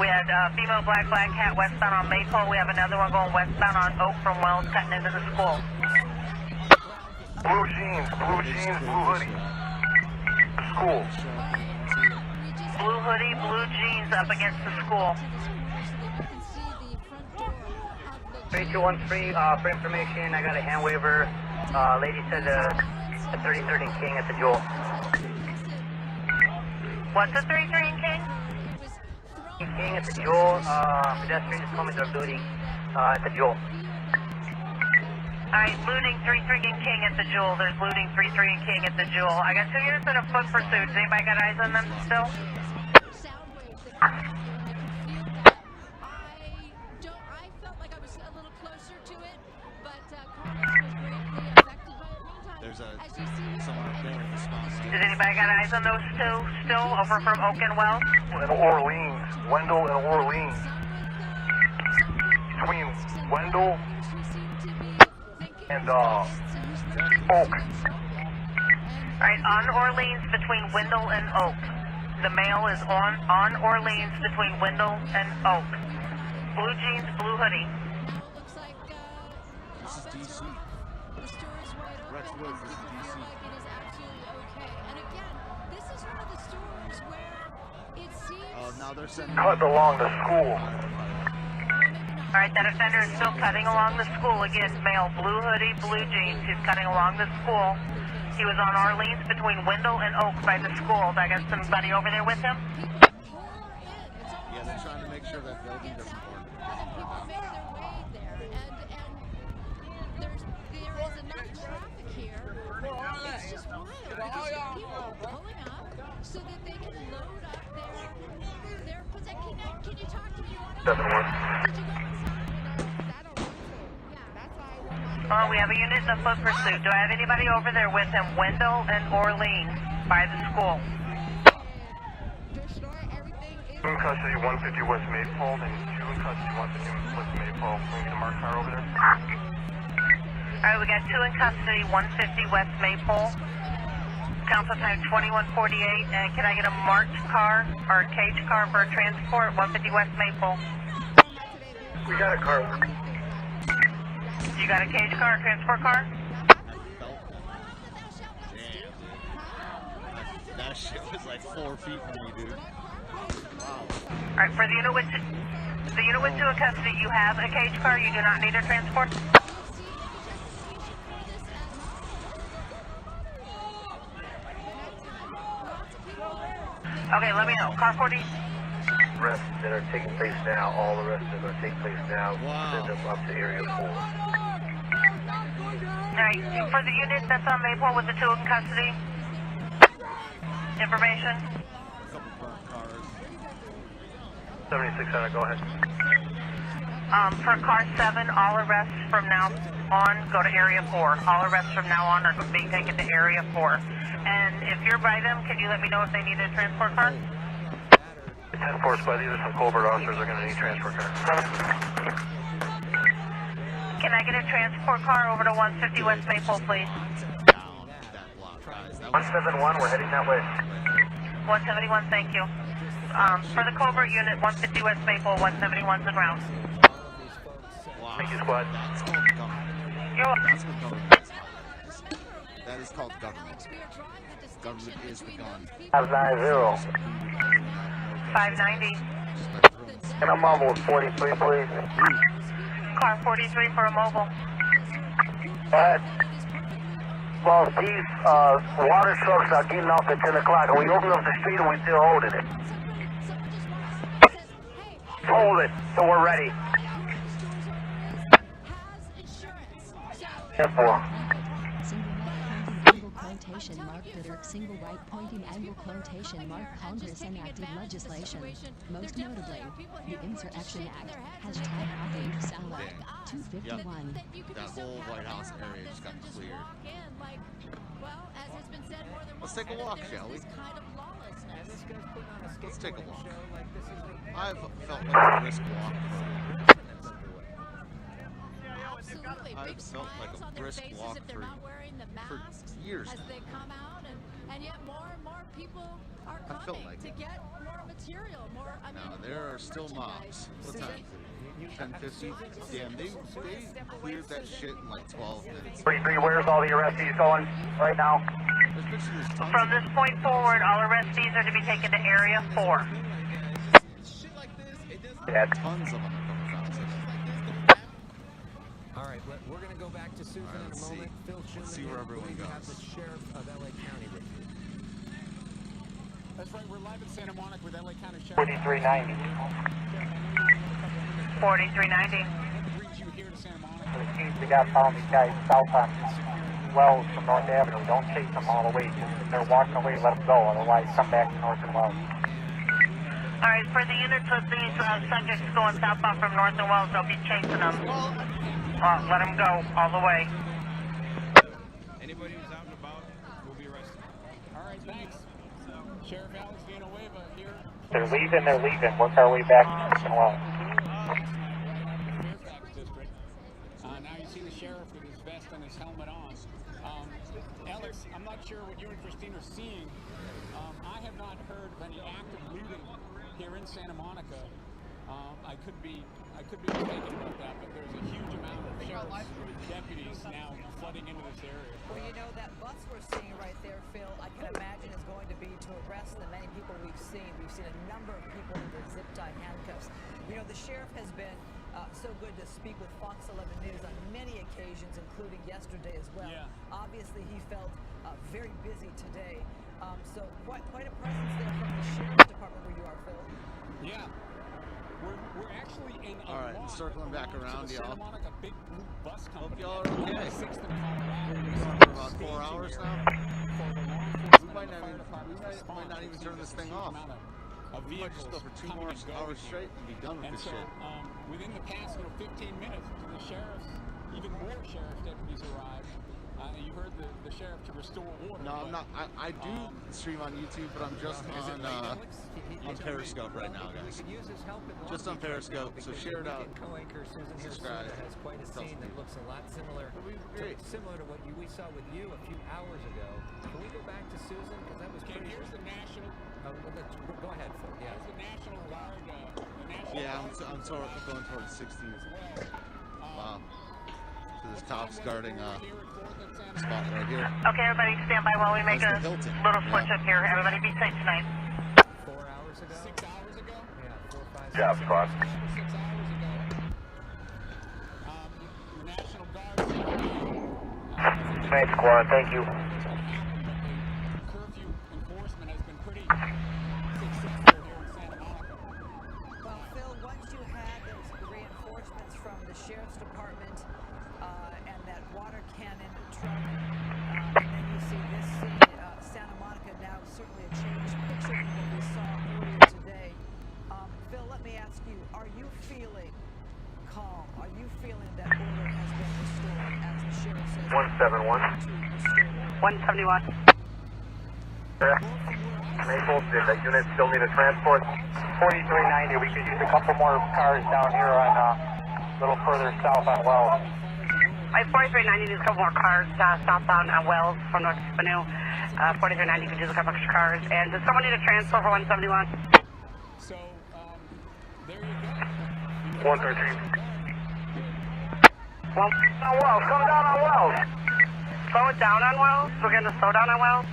We had female black hat westbound on Maple. We have another one going westbound on Oak from Wells, cutting into the school. Blue jeans, blue hoodie. School. Blue hoodie, blue jeans up against the school. 3213, for information, I got a hand waiver. Lady said a 3030 King at the Jewel. What's a 33 King? King at the Jewel. Pedestrians told me they're looting at the Jewel. Alright, looting 33 King at the Jewel. There's looting 33 King at the Jewel. I got 2 units in a foot pursuit. Does anybody got eyes on them still? Does anybody got eyes on those two still over from Oak and Wells? Wendell and Orleans. Between Wendell and Oak. Alright, on Orleans between Wendell and Oak. The male is on Orleans between Wendell and Oak. Blue jeans, blue hoodie. This is DC. Rexwood, this is DC. Now they're sending... Cut along the school. Alright, that offender is still cutting along the school. Again, male, blue hoodie, blue jeans. He's cutting along the school. He was on Orleans between Wendell and Oak by the school. I got somebody over there with him. Yeah, they're trying to make sure that building doesn't burn. People make their way there, and there is enough traffic here. It's just wild because people are pulling up so that they can load up their possession. Can you talk to me? Did you go inside? We have a unit in the foot pursuit. Do I have anybody over there with him? Wendell and Orleans. by the school. Two in custody, 150 West Maypole, and two in custody, 150 West Maypole. Can we get a marked car over there? Alright, we got two in custody, 150 West Maypole. Council time 2148, and can I get a marked car or a cage car for transport, 150 West Maypole? We got a car. You got a cage car, a transport car? That shit was like 4 feet from me, dude. Wow. Alright, for the unit with two in custody, you have a cage car, you do not need a transport? Okay, let me know. Car 40. Arrests that are taking place now, all arrests that are going to take place now, send them up to Area 4. Alright, for the unit that's on Maypole with the two in custody, information. 7600, go ahead. For car 7, all arrests from now on go to Area 4. All arrests from now on are being taken to Area 4. And if you're by them, can you let me know if they need a transport car? 10-4 squad, these are some covert officers are going to need transport cars. Can I get a transport car over to 150 West Maypole, please? 171, we're heading that way. 171, thank you. For the covert unit, 150 West Maple, 171's en route. Thank you, squad. You're welcome. That is called government. Government is the gun. 590. 590. Can I mobile 43, please? Car 43 for a mobile. Well, these water trucks are getting off at 10 o'clock. And we open up the street and we're still holding it. Hold it, so we're ready. 10-4. Quotation mark bitter, single right pointing angle quotation mark Congress enacted legislation, most notably, the Insurrection Act, hashtag outrage Salah, 251. That whole White House area just got cleared. Let's take a walk, shall we? Let's take a walk. I've felt like a brisk walk I've felt like a brisk walk for years now. As they come out, and yet more and more people are coming to get more material, more. I mean, there are still mobs. What time is it? 10:50. Damn, they cleared that shit in like 12 minutes. 33, where's all the arrestees going right now? From this point forward, all arrestees are to be taken to Area 4. Yeah. Tons of them are coming from. All right, we're going to go back to Susan in a moment. Phil Let's see where everyone goes. We have the sheriff of LA County with you. That's right, we're live in Santa Monica with LA County Sheriff. 4390. 4390. Brings you here to Santa Monica. It seems we got found these guys south on Wells from North Avenue. Don't chase them all the way. Just if they're walking away, let them go. Otherwise, come back to North and Wells. Alright, for the units with these subjects going southbound from North and Wells, they'll be chasing them. Let them go all the way. Anybody who's out and about will be arrested. All right, thanks. Sheriff Alex Villanueva here. They're leaving. Work our way back to North and Wells. Fairfax District. Now you see the sheriff with his vest and his helmet on. Alex, I'm not sure what you and Christine are seeing. I have not heard of any active looting here in Santa Monica. I could be mistaken about that, but there's a huge amount of sheriff's deputies now flooding into this area. Well, you know, that bus we're seeing right there, Phil, I can imagine is going to be to arrest the many people we've seen. We've seen a number of people in their zip-tie handcuffs. You know, the sheriff has been so good to speak with Fox 11 News on many occasions, including yesterday as well. Yeah. Obviously, he felt very busy today. So quite a presence there from the sheriff's department where you are, Phil. Yeah. We're actually in a all right, lot circling back around, y'all. Santa Monica big blue bus company. Hope y'all are okay. For about 4 hours now. We might not even turn this thing off. We might just go for 2 more hours straight and be done with this shit. Within the past 15 minutes, the sheriff's, even more sheriff's deputies arrived. You heard the sheriff to restore order. No, I'm not. I do stream on YouTube, but I'm just on Periscope right now, guys. Just on Periscope, so share it out. Co-anchor Susan Subscribe. has quite a scene that looks a lot similar to what we saw with you a few hours ago. Can we go back to Susan? Because that was pretty. Here's the national. Go ahead, Phil. Yeah. Here's the National Guard. Yeah, I'm going towards 16s. Wow. So there's cops guarding spot right here. Okay, everybody stand by while we make a little switch up here. Everybody be safe tonight. 4 hours ago? 6 hours ago? Yeah, 4, 5, 6. Job squad. 6 hours ago. The National Guard. Night squad, thank you. Curfew enforcement has been pretty successful here in Santa Monica. Well, Phil, once you had those reinforcements from the Sheriff's Department and that water cannon truck, and then you see this scene, Santa Monica now certainly a changed picture from what we saw earlier today. Phil, let me ask you, are you feeling calm? Are you feeling that order has been restored, as the sheriff says? 171. 171. Maple, did that unit still need a transport? 4390, we could use a couple more cars down here on a little further south on Wells. 4390 needs a couple more cars southbound on Wells from North Avenue. 4390 could use a couple extra cars. And does someone need a transfer for 171? So, there you go. 113. Well, on Wells, come down on Wells. Slow it down on Wells? We're going to slow down on Wells?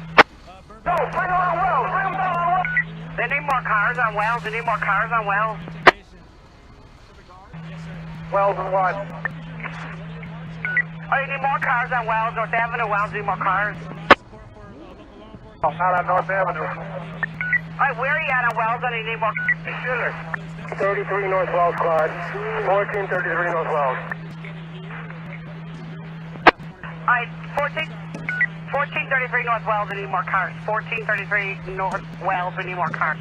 No, bring them on Wells, bring them down on Wells. They need more cars on Wells. They need more cars on Wells. Wells and what? Oh, you need more cars on Wells, North Avenue, Wells, you need more cars. Oh, not on North Avenue. Alright, where are you at on Wells? I need more. Schiller. 33 North Wells, Claude. 1433 North Wells. Alright, 1433 North Wells, we need more cars. 1433 North Wells, we need more cars.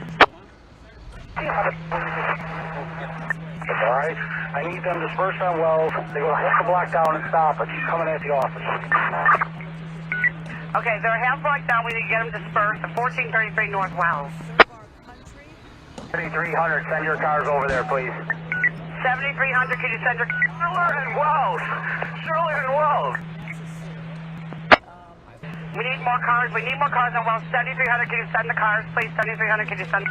Alright, I need them dispersed on Wells. They're going to have to block down and stop it. She's coming at the office. Okay, they're half block down. We need to get them dispersed to 1433 North Wells. 7300, send your cars over there, please. 7300, can you send your... Shiller and Wells! Shiller and Wells! We need more cars. We need more cars on Wells. 7300, can you send the cars, please? 7300, can you send...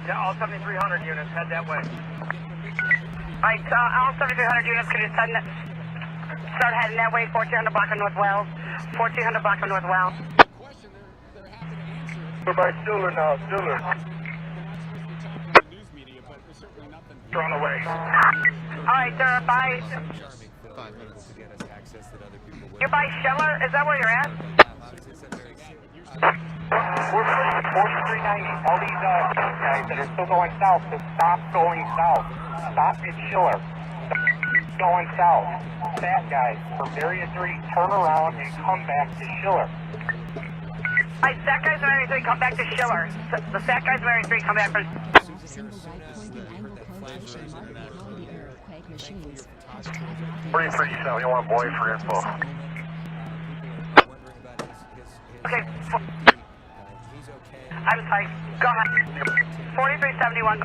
Yeah, all 7300 units, head that way. Alright, all 7300 units, can you send... Start heading that way, 1400 block of North Wells. 1400 block of North Wells. We're by Stiller now, Stiller. They're on the way. Alright, they're by... 5 minutes to get us access that other people will. You're by Schiller? Is that where you're at? We're 4390. All these guys that are still going south, to stop going south. Stop at Schiller. Going south. Fat guys from Area 3, turn around and come back to Schiller. Alright, fat guys from Area 3, come back to Schiller. The fat guys from Area 3, come back from... Pretty so you want boy for info. Okay. I'm sorry. Go ahead. 4371.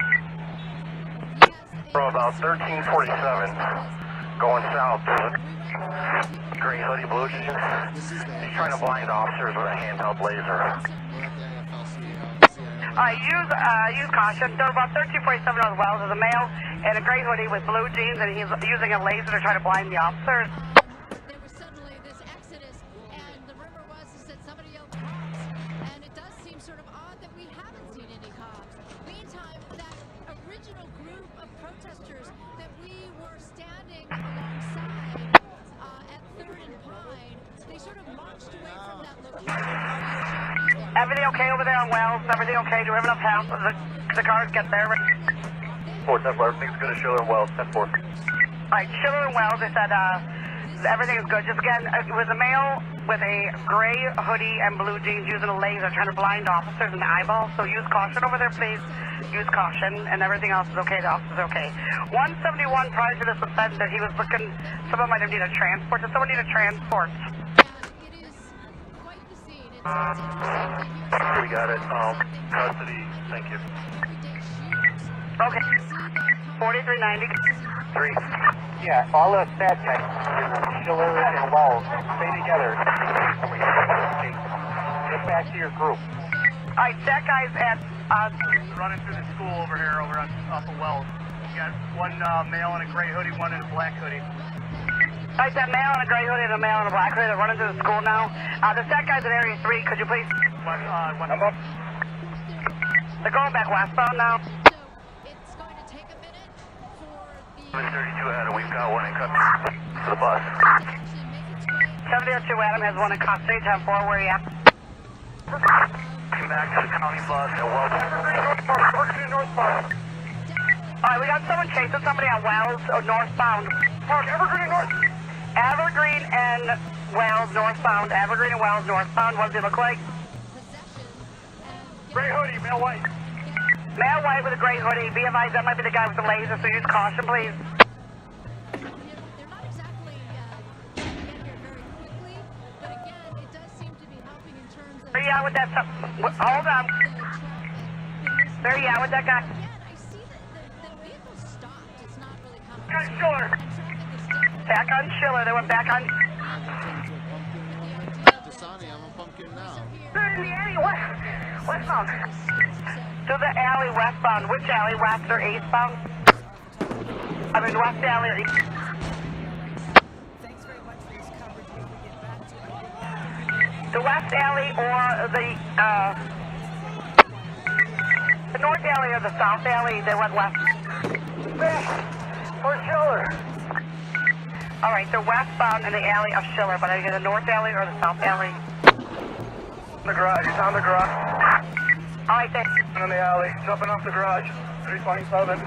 From about 1347, going south. Green hoodie, blue jeans. He's trying to blind officers with a handheld laser. Use caution. There about 1347 North Wells. There's a male in a gray hoodie with blue jeans, and he's using a laser to try to blind the officers. There was suddenly this exodus, and the rumor was that somebody yelled cops, and it does seem sort of odd that we haven't seen any cops. Meantime, that original group of protesters that we were standing alongside at 3rd and Pine, they sort of marched away from that location. Everything okay over there on Wells? Everything okay? Do we have enough help? The cars get there? 410, everything's good at Schiller and Wells, 10-4. Alright, Schiller and Wells, they said everything is good. Just again, it was a male with a gray hoodie and blue jeans using a laser trying to blind officers in the eyeball. So use caution over there, please. Use caution, and everything else is okay. The officer's okay. 171 prior to this was said that he was looking, someone might have needed a transport. Does someone need a transport? We got it. Custody. Thank you. Okay. 4390. 3. Yeah, all the stat checks, Schiller and Wells, stay together. Get back to your group. Alright, that guy's at, running through the school over here, off of Wells. You got one male in a gray hoodie, one in a black hoodie. Alright, that male in a gray hoodie and a male in a black hoodie, they're running through the school now. The that guy's in area 3, could you please? They're going back westbound now. 32 Adam, we've got one in custody for the bus. 702 Adam has one in custody, 10-4, where are you at? Come back to the county bus at Wells. Alright, we got someone chasing somebody on Wells, northbound. Evergreen North. Evergreen and Wells, northbound. Evergreen and Wells, northbound. What does he look like? Gray hoodie, male white. Male white with a gray hoodie. Be advised, that might be the guy with the laser, so use caution, please. Where you at with that? Hold on. Where you at with that guy? Back on Schiller. Back on Schiller. They went back on. Dasani, I'm a pumpkin now. They're in the alley westbound. To the alley westbound. Which alley? West or eastbound? I mean west alley or east. The west alley or the north alley or the south alley, they went west. Or Schiller. Alright, they're westbound in the alley of Schiller, but are you in the north alley or the south alley? The garage, he's on the garage. Alright, thanks. In the alley, jumping off the garage, 327.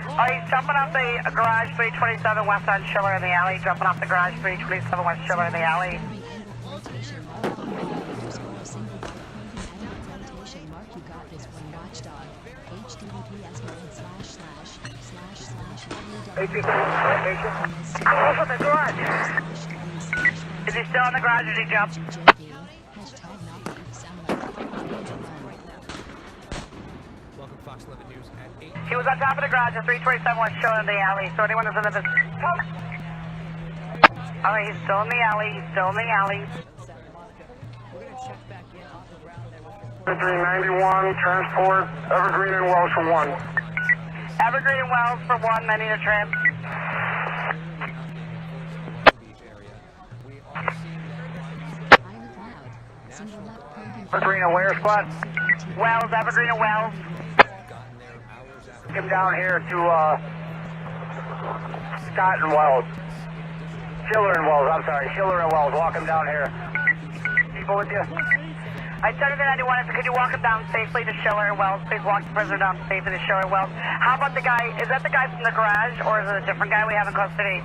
Alright, he's jumping off the garage, 327 west on Schiller in the alley, jumping off the garage, 327 west Schiller in the alley. Open the garage. Is he still in the garage or did he jump? Welcome, Fox 11 News at 8. He was on top of the garage at 327 west Schiller in the alley, so anyone who's in the vicinity. Alright, he's still in the alley, he's still in the alley. 391, transport, Evergreen and Wells for 1. Evergreen and Wells for 1, many to trans. Evergreen and where, squad? Wells, Evergreen and Wells. Come down here to Scott and Wells. Schiller and Wells, I'm sorry, Schiller and Wells, walk him down here. People with you? I said to the 91, could you walk him down safely to Schiller and Wells? Please walk the prisoner down safely to Schiller and Wells. How about the guy, is that the guy from the garage, or is it a different guy we have in custody?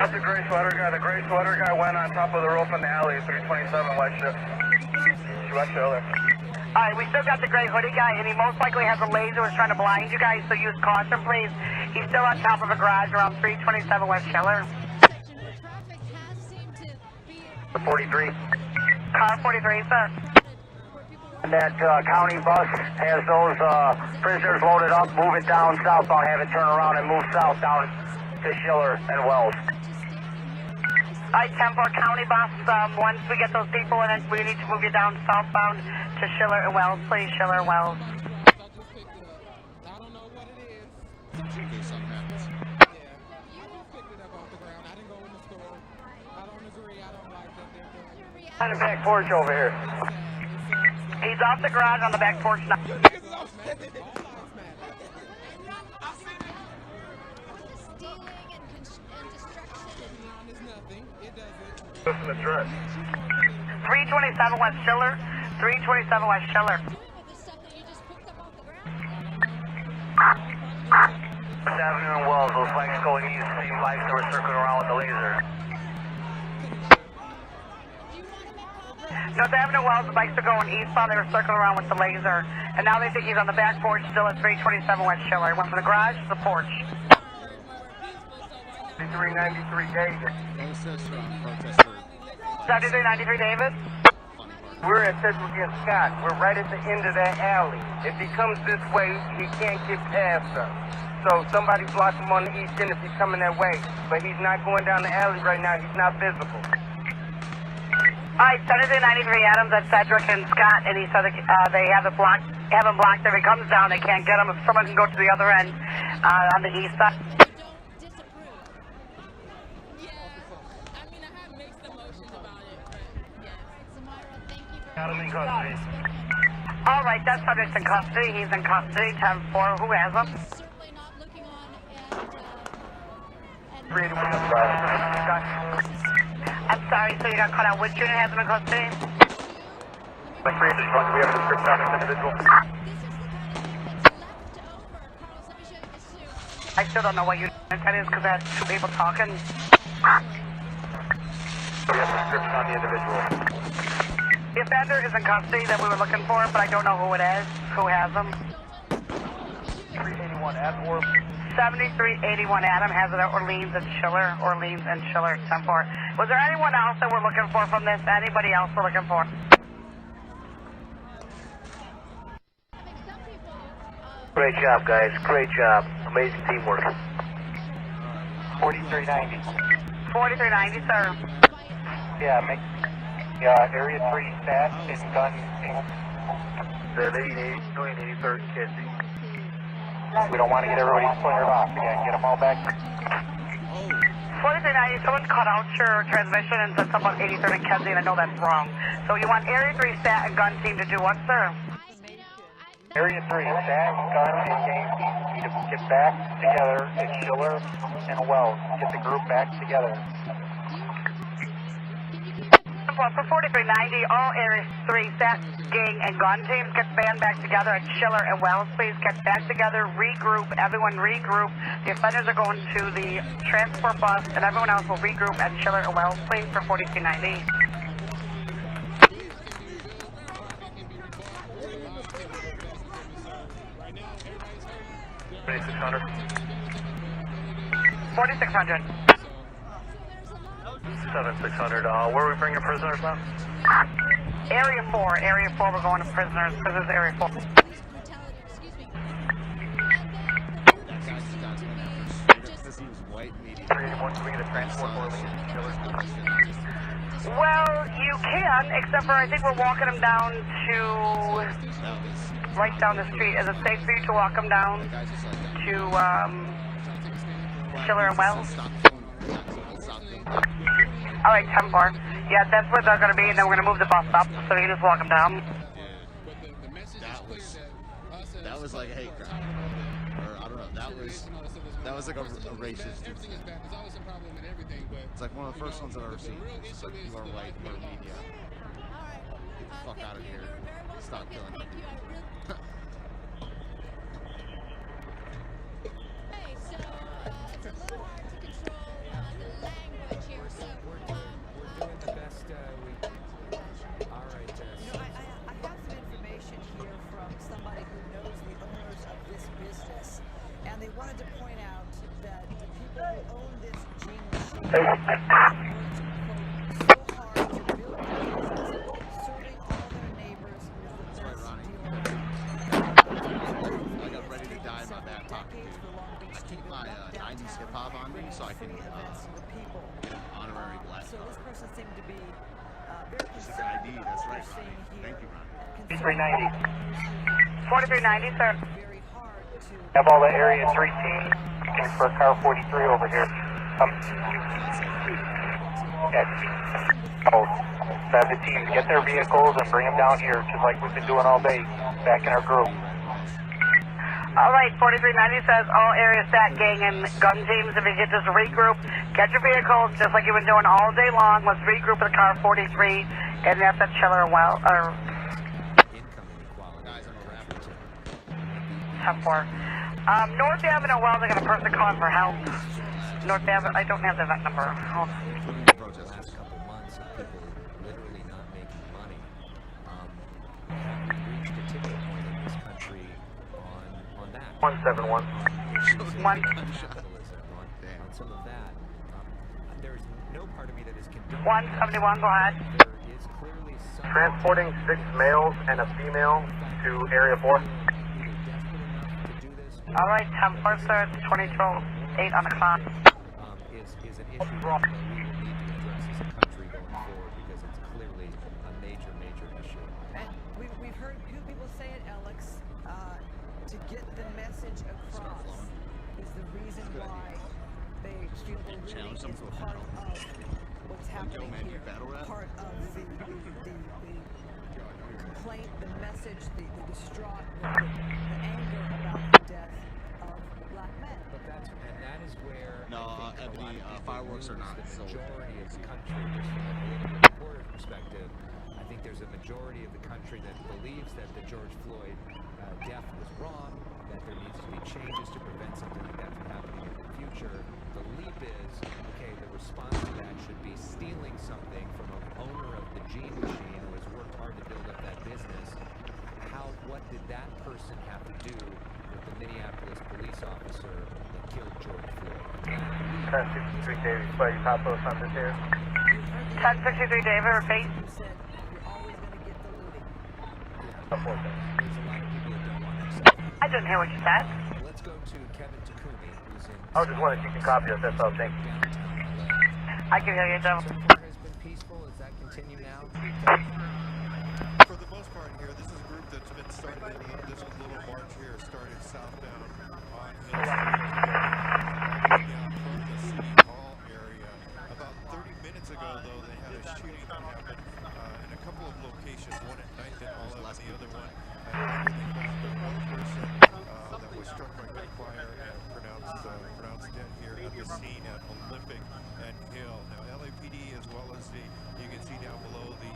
That's the gray sweater guy. The gray sweater guy went on top of the roof in the alley, 327 West Schiller. Alright, we still got the gray hoodie guy, and he most likely has a laser, was trying to blind you guys, so use caution, please. He's still on top of a garage around 327 West Schiller. The 43. Car 43, sir. That county bus has those prisoners loaded up. Move it down southbound. Have it turn around and move south down to Schiller and Wells. Alright, 10-4 county bus. Once we get those people in, we need to move you down southbound to Schiller and Wells, please. Schiller and Wells. On the back porch over here. He's off the garage on the back porch now. Listen to Trent. 327 West Schiller. 327 West Schiller. Avenue and Wells, those bikes going east, same bikes that were circling around with the laser. North Avenue Wells, the bikes are going eastbound, they were circling around with the laser. And now they think he's on the back porch still at 327 West Schiller. He went from the garage to the porch. 7393 Davis. 7393 Davis? We're at Federal against Scott. We're right at the end of that alley. If he comes this way, he can't get past us. So somebody block him on the east end if he's coming that way. But he's not going down the alley right now. He's not visible. Alright, 7393 Adams at Cedric and Scott, and he said they have him blocked. If he comes down, they can't get him. If someone can go to the other end on the east side. Got him in custody. Alright, that subject's in custody. He's in custody. 10-4. Who has him? I'm sorry, so you got cut out. Which unit has him in custody? We have a description on this individual. I still don't know what unit that is because I had two people talking. We have a description on the individual. The offender is in custody that we were looking for, but I don't know who it is. Who has him? 381 Adam or 7381 Adam has it at Orleans and Schiller. Orleans and Schiller, 10-4. Was there anyone else that we're looking for from this? Anybody else we're looking for? Great job, guys. Great job. Amazing teamwork. 4390. 4390, sir. Yeah, area 3 stat is gun. The 83rd kid. We don't want to get everybody splintered off again. Get them all back. 4390, someone cut out your transmission and said something about 83rd and Kedzie, and I know that's wrong. So you want area 3 stat and gun team to do what, sir? Area 3 stat, gun, and game team need to get back together at Schiller and Wells. Get the group back together. For 4390, all Area 3 stat, gang, and gun teams get band back together at Schiller and Wells. Please get back together, regroup, everyone regroup. The offenders are going to the transport bus, and everyone else will regroup at Schiller and Wells, please, for 4390. 4600. 7600. Where are we bringing prisoners now? Area 4, we're going to prisoners. Prisoners, Area 4. Well, you can, except for I think we're walking them down to right down the street. Is it safe for you to walk them down to Schiller and Wells? All right, 10-4. Yeah, that's where they're going to be, and then we're going to move the bus up, so you can just walk them down. That was like a hate crime, or I don't know. That was like a racist. It's like one of the first ones I've ever seen. It's just like you are white, you are media. Get the fuck out of here. Stop killing me. They wanted to point out that the people who own this genius worked, so hard to build businesses, serving all their neighbors with the best I got ready to die in my back pocket, dude. I keep my 90s hip hop on me so I can get an honorary black card. So this person seemed to be very concerned. ID, that's right. Thank you, Ron. 4390. 4390, sir. Have all the Area 3 teams looking for car 43 over here. Have the teams get their vehicles and bring them down here, just like we've been doing all day, back in our group. All right, 4390 says all area stat, gang, and gun teams, if you get just regroup, get your vehicles, just like you've been doing all day long. Let's regroup with car 43, and that's at Schiller and Wells, or 10-4. North Avenue Wells, I got a person calling for help. North Avenue, I don't have the event number. Hold on. The last couple months of people literally not making money. Have we reached a tipping point in this country on that? 171. On some of that. There's no part of me that is condoning 171, go ahead. There is clearly some Transporting 6 males and a female to Area 4. All right, 10 sir, 22 8 on the clock. Is an issue that we will need to address as a country going forward because it's clearly a major issue. And we've heard two people say it, Alex, to get the message across is the reason why they feel they really is part of what's happening here, part of the complaint, the message, the distraught, the anger about the death of black men. But that is where Ebony, fireworks are not the sold. majority of the country, just from a political reporter perspective, I think there's a majority of the country that believes that the George Floyd death was wrong, that there needs to be changes to prevent something like that from happening in the future. The leap is, okay, the response to that should be stealing something from an owner of the Gene Machine who has worked hard to build up that business. What did that person have to do with the Minneapolis police officer that killed George Floyd? 1063 David, Spike, Pop Post on this here. 1063 David, repeat. I didn't hear what you said. Let's go to Kevin Takumi, who's in. I was just wondering if you can copy us, that's all, thank you. I can hear you, Joe. So far has been peaceful. Does that continue now? For the most part here, this is a group that's been started, this little march here started southbound on Hill Street down from the City Hall area. About 30 minutes ago, though, they had a shooting that happened in a couple of locations, one at 9th and Olive, and the other one at Olive. They found one person that was struck by gunfire and pronounced dead here at the scene at Olympic and Hill. Now, LAPD, as well as you can see down below the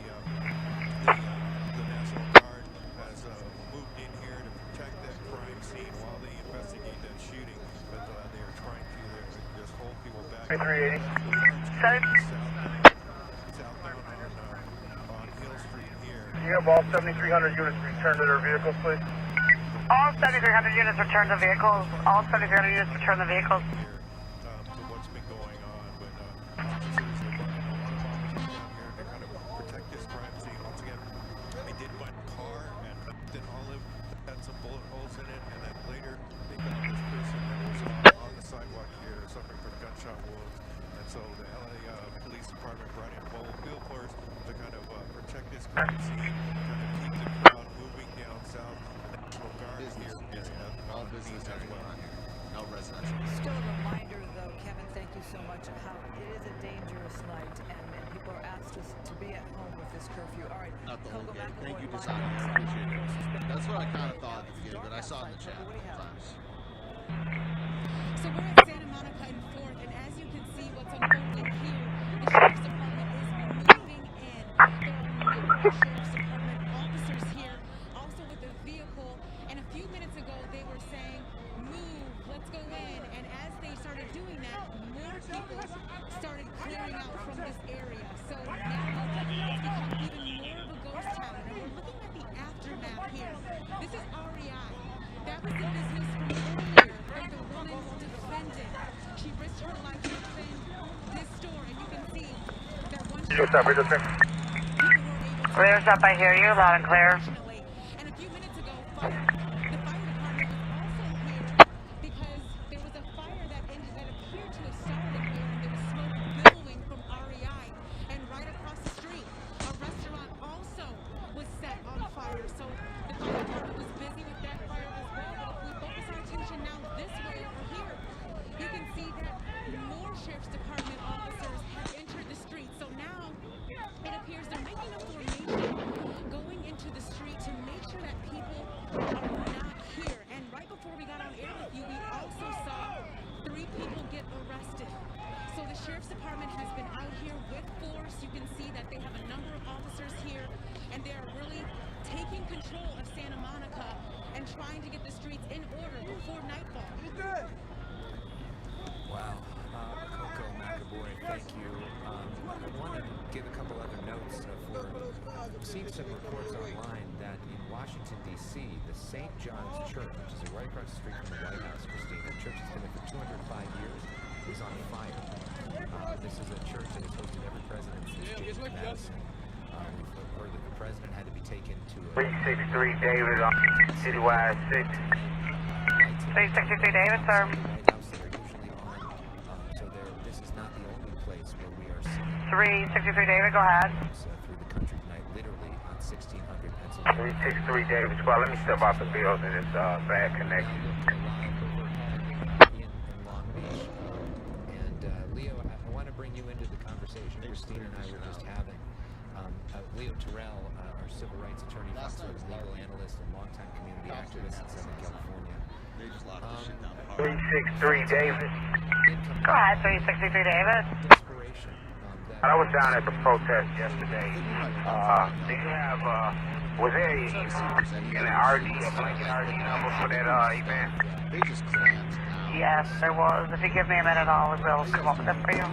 National Guard has moved in here to protect that crime scene while they investigate that shooting. But they are trying to just hold people back. 380. Southbound on Hill Street here. Can you have all 7,300 units return to their vehicles, please? All 7,300 units return to vehicles. All 7,300 units return to vehicles. To what's been going on, but officers are running a lot of officers down here to kind of protect this crime scene. Once again, they did find a car and then Olive had some bullet holes in it, and then later they found this person that was on the sidewalk here suffering from gunshot wounds. And so the LA Police Department brought in mobile field force to kind of protect this crime scene, kind of keep the crowd moving down south. National Guard here is all business as well. No residential. Still a reminder, though, Kevin, thank you so much, how it is a dangerous night, and people are asked to be at home with this curfew. All right. Not the whole game. Thank you, Design. Appreciate it. That's what I kind of thought at the beginning, but I saw in the chat sometimes. So we're at Santa Monica and 4th, and as you can see what's unfolding here, the Sheriff's Department is moving in. There are numerous Sheriff's Department officers here, also with a vehicle, and a few minutes ago they were saying, move, let's go in, and as they started doing that, more people started clearing out from this area. So now it's become even more of a ghost town, and we're looking at the aftermath here. This is REI. That was the business from earlier that the woman defended. She risked her life to defend this store, and you can see that one Clear up, I hear you, loud and clear. and a few minutes ago, the fire department was also here because there was a fire that appeared to have started here, and there was smoke billowing from REI. And right across the street, a restaurant also was set on fire. So the fire department was busy with that fire as well. But if we focus our attention now this way over here, you can see that more Sheriff's Department officers have entered the street. So now it appears they're making a formation going into the street to make sure that people are not here. And right before we got on air with you, we also saw 3 people get arrested. So the Sheriff's Department has been out here with force. You can see that they have a number of officers here, and they are really taking control of Santa Monica and trying to get the streets in order before nightfall. Wow. Coco McAvoy, thank you. I want to give a couple other notes. We're seeing some reports online that in Washington, D.C., the St. John's Church, which is right across the street from the White House, Christine, the church has been there for 205 years, is on fire. This is a church that has hosted every president since Madison. We've heard that the president had to be taken to a... 363 David on Citywide 6. 363 David, sir. This is not the only place where we are seeing 363 David, go ahead. Through the country tonight, literally on 1600 Pennsylvania. 363 David Squad, let me step off the building. It's bad connection. In Long Beach. And Leo, I want to bring you into the conversation Christine and I were just having. Leo Terrell, our civil rights attorney, legal analyst, and longtime community activist in Southern California. 363 David. Go ahead, 363 David. I was down at the protest yesterday. Did you have, was there an RD, a blanket RD number for that event? They just collapsed. Yes, there was. If you give me a minute, I'll come up with it for you. I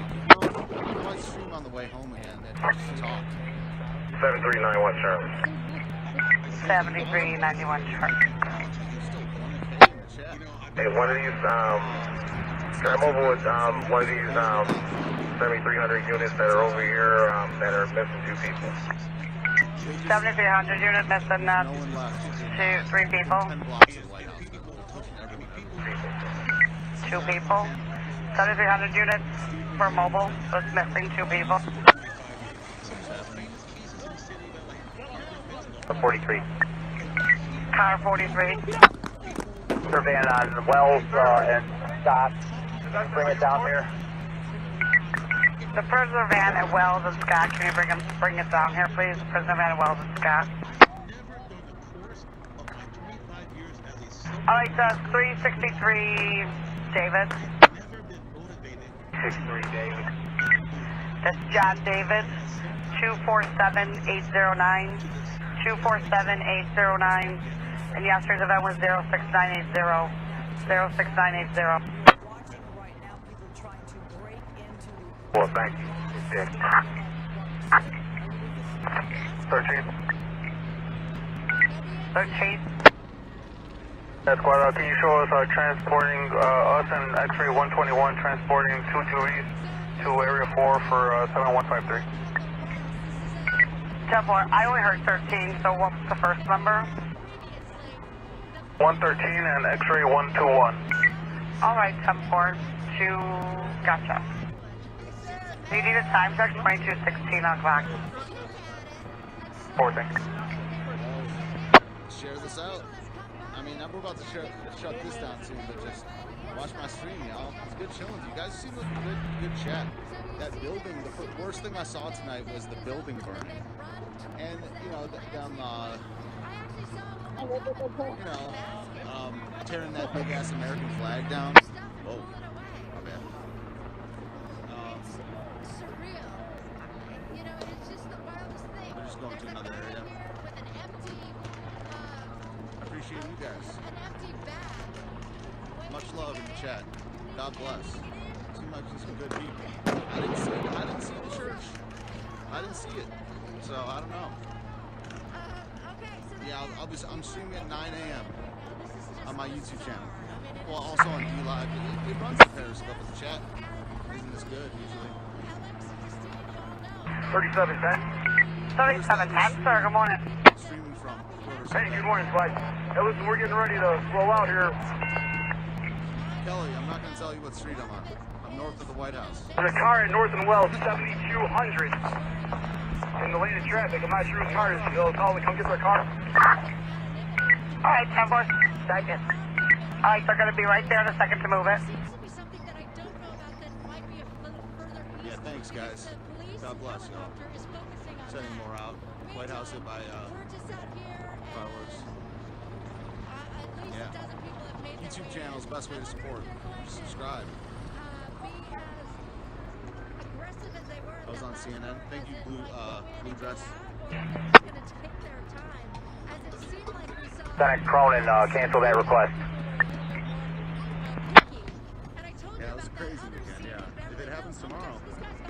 might stream on the way home again. Talk. 7391 Charlie. 7391 Charlie. Hey, one of these, I'm over with one of these 7,300 units that are over here that are missing 2 people. 7,300 unit missing 3 people. 2 people. 7,300 units for mobile, so it's missing 2 people. 43. Car 43. Surveying on Wells and Scott. Bring it down here. The prisoner van at Wells and Scott, can you bring it down here, please? The prisoner van at Wells and Scott. All right, 363 David. 63 David. That's John David. 247809. 247809. And yesterday's event was 06980. 06980. Well, thank you. Yeah. 13. 13. Squad, can you show us transporting us and X-ray 121 transporting 2 Juries to Area 4 for 7153? 10-4. I only heard 13, so what's the first number? 113 and X-ray 121. All right, 10-4. 2, gotcha. You need a time check, 2216 o'clock. 4 things. Share this out. I mean, we're about to shut this down soon, but just watch my stream, y'all. It's good chilling. You guys seem like a good chat. That building, the worst thing I saw tonight was the building burning. And, you know, them, tearing that big-ass American flag down. Oh, my bad. We're just going to another area. I appreciate you guys. Much love in the chat. God bless. Seem like just some good people. I didn't see the church. I didn't see it. So I don't know. Yeah, I'm streaming at 9 a.m. on my YouTube channel. Well, also on D-Live. It runs the Periscope of the chat. Isn't this good usually? 3710. 3710, sir. Good morning. Streaming from. Hey, good morning, Spike. Hey, listen, we're getting ready to roll out here. Kelly, I'm not going to tell you what street I'm on. I'm north of the White House. There's a car at North and Wells, 7200. In the lane of traffic, I'm not sure whose car it is. They'll call to come get their car. All right, 10-4. Second. All right, they're going to be right there in a second to move it. Yeah, thanks, guys. God bless y'all. Sending more out. White House hit by fireworks. Yeah. YouTube channel is the best way to support. Subscribe. I was on CNN. Thank you, Blue Dress. It's going to take their time, as it seemed like we saw Lieutenant Cronin, cancel that request. Yeah, it was a crazy weekend, yeah. If it happens tomorrow,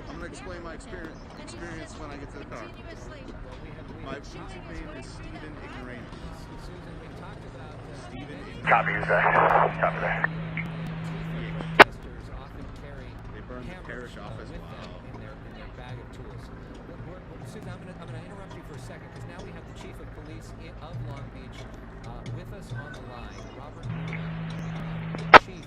I'm going to explain my experience when I get to the car. My YouTube name is Steven Ignoramus. Steven Ignoramus. Copy that. Copy that. They burned the parish office. Wow. In their bag of tools. Susan, I'm going to interrupt you for a second because now we have the Chief of Police of Long Beach with us on the line, Robert. Chief,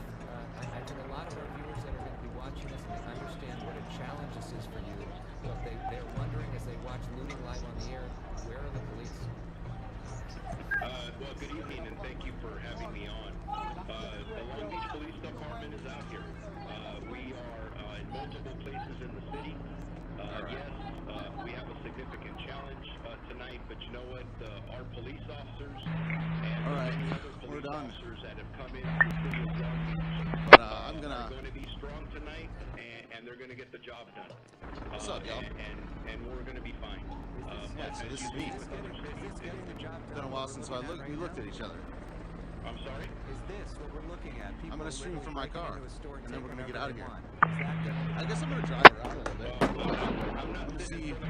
I think a lot of our viewers that are going to be watching this and they understand what a challenge this is for you. But they're wondering as they watch looting live on the air, where are the police? Well, good evening, and thank you for having me on. The Long Beach Police Department is out here. We are in multiple places in the city. Yes, we have a significant challenge tonight, but you know what? Our police officers and many other police officers that have come in to the city of Long Beach are going to be strong tonight, and they're going to get the job done. What's up, y'all? And we're going to be fine. Yeah, so this is me. It's been a while since we looked at each other. I'm sorry? Is this what we're looking at? I'm going to stream from my car, and then we're going to get out of here. I I guess I'm going to drive around a little bit. I'm going to see, what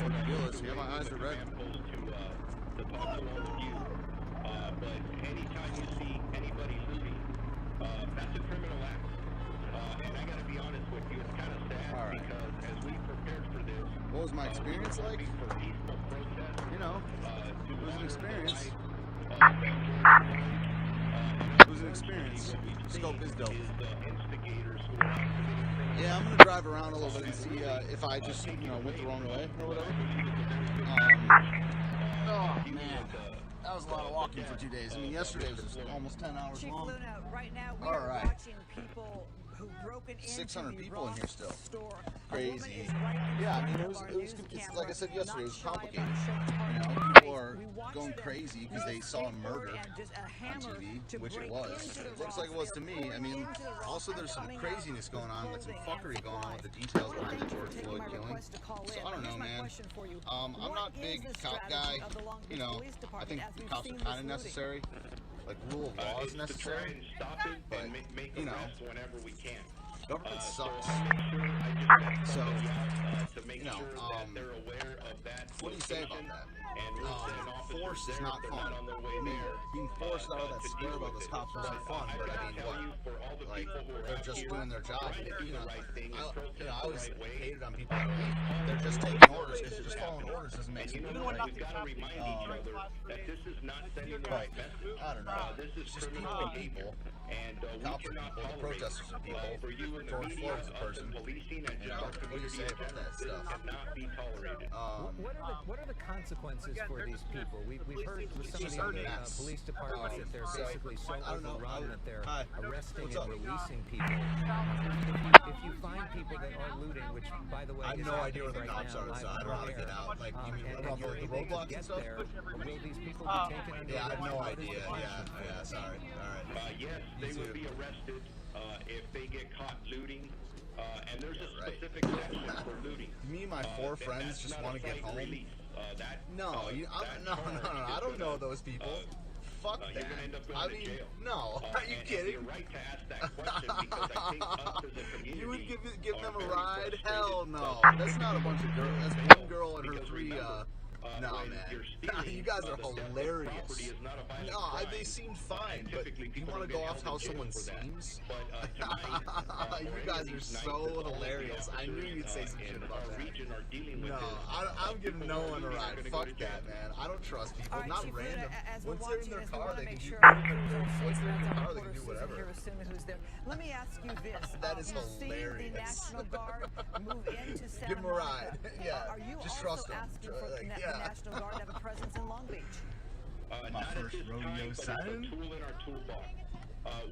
the deal is here. My eyes are red. To talk to all of you. But anytime you see anybody looting, that's a criminal act. And I got to be honest with you, it's kind of sad because as we prepared for this, what was my experience like? You know, it was an experience. It was an experience. Scope is dope. Yeah, I'm gonna drive around a little bit and see if I just, went the wrong way or whatever. Oh man, that was a lot of walking for 2 days. I mean, yesterday was just almost 10 hours long. Luna, right now we All are right. watching people who broken into 600 the people in here still. store. Crazy. Yeah, I mean, it was like I said yesterday, it was complicated. People are going crazy because they saw a murder on TV, which it was. It looks like it was to me. I mean, also there's some craziness going on, like some fuckery going on with the details behind the George Floyd killing. So I don't know, man. I'm not a big cop guy. I think the cops are kind of necessary. Like, rule of law is necessary, but, whenever we can. Government sucks. So, what do you say about that? Force is not fun. I mean, being forced out of that square by those cops wasn't fun, but I mean, what? Like, they're just doing their job. I always hated on people that they're just taking orders, because just following orders doesn't make sense. Right. I don't know. It's just people are people. Cops are people. The protesters are people. George Floyd is a person. What do you say about that stuff? What are the consequences for these people? We've heard with some of the police departments that they're basically so overrun that they're arresting and releasing people. If you find people that are looting, which by the way, I have no idea where the cops are, so I don't know how to get out. Like, you mean about the roadblocks and stuff? Will these people be taken under I have no idea. Yeah, sorry. All right. Yes, they would be arrested if they get caught looting. And there's a specific section for looting. Me and my 4 friends just want to get home. No, I don't know those people. Fuck that. I mean, no. Are you kidding? You're right to ask that question because I think us as a community you would give them a ride? Hell no. That's not a bunch of girls. That's one girl and her 3, no, man. You guys are hilarious. No, they seemed fine, but you want to go off how someone seems? You guys are so hilarious. I knew you'd say some shit about that. No, I'm giving no one a ride. Fuck that, man. I don't trust people. Not random. Once they're in their car, they can do whatever. Let me ask you this. That is hilarious. Give them a ride. Yeah, just trust them. The National Guard have a presence in Long Beach. My first rodeo sign?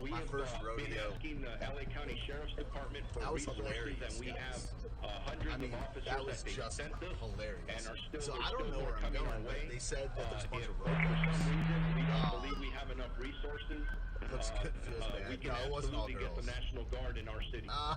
My first rodeo. Asking the LA County Sheriff's Department for that was resources, hilarious, and we have hundreds of officers that was that just hilarious. And are still, so I don't know where I'm going, but they said that there's a bunch of roadblocks. For some reason, we don't believe we have enough enough resources, Looks good, feels bad. we can No, it wasn't all absolutely get the girls. National Guard in our city. I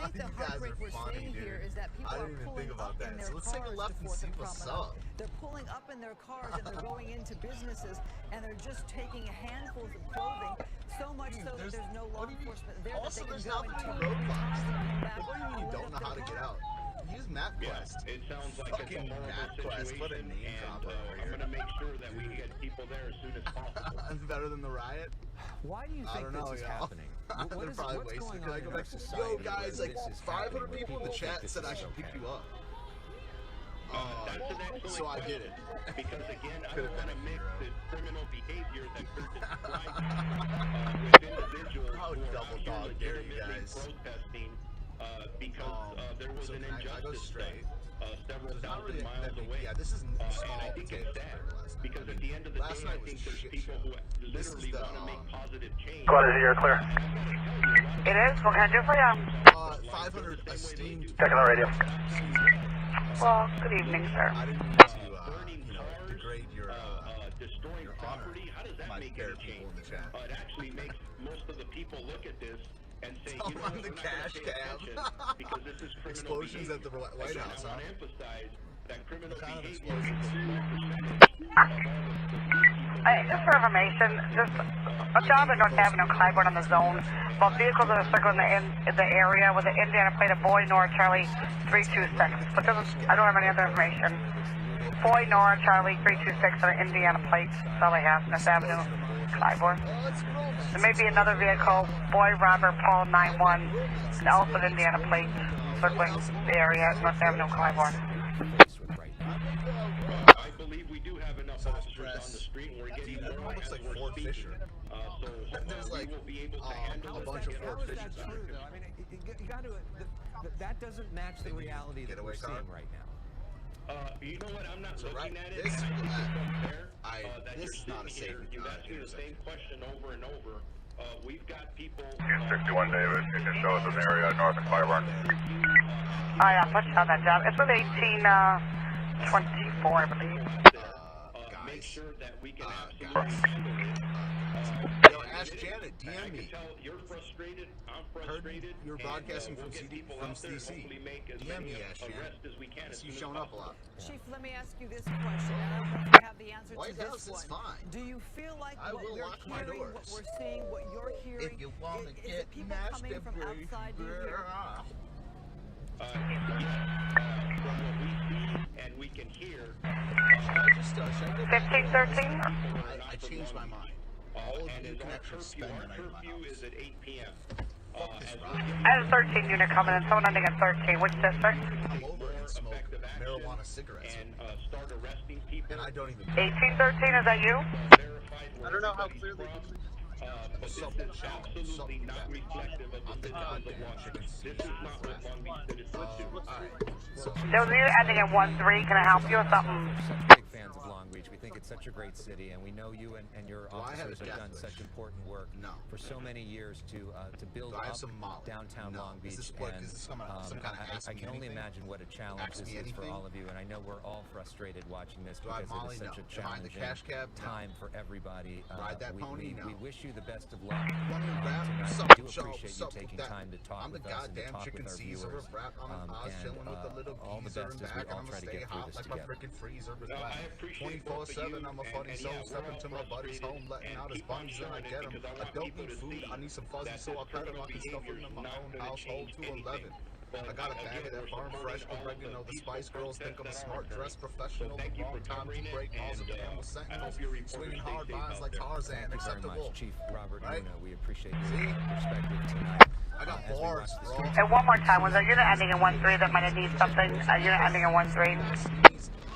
think the heartbreak we're seeing here is that people are pulling up in their cars to Fourth and Promenade. They're pulling up in their cars and they're going into businesses and they're just taking handfuls of clothing, so much so that there's no law enforcement there that they can go and take roadblocks and come back. What do you mean you don't know how to get out? Use MapQuest. It sounds like Fucking it's a horrible MapQuest. What a situation, name and drop over I'm here. going to make sure that we get people there as soon as possible. It's better than the riot? Why do you I think don't know, this is y'all. happening? They're probably wasted. going on in our society yo, guys, where like this is 500 happening, people in the where chat think said this I is should pick okay? you up. That's an excellent So I did it. Because again, I Could've don't want to been a mix hero. the criminal behavior that Kurt described with individuals I would who are double out here dog dare you legitimately guys. protesting because there was so an can I go injustice straight? several There's not thousand really miles that big- away. yeah, this is and small I think potatoes it's sad compared to last night. because at the end of the Last day, night I was think a there's shit people show. who This is literally the, want to make positive change. Squad is you're clear. It is. What can I do for you? 500 esteemed Checking the radio. Well, good evening, sir. I didn't mean to, degrade your, destroying your honor. property. How does that My make fair any people change? in the chat. It actually makes most of the people look at this and say, you know, On what, the we're not gonna cash pay cab. attention because this is criminal Explosions behavior. at the White Again, House, I want huh? to emphasize that criminal What kind of behavior is a explosions? small percentage of all the Hey, just for information, just a job at North Avenue, Clybourne on the zone. About vehicles that are circling in the area with the Indiana plate of Boy Nora Charlie 326. But I don't have any other information. Boy Nora Charlie 326 on an Indiana plate. That's all I have. North Avenue, Clybourne. There may be another vehicle, Boy Robert Paul 91, and also an Indiana plate circling the area, North Avenue, Clybourne. I believe we do have enough officers on the street, and we're getting more looks as like we're Ford speaking. Fisher. So There's we like will be able to handle a bunch of Ford How is Fishers that back true, there. though? I mean, you got to. That doesn't match the reality that we're seeing right now. You know what? I'm not So looking right- at it. this- I think it's unfair that this you're is not a sitting safe here. You've asked me the same question over and over. We've got people. 61 David, you can show us an area north of Clybourne. Yeah, push on that job. It's with 1824, I believe. Make sure that we can absolutely handle it. Yo, ask Janet, DM I me. can tell you're frustrated. I'm frustrated. You're broadcasting we'll from get CD people from out there and DC. hopefully make as DM many me, Ash Janet. arrests as we can as See soon you as showing up a possible. lot. Chief, let me ask you this question, and I don't know if you have the answer White to House this is one. fine. Do you feel like I what will we're lock my hearing, what doors. we're seeing, what you're hearing, If you want to is get it people nasty, coming from outside you here? From what we see and we can hear, I just should I go back? 1513? I changed my mind. All of and you as can our actually curfew, spend our the night in my curfew house. is at 8 p.m. Fuck this as rock. I have a 13 unit coming in, someone ending at 13. Which district? Come over and smoke marijuana cigarettes. and start arresting people. And I don't even 1813, is that you? I don't know how clearly but this is absolutely not reflective of the citizens of Washington. This is not what Long Beach citizens do. There was a unit ending in 13. Can I help you with something? Big fans of Long Beach. We think it's such a great city, and we know you and your officers have done such important work for so many years to build up downtown Long Beach. And I can only imagine what a challenge this is for all of you. And I know we're all frustrated watching this because it is such a challenging time for everybody. We wish you the best of luck tonight. We do appreciate you taking time to talk with us and to talk with our viewers. All the best as we all try to get through this together. 24/7, I'm a funny soul, stepping to my buddy's home, letting out his buns, and I get him a dope eat food. I need some fuzzy, so I pet him. I can stuff him in my own household 211. I got a bag of that farm fresh oregano. The Spice Girls think I'm a smart dress professional. The wrong time to break balls of animal sentinels. Swinging hard lines like Tarzan. Thank you very Acceptable. much, Chief Robert Right? Uno. We appreciate your perspective tonight. I got as we bars, watch this bro. And one more time, was a unit ending in 13 that might have needed something? A unit ending in 13.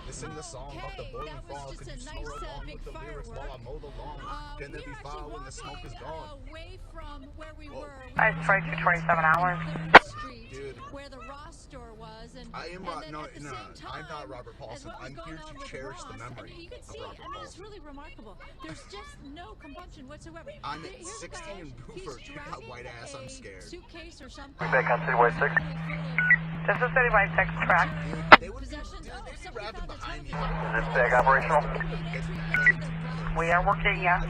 They sing the song about the boiling frog. Could you snore along with the lyrics while I mow the lawn? Can there be fire when the smoke is gone? Away from where we were. I have 22, 27 hours. Dude, where the Ross store was, and I am no, I'm not Robert Paulson. I'm here to cherish the memory you can of see, Robert I mean, it's Paulson. really remarkable. There's just no compunction whatsoever. I'm at Here's a 16 guy, in Buford. he's Check out dragging white ass. I'm a scared. Suitcase or something. We back on Citywide 6. This is Citywide 6, track. They would be rapping behind me. Is this tag operational? We are working, yeah.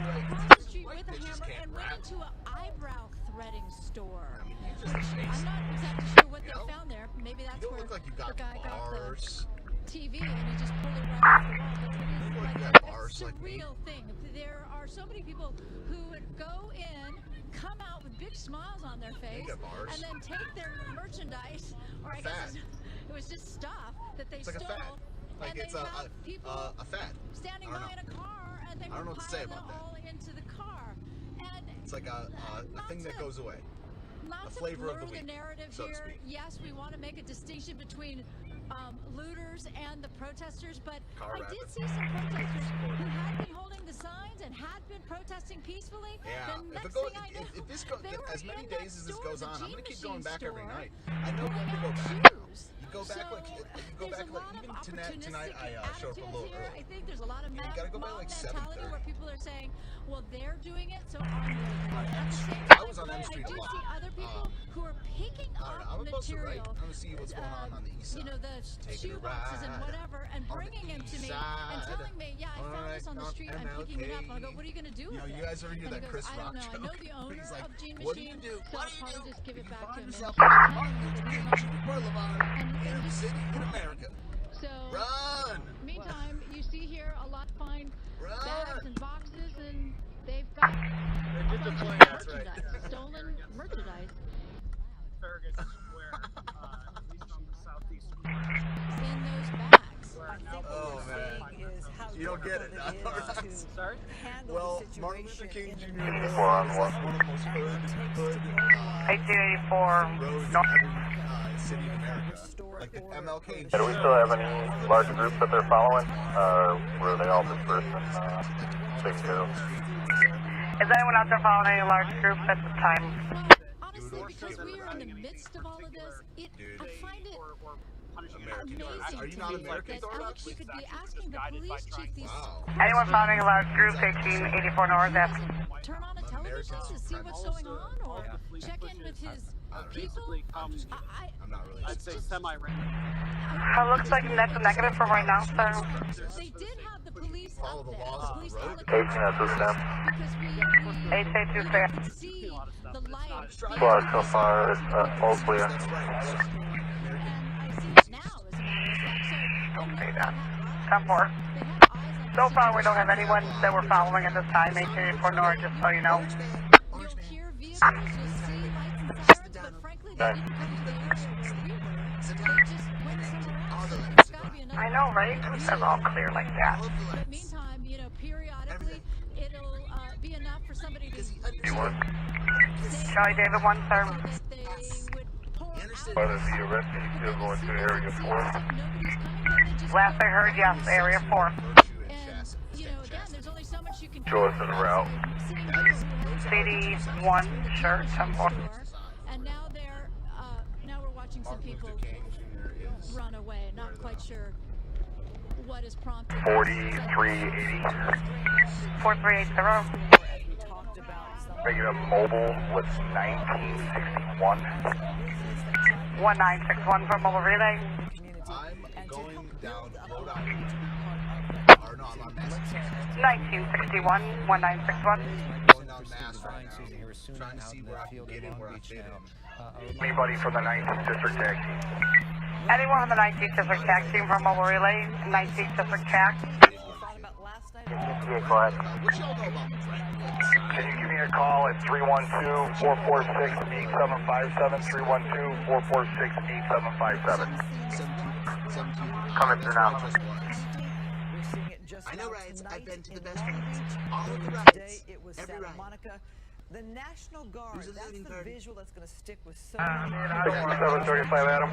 I'm not exactly sure what they found there. Maybe that's where the guy got the TV and he just pulled it right off the wall. But it is like a surreal thing. There are so many people who would go in, come out with big smiles on their face, and then take their merchandise, or I guess it was just stuff that they stole. Like and it's they have people a fad. standing by in a car, and they would pile it all into the car. And it's like a thing that goes away. Not a flavor to of the blur week, the narrative so to here. speak. Yes, we want to make a distinction between looters and the protesters, but I did see some protesters who had been holding the signs and had been protesting peacefully. Yeah, The next if thing I know, this as many days as this goes on, I'm gonna keep going back every night. I know pulling when to go out back. shoes. You go back even tonight. I showed up a little early. I think there's a lot of you gotta go by like mentality 7:30. where people are saying, "Well, they're doing it, so I'm doing it." At the same I time, was on M Street I a do lot. see other people who are picking I'm up supposed to material. I'm gonna see what's going on the east side. You know, the shoe boxes and whatever, and bringing them to me and telling me, "Yeah, I found this on the street. I'm picking it up." And I go, "What are you gonna do with it?" You guys ever hear And he that goes, Chris "I don't Rock know. I know joke? the owner He's like, of Gene what do you Machine, do? so What I'll do you probably do just give it if you back to find him." yourself And in a city in America? So, Run! meantime, you see here a lot fine Run! bags and boxes, and they've got a bunch of That's right. merchandise, stolen merchandise. Farragut Square, at least on the southeast in those bags. I think what we're seeing is how You don't get it. difficult it is to handle Well, the Martin Luther situation King in Jr. the is one of the most hood 1884 roads in North. every city in America. Like the MLK. Do we still have any large groups that they're following? Or were they all dispersed and taken care of? Is anyone out there following any large groups at this time? Honestly, because we are in the midst of all of this, I find it amazing Are you to not me American, that Alex, you could be asking the police chief these Anyone following a large group, 1884 North? turn on a television to see what's going on, or check in with his people. I'm not really. I'd say semi-random. It looks like that's a negative for right now, sir. They did have the police Follow the laws of the road. because we 8823. could see the light. Well, so far, it's all clear. And I see it now, as a matter of fact. Okay, then. 10-4. So far, we don't have anyone that we're following at this time, 1884 North, just so you know. You'll hear vehicles, you'll see lights and sirens, but frankly, they didn't come to the area where we were. They just went somewhere else. There's got to be another. I know, right? It's all clear like that. But meantime, you know, periodically, it'll be enough for somebody to Charlie David 1, sir. that they would pour out. Whether the arrest is still going to Area 4. Last I heard, yes, Area 4. And, you know, again, there's only so much you can Show us en route. CD 1, sure, 10-4. And now now we're watching some people run away. Not quite sure what is prompted. 4380. 4380. Regular mobile was 1961. 1961 for mobile relay. I'm going down Rhode Island. Or no, I'm on Mass. 1961, 1961. Going down Mass right now. Trying to see where I can get in, where I fit in. Anybody from the 19th District Tag Team? Anyone on the 19th District TAC team for mobile relay? 19th District TAC. Yeah, go ahead. Can you give me a call at 312-446-8757, 312-446-8757? Coming through now. I know rides. I've been to the best rides. All of the Today rides. it was Every Santa ride. Monica. The National Guard, Who's the that's leading the guard? visual that's going to stick with so many 6735 Adam.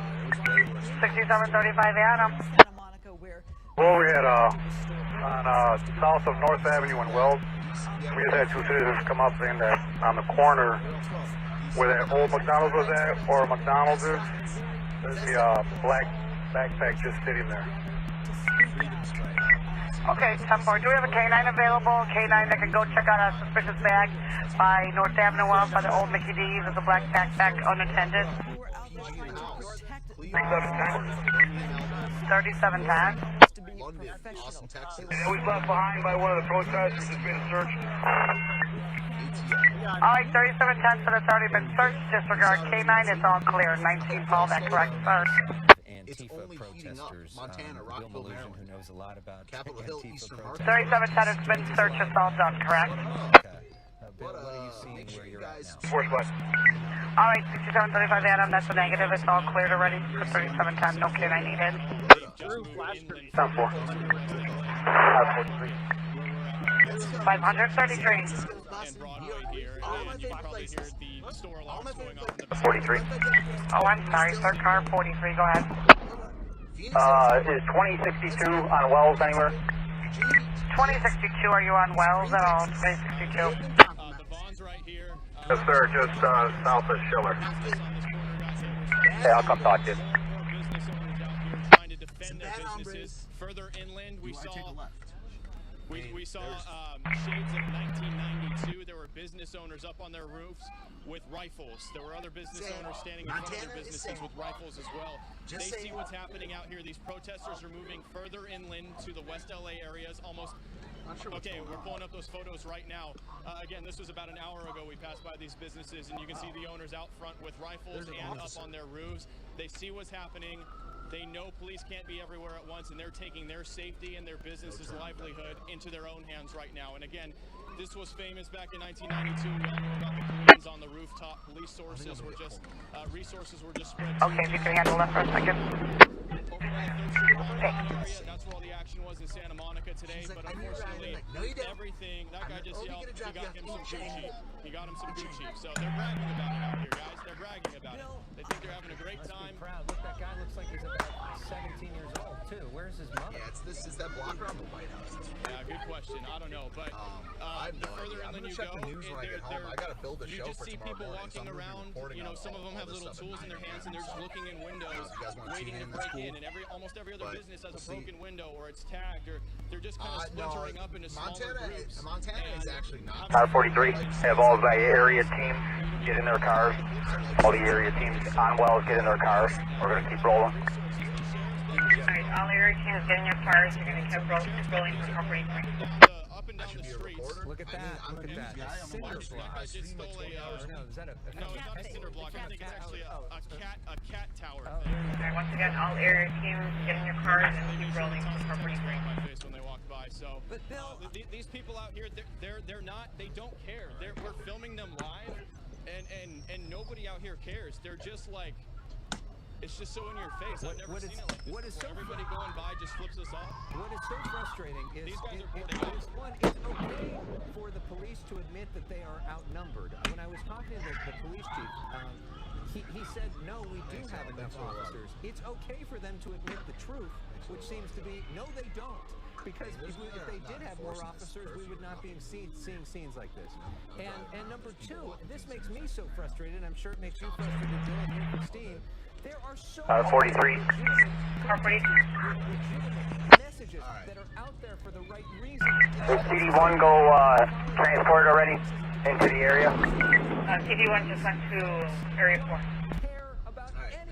6735 Adam. Santa Monica where Well, we had on south of North Avenue in Wells, we just had two citizens come up saying that on the corner where that old McDonald's was at, or McDonald's is, there's the black backpack just sitting there. Okay, 10-4. Do we have a K9 available? K9 that can go check out a suspicious bag by North Avenue Wells by the old Mickey D's. There's a black backpack unattended. 3710. London, Austin, Texas. It was left behind by one of the protesters that's been searched. ATL. Alright, 3710 said it's already been searched. Disregard K9, it's all clear. 19 Paul, that correct, sir. Antifa protesters, Bill Mallusion, who knows a lot about Capitol Hill, Eastern Market. 3710, it's been searched, it's all done, correct? Bill, what are you seeing where you're at now? Force Alright, 6735 Adam, that's a negative, it's all cleared already for 3710, no K9 needed. 533. Oh, I'm sorry, third car, 43, go ahead. Is 2062 on Wells anywhere? 2062, are you on Wells at all? 2062. Yes, sir, just south of Schiller. Hey, I'll come talk to you. Trying to defend their businesses. Further inland, we saw shades of 1992. There were business owners up on their roofs with rifles. There were other business owners standing in front of their businesses with rifles as well. They see what's happening out here. These protesters are moving further inland to the West LA areas, almost. Okay, we're pulling up those photos right now. Again, this was about an hour ago. We passed by these businesses, and you can see the owners out front with rifles and up on their roofs. They see what's happening. They know police can't be everywhere at once, and they're taking their safety and their business's livelihood into their own hands right now. And again, this was famous back in 1992. We all know about the collisions on the rooftop. Police sources were just, resources were just spread. Okay, if you can handle that for a second. That's where all the action was in Santa Monica today, but unfortunately, everything, that guy just yelled, he got him some Gucci. He got him some Gucci. So they're bragging about it out here, guys. They're bragging about it. They think they're having a great time. Proud. Look, that guy looks like he's about 17 years old, too. Where's his mother? Yeah, this is that block around the White House. Yeah, good question. I don't know, but the further inland you go, you just see people walking around. You know, some of them have little tools in their hands, and they're just looking in windows, waiting to break in. And almost every other business has a broken window, or it's tagged, or they're just kind of splintering up into smaller groups. Montana is actually not. Car 43, have all the area teams get in their cars. All the area teams on Wells get in their cars. We're going to keep rolling. Alright, all area teams get in your cars. You're going to keep rolling for car 43. Up and down the streets. Look at that. Look at that. Cinder block. No, is that a no, it's not a cinder block. I think it's actually a cat tower. Alright, once again, all area teams get in your cars and keep rolling for car 43. My face when they walk by. So these people out here, they're not. They don't care. We're filming them live, and nobody out here cares. They're just like. It's just so in your face. I've never seen it like this. What is so everybody going by just flips us off. What is so frustrating is these guys are one, it's okay for the police to admit that they are outnumbered. When I was talking to the police chief, he said, no, we do have enough officers. It's okay for them to admit the truth, which seems to be, no, they don't. Because if they did have more officers, we would not be seeing scenes like this. And number two, this makes me so frustrated, I'm sure it makes you frustrated, Dylan and Christine. There are so 43. messages that are out there for the right reason. Does CD1 go transport already into the area? CD1 just went to Area 4.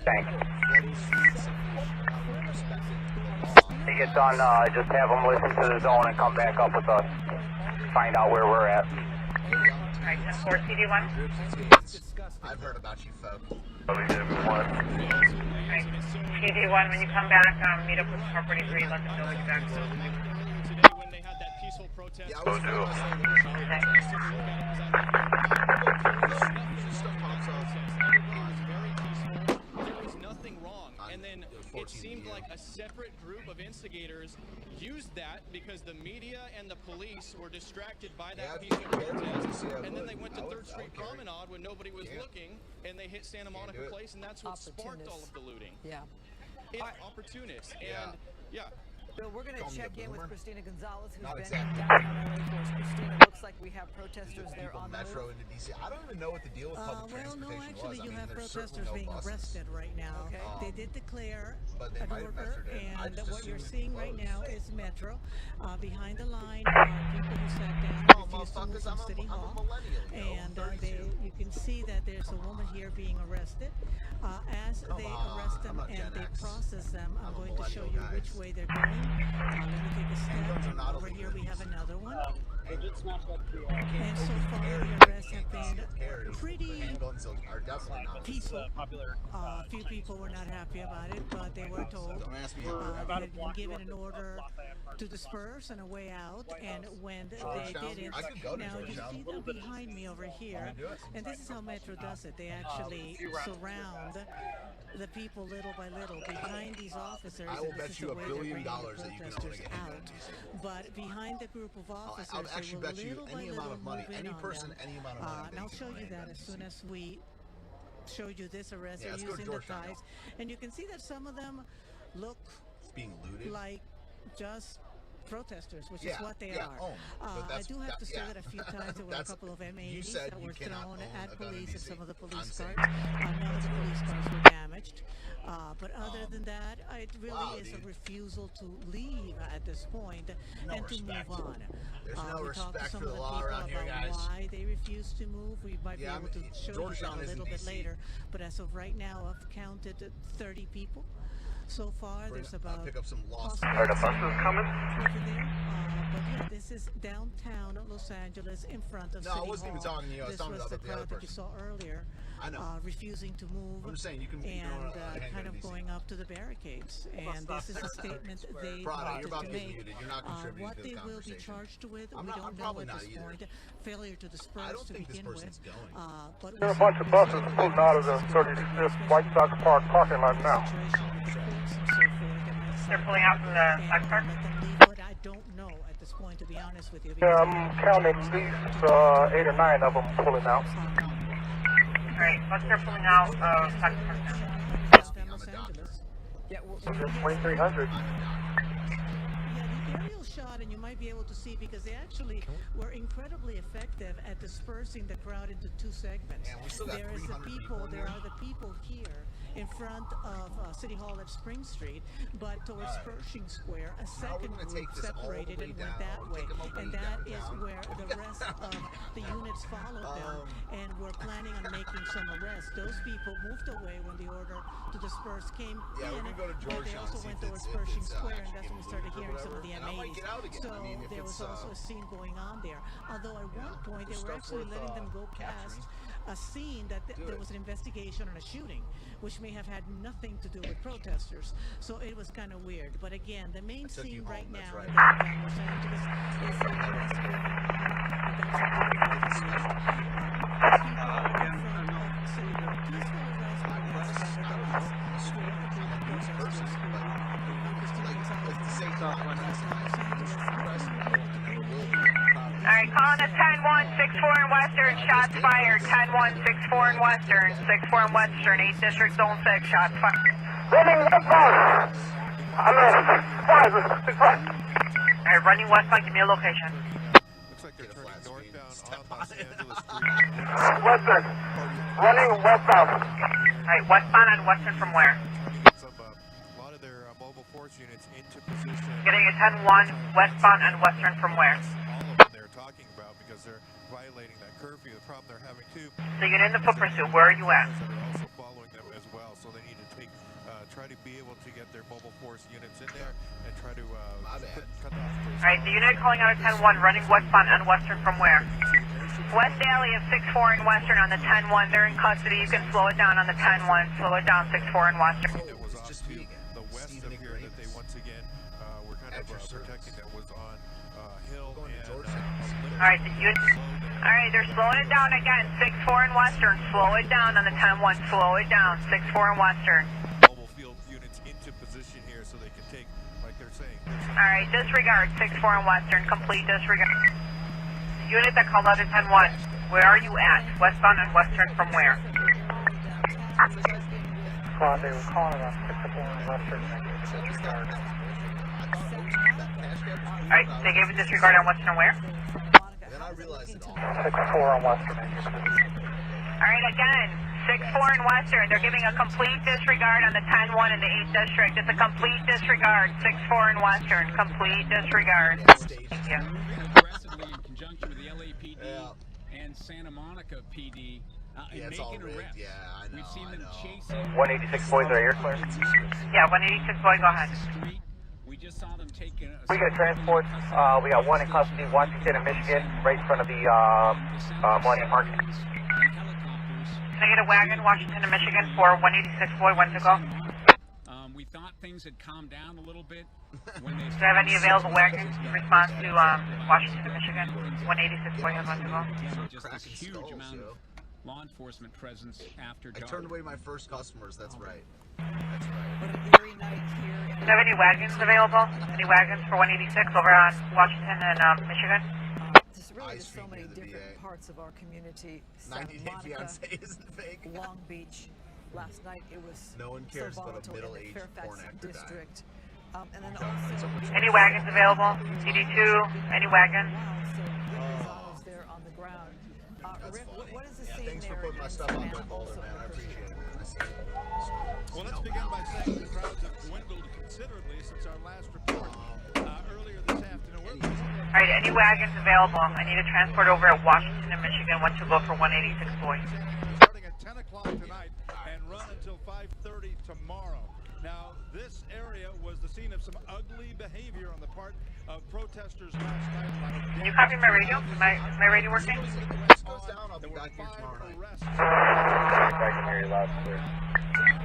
Thanks. He gets on, just have them listen to the zone and come back up with us. Find out where we're at. Alright, 10-4 CD1. I've heard about you, folks. Alright, CD1, when you come back, meet up with car 43, let them know when you're back. Today when they had that peaceful protest. There was nothing wrong, and then it seemed like a separate group of instigators used that because the media and the police were distracted by that peaceful protest, and then they went to 3rd Street Promenade when nobody was looking, and they hit Santa Monica Place, and that's what sparked all of the looting. Yeah. Opportunists, and yeah. Bill, we're going to check in with Christina Gonzalez, who's been exactly. in downtown LA for us. Christina, looks like we have protesters there on the Metro move. into DC. I don't even know what the deal with public Well, no, transportation actually, was. you have there's protesters certainly being no buses. arrested right now. Okay. They did declare But they an might have order, measured it. I and just what you're assumed seeing it right closed. now is Metro. Behind the line are people who sat down, refused to move from City Hall. And you can see that there's a woman here being arrested. As they arrest them and they process them, I'm going to show you which way they're going. Let me take a step. Over here we have another one. And so far, the arrests have been pretty peaceful. A few people were not happy about it, but they were told they had been given an order to disperse and a way out. And when they did it, now you see them behind me over here, and this is how Metro does it. They actually surround the people little by little behind these officers. I will and this bet is you the $1 way they're billion bringing the that you can own protesters a handgun out. these days. But behind the group of officers, I'll actually they bet will you little by any little amount of money, move in any on person, them. any amount of money. And I'll show you that as soon as we show you this arrest. Yeah, They're using the ties, and you can see that some of them look being looted, like just protesters, which Yeah, is what they yeah, are. I do have to say that a few times there were a couple of M80s that were thrown at police and some of the police cars. None of the police cars were damaged. But other than that, it really is a refusal to leave at this point and to move on. There's no We talked to respect some for of the the law people around here, about guys. why they refuse to move. We might be able to show you Georgetown that a is in little bit DC. later. But as of right now, I've counted 30 people. So far, there's about pick up some lost. Are the buses coming? Over there. But yeah, this is downtown Los Angeles in front of No, City I wasn't even Hall. talking to you. I was This talking was about the the other crowd that you person. saw earlier. I know. Refusing to move. I'm just saying you can and own a handgun kind in of DC. going up to the barricades. And this is a statement they Prada, you're wanted about to to get make. muted. You're not contributing What to the they will be conversation. charged with, I'm we not- don't I'm know probably at not this either. point. Failure to disperse I don't to think this begin with. person's going. But There's a bunch of buses pulling out of the 35th White Sox Park parking lot now. They're pulling out from the Sox Park? But I don't know at this point, to be honest with you. Yeah, I'm counting at least 8 or 9 of them pulling out. Alright, let's start pulling out of Sox Park now. Los Angeles. Yeah, 2300. The aerial shot, and you might be able to see because they actually were incredibly effective at dispersing the crowd into two segments. There is the people, there are the people here in front of City Hall at Spring Street, but towards Pershing Square, a second group separated and went that way, and that is where the rest of the units followed them and were planning on making some arrests. Those people moved away when the order to disperse came in, we can go to but they Georgetown also and see went if towards it's Pershing actually Square, and that's when we started capable hearing or some of the whatever. And I might get out M80s. again. So I mean, if there was it's, also a scene going on there. Although at one point they were stuff actually worth, letting them go past a scene that there was an investigation on a shooting, which may have had nothing to do with protesters. So it was kind of weird. But again, the main scene right now in downtown Los Angeles is the arrest going on, and that's a different situation. People in front of City Hall. Peaceful arrest, but that's nevertheless for the group of protesters who are on Christine Gonzalez is downtown Los Angeles. Alright, calling the 10-1-6-4 in Western, shots fired. 10-1-6-4 in Western, 6-4 in Western, 8th District, Zone 6, shots fired. Running westbound. I'm Alright, running westbound, give me a location. Looks like they're turning northbound on Los Angeles Street. Western. Running westbound. Alright, westbound on Western from where? A lot of their mobile force units into position. Getting a 10-1, westbound on Western from where? All of them they're talking about because they're violating that curfew. The problem they're having too. So you're in the foot pursuit, where are you at? That are also following them as well. So they need to take, try to be able to get their mobile force units in there and try to cut off. Alright, the unit calling out a 10-1, running westbound on Western from where? West Alley of 6-4 in Western on the 10-1. They're in custody. You can slow it down on the 10-1. Slow it down, 6-4 in Western. That was off to the west of here that they once again were kind of protecting. That was on Hill and Alright, the unit. Alright, they're slowing it down again. 6-4 in Western. Slow it down on the 10-1. Slow it down. 6-4 in Western. mobile field units into position here so they can take, like they're saying. Alright, disregard. 6-4 in Western. Complete disregard. The unit that called out a 10-1. Where are you at? Westbound and Western from where? They were calling us 6-4 in Western. Disregard. Alright, they gave a disregard on Western where? Then I realized it all. 6-4 on Western. Alright, again, 6-4 in Western. They're giving a complete disregard on the 10-1 in the 8th District. It's a complete disregard. 6-4 in Western. Complete disregard. Thank you. Aggressively in conjunction with the LAPD and Santa Monica PD and making arrests. Yeah, I know. We've seen them chasing. 186 boys right here, clear. Yeah, 186 boy, go ahead. We just saw them taking. We got transports. We got one in custody, Washington and Michigan, right in front of the Millennium Park. Can I get a wagon, Washington and Michigan, for 186 boy, when to go? We thought things had calmed down a little bit. When they Do you have any available wagons in response to Washington and Michigan? 186 boy has one to go. Just this huge amount of law enforcement presence after dark. I turned away my first customers, that's right. What an eerie night here. Do you have any wagons available? Any wagons for 186 over on Washington and Michigan? There's so many different parts of our community. Santa Monica, Long Beach. Last night it was no one cares so about a volatile in the middle-aged Fairfax porn actor district. And then also any wagons available? CD2, any wagons? There on the ground. Rick, what is the scene Thanks there? for putting my stuff on my folder, man. I appreciate it. Well, let's begin by saying the crowds have dwindled considerably since our last report earlier this afternoon. All right, any wagons available? I need a transport over at Washington and Michigan. One to go for 186 boy. Starting at 10 o'clock tonight and run until 5:30 tomorrow. Now, this area was the scene of some ugly behavior on the part of protesters last night. Can you copy my radio? Is my radio working? I'll be back here tomorrow night.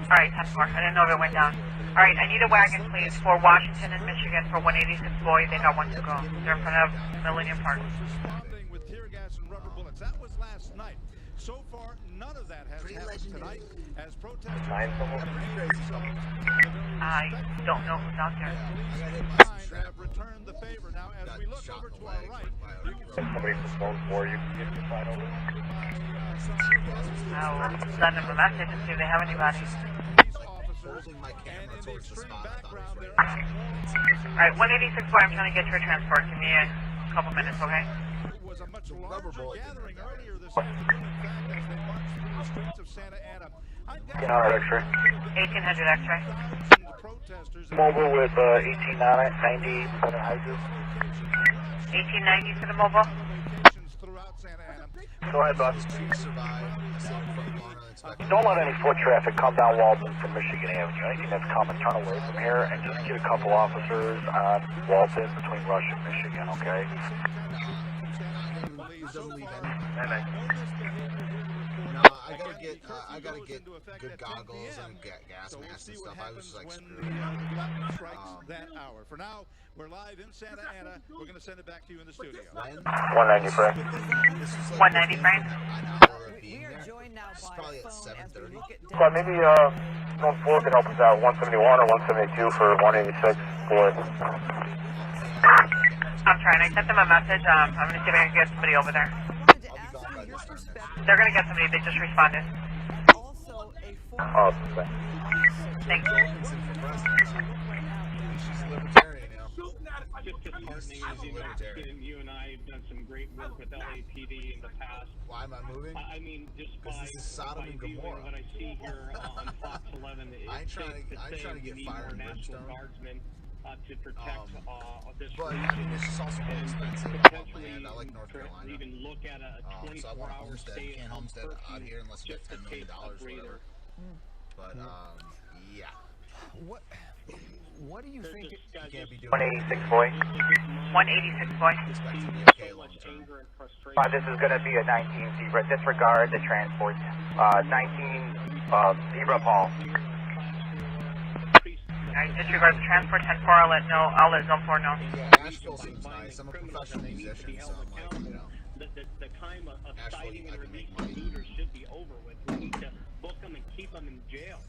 Alright, 10-4. I didn't know if it went down. Alright, I need a wagon, please, for Washington and Michigan for 186 boy. They got one to go. They're in front of Millennium Park. Responding with tear gas and rubber bullets. That was last night. So far, none of that has happened tonight as protesters I don't know who's out there. have returned the favor. Now, as we look over to our right, you can see somebody from phone 4, you can get your sign over. I'll send them a message and see if they have anybody. Holding my camera towards the spot. Alright, 186 boy, I'm trying to get your transport. Give me a couple minutes, okay? was a much larger gathering earlier this afternoon, in fact, as they marched through the streets of Santa Ana. 1800 X-ray. Mobile with 1890 Center Hydro. 1890 for the mobile. Go ahead, bud. Don't let any foot traffic come down Walton from Michigan Avenue. Anything that's coming, turn away from here and just get a couple officers on Walton between Rush and Michigan, okay? No, I gotta get good goggles and gas masks and stuff. I was just like screwed. That hour. For now, we're live in Santa Ana. We're going to send it back to you in the studio. 190 frame. 190 frame. It's probably at 7:30. Well, maybe North 4 could help us out. 171 or 172 for 186 for it. I'm trying. I sent them a message. I'm going to see if I can get somebody over there. They're going to get somebody. They just responded. Oh, thank you. She's libertarian now. Just disheartening as you and I have done some great work with LAPD in the past. Why am I moving? I mean, just by this is Sodom and Gomorrah. What I see here on Fox 11, I ain't trying to get fired in National Guardsmen to protect this but region. I mean, it's just also more expensive. Potentially I like North Carolina. Even look at a 24-hour stay can't homestead out here unless you get $10 million or whatever. But yeah. What do you think you can't be doing? 186 boy. 186 boy. This is going to be a 19 Zebra. Disregard the transport. 19 Zebra Paul. Alright, disregard the transport. 10-4. I'll let Zone 4 know. Yeah, Nashville seems nice. I'm a professional musician, so I'm like, you know. The time of citing and releasing looters should be over with. We need to book them and keep them in jail.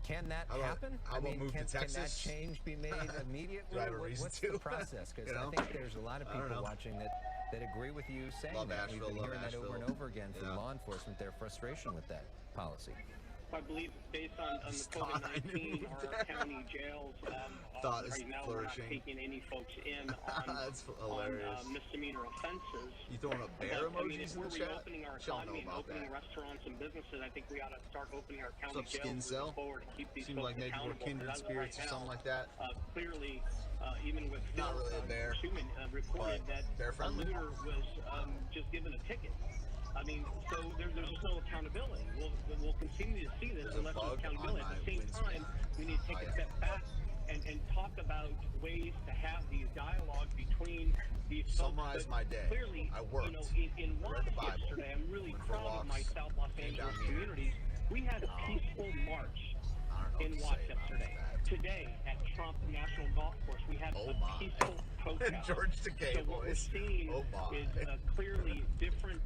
Can that happen? I mean, can that change be made immediately? Do I have a reason What's to? the process? Because I think there's a lot of people watching that agree with you saying that. We've been hearing that over and over again from law enforcement, their frustration with that policy. I believe based on the COVID-19, our county jails right now we're not taking any folks in on misdemeanor offenses. You throwing up bear emojis in the chat? Opening our economy and opening restaurants and businesses, I think we ought to start opening our county jails forward to keep these Seems like maybe we're kindred spirits or something like that. Clearly, even with not really a bear, Schumann reported that a looter was just given a ticket. I mean, so there's just no accountability. We'll continue to see this unless there's accountability. At the same time, we need to take a step back and talk about ways to have these dialogue between these folks. Summarize my day. Clearly, I worked. In Watts yesterday, I'm really proud of my South Los Angeles communities. We had a peaceful march in Watts yesterday. Today at Trump National Golf Course, we had a peaceful protest. George Takei, so what we're seeing is clearly different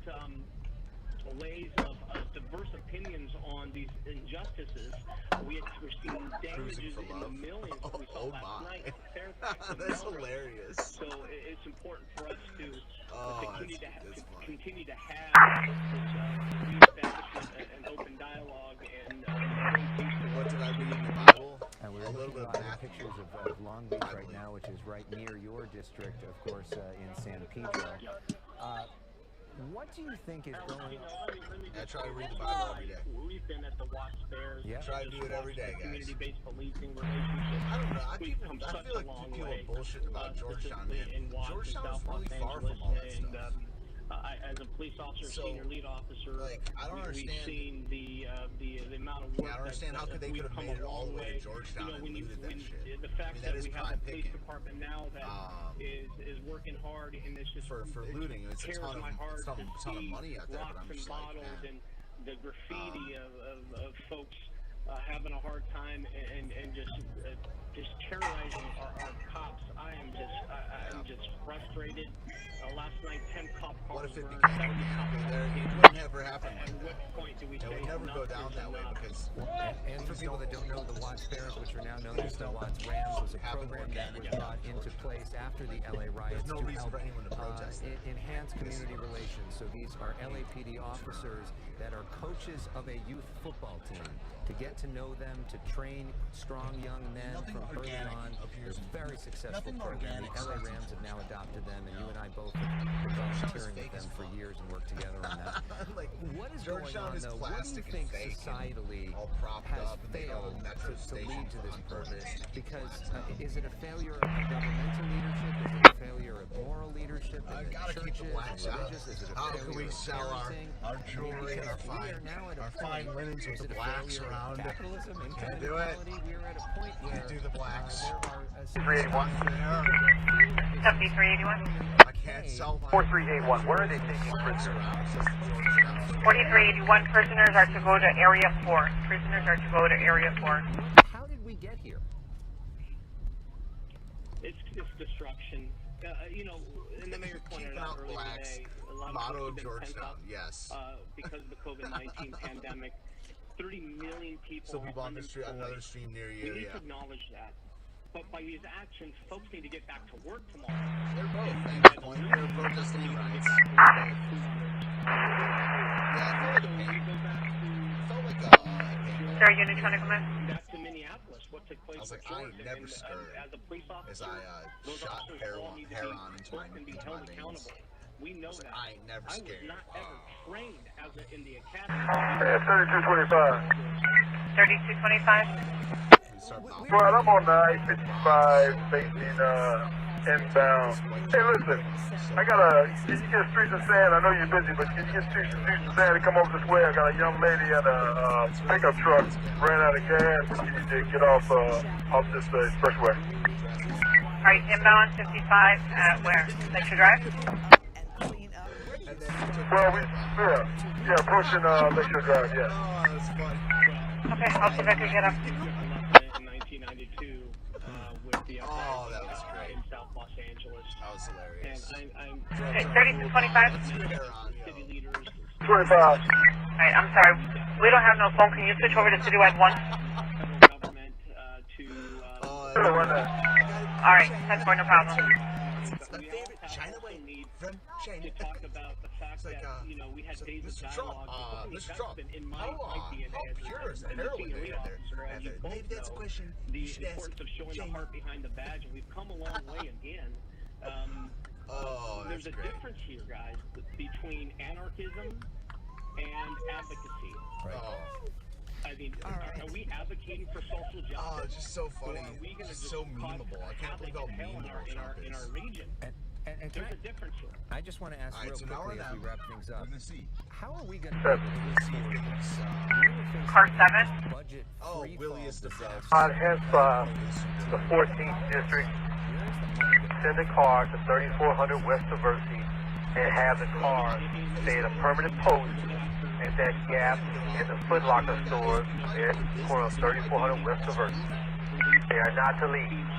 ways of diverse opinions on these injustices. We're seeing damages in the millions that we saw last night in Fairfax. That's hilarious. So it's important for us to continue to have this reestablishment and open dialogue and what did I read in the Bible? We're looking at pictures of Long Beach right now, which is right near your district, of course, in San Pedro. What do you think is going on? I try to read the Bible every day. We've been at the Watts Fairs. Yeah. Try to do it every day, guys. Community-based policing relationships. I don't know. I feel like long people way, are bullshitting about Georgetown, man. Georgetown's Georgetown's really far from all that stuff. As a police officer, senior lead officer, I don't understand. We've seen the amount of work. I don't understand how could they could have made it all the way to Georgetown and looted that shit. The fact that we have a police department now that is working hard, and it's just for looting. It's a ton of money out there, but I'm just like, and the graffiti of folks having a hard time and just terrorizing our cops. I'm just frustrated. Last night, 10 cop cars burned. 70 cop cars. It wouldn't ever happen like that. At what point do we say it would never go down that way because. And for people that don't know, the Watts Fairs, which are now known as the Watts Rams, was a program that was brought into place after the LA riots to help enhance community relations. So these are LAPD officers that are coaches of a youth football team to get to know them, to train strong young men from early on. It's a very successful program. The LA Rams have now adopted them, and you and I both have been volunteering with them for years and worked together on that. What is going on, though? What do you think societally has failed to lead to this purpose? Because is it a failure of governmental leadership? Is it a failure of moral leadership? Is it churches and religious? Is it a How failure can we of sell our jewelry, our fine linens with the blacks around? Capitalism and Can do it. We're at a point where do the blacks. there are 381. 7381. I can't sell my 4381. Where are they taking prisoners? 4381 prisoners are to go to Area 4. Prisoners are to go to Area 4. How did we get here? It's destruction. And the mayor pointed out earlier today, a lot motto of of Georgetown, yes. Because of the COVID-19 pandemic, 30 million people. So people on the street, another stream near you. We need to acknowledge that. But by these actions, folks need to get back to work tomorrow. They're both. They're protesting rights. Yeah, I feel like Sir, unit trying to come in? Back to Minneapolis, what took place? I was like, I ain't never scared. As a police officer, as I shot heroin into my veins. We know that. I ain't never scared. I was not ever trained in the academy. 3225. 3225. Well, I'm on the I-55 facing inbound. Hey, listen, can you get streets of sand? I know you're busy, but can you get streets of sand to come over this way? I got a young lady at a pickup truck, ran out of gas, and you need to get off this expressway. All right, inbound 55 at where? Lakeshore Drive? Well, approaching Lakeshore Drive, yeah. Okay, I'll see if I can get up. In 1992, with the that was great. in South Los Angeles. That was hilarious. And I'm Okay, 3225. city leaders. 25. All right, I'm sorry. We don't have no phone. Can you switch over to Citywide 1? Government to All right, that's more, no problem. My favorite China way from China. To talk about the fact that we had days of dialogue. Mr. Trump, in my how pure is the heroin there? Maybe that's a question you should ask. The importance of showing the heart behind the badge, and we've come a long way again. There's a difference here, guys, between anarchism and advocacy. Right. I mean, are we advocating for social justice? Oh, it's just so funny. Or are we going to just so memeable. I can't believe how memeable Trump is. In our region. And There's a difference here. I just want to ask real quickly as we wrap things up. How are we going to Sure. be able to see things? Part 7. Budget free Hence, the 14th district, send a car to 3400 West Diversity and have the car stay at a permanent post at that gap in the Foot Locker stores at the corner of 3400 West Diversity. They are not to leave.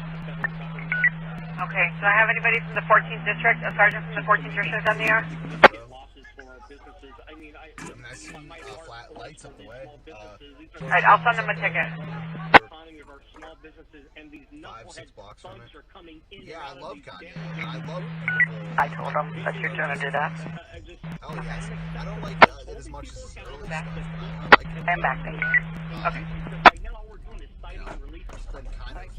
Okay, do I have anybody from the 14th district, a sergeant from the 14th district on the air? Losses for our businesses. I mean, I see flat lights up the way. Alright, I'll send them a ticket. Economy of our small businesses and these 5-6 blocks from it. are coming in. Yeah, I love Kanye. I love I told them that you're gonna do that. Oh yes. I don't like it as much as his early stuff. I'm back, thank you. Okay. Right now, all we're doing is citing and releasing.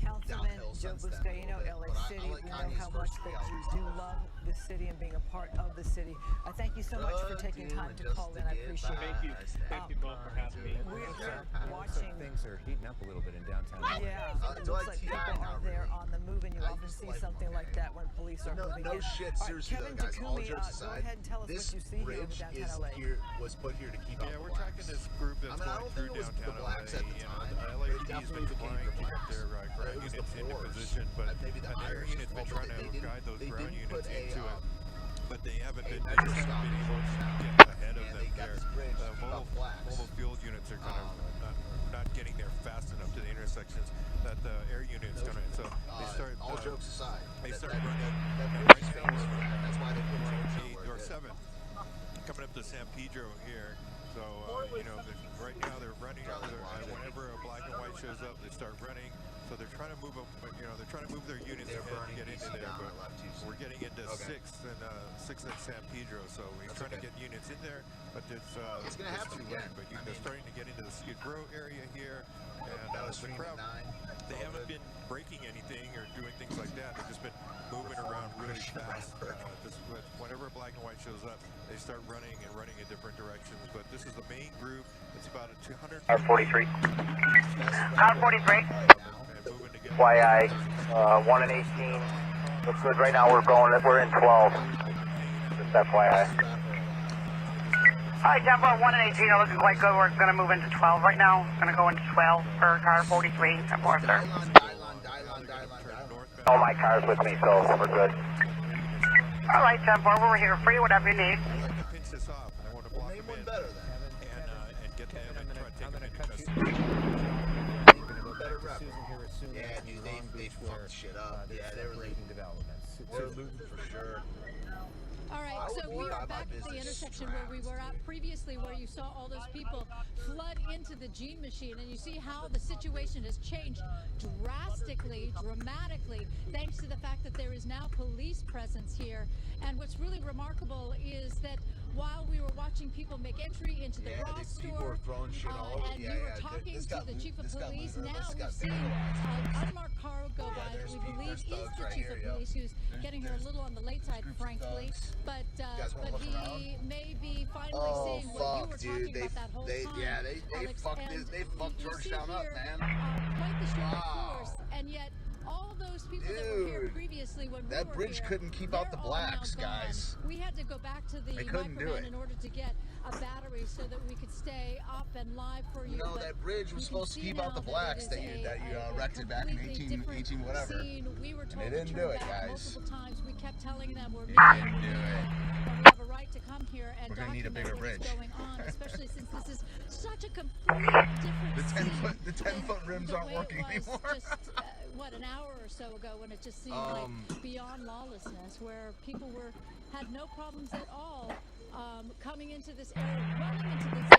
Councilman Joe Buscaino, LA City, we know how much that you do love the city and being a part of the city. I thank you so much for taking time to call in. I appreciate it. Thank you. Thank you both for having me. We're watching. Things are heating up a little bit in downtown. Yeah, it looks like people are there on the move, and you often see something like that when police are moving in. Shit, seriously Kevin though, guys, all Takumi, jokes go aside, ahead and tell us this what you see here in bridge downtown LA. was put here to keep out the we're blacks. tracking this group that's I don't think it was the blacks at the time. The LAPD has been trying to get their ground units into position, but the air unit's been trying to guide those ground units into it. But they haven't been able to get ahead of them there. Mobile field units are kind of not getting there fast enough to the intersections that the air unit's going to. So they start. All jokes aside, they start that running. That's why they put 8 or 7 coming up to San Pedro here. So right now they're running. Whenever a black and white shows up, they start running. So they're trying to move them. They're trying to move their units ahead to get into there. But we're getting into 6th and San Pedro. So we're trying to get units in there, but it's gonna have to too late. But they're starting to get into the Skid Row area here, and the crowd. They haven't been breaking anything or doing things like that. They've just been moving around really fast. Whenever black and white shows up, they start running in different directions. But this is the main group. It's about a 200. Car 43. Car 43. FYI, 1 and 18. Looks good right now. We're in 12. Just FYI. Alright, Denver, 1 and 18 are looking quite good. We're going to move into 12 right now. Going to go into 12 for car 43 at Forster. All my car's with me, so we're good. Alright, Denver, we're here for you, whatever you need. Pinch this off, and I want to block them in and get them and try to take them into custody. Yeah, dude, they fucked shit up. Yeah, they were leaking developments. They were looting for sure. All right, so we are back at the intersection where we were at previously, where you saw all those people flood into the Gene Machine, and you see how the situation has changed drastically, dramatically, thanks to the fact that there is now police presence here. And what's really remarkable is that while we were watching people make entry into the Ross store, and we were talking to the chief of police, now we've seen an unmarked car go by that we believe is the chief of police, who's getting here a little on the late side, frankly, but he may be finally seeing what you were talking about that whole time. They fucked Georgetown up, man. Quite the show of force, and yet all those people that were here previously when that bridge couldn't keep out the blacks, guys. We had to go back to the microphone in order to get a battery so that we could stay up and live for you. No, that bridge was supposed to keep out the blacks that you erected back in 18 whatever. We were told and they didn't do it, guys. Multiple times. We kept telling them we're they didn't do it. We have a right to come here and document what's going on, especially since this is such a completely different the 10-foot rims aren't working anymore. Just, an hour or so ago, when it just seemed like beyond lawlessness, where people had no problems at all coming into this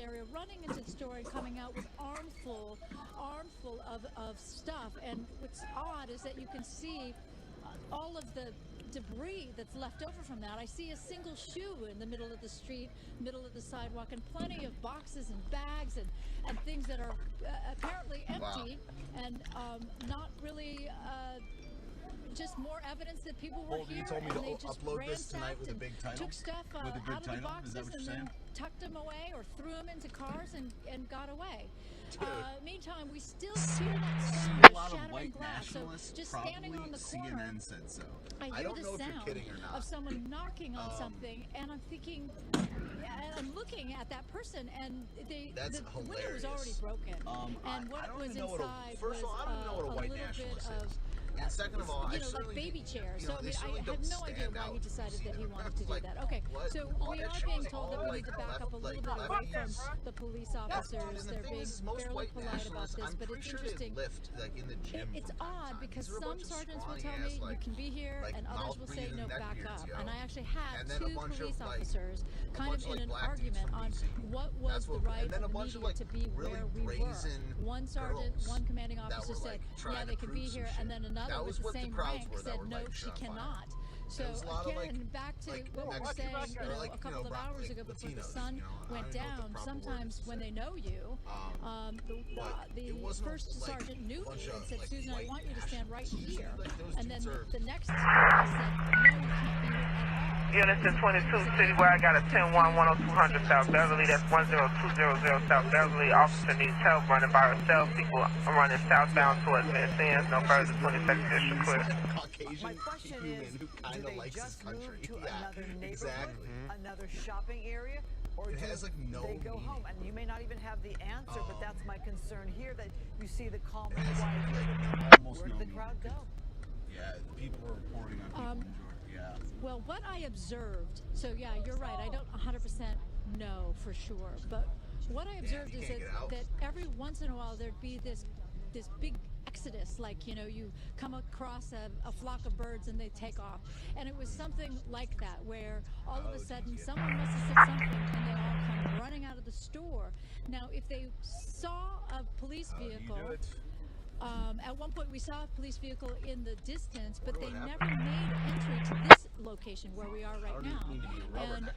area, running into the store, and coming out with armful of stuff. And what's odd is that you can see all of the debris that's left over from that. I see a single shoe in the middle of the street, middle of the sidewalk, and plenty of boxes and bags and things that are apparently empty and not really just more evidence that people were here. You told me and to they just upload this tonight with a big title. Took stuff out of the boxes and then tucked them away or threw them into cars and got away. Meantime, we still hear that sound of shattering glass. So just standing on the corner, CNN said so. I hear the sound of someone knocking on something, and I'm thinking, and I'm looking at that person, and the window was already broken. And what was inside was a little bit of. And second of all, like baby chairs. So I mean, I have no idea why he decided that he wanted to do that. Okay, so we are being told that we need to back up a little bit away from the police officers. They're being fairly polite about this, but it's interesting. It's odd because some sergeants will tell me you can be here, and others will say no, back up. And I actually had two police officers kind of in an argument on what was the right of the media to be where we were. One sergeant, one commanding officer said, yeah, they can be here, and then another with the same rank said, no, she cannot. So again, back to what we were saying, a couple of hours ago before the sun went down, sometimes when they know you, the first sergeant knew me and said, Susan, I want you to stand right here. And then the next guy said, no, you can't be here at all. Units in 22 Citywide, I got a 10-1-10200 South Beverly, that's 10200 South Beverly. Officer needs help running by herself. People are running southbound towards Van Sands, no further, 22nd District clear. My question is, do they just move to another neighborhood, another shopping area, or do they go home? And you may not even have the answer, but that's my concern here, that you see the calm and quiet. Where did the crowd go? Yeah, people were reporting on people in Georgia. Yeah. Well, what I observed, so yeah, you're right, I don't 100% know for sure, but what I observed is that every once in a while there'd be this big exodus, like, you know, you come across a flock of birds and they take off, and it was something like that, where all of a sudden someone must have said something and they all come running out of the store. Now, if they saw a police vehicle, at one point we saw a police vehicle in the distance, but they never made entry to this location where we are right now. And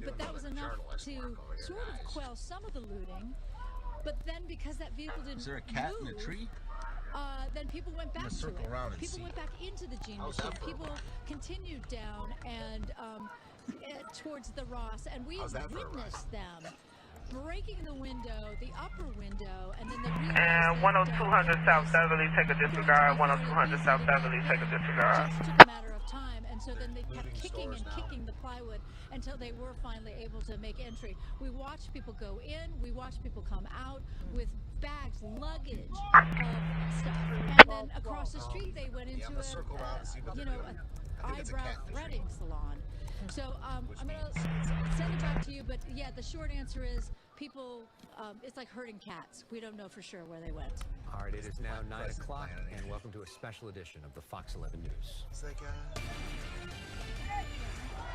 but that was enough to sort of quell some of the looting. But then, because that vehicle didn't move, is there a cat in a tree? Then people went back to it. People went back into the Gene Machine. People continued down and towards the Ross, and we witnessed them breaking the window, the upper window, and then the and 10200 South Beverly, take a disregard. 10200 South Beverly, take a disregard. Just took a matter of time, and so then they kept kicking and kicking the plywood until they were finally able to make entry. We watched people go in, we watched people come out with bags, luggage of stuff, and then across the street they went into an eyebrow threading salon. So I'm going to send it back to you, but yeah, the short answer is people, it's like herding cats. We don't know for sure where they went. All right, it is now 9 o'clock, and welcome to a special edition of the Fox 11 News. It's like,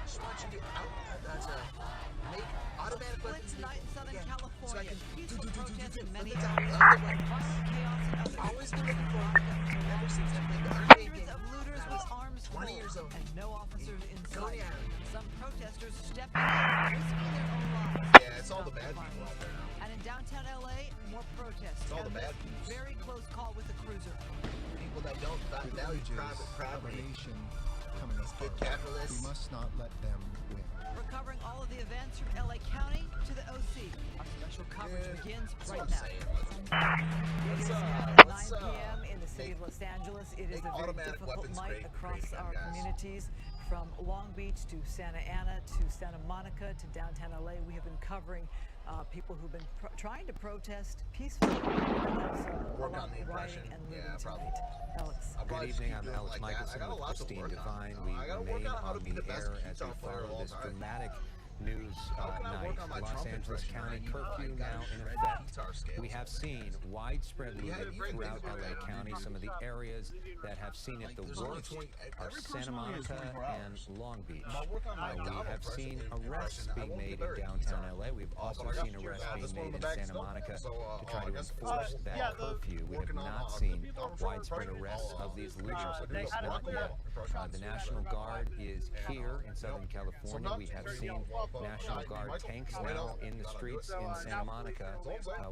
just want you to make automatic weapons tonight in Southern California. So I can peaceful protests in many chaos and others. Always been looking forward to that ever since I've been Hundreds of looters with arms 20 years old. And no officers in sight. Coney Island. Some protesters stepping in, risking their own lives. Yeah, it's all the bad people out there now. And in downtown LA, more protests. It's all the bad people. Very close call with the cruiser. People that don't value private property. Coming us good capitalists. We must not let them win. We're covering all of the events from LA County to the OC. Our special coverage begins right now. It is now 9 p.m. in the city of Los Angeles. It is a very difficult night across our communities. From Long Beach to Santa Ana to Santa Monica to downtown LA, we have been covering people who've been trying to protest peacefully. Work on the impression. Yeah, probably. Alex. Good evening, I'm Alex Michelson with Christine Devine. We remain on the air as we follow this dramatic news night. Los Angeles County curfew now in effect. We have seen widespread looting throughout LA County. Some of the areas that have seen it the worst are Santa Monica and Long Beach. We have seen arrests being made in downtown LA. We've also seen arrests being made in Santa Monica to try to enforce that curfew. We have not seen widespread arrests of these looters, at least not yet. The National Guard is here in Southern California. We have seen National Guard tanks now in the streets in Santa Monica,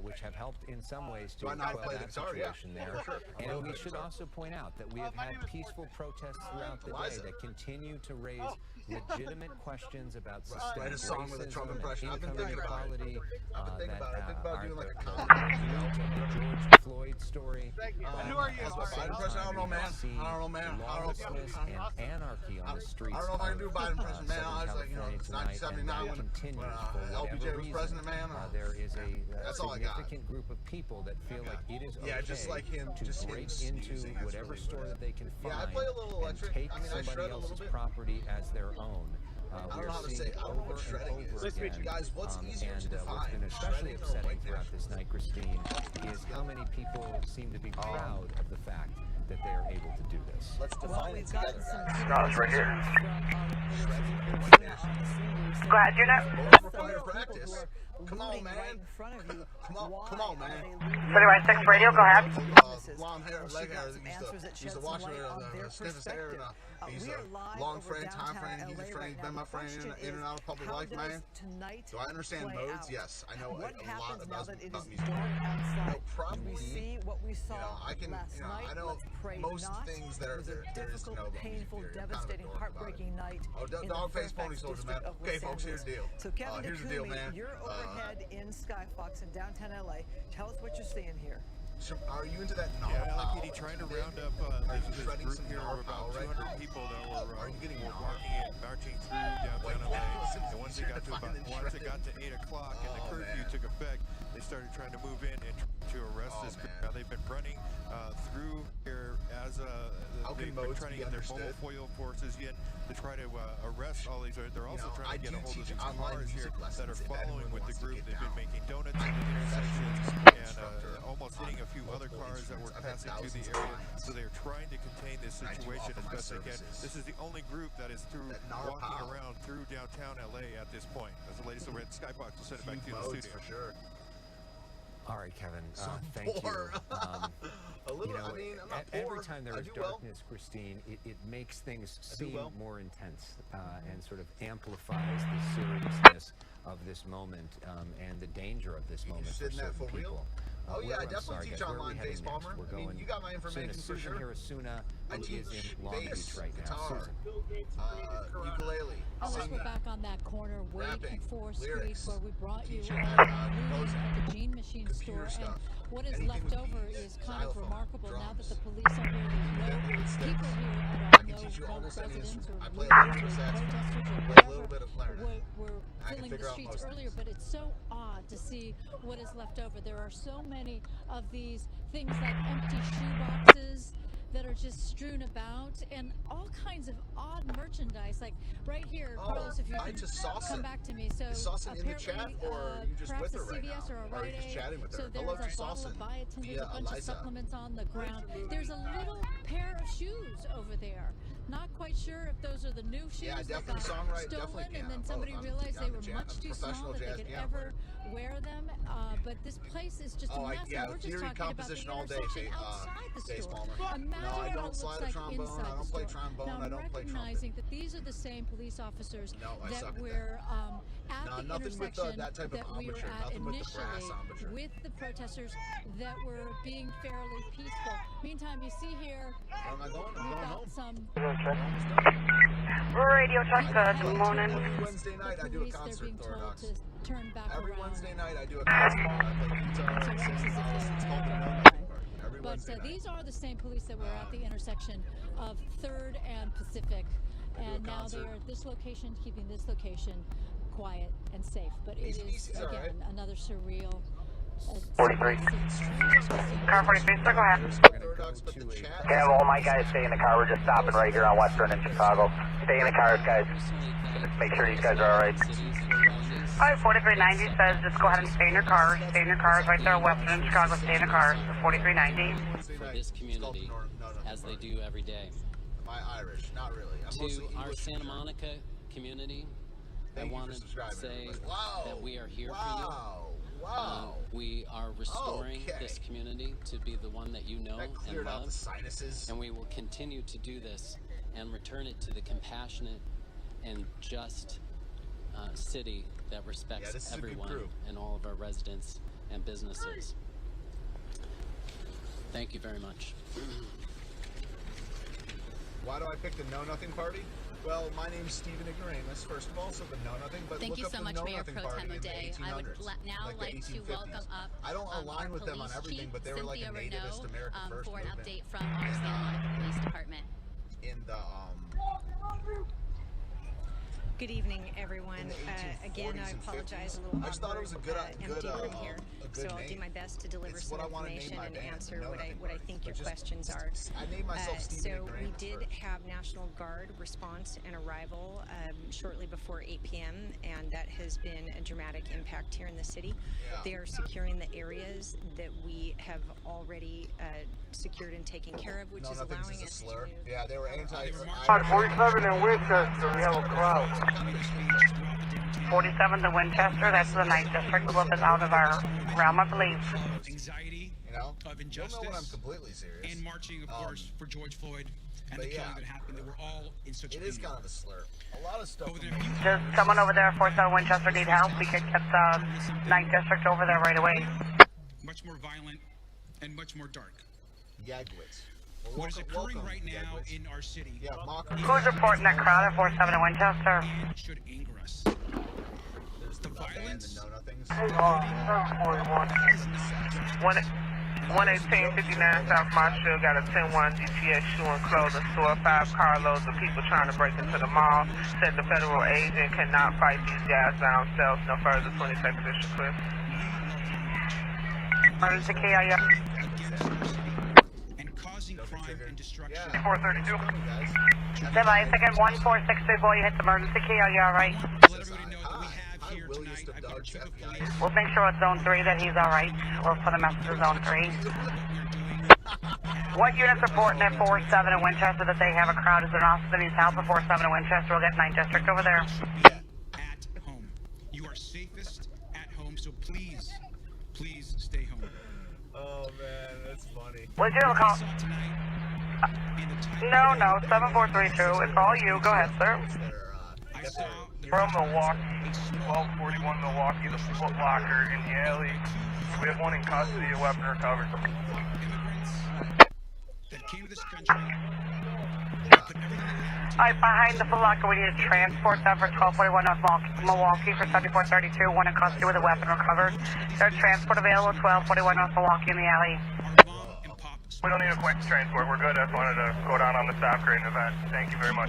which have helped in some ways to quell that situation there. And we should also point out that we have had peaceful protests throughout the day that continue to raise legitimate questions about systemic racism and income inequality, the George Floyd story. Who are you? Biden impression? I don't know, man. I don't know, man. Lawlessness and anarchy on the streets. I don't know if I can do Biden impression, man. I was like, it's 1979 when LBJ was president, man. There is a significant group of people that feel like it is okay just like him, to break into whatever store that they can find and take somebody else's property as their own. We're seeing over and over again. Guys, what's easier to define? What's been especially upsetting throughout this night, Christine, is how many people seem to be proud of the fact that they are able to do this. Let's define it together. It's right here. Glad you're not. Practice. Come on, man. Come on, man. 31-6 radio, go ahead. Blonde hair, leg hair. Used to watch the stiffest hair. He's a long frame, time frame. He's a friend. He's been my friend in and out of public life, man. Do I understand modes? Yes, I know a lot about music. No, probably. I can. I know most things that are there is to know about painful, devastating, heartbreaking night. Oh, dog face pony soldier, man. Okay, folks, here's the deal. So Kevin, here's the deal, man. You're overhead in Skyfox in downtown LA. Tell us what you're seeing here. Are you into that LAPD trying to round up this group here of about 200 people that were walking and marching through downtown LA. And once it got to 8 o'clock and the curfew took effect, they started trying to move in and to arrest this group. Now they've been running through here as they've been trying to get their mobile foil forces in to try to arrest all these. They're also trying to get a hold of these cars here that are following with the group. They've been making donuts in the intersections and almost hitting a few other cars that were passing through the area. So they're trying to contain this situation as best they can. This is the only group that is walking around through downtown LA at this point. That's the latest over at Skybox. We'll send it back to the studio. For sure. All right, Kevin. Thank you. Every time there is darkness, Christine, it makes things seem more intense and sort of amplifies the seriousness of this moment and the danger of this moment for certain people. Oh yeah, I definitely teach online bass, Palmer. I mean, you got my information, Susan Hirasuna, who is in Long Beach right now. Susan. Ukulele, Unless we're back on that corner, Wade and 4th Street, where we brought you teaching, at the Gene Machine store. And what is left over is kind of remarkable now that the police are here. There's no people here at all, no residents or protesters or whatever. We're filling the streets earlier, but it's so odd to see what is left over. There are so many of these things like empty shoe boxes that are just strewn about, and all kinds of odd merchandise. Like right here, Carlos, if you can come back to me. So apparently, perhaps a CVS or a Rite Aid. So there's a bottle of biotin, there's a bunch of supplements on the ground. There's a little pair of shoes over there. Not quite sure if those are the new shoes that got stolen, and then somebody realized they were much too small that they could ever wear them. But this place is just a mess. And we're just talking about the intersection outside the store. Imagine what it looks like inside the store. Now, I'm recognizing that these are the same police officers that were at the intersection that we were at initially with the protesters that were being fairly peaceful. Meantime, you see here, we've got some... Radio check, good morning. Every Wednesday night I do a concert, Thordox. Turn back Every around. Wednesday night I do a concert. I play guitar, it's called the No Nothing Party. Every Wednesday night. These are the same police that were at the intersection of 3rd and Pacific. And now they are at this location, keeping this location quiet and safe. But it is, again, another surreal... 43. Car 43, so go ahead. Okay, all my guys stay in the car. We're just stopping right here on Western in Chicago. Stay in the cars, guys. Just make sure these guys are alright. Alright, 4390 says just go ahead and stay in your cars. Stay in your cars right there, Western in Chicago. Stay in the cars. 4390. For this community, as they do every day. Am I Irish? Not really. To our Santa Monica community, I want to say that we are here for you. Wow. We are restoring this community to be the one that you know and love. And we will continue to do this and return it to the compassionate and just city that respects everyone and all of our residents and businesses. Thank you very much. Why do I pick the Know Nothing Party? Well, my name's Stephen Ignoramus, first of all, so the Know Nothing, but Thank look you up so the much, Know Mayor Nothing Pro Party Tem in the O'Day. I would 1800s, now like the like to 1850s. welcome up I don't align our with them on police everything, chief, but they were like a Cynthia nativist Renaud, America First for an movement. update from our Santa Monica Police Department. In the Good evening, everyone. Again, I apologize a little I just thought it was a good, empty room here, so I'll do my best to deliver some information and answer what I think your questions are. I named myself Stephen So we did have National Guard response and arrival shortly before 8 p.m., and that has been a dramatic impact here in the city. They are securing the areas that we have already secured and taken care of, which is allowing us to move. Yeah, they were anti. 47 in Winchester, we have a crowd. 47 to Winchester, that's the night district, a little bit out of our realm, I believe. Anxiety, of injustice, I'm completely serious. and marching, of course, for George Floyd and the killing that happened. They were all in such pain. It is kind of a slur. A lot of stuff. Does someone over there, 47 Winchester, need help? We could get the night district over there right away. Much more violent and much more dark. Yagwitz. What is occurring right now in our city? Yeah, Who's reporting that crowd at 47 in Winchester? Should anger us. The violence. 11859 South Marshall got a 10-1 GPS shoe and clothing store. 5 carloads of people trying to break into the mall. Said the federal agent cannot fight these guys down south no further. 22nd District, Chris. Emergency key, are you? And causing crime and destruction. 432. Device, again, 1463, boy, you hit the emergency key, are you alright? We'll make sure it's zone 3 that he's alright. We'll put him up to zone 3. What unit's reporting at 47 in Winchester that they have a crowd? Is there an officer that needs help at 47 in Winchester? We'll get 9th District over there. At home. You are safest at home, so please, please stay home. Oh man, that's funny. What'd you call? No, 7432. It's all you. Go ahead, sir. From Milwaukee, 1241 Milwaukee, the Foot Locker in the alley. We have one in custody, a weapon recovered. That came to this country. Alright, behind the Foot Locker, we need to transport them for 1241 North Milwaukee for 7432. One in custody with a weapon recovered. There's transport available, 1241 North Milwaukee in the alley. We don't need a quick transport. We're good. I just wanted to go down on the staff creating event. Thank you very much.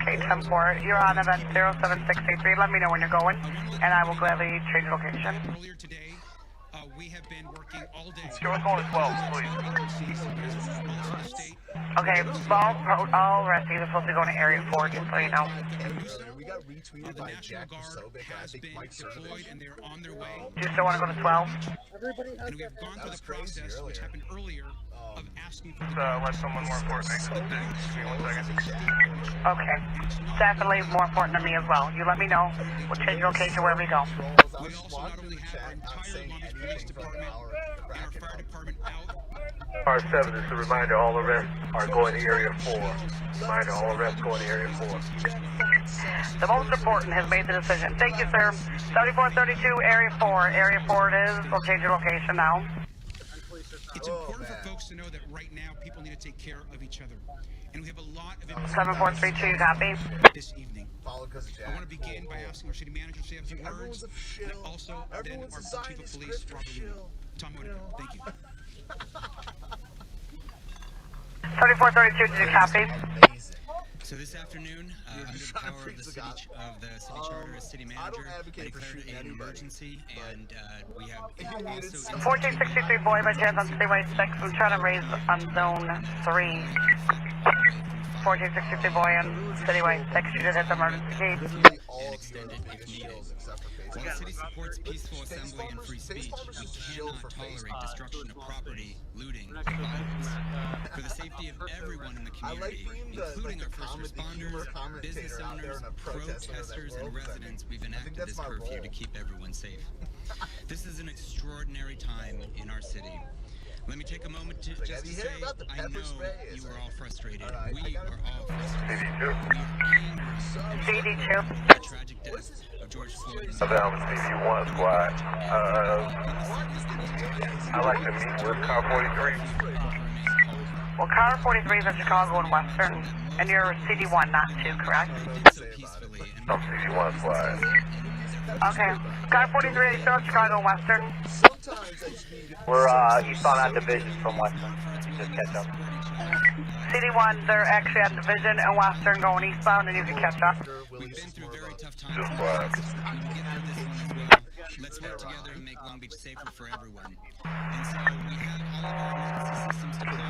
Okay, 10-4. You're on event 07683. Let me know when you're going, and I will gladly change location. Earlier today, we have been working all day. Sure, let's go to 12, please. Okay, all rescues are supposed to go to Area 4, just so you know. We got retweeted by Jack Posobiec, I think Mike Cernovich. And they're on their way. Do you still want to go to 12? And we have gone through the process, which happened earlier, of asking for let someone more important make the decision. Give me 1 second. Okay. Definitely more important to me as well. You let me know. We'll change location where we go. We also not only have our entire Long Beach Police Department and our fire department out. R7, just a reminder, all arrests are going to Area 4. Reminder, all arrests going to Area 4. The most important has made the decision. Thank you, sir. 7432, Area 4. Area 4 it is. We'll change your location now. It's important for folks to know that right now people need to take care of each other. And we have a lot of 7432, you copy? This evening. I want to begin by asking our city manager to say a few words. And also then our chief of police, Robert Lee. Tom Monaco, thank you. 7432, did you copy? So this afternoon, under the power of the city charter as city manager, I declared an emergency, and we have also... 1463 boy, by chance on Freeway 6. I'm trying to raise on zone 3. 1463 boy on Cityway 6. You just hit the emergency key. And extended if needed. While the city supports peaceful assembly and free speech, we cannot tolerate destruction of property, looting, and violence. For the safety of everyone in the community, including our first responders, business owners, protesters, and residents, we've enacted this curfew to keep everyone safe. This is an extraordinary time in our city. Let me take a moment to just to say, I know you are all frustrated. We are all frustrated. We are angry and CD2. The tragic death of George Floyd. Down CD1 squad. I'd like to meet with car 43. Well, car 43 is in Chicago and Western, and you're CD1, not 2, correct? I'm CD1 squad. Okay. Car 43, are you still in Chicago and Western? We're eastbound on Division from Western. Just catch up. CD1, they're actually at Division and Western going eastbound, and you can catch up. We've been through very tough times. We will get through this one as well. Let's work together and make Long Beach safer for everyone. And so we have all of our emergency systems deployed. We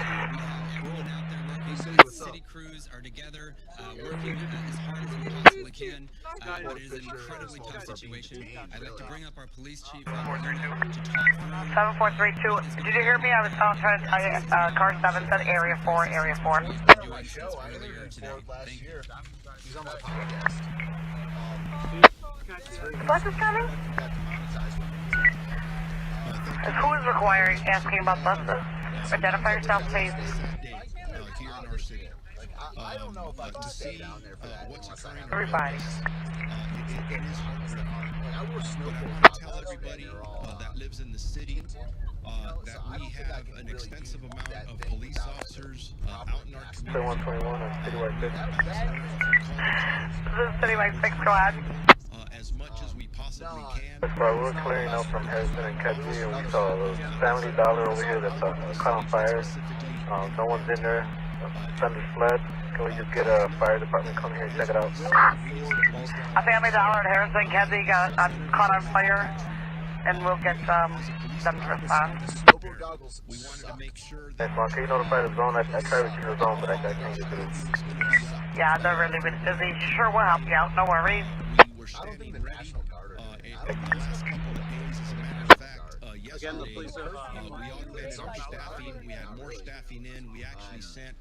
have everyone out there working. City crews are together, working as hard as we possibly can. But it is an incredibly tough situation. I'd like to bring up our police chief to talk through. 7432. Did you hear me? I was trying to tell you, car 7 said area 4, area 4. Earlier today. Thank you. He's on my podcast. Bus is coming? Who is requiring asking about buses? Identify yourself, please. Here in our city. I don't know if I can stay down there for that. What's occurring? Everybody. It is hard. I wore snow But I want to tell everybody that lives in the city that we have an extensive amount of police officers out in our community. 121 on Citywide 6. This is Citywide 6, go ahead. As much as we possibly can. Bro, we were clearing out from Harrison and Ketchy, and we saw a Family Dollar over here that's caught on fire. No one's in there. Family fled. Can we just get a fire department come here and check it out? A Family Dollar at Harrison Kedzie got caught on fire, and we'll get them to respond. We wanted to make sure Hey, Mark, can you notify the zone? I tried reaching the zone, but I can't get through. Yeah, they're really busy. Sure, we'll help you out, no worries. we're standing ready. In the last couple of days, as a matter of fact, yesterday, we augmented our staffing. We had more staffing in. We actually sent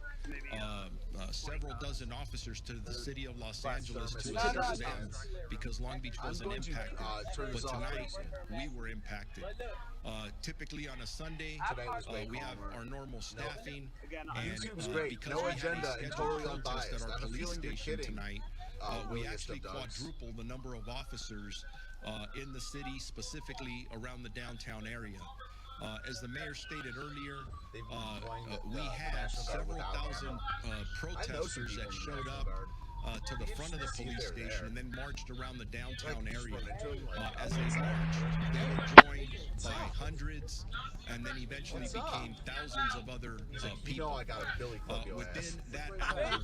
several dozen officers to the city of Los Angeles to assist them because Long Beach wasn't impacted. But tonight, we were impacted. Typically on a Sunday, we have our normal staffing, and because we had a scheduled protest at our police station tonight, we actually quadrupled the number of officers in the city, specifically around the downtown area. As the mayor stated earlier, we had several thousand protesters that showed up to the front of the police station and then marched around the downtown area. As they marched, they were joined by hundreds and then eventually became thousands of other people. Within that hour,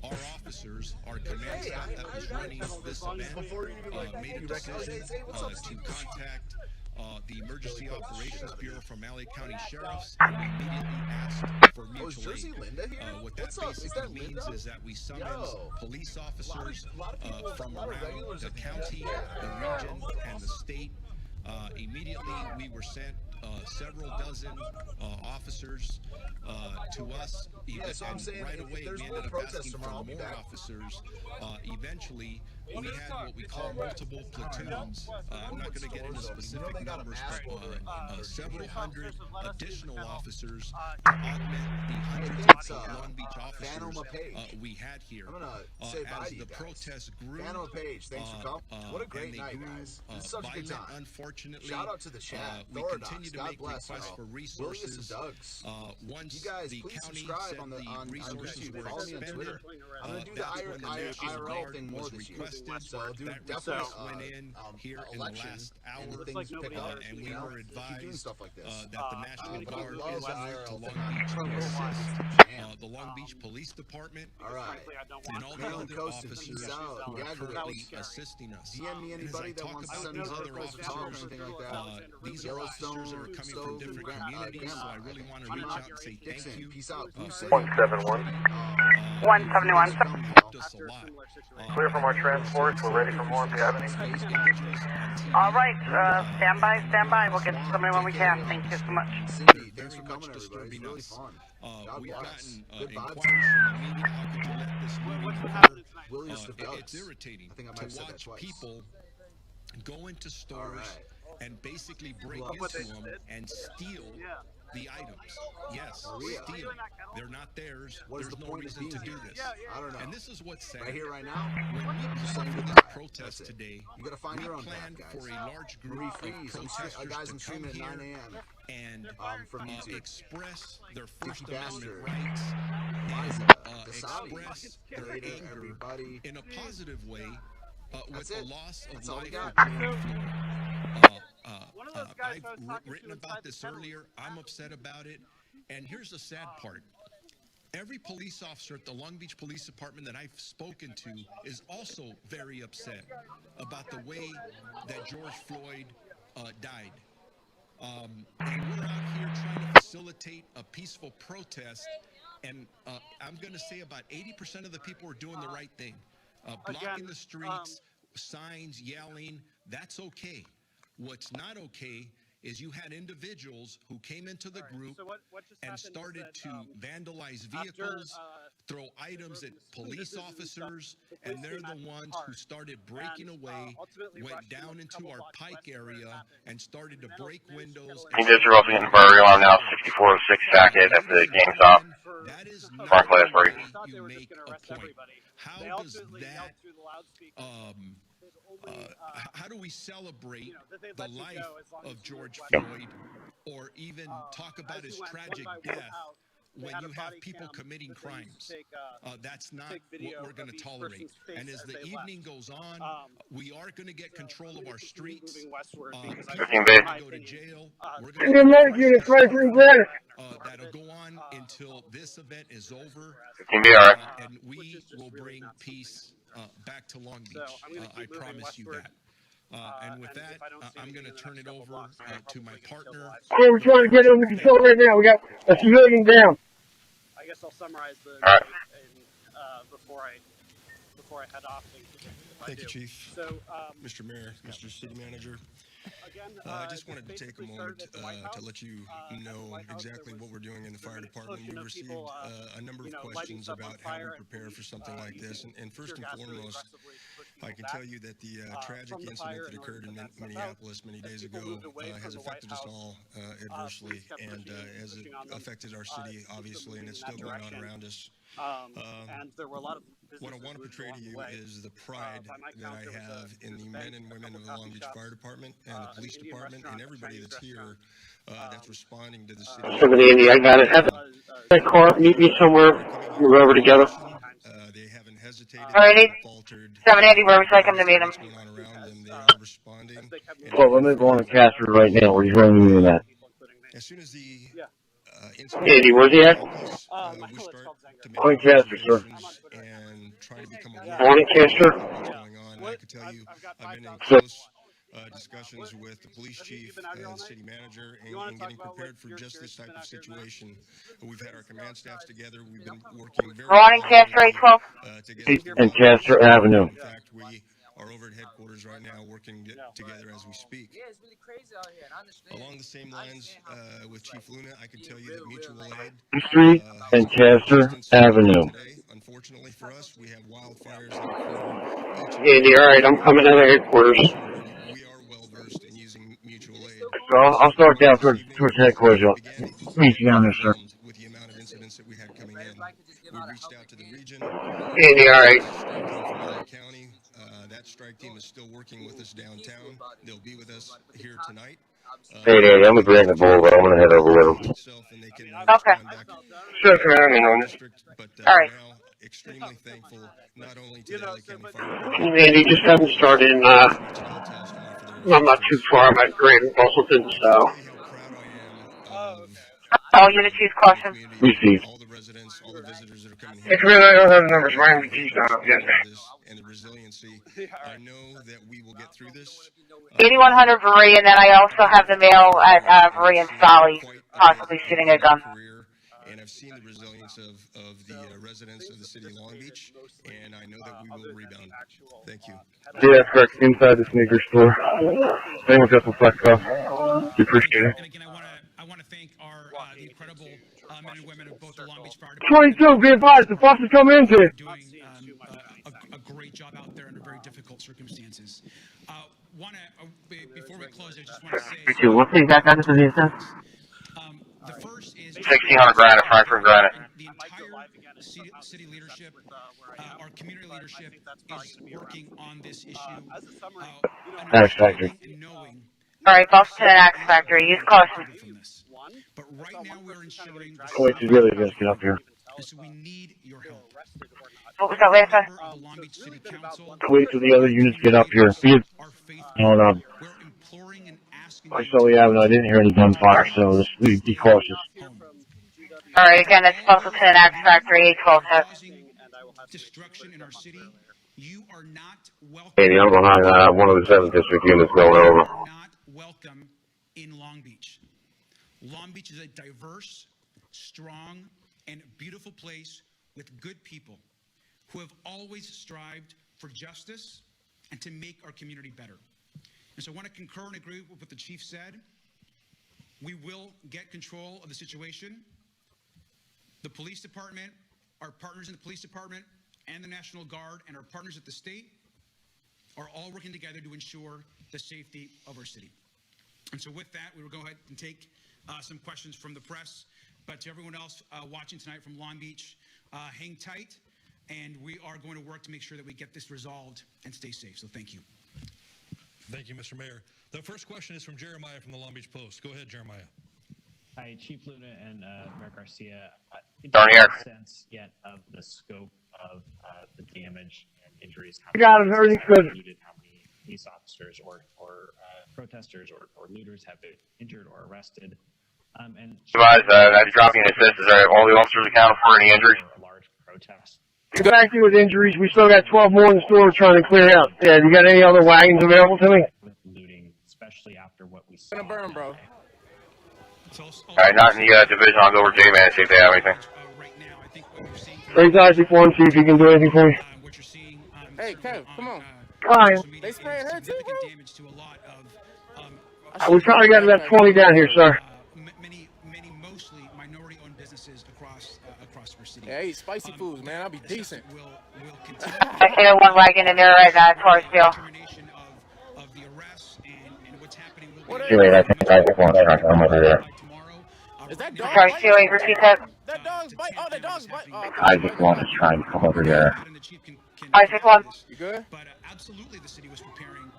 our officers, our command staff that was running this event, made a decision to contact the Emergency Operations Bureau from LA County Sheriffs, and we immediately asked for mutual aid. What that basically means is that we summoned police officers from around the county, the region, and the state. Immediately, we were sent several dozen officers to us, and right away we ended up asking for more officers. Eventually, we had what we call multiple platoons. I'm not going to get into specific numbers, but several hundred additional officers to augment the hundreds of Long Beach officers we had here. As the protests grew, What a great night, grew guys. This is such a good violent, time. unfortunately, Shout out to the chat. we continue to make requests for resources. Once you guys, the please county subscribe said on the resources YouTube. were Follow me on expended, Twitter. I'm going to do that's the when the National IRL Guard thing more was this year. requested. So I'll do That definitely request went in here in the last hour, and things pick up, and we were advised stuff like this. that the National Guard is moved to Long Beach to assist the Long Beach Police Department and all the other officers who are currently assisting us. DM me And as I anybody that talk wants to about send me these other or anything officers, like that. these are officers that are coming from different communities, so I really want to reach out and say thank you. Peace out. 171. 171. Helped us a lot. Clear from our transports. We're ready for more if you have any. All right, stand by. We'll get to somebody when we can. Thank you so much. Very much disturbing us. We've gotten inquiries from the media. How could you let this movie occur? It's irritating to watch people go into stores and basically break into them and steal the items. Yes, steal. They're not theirs. There's no reason to do this. I don't know. And this is what's sad. Right here, right now, when we planned for this protest today, you got to find your own planned path, for guys. a large group of protesters guys, I'm to come streaming at 9 here a.m. and from YouTube. express their First Bastard. Amendment rights, express their anger in a positive way with the loss of life of George Floyd. I've written about this earlier. I'm upset about it. And here's the sad part. Every police officer at the Long Beach Police Department that I've spoken to is also very upset about the way that George Floyd died. And we're out here trying to facilitate a peaceful protest. And I'm going to say about 80% of the people are doing the right thing. Blocking the streets, signs, yelling, that's okay. What's not okay is you had individuals who came into the group and started to vandalize vehicles, throw items at police officers, and they're the ones who started breaking away, went down into our Pike area, and started to break windows. You're also getting burger alarm now, 6406 Sackett at the GameStop. That is not Mark last the way break. you make a point. How does that, how do we celebrate the life of George Floyd or even talk about his tragic death when you have people committing crimes? That's not what we're going to tolerate. And as the evening goes on, we are going to get control of our streets. People are going to go to jail. We're going to that'll go on until this event is over. And we will bring peace back to Long Beach. I promise you that. And with that, I'm going to turn it over to my partner. We're trying to get under control right now. We got a civilian down. I guess I'll summarize the before I head off. Thank you, Chief. So, Mr. Mayor, Mr. City Manager. I just wanted to take a moment to let you know exactly what we're doing in the fire department. We received a number of questions about how we prepare for something like this. And first and foremost, I can tell you that the tragic incident that occurred in Minneapolis many days ago has affected us all adversely and has affected our city, obviously, and it's still going on around us. And there were a lot of what I want to portray to you is the pride that I have in the men and women of the Long Beach Fire Department and the police department and everybody that's here that's responding to the city. Andy, I got it. Have that car, meet me somewhere. We'll go over together. They haven't hesitated. Alrighty. 780, where would you like him to meet him? They are responding. Well, let me go on Casper right now. Where you going to meet that? As soon as the Andy, where's he at? we start to make Point Casper, sir. And try to become aware Morning, Casper. of what's going on. I can tell you, I've been in close discussions with the police chief, the city manager, and getting prepared for just this type of situation. We've had our command staffs together. We've been working very Morning, Casper 812. And Casper Avenue. In fact, we are over at headquarters right now working together as we speak. Yeah, it's really crazy out here, I understand. Along the same lines with Chief Luna, I can tell you that mutual aid Street and Casper Avenue. today. Unfortunately for us, we have wildfires that occur. Andy, all right, I'm coming out of headquarters. We are well versed in using mutual aid. So I'll start down towards headquarters. Meet you down there, sir. With the amount of incidents that we had coming in, we reached out to the region. Andy, all right. County. That strike team is still working with us downtown. They'll be with us here tonight. Hey, Andy, I'm with Brandon Boulevard. I'm going to head over with him. Okay. Sure, can I hang on it? All right. Extremely thankful, not only to the LA County Fire Andy, just haven't started. I'm not too far. I'm at Grand Bustleton, so. All unit chief caution. Received. all the residents, all the visitors that are coming It's really, I don't have the numbers. My MVP's not up yet. And the resiliency. I know that we will get through this. 8100 Marie, and then I also have the male at Marie and Solly possibly shooting a gun. And I've seen the resilience of the residents of the city of Long Beach, and I know that we will rebound. Thank you. Yeah, that's correct. Inside the sneaker store. Same with Justin Flexcoff. We appreciate it. And again, I want to thank our the incredible men and women of both the Long Beach Fire Department. 22, be advised, the buses come in today. Doing a great job out there under very difficult circumstances. Before we close, I just want to say. We'll see back under the vehicle. 1600 Granite, Frankfurt Granite. The entire city leadership, our community leadership is working on this issue, understanding and knowing. All right, Box to the X Factory, use caution. But right now we are ensuring the Wait, she's really just get up here. so we need your help. What was that last one? Wait till the other units get up here. Hold on. I saw we have, and I didn't hear any gunfire, so let's be cautious. All right, again, it's Box to the X Factory, 812. Destruction in our city. You are not welcome. Hey, I'm behind one of the 7th District units going over. You are not welcome in Long Beach. Long Beach is a diverse, strong, and beautiful place with good people who have always strived for justice and to make our community better. And so I want to concur and agree with what the chief said. We will get control of the situation. The police department, our partners in the police department, and the National Guard, and our partners at the state are all working together to ensure the safety of our city. And so with that, we will go ahead and take some questions from the press. But to everyone else watching tonight from Long Beach, hang tight, and we are going to work to make sure that we get this resolved and stay safe. So thank you. Thank you, Mr. Mayor. The first question is from Jeremiah from the Long Beach Post. Go ahead, Jeremiah. Hi, Chief Luna and Mayor Garcia. Don't hear. Sense yet of the scope of the damage and injuries? You got it. Everything's good. How many police officers or protesters or looters have been injured or arrested? And Guys, I'm dropping an assist. Is there all the officers accounted for any injuries? A large protest. Exactly with injuries, we still got 12 more in the store trying to clear out. Yeah, you got any other wagons available to me? With looting, especially after what we saw. Gonna burn, bro. Alright, not in the division. I'll go over to J-Man and see if they have anything. Raise Isaac 1, see if you can do anything for me. Hey, Kev, come on. Fine. They spraying her too, bro? We're trying to get that 20 down here, sir. Mostly minority-owned businesses across our city. Yeah, I eat spicy foods, man. I'll be decent. I see one wagon in there right now, Torresville. Anyway, that's Isaac 1. I'm over there. Is that dog Sorry, bite? Stewie, repeat that. That dog's bite. Oh, that dog's bite. Oh, Isaac 1 is trying to come over there. Isaac 1. You good? But absolutely, the city was preparing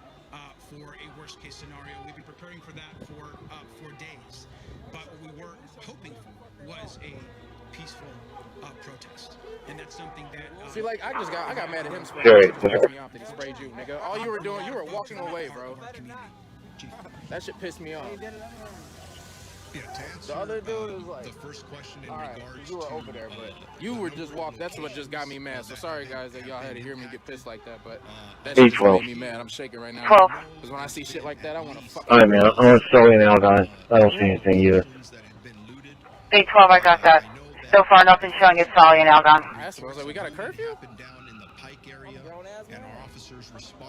for a worst-case scenario. We've been preparing for that for days. But what we were hoping for was a peaceful protest, and that's something that. See, like I got mad at him spraying. Me off that he sprayed you, nigga. All you were doing, you were walking away, bro. That shit pissed me off. Yeah, to answer, the other dude was like, the first question in right, regards you were to, over there, but you were just walking. That's what just got me mad. So sorry, guys, that y'all had to hear me get pissed like that. But that shit just made me mad. I'm shaking right now. Because when I see shit like that, I want to fuck. Alright, man. I'm going to throw in now, guys. I don't see anything either. 812, I got that. So far, nothing showing it's Solly and Algon. That's what I was like, we got a curfew?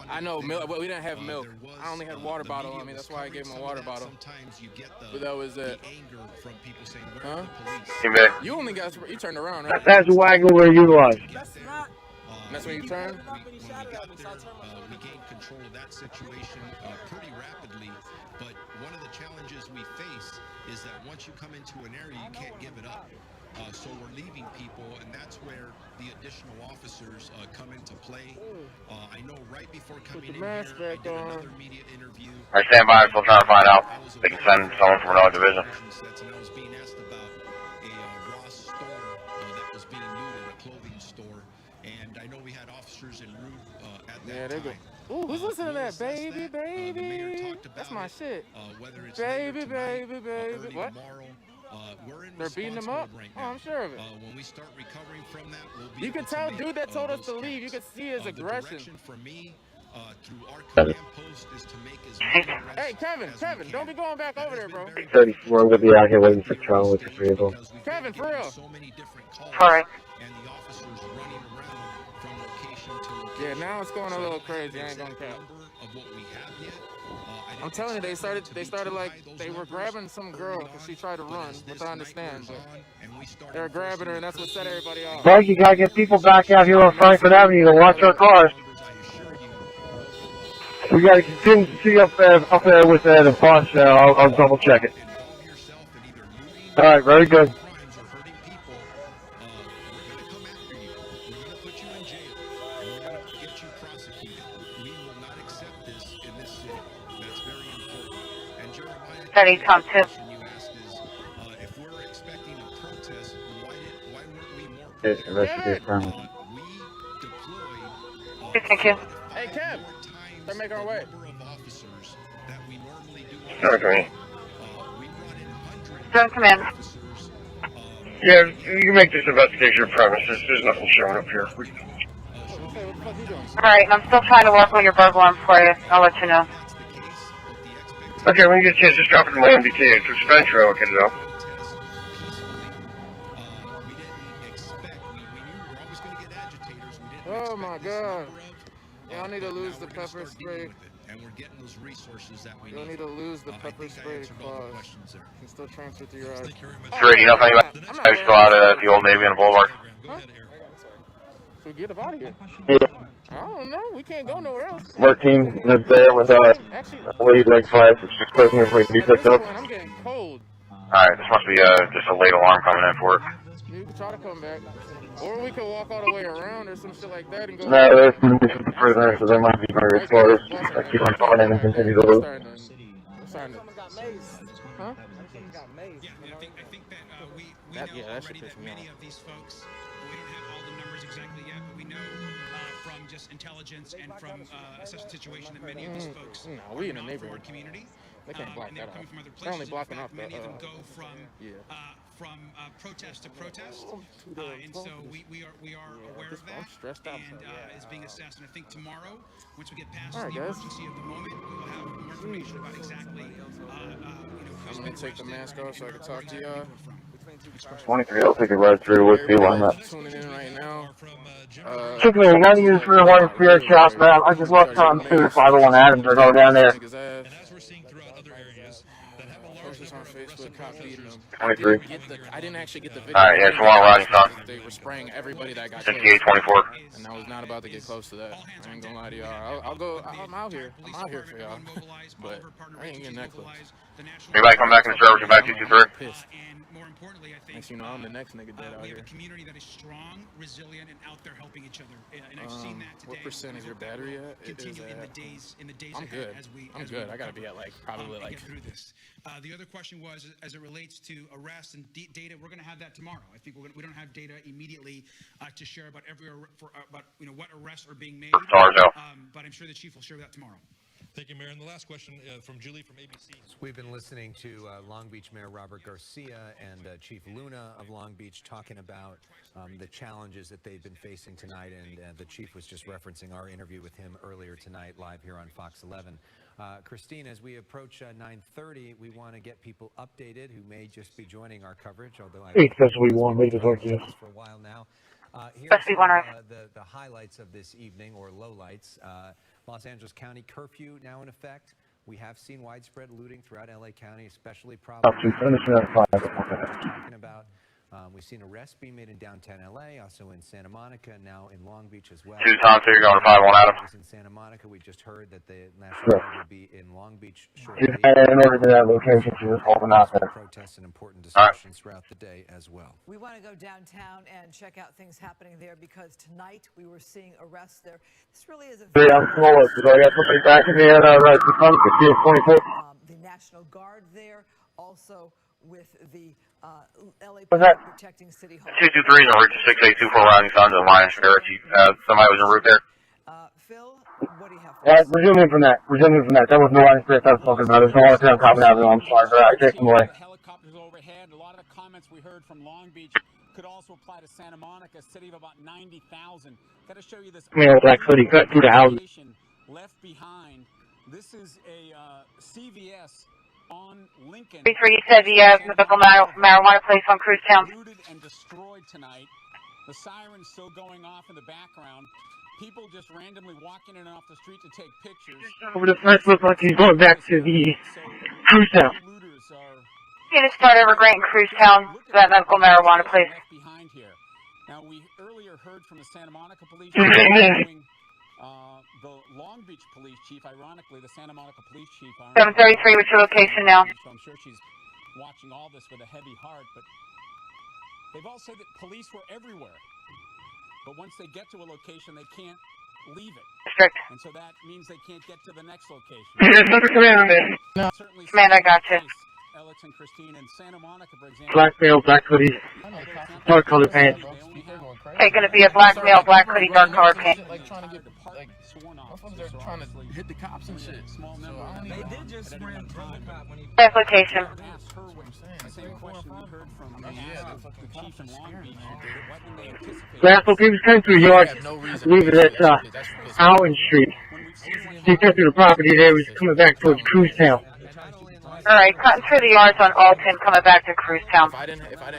I know, milk, but we didn't have milk. I only had water bottle on me. That's why I gave him a water bottle. But that was it. Huh? You only got, you turned around, right? That's a wagon we're going to utilize. That's when you turn? We gained control of that situation pretty rapidly, but one of the challenges we face is that once you come into an area, you can't give it up. So we're leaving people, and that's where the additional officers come into play. I know right before coming in here, I did another media interview. Alright, stand by. I'm still trying to find out. They can send someone from another division. And I was being asked about a Ross store that was being looted, a clothing store. And I know we had officers en route at that time. Ooh, who's listening to that? Baby, baby. That's my shit. Baby, baby, baby. What? They're beating them up? Right oh, I'm sure of it. When we start recovering from that, we'll be you can tell dude that told us to leave. You can see his aggression. For me, through our command post is to make as many hey, Kevin, don't be going back over there, bro. 34, I'm going to be out here waiting for trouble with the vehicle. Kevin, for real. So many different calls, Alright. and the officers running around from location to location. Yeah, now it's going a little crazy. I ain't gonna cap. Of what we have yet. I'm telling you, they started like they were grabbing some girl because she tried to run, which I understand, but they were grabbing her, and that's what set everybody off. Bug, you gotta get people back out here on Frankfurt Avenue to watch our cars. We got a contingency up there with the bus. I'll double check it. All right, very good. crimes or hurting people, we're going to come after you. We're going to put you in jail, and we're going to get you prosecuted. We will not accept this in this city. That's very important. And Jeremiah, Study the Tom other 2. question you asked is, if we're expecting a protest, why weren't we more It's prepared? investigate crimes. We deployed Thank you. 4 to 5 Hey, Kev. more times They're making the our way. number of officers that we normally do on a Okay. Sunday. We brought in hundreds Join of command. officers. Yeah, you can make this investigation premises. There's nothing showing up here. What the fuck you doing? Alright, I'm still trying to work on your burglar alarm for you. I'll let you know. Okay, when you get a chance, just drop it in my MDT. It's a suspense trail, okay, though. Oh my god. Y'all need to lose the pepper spray. And we're getting those resources that we Y'all need to lose the pepper spray clause. You can still transfer through your eyes. Ready enough, anyway? I'm still out at the old Navy on the Boulevard. Huh? So we get out of here. Yeah. I don't know. We can't go nowhere else. Work team is there with lead like 5, 6 prisoners waiting to be picked up. I'm getting cold. Alright, this must be just a late alarm coming in for it. You can try to come back. Or we could walk all the way around or some shit like that and go. No, there's some prisoners, so there might be very close. I keep on calling in and continue to loot. Huh? Yeah, I think that we That know should already piss that me many off. of these folks, we don't have all the numbers exactly yet, but we know from just intelligence and from such a situation that many of these folks No, we in the are not from our neighborhood. community. They can't block And they're that coming off. from other They're only places. blocking In off fact, the. many of them go from protest to protest, and so we are aware of that. I'm stressed out. And is being assessed. And I think tomorrow, once we get past All right, the guys. emergency of the moment, we will have more information about exactly I'm gonna take the mask off so I can talk to y'all. 23, I'll take a ride through with you on that. Tuning in right now. Chicken, we got to use for the one spirit shop, man. I just lost on 501 Adams. They're going down there. On Facebook, copy them. 23. I didn't actually get the video. Alright, yeah, tomorrow riding son. They were spraying everybody that got close. 5824. And I was not about to get close to that. I ain't gonna lie to y'all. I'll go. I'm out here. I'm out here for y'all. But I ain't getting that close. Anybody come back in the service, back 223? Pissed. More importantly, I think next you know, I'm the next nigga dead out we have here. a community that is strong, resilient, and out there helping each other. And I've seen that today. What percent is your battery at? Continue in the days I'm ahead good. as we. I'm good. I gotta be at like probably like. Get through this. The other question was, as it relates to arrests and data, we're going to have that tomorrow. I think we don't have data immediately to share about about what arrests are being made. But I'm sure the chief will share that tomorrow. Thank you, Mayor. And the last question from Julie from ABC. We've been listening to Long Beach Mayor Robert Garcia and Chief Luna of Long Beach talking about the challenges that they've been facing tonight, and the chief was just referencing our interview with him earlier tonight live here on Fox 11. Christine, as we approach 9:30, we want to get people updated who may just be joining our coverage, although I think we won't make it like this for a while now. Here's the highlights of this evening, or lowlights. Los Angeles County curfew now in effect. We have seen widespread looting throughout LA County, especially probably talking about. We've seen arrests being made in downtown LA, also in Santa Monica, now in Long Beach as well. 2 Tom 2, you're going to 51 Adams. In Santa Monica, we just heard that the National Guard will be in Long Beach shortly. In order to that location, she was holding out there. Protests and important discussions throughout the day as well. We want to go downtown and check out things happening there because tonight we were seeing arrests there. This really is a I got somebody back in the right to front, 24. The National Guard there, also with the LA protecting City Hall. 223 is on Route 6824 riding sons of Lions Spirit. Somebody was en route there. Phil, what do you have for us? Resuming from that. That was no line spirit I was talking about. There's no one coming out of it. I'm sorry for that. I take them away. Helicopters overhead. A lot of the comments we heard from Long Beach could also apply to Santa Monica, a city of about 90,000. Got to show you this. Black hoodie cut through the houses. Left behind. This is a CVS on Lincoln. You said the medical marijuana place on Cruztown. Looted and destroyed tonight. The siren's still going off in the background. People just randomly walking in and off the street to take pictures. Over the fence looks like he's going back to the Cruztown. Yeah, just start over Grant and Cruztown, that medical marijuana place. Behind here. Now, we earlier heard from the Santa Monica police chief, the Long Beach police chief, ironically, the Santa Monica police chief. 733, what's your location now? So I'm sure she's watching all this with a heavy heart, but they've all said that police were everywhere. But once they get to a location, they can't leave it. District. And so that means they can't get to the next location. Command, I got you. Alex and Christine in Santa Monica, for example. Black male, black hoodie, dark colored pants. Okay, gonna be a black male, black hoodie, dark colored pants. Like trying to get, like, motherfuckers are trying to hit the cops and shit. They did just ram the cop when he... Last location. Same question we heard from the chief in Long Beach. What can they anticipate? Last location was coming through the yard. I believe it's Allen Street. He came through the property there. He was coming back towards Cruztown. Alright, cutting through the yards on Alton, coming back to Cruztown.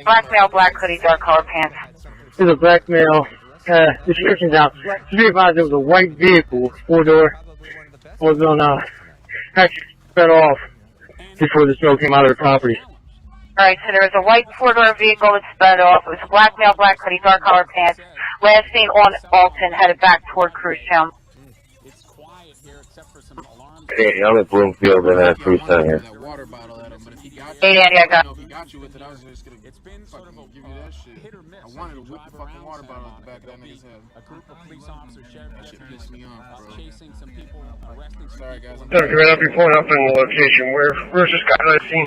Black male, black hoodie, dark colored pants. There's a black male. Description's out. To be advised, there was a white vehicle, 4-door. Was on, actually sped off before the smoke came out of the property. Alright, so there was a white 4-door vehicle that sped off. It was a black male, black hoodie, dark colored pants. Last seen on Alton, headed back toward Cruztown. Hey, I'm at Bloomfield and Cruztown here. Hey, Andy, I got. If he got you with it, I was just gonna fucking give you that shit. I wanted to whip the fucking water bottle at the back of that nigga's head. A group of police officers shared that shit pissed me off, bro. Chasing some people, arresting. Sorry, guys. Don't right up your point up in the location. Where's this guy that I seen?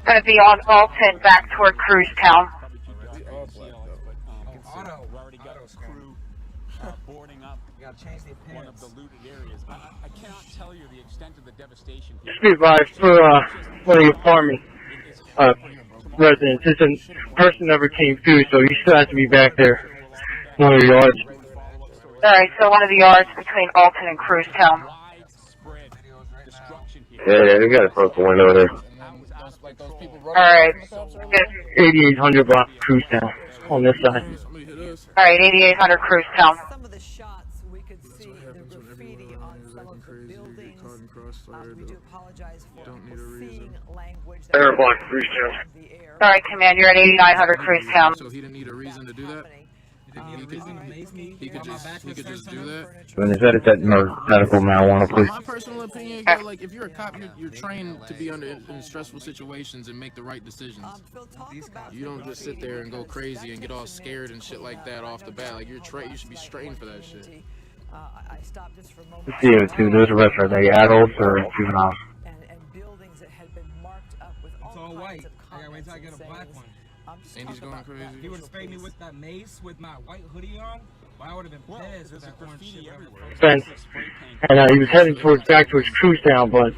Gonna be on Alton, back toward Cruztown. We already got a crew boarding up one of the looted areas. I cannot tell you the extent of the devastation. Just be advised for one of the apartment residents. It's a person never came through, so he still has to be back there. One of the yards. Alright, so one of the yards between Alton and Cruztown. Yeah, they got a broken window there. Alright. 8800 block Cruztown on this side. Alright, 8800 Cruztown. Some of the shots we could see the graffiti on some of the buildings. We do apologize for seeing language. Air block Cruztown. Alright, command, you're at 8900 Cruztown. So he didn't need a reason to do that? He could just do that. When is that at that medical marijuana place? My personal opinion, girl, like if you're a cop, you're trained to be in stressful situations and make the right decisions. You don't just sit there and go crazy and get all scared and shit like that off the bat. Like you should be trained for that shit. Let's see if those arrests are they adults or juveniles? And buildings that had been marked up with all kinds of comments. I gotta wait till I get a black one. Andy's going crazy. He would have sprayed me with that mace with my white hoodie on. I would have been pissed with that orange shit everywhere. And he was heading back towards Cruztown, but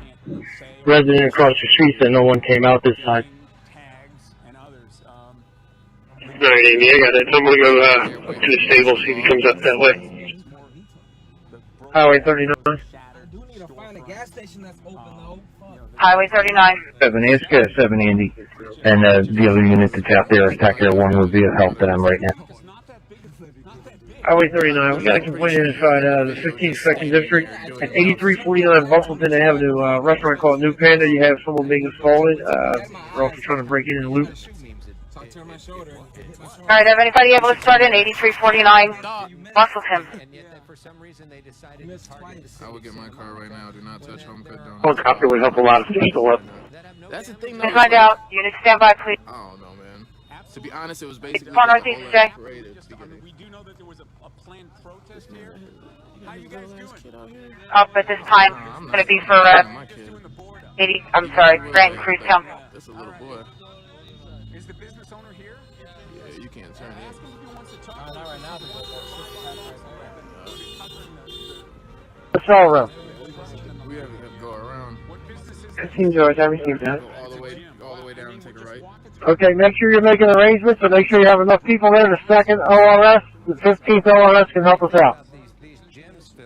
resident across the street said no one came out this time. Alright, Amy, I got it. I'm gonna go up to the stable, see if he comes up that way. Highway 39. I do need to find a gas station that's open though. Highway 39. 7, let's get a 7, Andy. And the other unit that's out there, TACAIR 1 would be of help to them right now. Highway 39, we got a complaint inside the 15th 2nd District at 8349 Bustleton Avenue, restaurant called New Panda. You have someone being assaulted. We're also trying to break in and loot. Alright, have anybody able to start in 8349 Bustleton? I would get my car right now. Do not touch home cooked donuts. Helicopter would help a lot of people up. That's the thing. Let's find out. Unit stand by, please. I don't know, man. To be honest, it was basically on Northeast today. We do know that there was a planned protest here. How you guys doing? Up at this time. It's going to be for 80. I'm sorry, Grant Cruztown. That's a little boy. Is the business owner here? Yeah, you can't turn it. Not right now. It's all around. We have to go around. 15 George, everything done. All the way down and take a right. Okay, make sure you're making arrangements, and make sure you have enough people there. The 2nd ORS, the 15th ORS can help us out.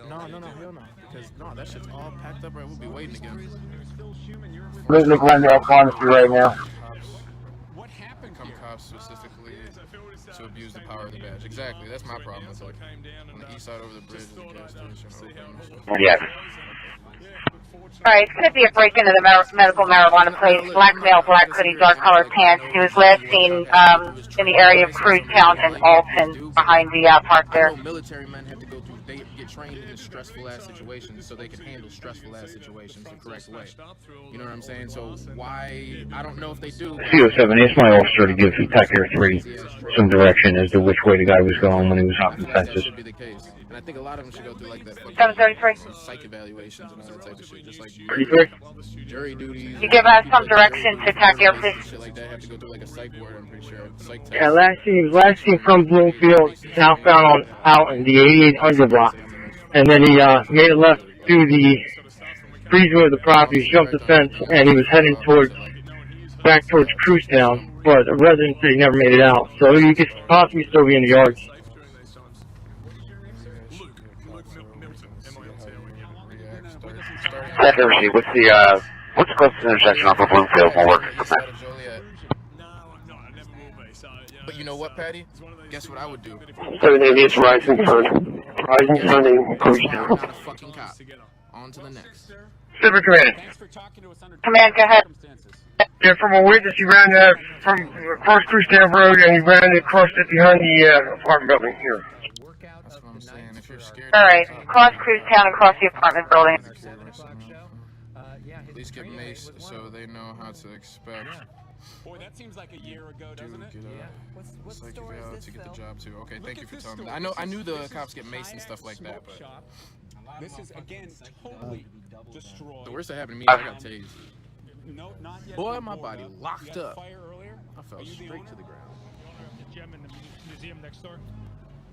No, hell no. Because, that shit's all packed up right. We'll be waiting again. We're in the Glendale pharmacy right now. Come cops specifically to abuse the power of the badge. Exactly, that's my problem with it. On the east side over the bridge is a gas station. Yes. Alright, it's going to be a break into the medical marijuana place. Black male, black hoodie, dark colored pants. He was last seen in the area of Cruztown and Alton behind the park there. Military men have to go through, they get trained in stressful ass situations so they can handle stressful ass situations the correct way. You know what I'm saying? So why, I don't know if they do. CO7, it's my officer to give Attacker 3 some direction as to which way the guy was going when he was hopping fences. That should be the case. And I think a lot of them should go through like that fucking 733. psych evaluations and all that type of shit. Just like Pretty quick. jury duties. You give us some direction to attack air, please. Shit like that have to go through like a psych ward, I'm pretty sure. Psych test. Yeah, last seen from Bloomfield, southbound out in the 8800 block. And then he made a left through the freezing of the property, jumped the fence, and he was heading back towards Crewstown, but the residents said he never made it out. So he could possibly still be in the yards. Accuracy, what's the closest intersection off of Bloomfield will work? But you know what, Patty? Guess what I would do? 780, it's Rising Sun. Rising Sun in Crewstown. Not a fucking cop. On to the next. Silver Command. Command, go ahead. Yeah, from a witness, he ran from across Crewstown Road, and he ran across it behind the apartment building here. That's what I'm saying. If you're scared, Alright, cross Crewstown and cross the apartment building. Please get maced so they know how to expect. Boy, that seems like a year ago, doesn't it? What's the story to get the job too. Okay, thank you for telling me. I knew the cops get maced and stuff like that, but this is again totally destroyed. the worst that happened to me is I got tased. No, not yet. Boy, my body locked up. I fell straight to the ground. The gym in the museum next door.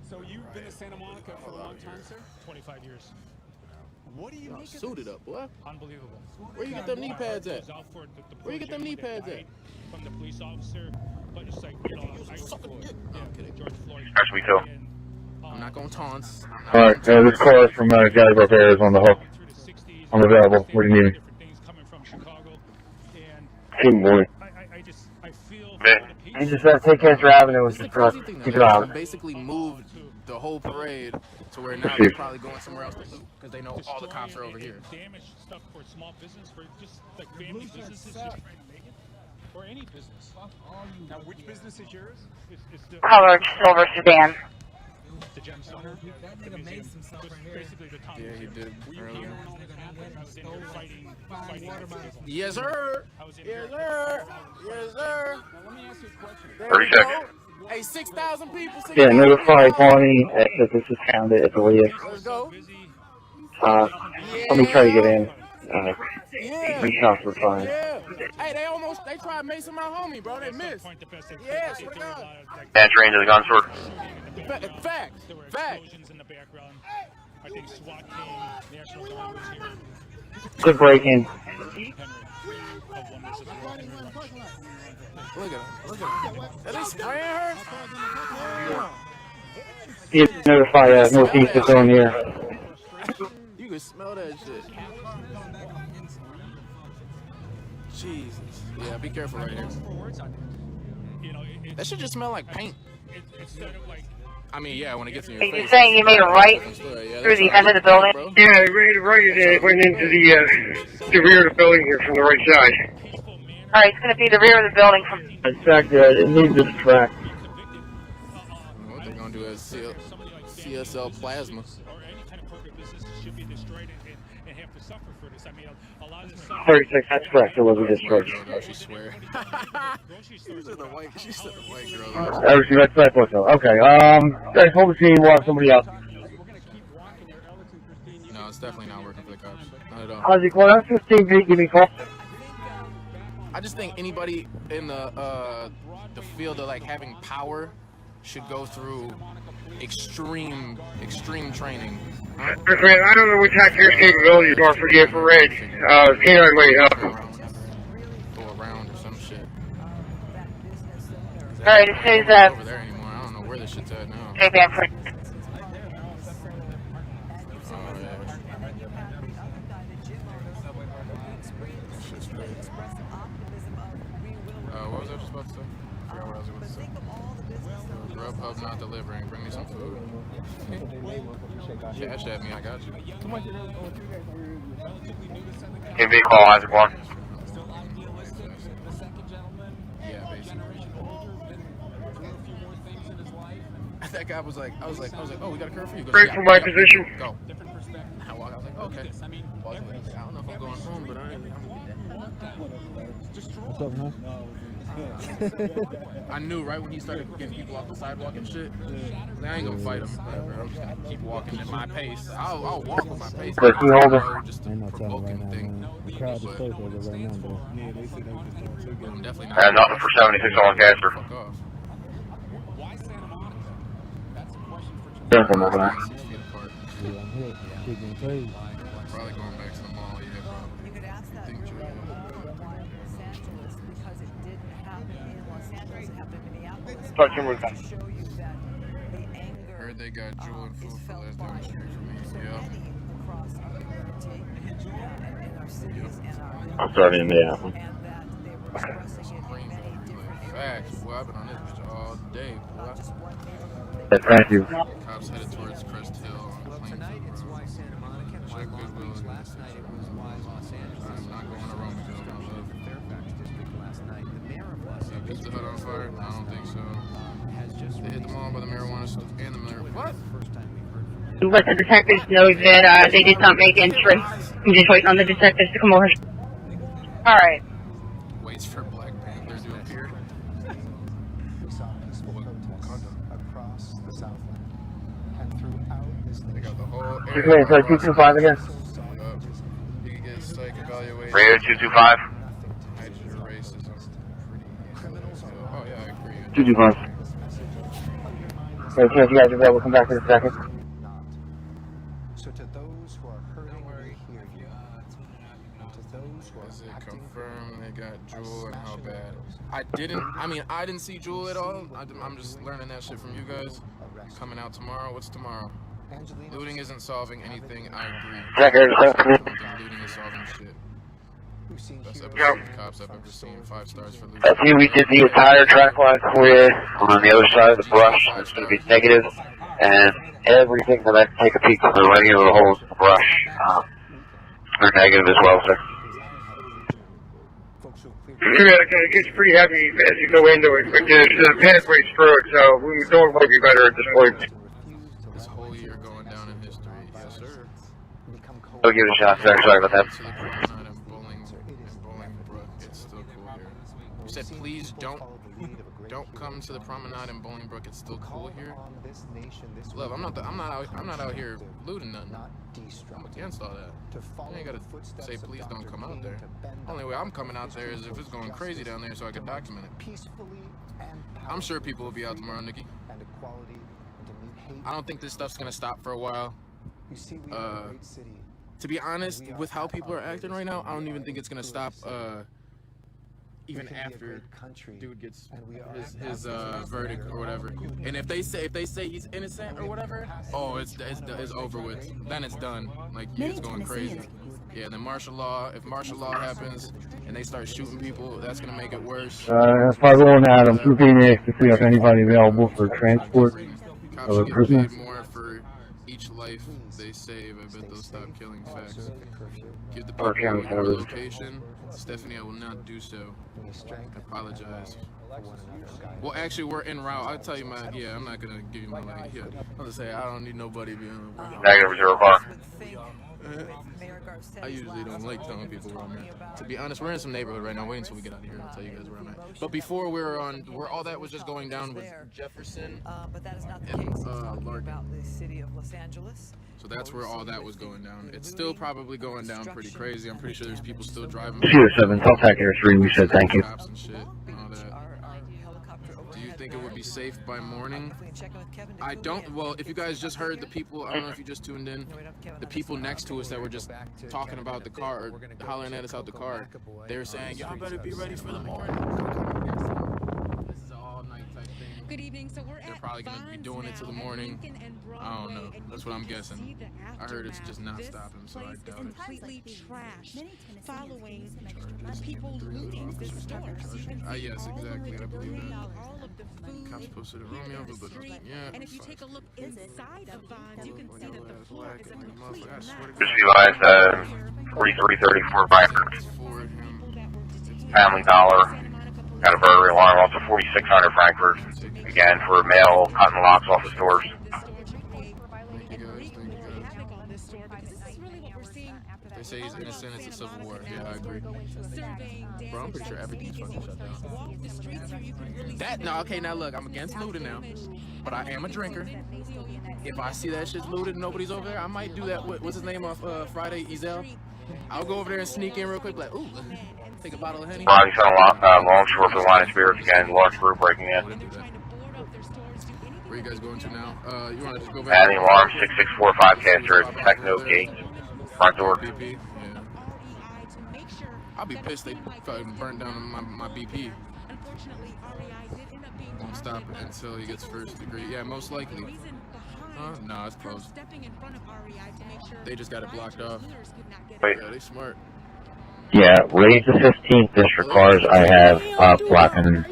So you've been to Santa Monica for a long time, sir? 25 years. What do you make of suited up, boy? Unbelievable. Where you get them knee pads at? Where you get them knee pads at? From the police officer, but just like, you know, George Floyd. That's me too. I'm not going to taunts. Alright, this car from Gallup is on the hook. I'm available. What do you need? Good morning. You just have to take Cancer Avenue with the truck. Keep it on. Basically moved the whole parade to where now they're probably going somewhere else because they know all the cops are over here. Damage stuff for small business, for just like family businesses, just trying to make it, or any business. Now, which business is yours? It's the Colored silver sedan. The gem center. The museum. Basically the Tom. Yeah, he did earlier. I was in here fighting. Yes, sir. Yes, sir. Yes, sir. Now, let me ask you a question. 30 seconds. Hey, 6,000 people. Yeah, notify Bonnie that this is counted, I believe. Let's go. Let me try to get in. 3 shots were fine. Yeah. Hey, they tried to mace my homie, bro. They missed. Yes, we got. Match range of the gun sword. Fact. Explosions in the background. I think SWAT came. National Guard was here. Good break-in. Look at him. Are they spraying her? You notify Northeast is on here. You can smell that shit. Jesus. Yeah, be careful right here. That should just smell like paint. I mean, yeah, when it gets in your face. Are you saying you made a right through the end of the building? Yeah, it went into the rear of the building here from the right side. Alright, it's going to be the rear of the building from... In fact, it needs this track. What they're going to do is CSL plasma. Or any kind of corporate business should be destroyed and have to suffer for this. I mean, a lot of this stuff... 36, that's correct. It was a discharge. She swear. She's the white girl. Everything that's that was okay. Guys, hold the scene, we'll have somebody else. No, it's definitely not working for the cops. Not at all. Ozzy, well, that's 15 feet, give me a call. I just think anybody in the field of like having power should go through extreme training. Man, I don't know what your capabilities are for the infrared. Canine way up. Go around or some shit. Alright, it says over there anymore. I don't know where this shit's at now. Okay, Banford. What was I just about to say? I forgot what I was about to say. Grubhub not delivering. Bring me some food. Cash at me, I got you. Come on. Give me a call, Isaac 1. Yeah, basically. that guy was like, I was like, oh, we got a curfew. He goes, Break yeah, from my yeah, position. Go. I walk. I was like, okay. I mean, I don't know if I'm going home, but I'm gonna get that. What's up, man? I knew right when he started getting people off the sidewalk and shit. I ain't gonna fight him. I'm just gonna keep walking at my pace. I'll walk with my pace. Person holder. I'm not telling right now, man. The crowd is close over right now, bro. I'm definitely not. Nothing for 76 on Casper. Fuck off. Why Santa Monica? That's a question for Something like that. 6 feet apart. Yeah, I'm hit. Shit getting crazy. Probably going back to the mall, yeah, probably. You could ask that Think Julia. Los Angeles because it didn't happen in Los Angeles, it happened in Minneapolis. Touching with To show you that the anger Heard they got Jewel and is food for felt last by down the street from me. so Yeah. many across our community and in our cities and our I'm starting in Minneapolis. and that they were expressing it in many different Facts. areas. Boy, I've been on this bitch all day, boy. Not just one neighborhood. Thank you. Cops headed towards Crest Hill on Well, Plainfield tonight it's Road. why Santa Monica, why Check Long Goodwill. Beach. Last night it was why Los Angeles. I'm not going to Romeo, my love. Fairfax district last night. The mayor of Los Is Angeles. Pizza Hut on fire? I don't think so. Has just They hit the mall by the marijuana and the marijuana. What? first time we've heard from Let the detectives know that they did not make entry. I'm just waiting on the detectives to come over. All right. Waits for Black Panther to appear. We saw peaceful protests across the Southland and throughout this They got the whole Just area. waiting for 225 again. You can get psych evaluation. Radio 225. Hide your racism. Criminals. Oh yeah, I agree. 225. Okay, you guys are available. Come back in a second. So to those who are hurting, we hear you. And to those who Is are it acting confirmed they got Jewel and how bad? I didn't see Jewel at all. I'm just learning that shit from you guys. Coming out tomorrow. What's tomorrow? Looting isn't solving anything. I agree. I don't think looting is solving shit. Best episode of cops I've ever seen. 5 stars for looting. I see we did the entire track line clear on the other side of the brush. It's going to be negative, and everything that I take a peek on the right of the holes in the brush are negative as well, sir. It gets pretty heavy as you go into it, but the panic rate's through it, so we know it might be better at this point. This whole year going down in history. Yes, sir. I'll give it a shot, sir. Sorry about that. To the promenade in Bolingbrook. It's still cool here. You said please don't come to the promenade in Bolingbrook. It's still cool here. Love, I'm not out here looting nothing. I'm against all that. You ain't gotta say please don't come out there. Only way I'm coming out there is if it's going crazy down there so I can document it. I'm sure people will be out tomorrow, Nikki. I don't think this stuff's gonna stop for a while. To be honest, with how people are acting right now, I don't even think it's gonna stop. Even after dude gets his verdict or whatever, and if they say he's innocent or whatever, oh, it's over with. Then it's done. Like yeah, it's going crazy. Yeah, then martial law. If martial law happens and they start shooting people, that's gonna make it worse. 501 Adam, 2 Phoenix to see if anybody available for transport of a prisoner. More for each life they save. I bet they'll stop killing facts. Give the people your location. Stephanie, I will not do so. I apologize. Well, actually, we're en route. I'll tell you my, yeah, I'm not going to give you my, like, yeah. I'll just say, I don't need nobody being Negative 05. I usually don't like telling people where I'm at. To be honest, we're in some neighborhood right now. Wait until we get out of here. I'll tell you guys where I'm at. But before we were on, where all that was just going down was Jefferson But that is not the case. He's talking about the city of Los Angeles. So that's where all that was going down. It's still probably going down pretty crazy. I'm pretty sure there's people still driving. CO7, contact Air 3, we said thank you. Cops and shit and all that. Do you think it would be safe by morning? I don't. Well, if you guys just heard the people, I don't know if you just tuned in, the people next to us that were just talking about the car, or hollering at us out the car, they were saying, y'all better be ready for the morning. This is an all-night type thing. Good evening. So we're They're probably going to be doing it till the morning. I don't know. That's what I'm guessing. I heard it's just not stopping, so I doubt it. Completely trashed following people looting this store. So you can see yes, all exactly. I believe that. all of the food Cops posted a Romeo, but nothing yet. and if you take a look inside of Vons, you can see that the floor is a complete mess. Visualize 4334 Viper. Family Dollar. Got a burglary alarm, also 4600 Frankfurt. Again, for male cutting locks off the stores. They say he's innocent, it's a civil war. Yeah, I agree. Bro, I'm pretty sure everything's fucking shut down. That, no, okay, now look, I'm against looting now, but I am a drinker. If I see that shit's looted and nobody's over there, I might do that. What's his name off Friday, Ezel? I'll go over there and sneak in real quick, like, ooh, take a bottle of Henny. Ronnie's on Longshore for the Line of Spirits again, large group breaking in. Where you guys going to now? You want to just go back? Adding alarm 6645 caster at Techno Gate, front door. BP? Yeah. I'll be pissed they fucking burnt down my BP. Won't stop until he gets first degree. Yeah, most likely. Huh? No, it's closed. They just got it blocked off. Wait. Yeah, they smart. Yeah, raise the 15th district cars I have up blocking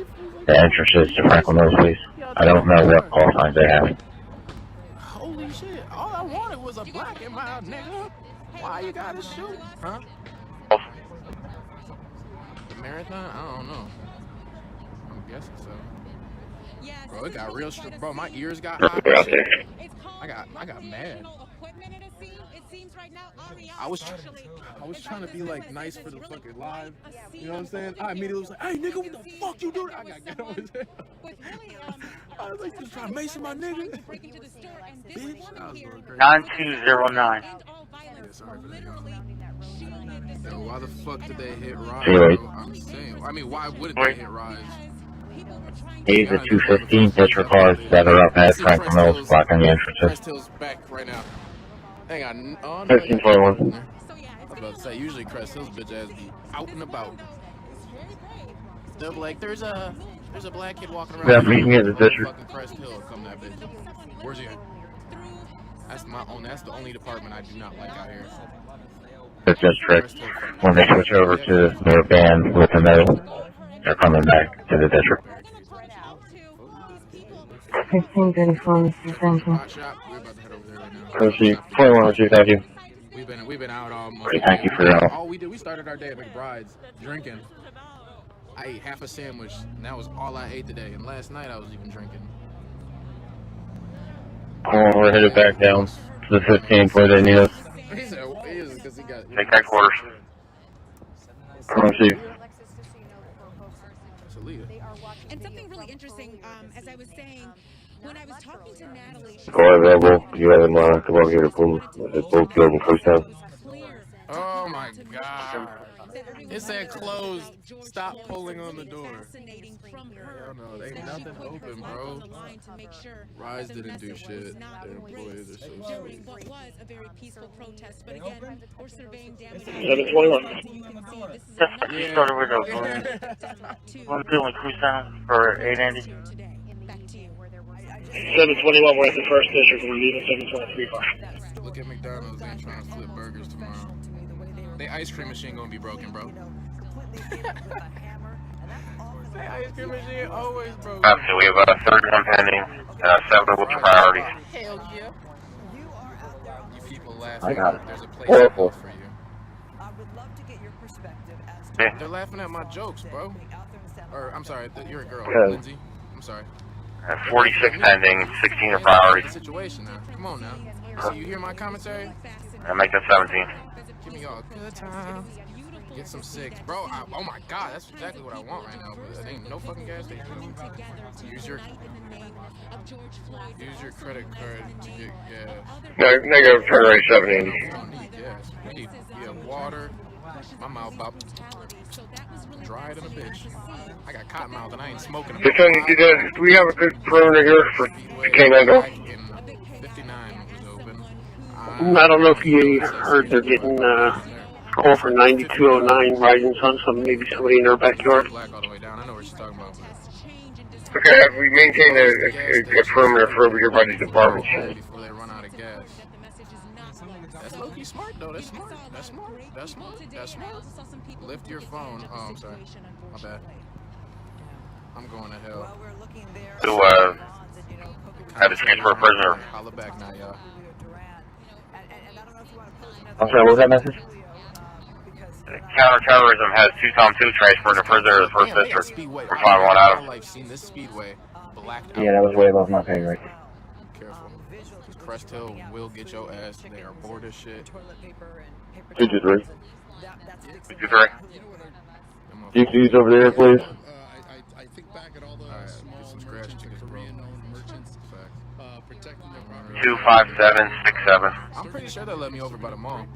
the entrances to Franklin Mills, please. I don't know what call signs they have. Holy shit, all I wanted was a black and mild nigga. Why you gotta shoot? Huh? The marathon? I don't know. I'm guessing so. Bro, it got real bro, my ears got hot. I got mad. I was trying to be like nice for the fucking live. You know what I'm saying? I immediately was like, hey nigga, what the fuck you doing? I got ghetto as hell. I was like, just trying to mason my nigga. Bitch, I was going crazy. 9209. Yeah, sorry for that, y'all. Yo, why the fuck did they hit Rise? I'm saying, I mean, why wouldn't they hit Rise? Raise the 215th district cars that are up at Franklin Mills blocking the entrances. Crest Hill's back right now. Hang on. 1321. I was about to say, usually Crest Hill's bitch ass be out and about. They'll be like, there's a black kid walking around. Yeah, meet me at the district. Fucking Crest Hill, come that bitch. Where's he at? That's the only department I do not like out here. The district, when they switch over to their band with the metal, they're coming back to the district. 1534, Mr. Franklin. Proceed. 2102, thank you. We've been out almost. Thank you for that. All we did, we started our day at McBride's drinking. I ate half a sandwich, and that was all I ate today. And last night I was even drinking. We're headed back down to the 15th where they need us. He said, because he got. Take headquarters. Proceed. And something really interesting, as I was saying, when I was talking to Natalie, Call available. You have in mind. Come on, here to pull. It's both global first time. Oh my god. It said closed. Stop pulling on the door. Hell no, ain't nothing open, bro. Rise didn't do shit. Their employees are so sweet. what was a very peaceful protest, but again, we're surveying damage. 721. You started with us. One feeling cruise down for 890. 721, we're at the first district. We're leaving 723. Look at McDonald's, they ain't trying to flip burgers tomorrow. They ice cream machine gonna be broken, bro. They ice cream machine always broken. So we have 31 pending, 7 with priorities. Hell yeah. You people laughing. I got it. There's a place Awful. for you. They're laughing at my jokes, bro. Or, I'm sorry, you're a girl, Okay. Lindsay. I'm sorry. 46 pending, 16 are priorities. Situation now. Come on now. So you hear my commentary? I make that 17. Give me all a good time. Get some six. Bro, oh my god, that's exactly what I want right now. But there ain't no fucking gas station. Use your credit card to get gas. Negative turn rate 780. We don't need gas. We need water. My mouth about dried in a bitch. I got cotton mouth and I ain't smoking. Do we have a good perimeter here for the K9 go? 59 was open. I don't know if you heard they're getting call for 9209 rising sun, so maybe somebody in their backyard. Black all the way down. I know what she's talking about. Okay, have we maintained a good perimeter for over here by the department? Before they run out of gas. That's low-key smart though. That's smart. That's smart. That's smart. That's smart. Lift your phone. Oh, I'm sorry. My bad. I'm going to hell. To have a transfer a prisoner. Holla back now, y'all. I'm sorry, what was that message? Counterterrorism has 2-2 transferred to further the first district. Speedway. From 5-1 out. I've never seen this speedway blacked out. Yeah, that was way above my pay grade. Careful. Crest Hill will get your ass. They are bored as shit. 223. 223. DC's over there, please. I think back at all the small merchants and Korean-owned merchants protecting their property. 25767. I'm pretty sure they let me over by the mall.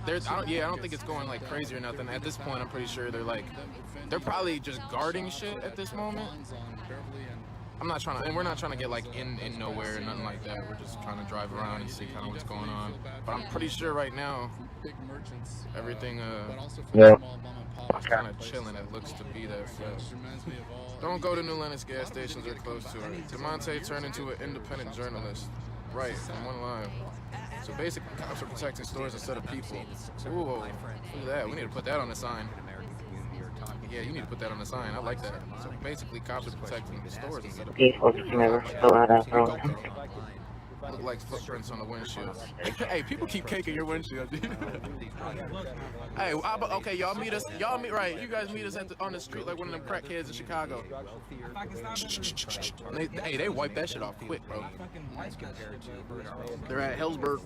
I don't think it's going like crazy or nothing. At this point, I'm pretty sure they're probably just guarding shit at this moment. I'm not trying to, and we're not trying to get like in nowhere or nothing like that. We're just trying to drive around and see kind of what's going on. But I'm pretty sure right now, everything it's kind of chilling. It looks to be that. Don't go to New Lenox gas stations or close to it. DeMonte turned into an independent journalist. Right, from One Live. So basically, cops are protecting stores instead of people. Ooh, look at that. We need to put that on the sign. Yeah, you need to put that on the sign. I like that. So basically, cops are protecting the stores instead of people. Look like footprints on the windshield. Hey, people keep caking your windshield, dude. Hey, okay, y'all meet us. Right. You guys meet us on the street like one of them crackheads in Chicago. They wipe that shit off quick, bro. They're at Hellsburg.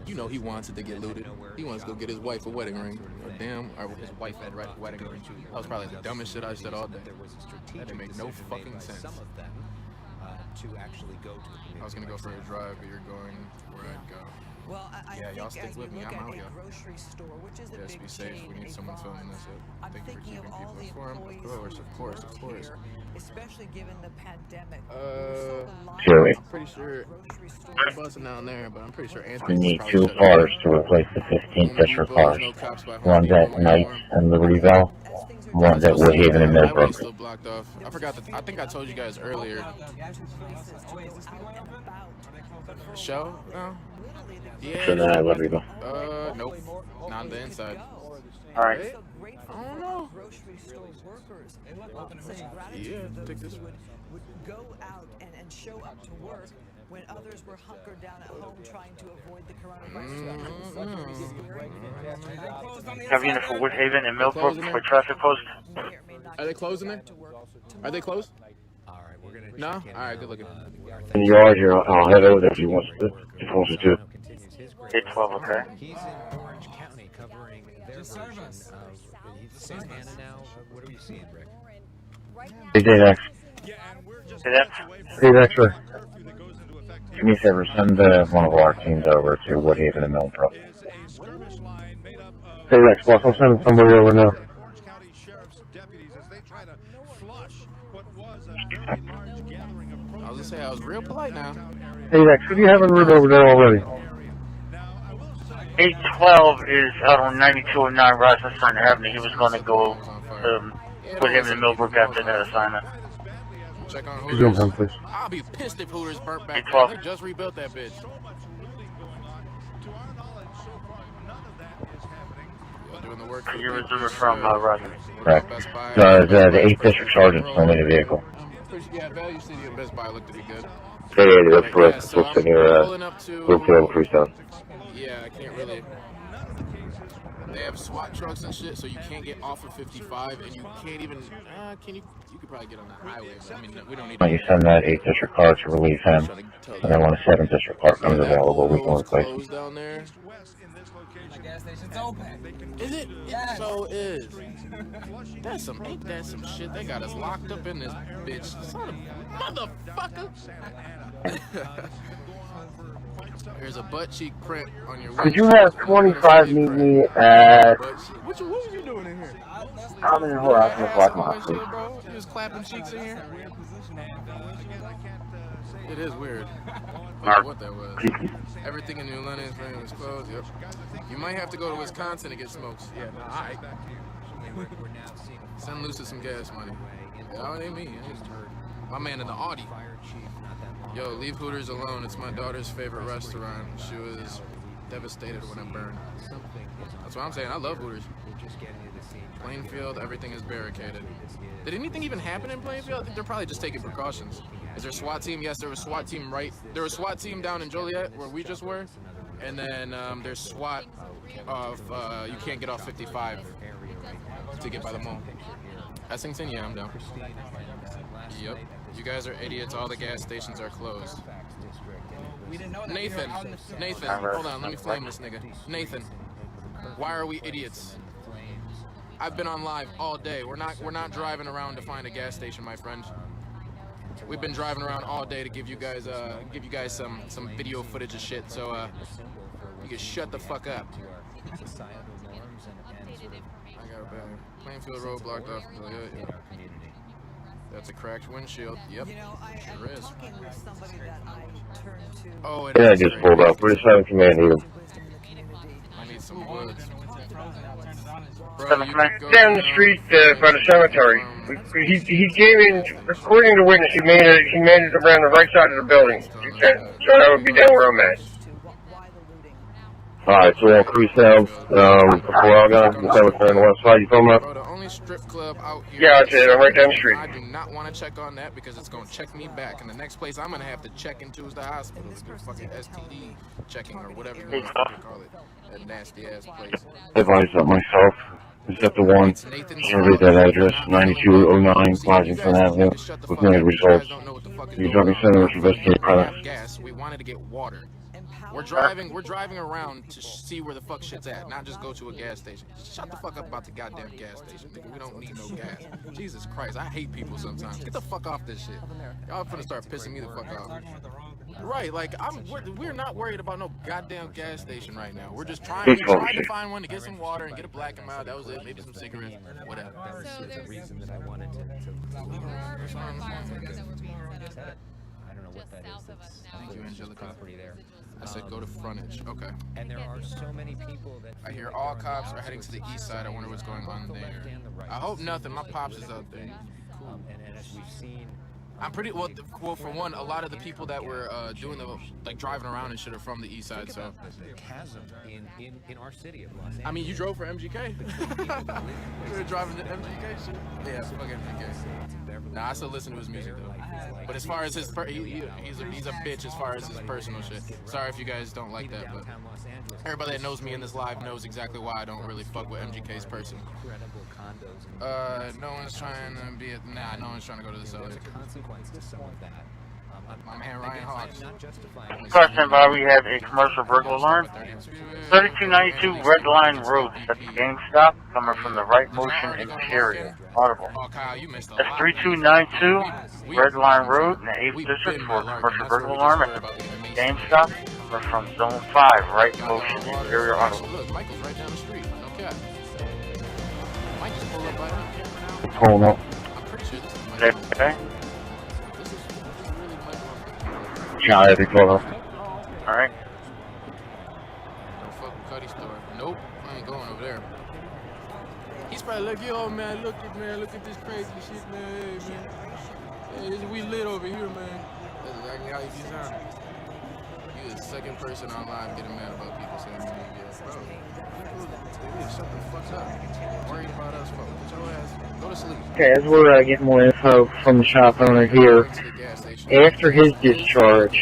You know he wanted to get looted. He wants to go get his wife a wedding ring. Or his wife had a wedding ring. That was probably the dumbest shit I said all day. That didn't make no fucking sense. I was gonna go for a drive, but you're going where I'd go. Well, yeah, y'all stick with me. I'm out here. Yes, be safe. We need someone filming this. Thank you for keeping people informed. Of course. Especially given the pandemic. Joey. I'm pretty sure I'm buzzing down there, but I'm pretty sure We need 2 cars to replace the 15 District cars. One's at Knights and Libertyville. One's at Woodhaven and Millbrook. Still blocked off. I think I told you guys earlier. Show? No? Yeah. So then I Libertyville. Nope. Not on the inside. Alright. I don't know. Yeah, take this one. Would go out and show up to work when others were hunkered down at home trying to avoid the coronavirus. Have unit for Woodhaven and Millbrook for traffic post. Are they closing there? Are they closed? No? Alright, good looking. In the yard here, I'll head over there if you want to. Closer to 812, okay? He's in Orange County covering their version of Santa Ana now. What are we seeing, Rick? Hey, Dave. Hey, Extra. Give me a favor, send one of our teams over to Woodhaven and Millbrook. Hey, Rex, boss, I'll send somebody over now. I was gonna say, I was real polite now. Hey, Rex, who do you have en route over there already? 812 is out on 9209 Rochester Avenue. He was going to go with him in Millbrook after that assignment. Check on Hooters. Him, please. I'll be pissed if Hooters burnt back. They just rebuilt that bitch. Doing the work. You're resuming from Rochester. Correct. The 8th District Sergeant told me the vehicle. Yeah, Value City and Best Buy look to be good. Yeah, that's correct. So I'm pulling up to Yeah, I can't really. They have SWAT trucks and shit, so you can't get off of 55, and you can't even. Can you? You could probably get on the highway, but I mean, we don't need. You send that 8th District car to relieve him, and then when a 7th District car comes available, we can replace him. Down there. The gas station's open. Is it? Yes. So is. That's some. Ain't that some shit? They got us locked up in this bitch. Son of motherfucker. There's a butt cheek print on your. Could you have 25 meet me at? What was you doing in here? I'm in the whole house with Black Moss. You was clapping cheeks in here. It is weird. What that was. Everything in New Lenox is closed. Yep. You might have to go to Wisconsin to get smokes. Yeah. All right. Send Lucy some gas money. Yeah, it ain't me. My man in the Audi. Yo, leave Hooters alone. It's my daughter's favorite restaurant. She was devastated when it burned. That's what I'm saying. I love Hooters. Plainfield, everything is barricaded. Did anything even happen in Plainfield? I think they're probably just taking precautions. Is there a SWAT team? Yes, there was a SWAT team there was a SWAT team down in Joliet where we just were. And then there's SWAT of, you can't get off 55 to get by the mall. Essington, yeah, I'm down. Yep. You guys are idiots. All the gas stations are closed. Nathan, hold on. Let me flame this nigga. Nathan, why are we idiots? I've been on live all day. We're not driving around to find a gas station, my friend. We've been driving around all day to give you guys some video footage of shit. So you can shut the fuck up. I got a bad Plainfield Road blocked off. Yeah. That's a cracked windshield. Yep, sure is. Oh, it is. Yeah, I just pulled up. We're just having command here. I need some woods. Down the street by the cemetery. He came in, according to witness, he made it around the right side of the building. So that would be down where I'm at. Alright, so we're on cruise now, before Algon, the cemetery on the west side, you talking about? Bro, the only strip club out here. Yeah, that's it, I'm right down the street. I do not want to check on that because it's going to check me back. And the next place I'm going to have to check into is the hospital to do fucking STD checking or whatever you want to call it. That nasty ass place. Advised up myself. Is that the one? I'll read that address, 9209 Washington Avenue, with no results. The drug center was investigating products. We wanted to get water. We're driving around to see where the fuck shit's at, not just go to a gas station. Shut the fuck up about the goddamn gas station, nigga. We don't need no gas. Jesus Christ, I hate people sometimes. Get the fuck off this shit. Y'all finna start pissing me the fuck off. Right, like we're not worried about no goddamn gas station right now. We're just trying to find one to get some water and get a black and mild. That was it. Maybe some cigarettes, whatever. So there's a reason that I wanted to I don't know what that is. Thank you, Angelica. I said go to frontage. Okay. And there are so many people that I hear all cops are heading to the east side. I wonder what's going on there. I hope nothing. My pops is out there. And as we've seen, I'm pretty well. For one, a lot of the people that were doing the driving around and shit are from the east side. So the chasm in our city of Los Angeles. I mean, you drove for MGK. You were driving the MGK shit. Yeah, fuck MGK. Nah, I still listen to his music though. But as far as his he's a bitch as far as his personal shit. Sorry if you guys don't like that, but everybody that knows me in this live knows exactly why I don't really fuck with MGK's person. No one's trying to be no one's trying to go to the cellar. To some of that. My man Ryan Hawks. Question, Bob, we have a commercial burglar alarm. 3292 Red Line Road. That's GameStop coming from the right motion interior. Audible. That's 3292 Red Line Road in the 8th District for a commercial burglar alarm at the GameStop coming from Zone 5, right motion interior. Audible. Look, Michael's right down the street. No cap. Mike just pulled up by him. Pulling up. I'm pretty sure this is Michael. Okay. Yeah, I think so. Alright. Don't fuck with Cuddy's store. Nope, I ain't going over there. He's probably like, yo, man, look at this crazy shit, man. Hey, man. We lit over here, man. That's exactly how you sound. You the second person online getting mad about people saying to me, yeah, bro. Dude, shut the fuck up. Worried about us, folks. Get your ass. Go to sleep. Okay, as we're getting more info from the shop owner here, after his discharge,